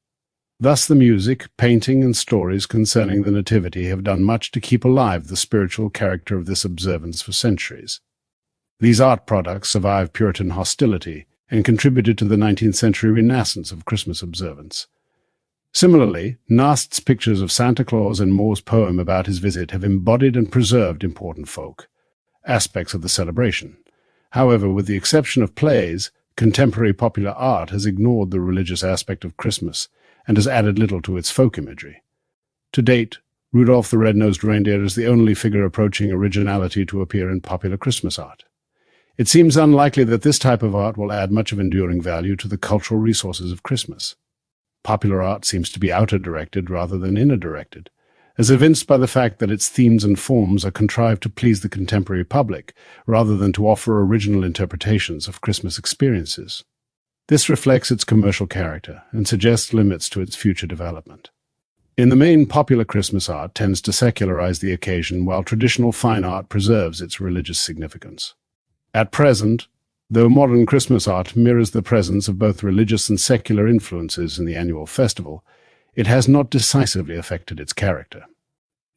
Thus the music, painting, and stories concerning the Nativity have done much to keep alive the spiritual character of this observance for centuries. These art products survived Puritan hostility and contributed to the 19th century renaissance of Christmas observance. Similarly, Nast's pictures of Santa Claus and Moore's poem about his visit have embodied and preserved important folk aspects of the celebration. However, with the exception of plays, contemporary popular art has ignored the religious aspect of Christmas and has added little to its folk imagery. To date, Rudolph the Red-Nosed Reindeer is the only figure approaching originality to appear in popular Christmas art. It seems unlikely that this type of art will add much of enduring value to the cultural resources of Christmas. Popular art seems to be outer-directed rather than inner-directed, as evinced by the fact that its themes and forms are contrived to please the contemporary public rather than to offer original interpretations of Christmas experiences. This reflects its commercial character and suggests limits to its future development. In the main, popular Christmas art tends to secularize the occasion while traditional fine art preserves its religious significance. At present, though modern Christmas art mirrors the presence of both religious and secular influences in the annual festival, it has not decisively affected its character.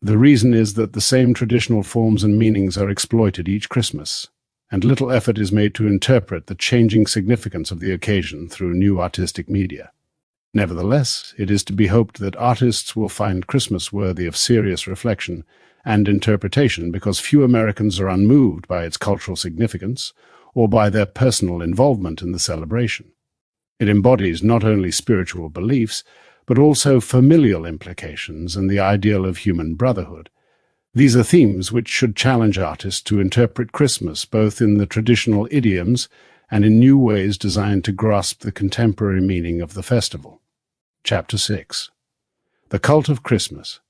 The reason is that the same traditional forms and meanings are exploited each Christmas, and little effort is made to interpret the changing significance of the occasion through new artistic media. Nevertheless, it is to be hoped that artists will find Christmas worthy of serious reflection and interpretation because few Americans are unmoved by its cultural significance or by their personal involvement in the celebration. It embodies not only spiritual beliefs, but also familial implications and the ideal of human brotherhood. These are themes which should challenge artists to interpret Christmas both in the traditional idioms and in new ways designed to grasp the contemporary meaning of the festival. Chapter 6. The Cult of Christmas.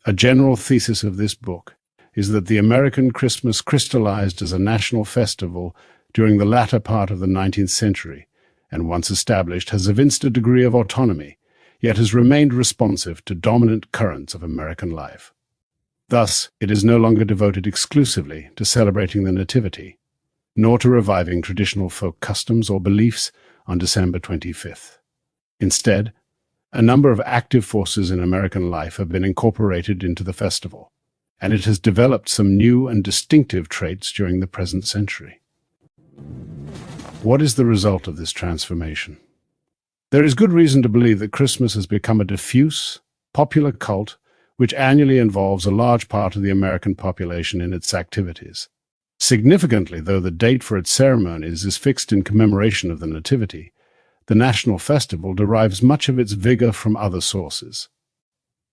A general thesis of this book is that the American Christmas crystallized as a national festival during the latter part of the 19th century, and once established has evinced a degree of autonomy, yet has remained responsive to dominant currents of American life. Thus, it is no longer devoted exclusively to celebrating the Nativity, nor to reviving traditional folk customs or beliefs on December 25th. Instead, a number of active forces in American life have been incorporated into the festival, and it has developed some new and distinctive traits during the present century. What is the result of this transformation? There is good reason to believe that Christmas has become a diffuse, popular cult which annually involves a large part of the American population in its activities. Significantly, though the date for its ceremonies is fixed in commemoration of the Nativity, the national festival derives much of its vigor from other sources.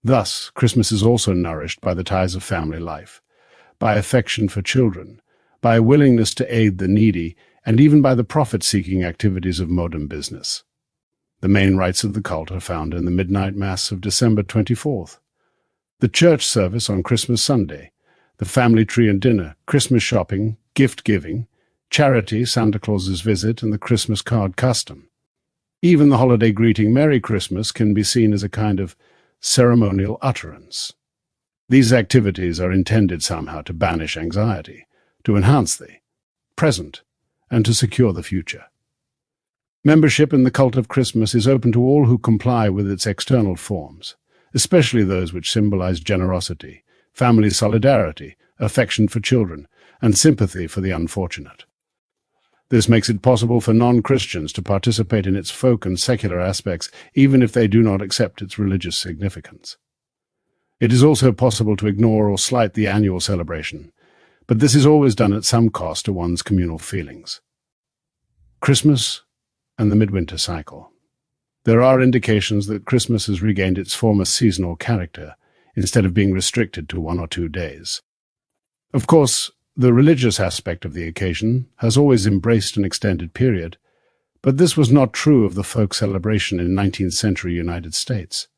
Thus, Christmas is also nourished by the ties of family life, by affection for children, by a willingness to aid the needy, and even by the profit-seeking activities of modern business. The main rites of the cult are found in the midnight Mass of December 24th, the church service on Christmas Sunday, the family tree and dinner, Christmas shopping, gift-giving, charity, Santa Claus's visit, and the Christmas card custom. Even the holiday greeting Merry Christmas can be seen as a kind of ceremonial utterance. These activities are intended somehow to banish anxiety, to enhance the present, and to secure the future. Membership in the cult of Christmas is open to all who comply with its external forms, especially those which symbolize generosity, family solidarity, affection for children, and sympathy for the unfortunate. This makes it possible for non-Christians to participate in its folk and secular aspects, even if they do not accept its religious significance. It is also possible to ignore or slight the annual celebration, but this is always done at some cost to one's communal feelings. Christmas and the midwinter cycle. There are indications that Christmas has regained its former seasonal character, instead of being restricted to 1 or 2 days. Of course, the religious aspect of the occasion has always embraced an extended period, but this was not true of the folk celebration in 19th century United States.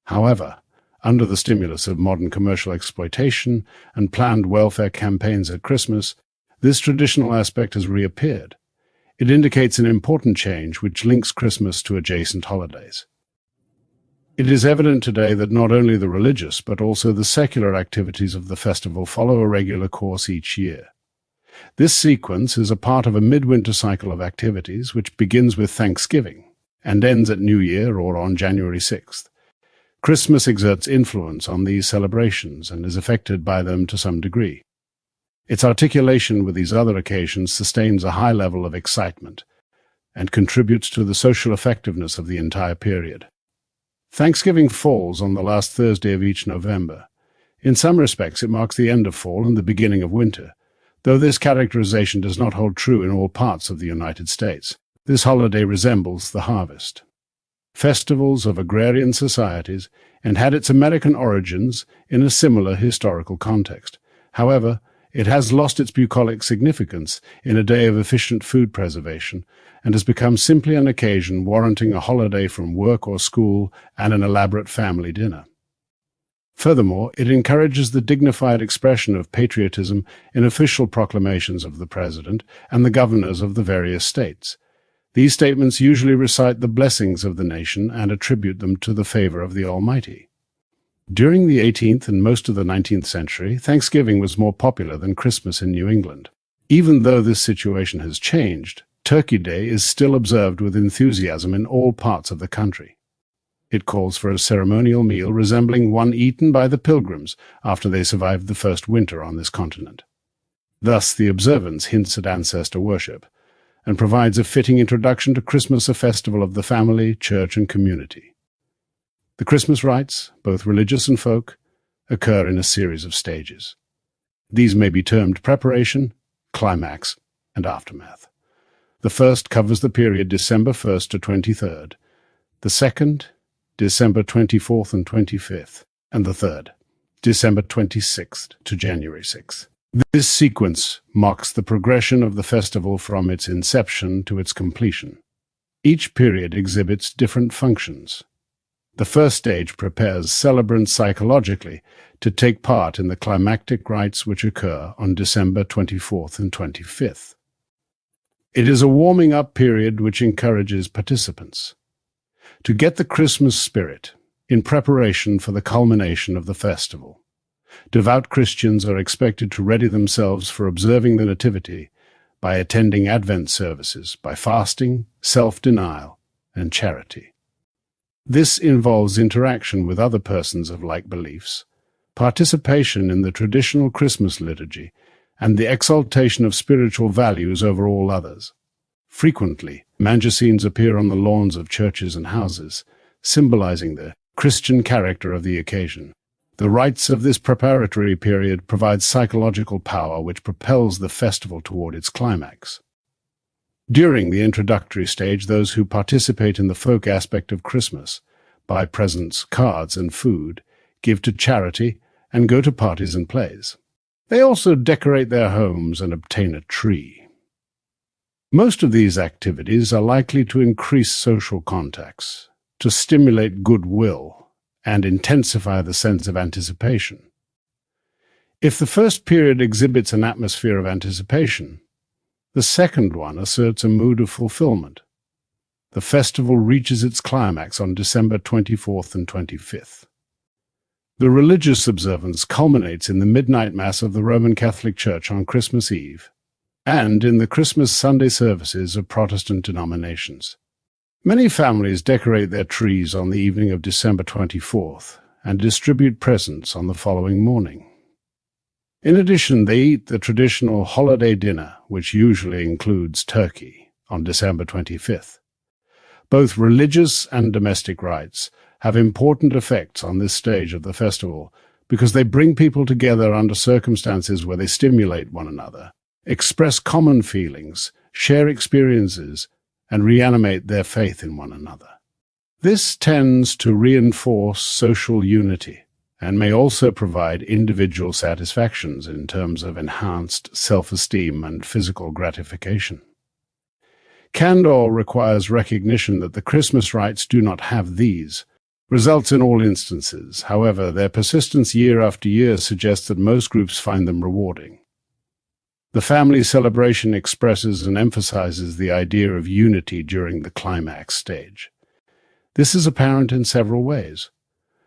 However, under the stimulus of modern commercial exploitation and planned welfare campaigns at Christmas, this traditional aspect has reappeared. It indicates an important change which links Christmas to adjacent holidays. It is evident today that not only the religious but also the secular activities of the festival follow a regular course each year. This sequence is a part of a midwinter cycle of activities which begins with Thanksgiving and ends at New Year or on January 6th. Christmas exerts influence on these celebrations and is affected by them to some degree. Its articulation with these other occasions sustains a high level of excitement and contributes to the social effectiveness of the entire period. Thanksgiving falls on the last Thursday of each November. In some respects, it marks the end of fall and the beginning of winter, though this characterization does not hold true in all parts of the United States. This holiday resembles the harvest. Festivals of agrarian societies and had its American origins in a similar historical context. However, it has lost its bucolic significance in a day of efficient food preservation and has become simply an occasion warranting a holiday from work or school and an elaborate family dinner. Furthermore, it encourages the dignified expression of patriotism in official proclamations of the President and the governors of the various states. These statements usually recite the blessings of the nation and attribute them to the favor of the Almighty. During the 18th and most of the 19th century, Thanksgiving was more popular than Christmas in New England. Even though this situation has changed, Turkey Day is still observed with enthusiasm in all parts of the country. It calls for a ceremonial meal resembling one eaten by the Pilgrims after they survived the first winter on this continent. Thus, the observance hints at ancestor worship and provides a fitting introduction to Christmas, a festival of the family, church, and community. The Christmas rites, both religious and folk, occur in a series of stages. These may be termed preparation, climax, and aftermath. The first covers the period December 1st to 23rd, the second, December 24th and 25th, and the third, December 26th to January 6th. This sequence marks the progression of the festival from its inception to its completion. Each period exhibits different functions. The first stage prepares celebrants psychologically to take part in the climactic rites which occur on December 24th and 25th. It is a warming-up period which encourages participants to get the Christmas spirit in preparation for the culmination of the festival. Devout Christians are expected to ready themselves for observing the Nativity by attending Advent services, by fasting, self-denial, and charity. This involves interaction with other persons of like beliefs, participation in the traditional Christmas liturgy, and the exaltation of spiritual values over all others. Frequently, manger scenes appear on the lawns of churches and houses, symbolizing the Christian character of the occasion. The rites of this preparatory period provide psychological power which propels the festival toward its climax. During the introductory stage, those who participate in the folk aspect of Christmas, buy presents, cards, and food, give to charity, and go to parties and plays. They also decorate their homes and obtain a tree. Most of these activities are likely to increase social contacts, to stimulate goodwill, and intensify the sense of anticipation. If the first period exhibits an atmosphere of anticipation, the second one asserts a mood of fulfillment. The festival reaches its climax on December 24th and 25th. The religious observance culminates in the midnight Mass of the Roman Catholic Church on Christmas Eve and in the Christmas Sunday services of Protestant denominations. Many families decorate their trees on the evening of December 24th and distribute presents on the following morning. In addition, they eat the traditional holiday dinner, which usually includes turkey, on December 25th. Both religious and domestic rites have important effects on this stage of the festival because they bring people together under circumstances where they stimulate one another, express common feelings, share experiences, and reanimate their faith in one another. This tends to reinforce social unity and may also provide individual satisfactions in terms of enhanced self-esteem and physical gratification. Candor requires recognition that the Christmas rites do not have these results in all instances. However, their persistence year after year suggests that most groups find them rewarding. The family celebration expresses and emphasizes the idea of unity during the climax stage. This is apparent in several ways.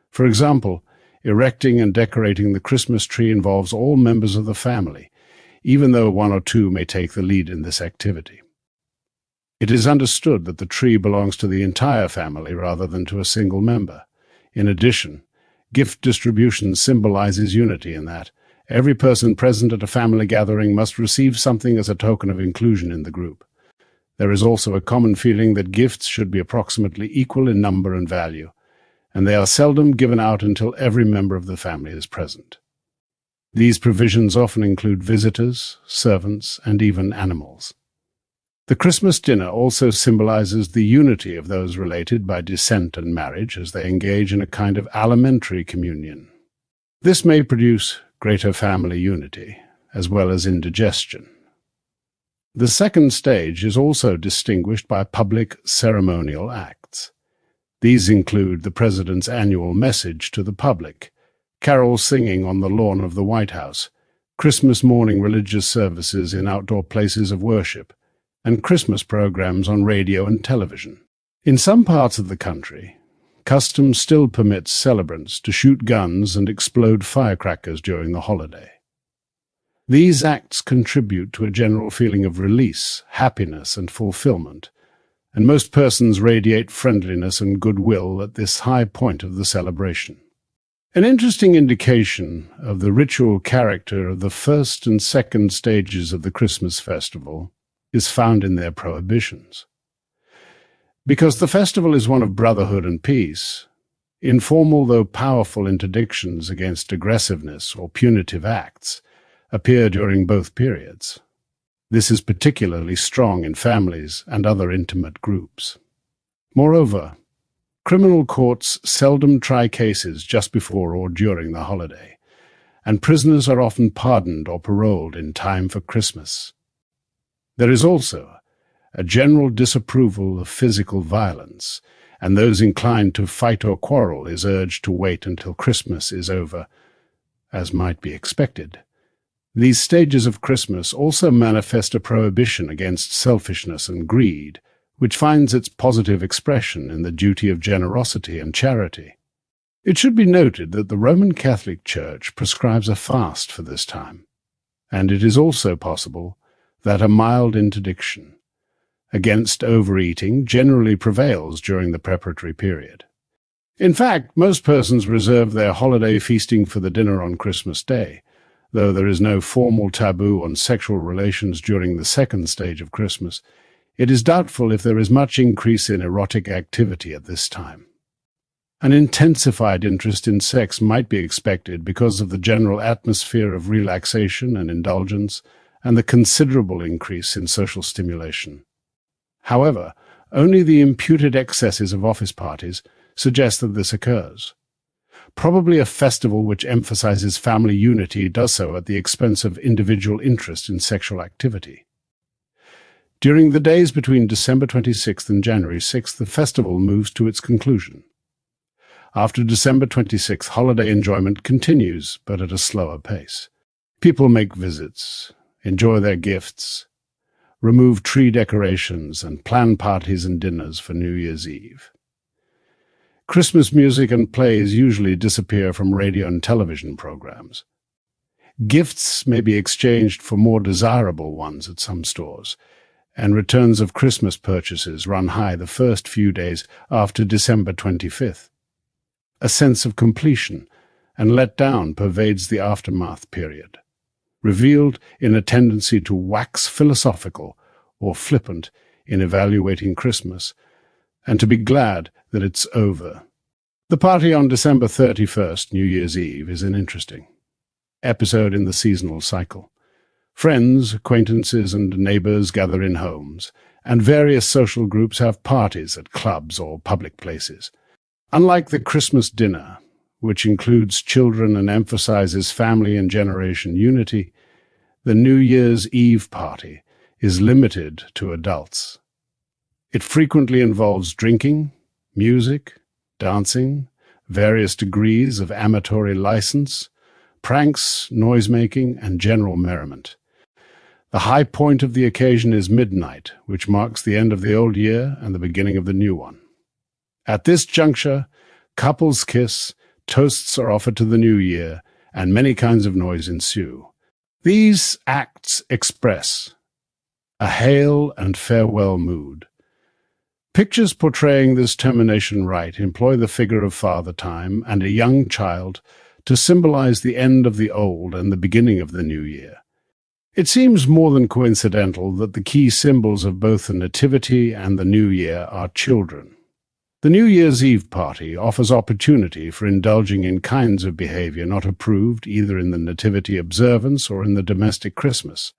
For example, erecting and decorating the Christmas tree involves all members of the family, even though one or two may take the lead in this activity. It is understood that the tree belongs to the entire family rather than to a single member. In addition, gift distribution symbolizes unity in that every person present at a family gathering must receive something as a token of inclusion in the group. There is also a common feeling that gifts should be approximately equal in number and value, and they are seldom given out until every member of the family is present. These provisions often include visitors, servants, and even animals. The Christmas dinner also symbolizes the unity of those related by descent and marriage as they engage in a kind of alimentary communion. This may produce greater family unity, as well as indigestion. The second stage is also distinguished by public ceremonial acts. These include the President's annual message to the public, carol singing on the lawn of the White House, Christmas morning religious services in outdoor places of worship, and Christmas programs on radio and television. In some parts of the country, custom still permits celebrants to shoot guns and explode firecrackers during the holiday. These acts contribute to a general feeling of release, happiness, and fulfillment, and most persons radiate friendliness and goodwill at this high point of the celebration. An interesting indication of the ritual character of the first and second stages of the Christmas festival is found in their prohibitions. Because the festival is one of brotherhood and peace, informal though powerful interdictions against aggressiveness or punitive acts appear during both periods. This is particularly strong in families and other intimate groups. Moreover, criminal courts seldom try cases just before or during the holiday, and prisoners are often pardoned or paroled in time for Christmas. There is also a general disapproval of physical violence, and those inclined to fight or quarrel is urged to wait until Christmas is over, as might be expected. These stages of Christmas also manifest a prohibition against selfishness and greed, which finds its positive expression in the duty of generosity and charity. It should be noted that the Roman Catholic Church prescribes a fast for this time, and it is also possible that a mild interdiction against overeating generally prevails during the preparatory period. In fact, most persons reserve their holiday feasting for the dinner on Christmas Day, though there is no formal taboo on sexual relations during the second stage of Christmas. It is doubtful if there is much increase in erotic activity at this time. An intensified interest in sex might be expected because of the general atmosphere of relaxation and indulgence and the considerable increase in social stimulation. However, only the imputed excesses of office parties suggest that this occurs. Probably a festival which emphasizes family unity does so at the expense of individual interest in sexual activity. During the days between December 26th and January 6th, the festival moves to its conclusion. After December 26th, holiday enjoyment continues, but at a slower pace. People make visits, enjoy their gifts, remove tree decorations, and plan parties and dinners for New Year's Eve. Christmas music and plays usually disappear from radio and television programs. Gifts may be exchanged for more desirable ones at some stores, and returns of Christmas purchases run high the first few days after December 25th. A sense of completion and let down pervades the aftermath period, revealed in a tendency to wax philosophical or flippant in evaluating Christmas, and to be glad that it's over. The party on December 31st, New Year's Eve, is an interesting episode in the seasonal cycle. Friends, acquaintances, and neighbors gather in homes, and various social groups have parties at clubs or public places. Unlike the Christmas dinner, which includes children and emphasizes family and generation unity, the New Year's Eve party is limited to adults. It frequently involves drinking, music, dancing, various degrees of amatory license, pranks, noise-making, and general merriment. The high point of the occasion is midnight, which marks the end of the old year and the beginning of the new one. At this juncture, couples kiss, toasts are offered to the new year, and many kinds of noise ensue. These acts express a hail and farewell mood. Pictures portraying this termination rite employ the figure of Father Time and a young child to symbolize the end of the old and the beginning of the new year. It seems more than coincidental that the key symbols of both the Nativity and the New Year are children. The New Year's Eve party offers opportunity for indulging in kinds of behavior not approved either in the Nativity observance or in the domestic Christmas.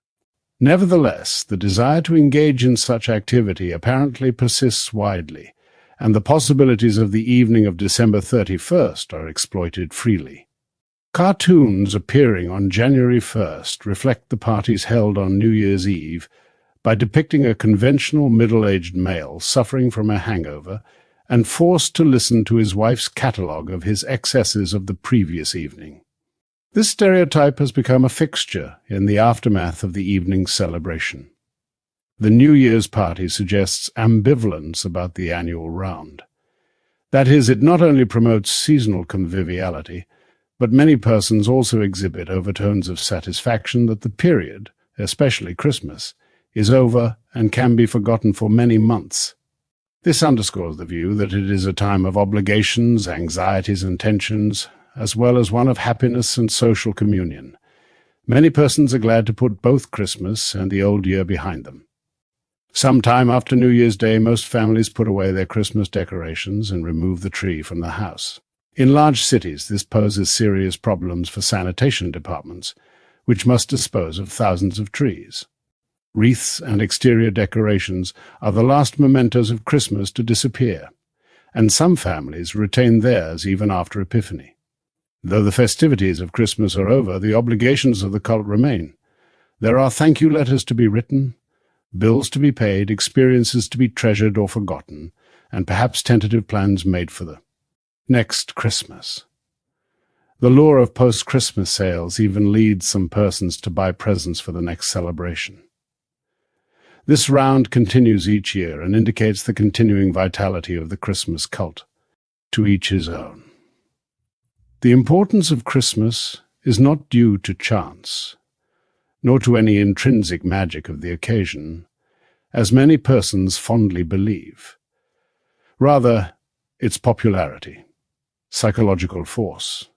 Nevertheless, the desire to engage in such activity apparently persists widely, and the possibilities of the evening of December 31st are exploited freely. Cartoons appearing on January 1st reflect the parties held on New Year's Eve by depicting a conventional middle-aged male suffering from a hangover and forced to listen to his wife's catalogue of his excesses of the previous evening. This stereotype has become a fixture in the aftermath of the evening's celebration. The New Year's party suggests ambivalence about the annual round. That is, it not only promotes seasonal conviviality, but many persons also exhibit overtones of satisfaction that the period, especially Christmas, is over and can be forgotten for many months. This underscores the view that it is a time of obligations, anxieties, and tensions, as well as one of happiness and social communion. Many persons are glad to put both Christmas and the old year behind them. Some time after New Year's Day, most families put away their Christmas decorations and remove the tree from the house. In large cities, this poses serious problems for sanitation departments, which must dispose of thousands of trees. Wreaths and exterior decorations are the last mementos of Christmas to disappear, and some families retain theirs even after Epiphany. Though the festivities of Christmas are over, the obligations of the cult remain. There are thank-you letters to be written, bills to be paid, experiences to be treasured or forgotten, and perhaps tentative plans made for the next Christmas. The lure of post-Christmas sales even leads some persons to buy presents for the next celebration. This round continues each year and indicates the continuing vitality of the Christmas cult. To each his own. The importance of Christmas is not due to chance, nor to any intrinsic magic of the occasion, as many persons fondly believe. Rather, its popularity, psychological force,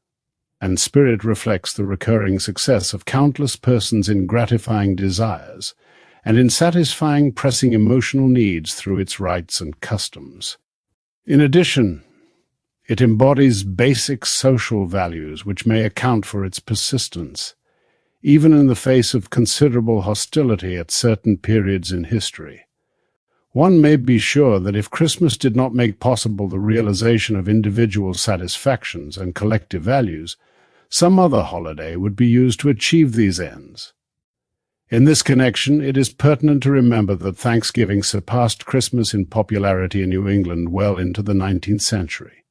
and spirit reflects the recurring success of countless persons in gratifying desires and in satisfying pressing emotional needs through its rites and customs. In addition, it embodies basic social values which may account for its persistence, even in the face of considerable hostility at certain periods in history. One may be sure that if Christmas did not make possible the realization of individual satisfactions and collective values, some other holiday would be used to achieve these ends. In this connection, it is pertinent to remember that Thanksgiving surpassed Christmas in popularity in New England well into the 19th century.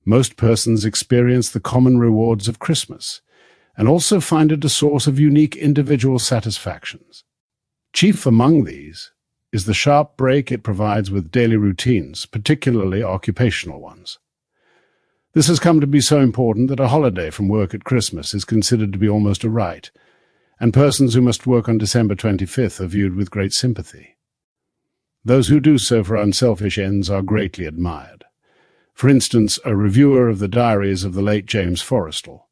Most persons experience the common rewards of Christmas, and also find it a source of unique individual satisfactions. Chief among these is the sharp break it provides with daily routines, particularly occupational ones. This has come to be so important that a holiday from work at Christmas is considered to be almost a rite, and persons who must work on December 25th are viewed with great sympathy. Those who do so for unselfish ends are greatly admired. For instance, a reviewer of the diaries of the late James Forrestal,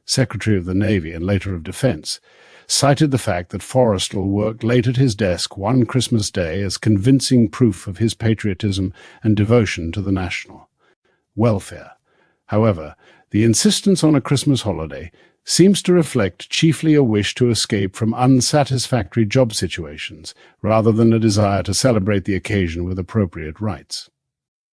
Secretary of the Navy and later of Defense, cited the fact that Forrestal worked late at his desk one Christmas Day as convincing proof of his patriotism and devotion to the national welfare. However, the insistence on a Christmas holiday seems to reflect chiefly a wish to escape from unsatisfactory job situations, rather than a desire to celebrate the occasion with appropriate rites.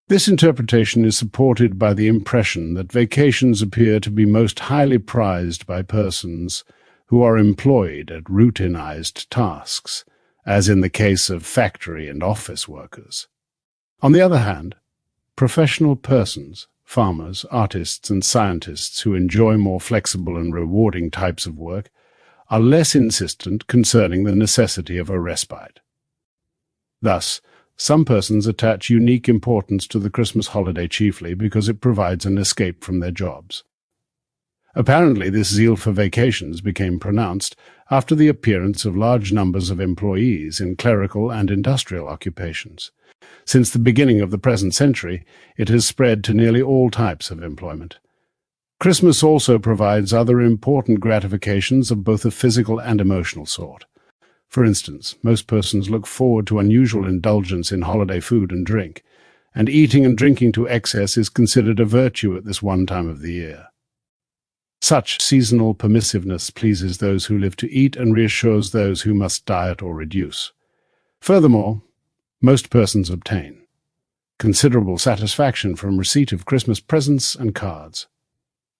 This interpretation is supported by the impression that vacations appear to be most highly prized by persons who are employed at routinized tasks, as in the case of factory and office workers. On the other hand, professional persons, farmers, artists, and scientists who enjoy more flexible and rewarding types of work are less insistent concerning the necessity of a respite. Thus, Some persons attach unique importance to the Christmas holiday chiefly because it provides an escape from their jobs. Apparently, this zeal for vacations became pronounced after the appearance of large numbers of employees in clerical and industrial occupations. Since the beginning of the present century, it has spread to nearly all types of employment. Christmas also provides other important gratifications of both a physical and emotional sort. For instance, most persons look forward to unusual indulgence in holiday food and drink, and eating and drinking to excess is considered a virtue at this one time of the year. Such seasonal permissiveness pleases those who live to eat and reassures those who must diet or reduce. Furthermore, most persons obtain considerable satisfaction from receipt of Christmas presents and cards,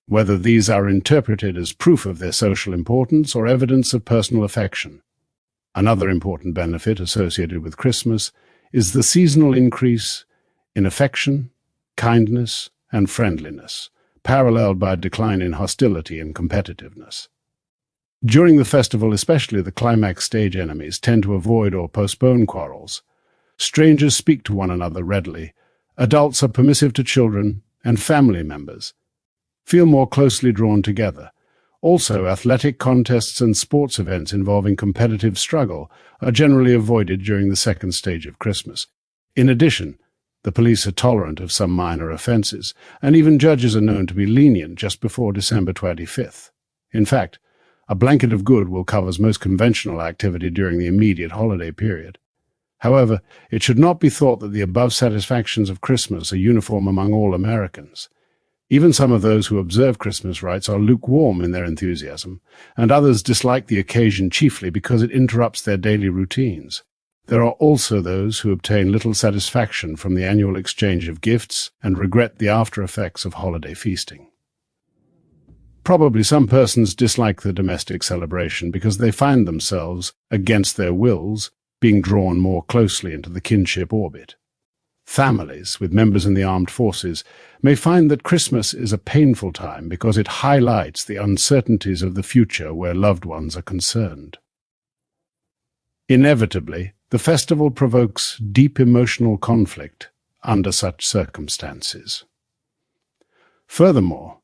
whether these are interpreted as proof of their social importance or evidence of personal affection. Another important benefit associated with Christmas is the seasonal increase in affection, kindness, and friendliness, paralleled by a decline in hostility and competitiveness. During the festival, especially the climax stage enemies tend to avoid or postpone quarrels. Strangers speak to one another readily. Adults are permissive to children, and family members feel more closely drawn together. Also, athletic contests and sports events involving competitive struggle are generally avoided during the second stage of Christmas. In addition, the police are tolerant of some minor offenses, and even judges are known to be lenient just before December 25th. In fact, a blanket of goodwill covers most conventional activity during the immediate holiday period. However, it should not be thought that the above satisfactions of Christmas are uniform among all Americans. Even some of those who observe Christmas rites are lukewarm in their enthusiasm, and others dislike the occasion chiefly because it interrupts their daily routines. There are also those who obtain little satisfaction from the annual exchange of gifts and regret the after-effects of holiday feasting. Probably some persons dislike the domestic celebration because they find themselves, against their wills, being drawn more closely into the kinship orbit. Families with members in the armed forces may find that Christmas is a painful time because it highlights the uncertainties of the future where loved ones are concerned. Inevitably, the festival provokes deep emotional conflict under such circumstances. Furthermore,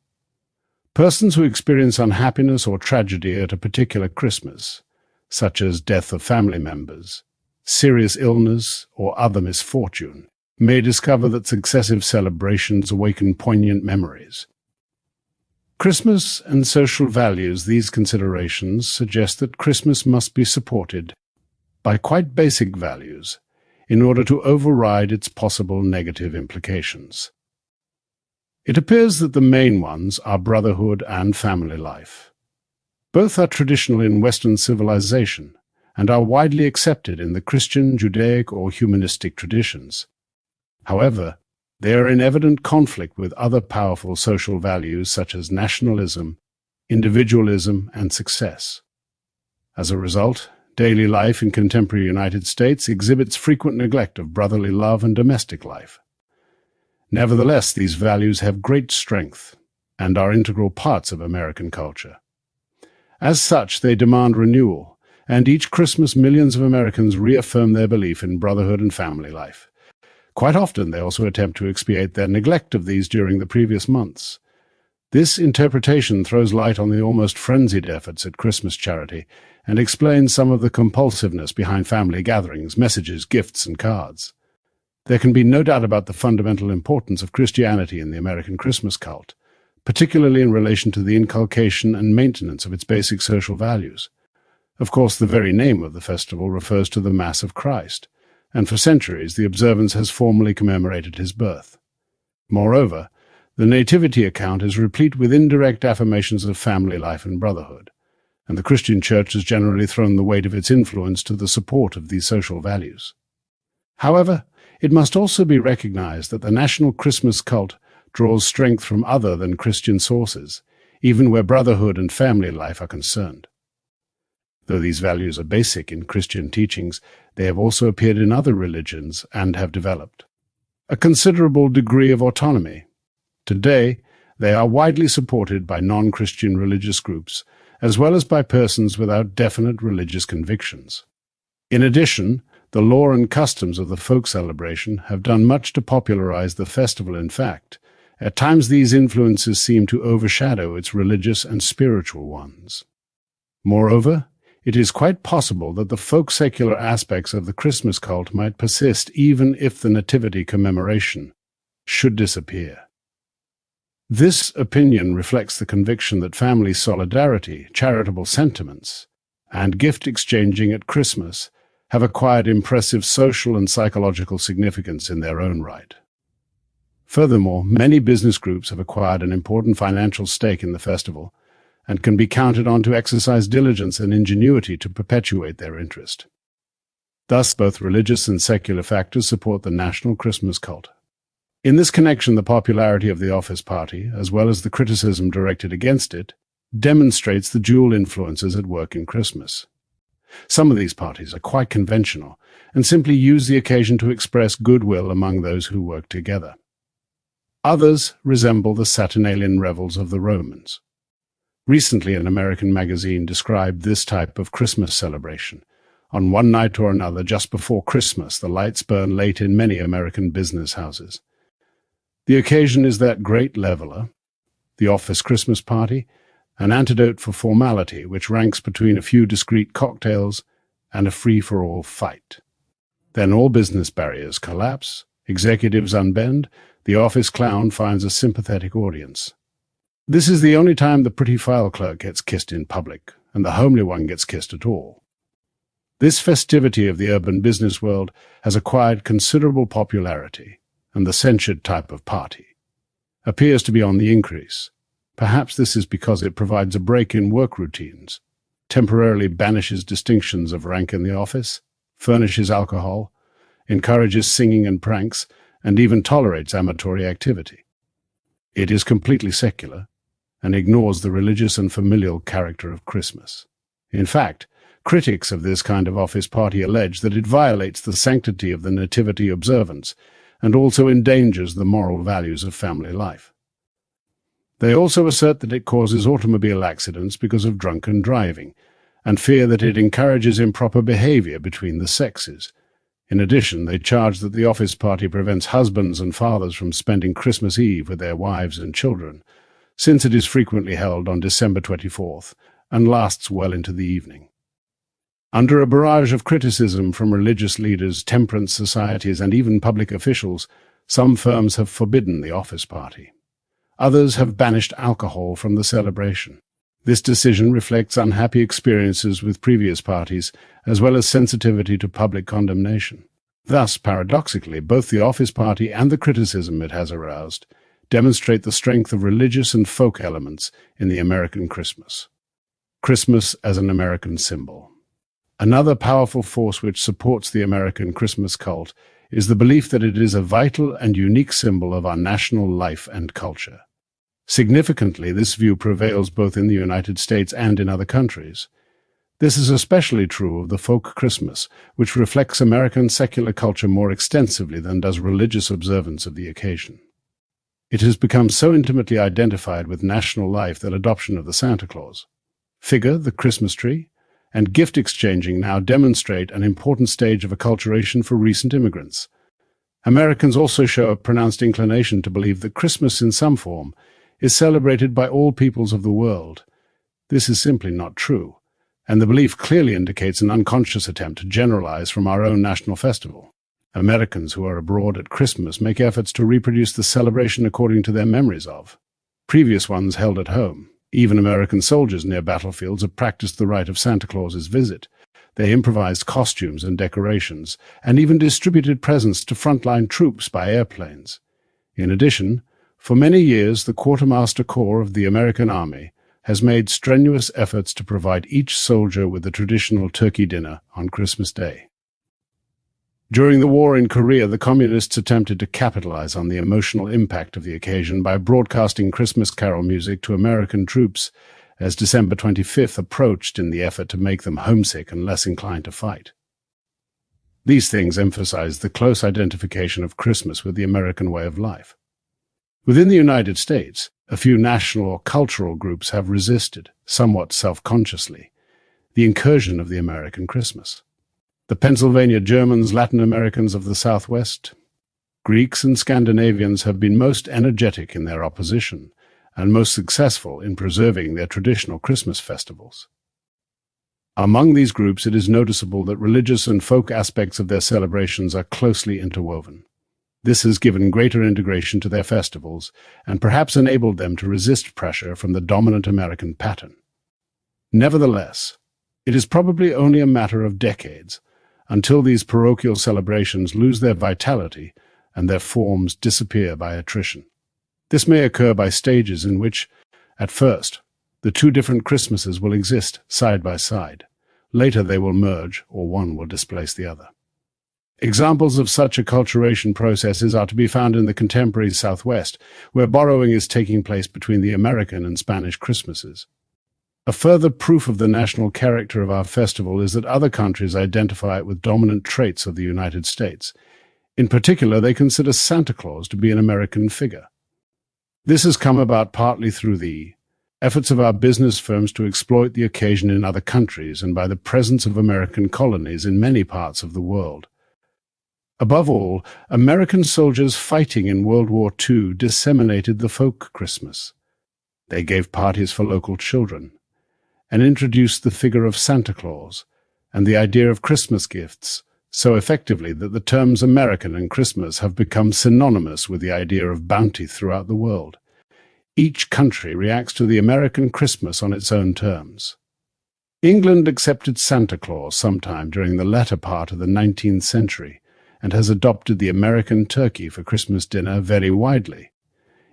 persons who experience unhappiness or tragedy at a particular Christmas, such as death of family members, serious illness, or other misfortune, may discover that successive celebrations awaken poignant memories. Christmas and social values. These considerations suggest that Christmas must be supported by quite basic values in order to override its possible negative implications. It appears that the main ones are brotherhood and family life. Both are traditional in Western civilization and are widely accepted in the Christian, Judaic, or humanistic traditions. However, they are in evident conflict with other powerful social values such as nationalism, individualism, and success. As a result, daily life in contemporary United States exhibits frequent neglect of brotherly love and domestic life. Nevertheless, these values have great strength and are integral parts of American culture. As such, they demand renewal, and each Christmas millions of Americans reaffirm their belief in brotherhood and family life. Quite often, they also attempt to expiate their neglect of these during the previous months. This interpretation throws light on the almost frenzied efforts at Christmas charity and explains some of the compulsiveness behind family gatherings, messages, gifts, and cards. There can be no doubt about the fundamental importance of Christianity in the American Christmas cult, particularly in relation to the inculcation and maintenance of its basic social values. Of course, the very name of the festival refers to the Mass of Christ, and for centuries the observance has formally commemorated his birth. Moreover, the Nativity account is replete with indirect affirmations of family life and brotherhood, and the Christian Church has generally thrown the weight of its influence to the support of these social values. However, it must also be recognized that the national Christmas cult draws strength from other than Christian sources, even where brotherhood and family life are concerned. Though these values are basic in Christian teachings, they have also appeared in other religions and have developed a considerable degree of autonomy. Today, they are widely supported by non-Christian religious groups, as well as by persons without definite religious convictions. In addition, the The lore and customs of the folk celebration have done much to popularize the festival. In fact, at times these influences seem to overshadow its religious and spiritual ones. Moreover, it is quite possible that the folk secular aspects of the Christmas cult might persist even if the Nativity commemoration should disappear. This opinion reflects the conviction that family solidarity, charitable sentiments, and gift exchanging at Christmas have acquired impressive social and psychological significance in their own right. Furthermore, many business groups have acquired an important financial stake in the festival and can be counted on to exercise diligence and ingenuity to perpetuate their interest. Thus, both religious and secular factors support the national Christmas cult. In this connection, the popularity of the office party, as well as the criticism directed against it, demonstrates the dual influences at work in Christmas. Some of these parties are quite conventional and simply use the occasion to express goodwill among those who work together. Others resemble the Saturnalian revels of the Romans. Recently, an American magazine described this type of Christmas celebration. On one night or another, just before Christmas, the lights burn late in many American business houses. The occasion is that great leveler, the office Christmas party, an antidote for formality which ranks between a few discreet cocktails and a free-for-all fight. Then all business barriers collapse, executives unbend, the office clown finds a sympathetic audience. This is the only time the pretty file clerk gets kissed in public, and the homely one gets kissed at all. This festivity of the urban business world has acquired considerable popularity, and the censured type of party appears to be on the increase. Perhaps this is because it provides a break in work routines, temporarily banishes distinctions of rank in the office, furnishes alcohol, encourages singing and pranks, and even tolerates amatory activity. It is completely secular and ignores the religious and familial character of Christmas. In fact, critics of this kind of office party allege that it violates the sanctity of the nativity observance and also endangers the moral values of family life. They also assert that it causes automobile accidents because of drunken driving, and fear that it encourages improper behavior between the sexes. In addition, they charge that the office party prevents husbands and fathers from spending Christmas Eve with their wives and children, since it is frequently held on December 24th and lasts well into the evening. Under a barrage of criticism from religious leaders, temperance societies, and even public officials, some firms have forbidden the office party. Others have banished alcohol from the celebration. This decision reflects unhappy experiences with previous parties, as well as sensitivity to public condemnation. Thus, paradoxically, both the office party and the criticism it has aroused demonstrate the strength of religious and folk elements in the American Christmas. Christmas as an American symbol. Another powerful force which supports the American Christmas cult is the belief that it is a vital and unique symbol of our national life and culture. Significantly, this view prevails both in the United States and in other countries. This is especially true of the folk Christmas, which reflects American secular culture more extensively than does religious observance of the occasion. It has become so intimately identified with national life that adoption of the Santa Claus figure, the Christmas tree, and gift exchanging now demonstrate an important stage of acculturation for recent immigrants. Americans also show a pronounced inclination to believe that Christmas in some form is celebrated by all peoples of the world. This is simply not true, and the belief clearly indicates an unconscious attempt to generalize from our own national festival. Americans who are abroad at Christmas make efforts to reproduce the celebration according to their memories of previous ones held at home. Even American soldiers near battlefields have practiced the rite of Santa Claus's visit. They improvised costumes and decorations, and even distributed presents to frontline troops by airplanes. In addition, for many years, the Quartermaster Corps of the American Army has made strenuous efforts to provide each soldier with the traditional turkey dinner on Christmas Day. During the war in Korea, the Communists attempted to capitalize on the emotional impact of the occasion by broadcasting Christmas carol music to American troops as December 25th approached in the effort to make them homesick and less inclined to fight. These things emphasize the close identification of Christmas with the American way of life. Within the United States, a few national or cultural groups have resisted, somewhat self-consciously, the incursion of the American Christmas. The Pennsylvania Germans, Latin Americans of the Southwest, Greeks and Scandinavians have been most energetic in their opposition and most successful in preserving their traditional Christmas festivals. Among these groups, it is noticeable that religious and folk aspects of their celebrations are closely interwoven. This has given greater integration to their festivals and perhaps enabled them to resist pressure from the dominant American pattern. Nevertheless, it is probably only a matter of decades until these parochial celebrations lose their vitality and their forms disappear by attrition. This may occur by stages in which, at first, the two different Christmases will exist side by side. Later they will merge, or one will displace the other. Examples of such acculturation processes are to be found in the contemporary Southwest, where borrowing is taking place between the American and Spanish Christmases. A further proof of the national character of our festival is that other countries identify it with dominant traits of the United States. In particular, they consider Santa Claus to be an American figure. This has come about partly through the efforts of our business firms to exploit the occasion in other countries and by the presence of American colonies in many parts of the world. Above all, American soldiers fighting in World War II disseminated the folk Christmas. They gave parties for local children and introduced the figure of Santa Claus and the idea of Christmas gifts so effectively that the terms American and Christmas have become synonymous with the idea of bounty throughout the world. Each country reacts to the American Christmas on its own terms. England accepted Santa Claus sometime during the latter part of the 19th century and has adopted the American turkey for Christmas dinner very widely.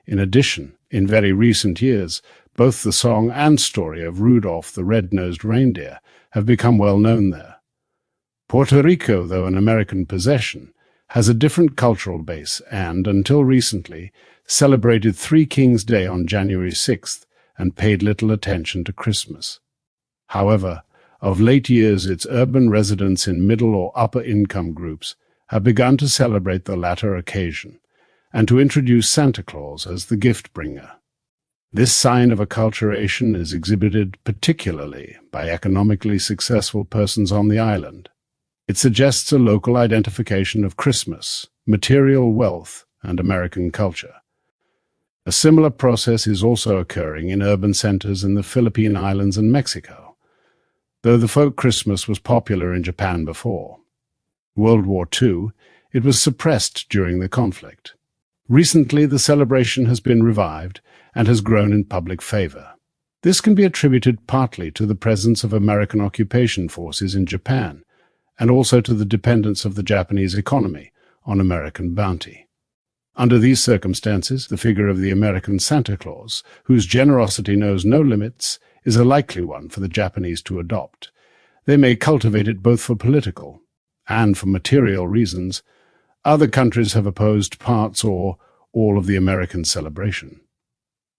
In addition, in very recent years, both the song and story of Rudolph the Red-Nosed Reindeer have become well known there. Puerto Rico, though an American possession, has a different cultural base and, until recently, celebrated Three Kings Day on January 6th and paid little attention to Christmas. However, of late years its urban residents in middle or upper income groups have begun to celebrate the latter occasion and to introduce Santa Claus as the gift-bringer. This sign of acculturation is exhibited particularly by economically successful persons on the island. It suggests a local identification of Christmas, material wealth, and American culture. A similar process is also occurring in urban centers in the Philippine Islands and Mexico, though the folk Christmas was popular in Japan before World War II, it was suppressed during the conflict. Recently, the celebration has been revived and has grown in public favor. This can be attributed partly to the presence of American occupation forces in Japan, and also to the dependence of the Japanese economy on American bounty. Under these circumstances, the figure of the American Santa Claus, whose generosity knows no limits, is a likely one for the Japanese to adopt. They may cultivate it both for political and for material reasons. Other countries have opposed parts or all of the American celebration.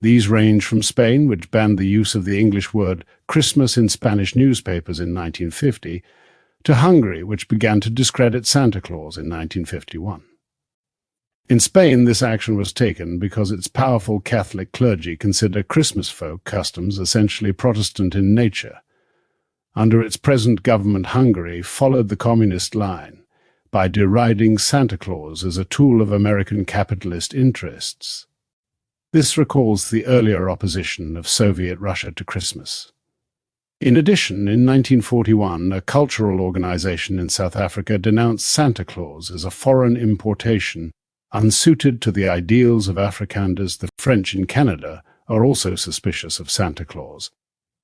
These range from Spain, which banned the use of the English word Christmas in Spanish newspapers in 1950, to Hungary, which began to discredit Santa Claus in 1951. In Spain, this action was taken because its powerful Catholic clergy consider Christmas folk customs essentially Protestant in nature. Under its present government, Hungary followed the communist line by deriding Santa Claus as a tool of American capitalist interests. This recalls the earlier opposition of Soviet Russia to Christmas. In addition, in 1941, a cultural organization in South Africa denounced Santa Claus as a foreign importation unsuited to the ideals of Afrikaners. The French in Canada are also suspicious of Santa Claus,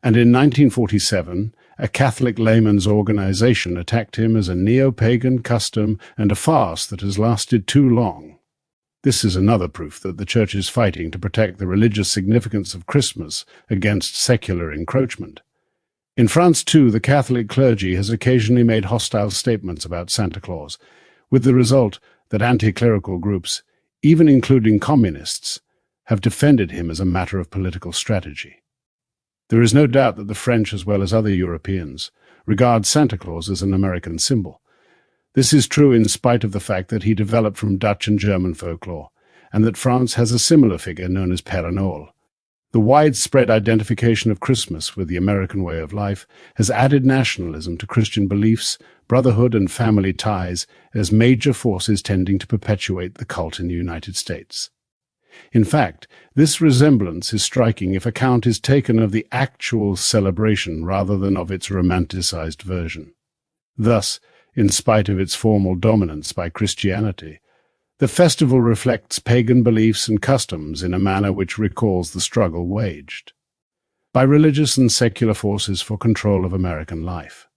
and in 1947, a Catholic layman's organization attacked him as a neo-pagan custom and a farce that has lasted too long. This is another proof that the Church is fighting to protect the religious significance of Christmas against secular encroachment. In France, too, the Catholic clergy has occasionally made hostile statements about Santa Claus, with the result that anti-clerical groups, even including communists, have defended him as a matter of political strategy. There is no doubt that the French, as well as other Europeans, regard Santa Claus as an American symbol. This is true in spite of the fact that he developed from Dutch and German folklore, and that France has a similar figure known as Père Noël. The widespread identification of Christmas with the American way of life has added nationalism to Christian beliefs brotherhood and family ties as major forces tending to perpetuate the cult in the United States. In fact, this resemblance is striking if account is taken of the actual celebration rather than of its romanticized version. Thus, in spite of its formal dominance by Christianity, the festival reflects pagan beliefs and customs in a manner which recalls the struggle waged by religious and secular forces for control of American life.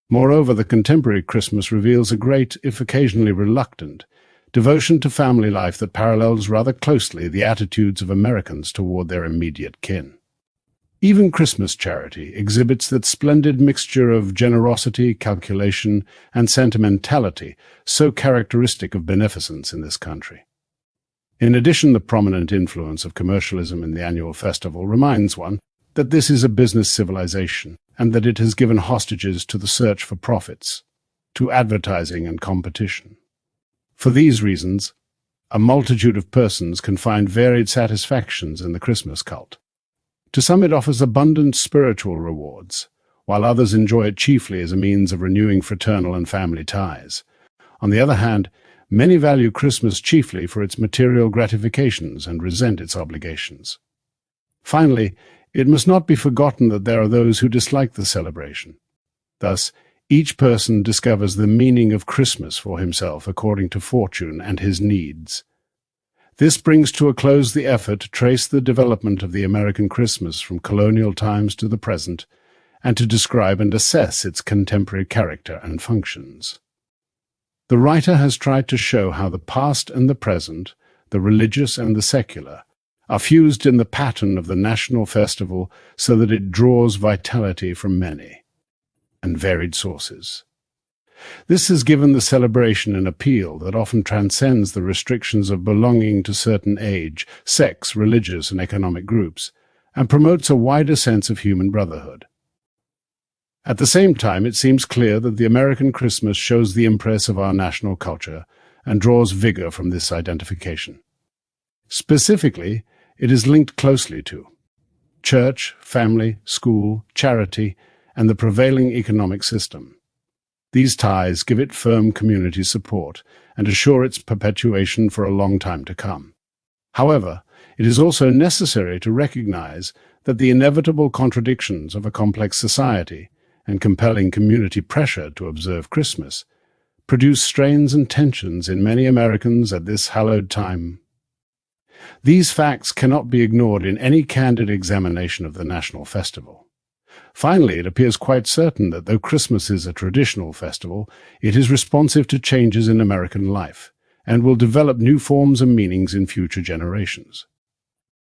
Moreover, the contemporary Christmas reveals a great, if occasionally reluctant, devotion to family life that parallels rather closely the attitudes of Americans toward their immediate kin. Even Christmas charity exhibits that splendid mixture of generosity, calculation, and sentimentality so characteristic of beneficence in this country. In addition, the prominent influence of commercialism in the annual festival reminds one that this is a business civilization and that it has given hostages to the search for profits, to advertising and competition. For these reasons, a multitude of persons can find varied satisfactions in the Christmas cult. To some it offers abundant spiritual rewards, while others enjoy it chiefly as a means of renewing fraternal and family ties. On the other hand, many value Christmas chiefly for its material gratifications and resent its obligations. Finally, it must not be forgotten that there are those who dislike the celebration. Thus, each person discovers the meaning of Christmas for himself according to fortune and his needs. This brings to a close the effort to trace the development of the American Christmas from colonial times to the present, and to describe and assess its contemporary character and functions. The writer has tried to show how the past and the present, the religious and the secular, are fused in the pattern of the national festival so that it draws vitality from many and varied sources. This has given the celebration an appeal that often transcends the restrictions of belonging to certain age, sex, religious, and economic groups, and promotes a wider sense of human brotherhood. At the same time, it seems clear that the American Christmas shows the impress of our national culture and draws vigor from this identification. Specifically, it is linked closely to church, family, school, charity, and the prevailing economic system. These ties give it firm community support and assure its perpetuation for a long time to come. However, it is also necessary to recognize that the inevitable contradictions of a complex society and compelling community pressure to observe Christmas produce strains and tensions in many Americans at this hallowed time. These facts cannot be ignored in any candid examination of the national festival. Finally, it appears quite certain that though Christmas is a traditional festival, it is responsive to changes in American life and will develop new forms and meanings in future generations.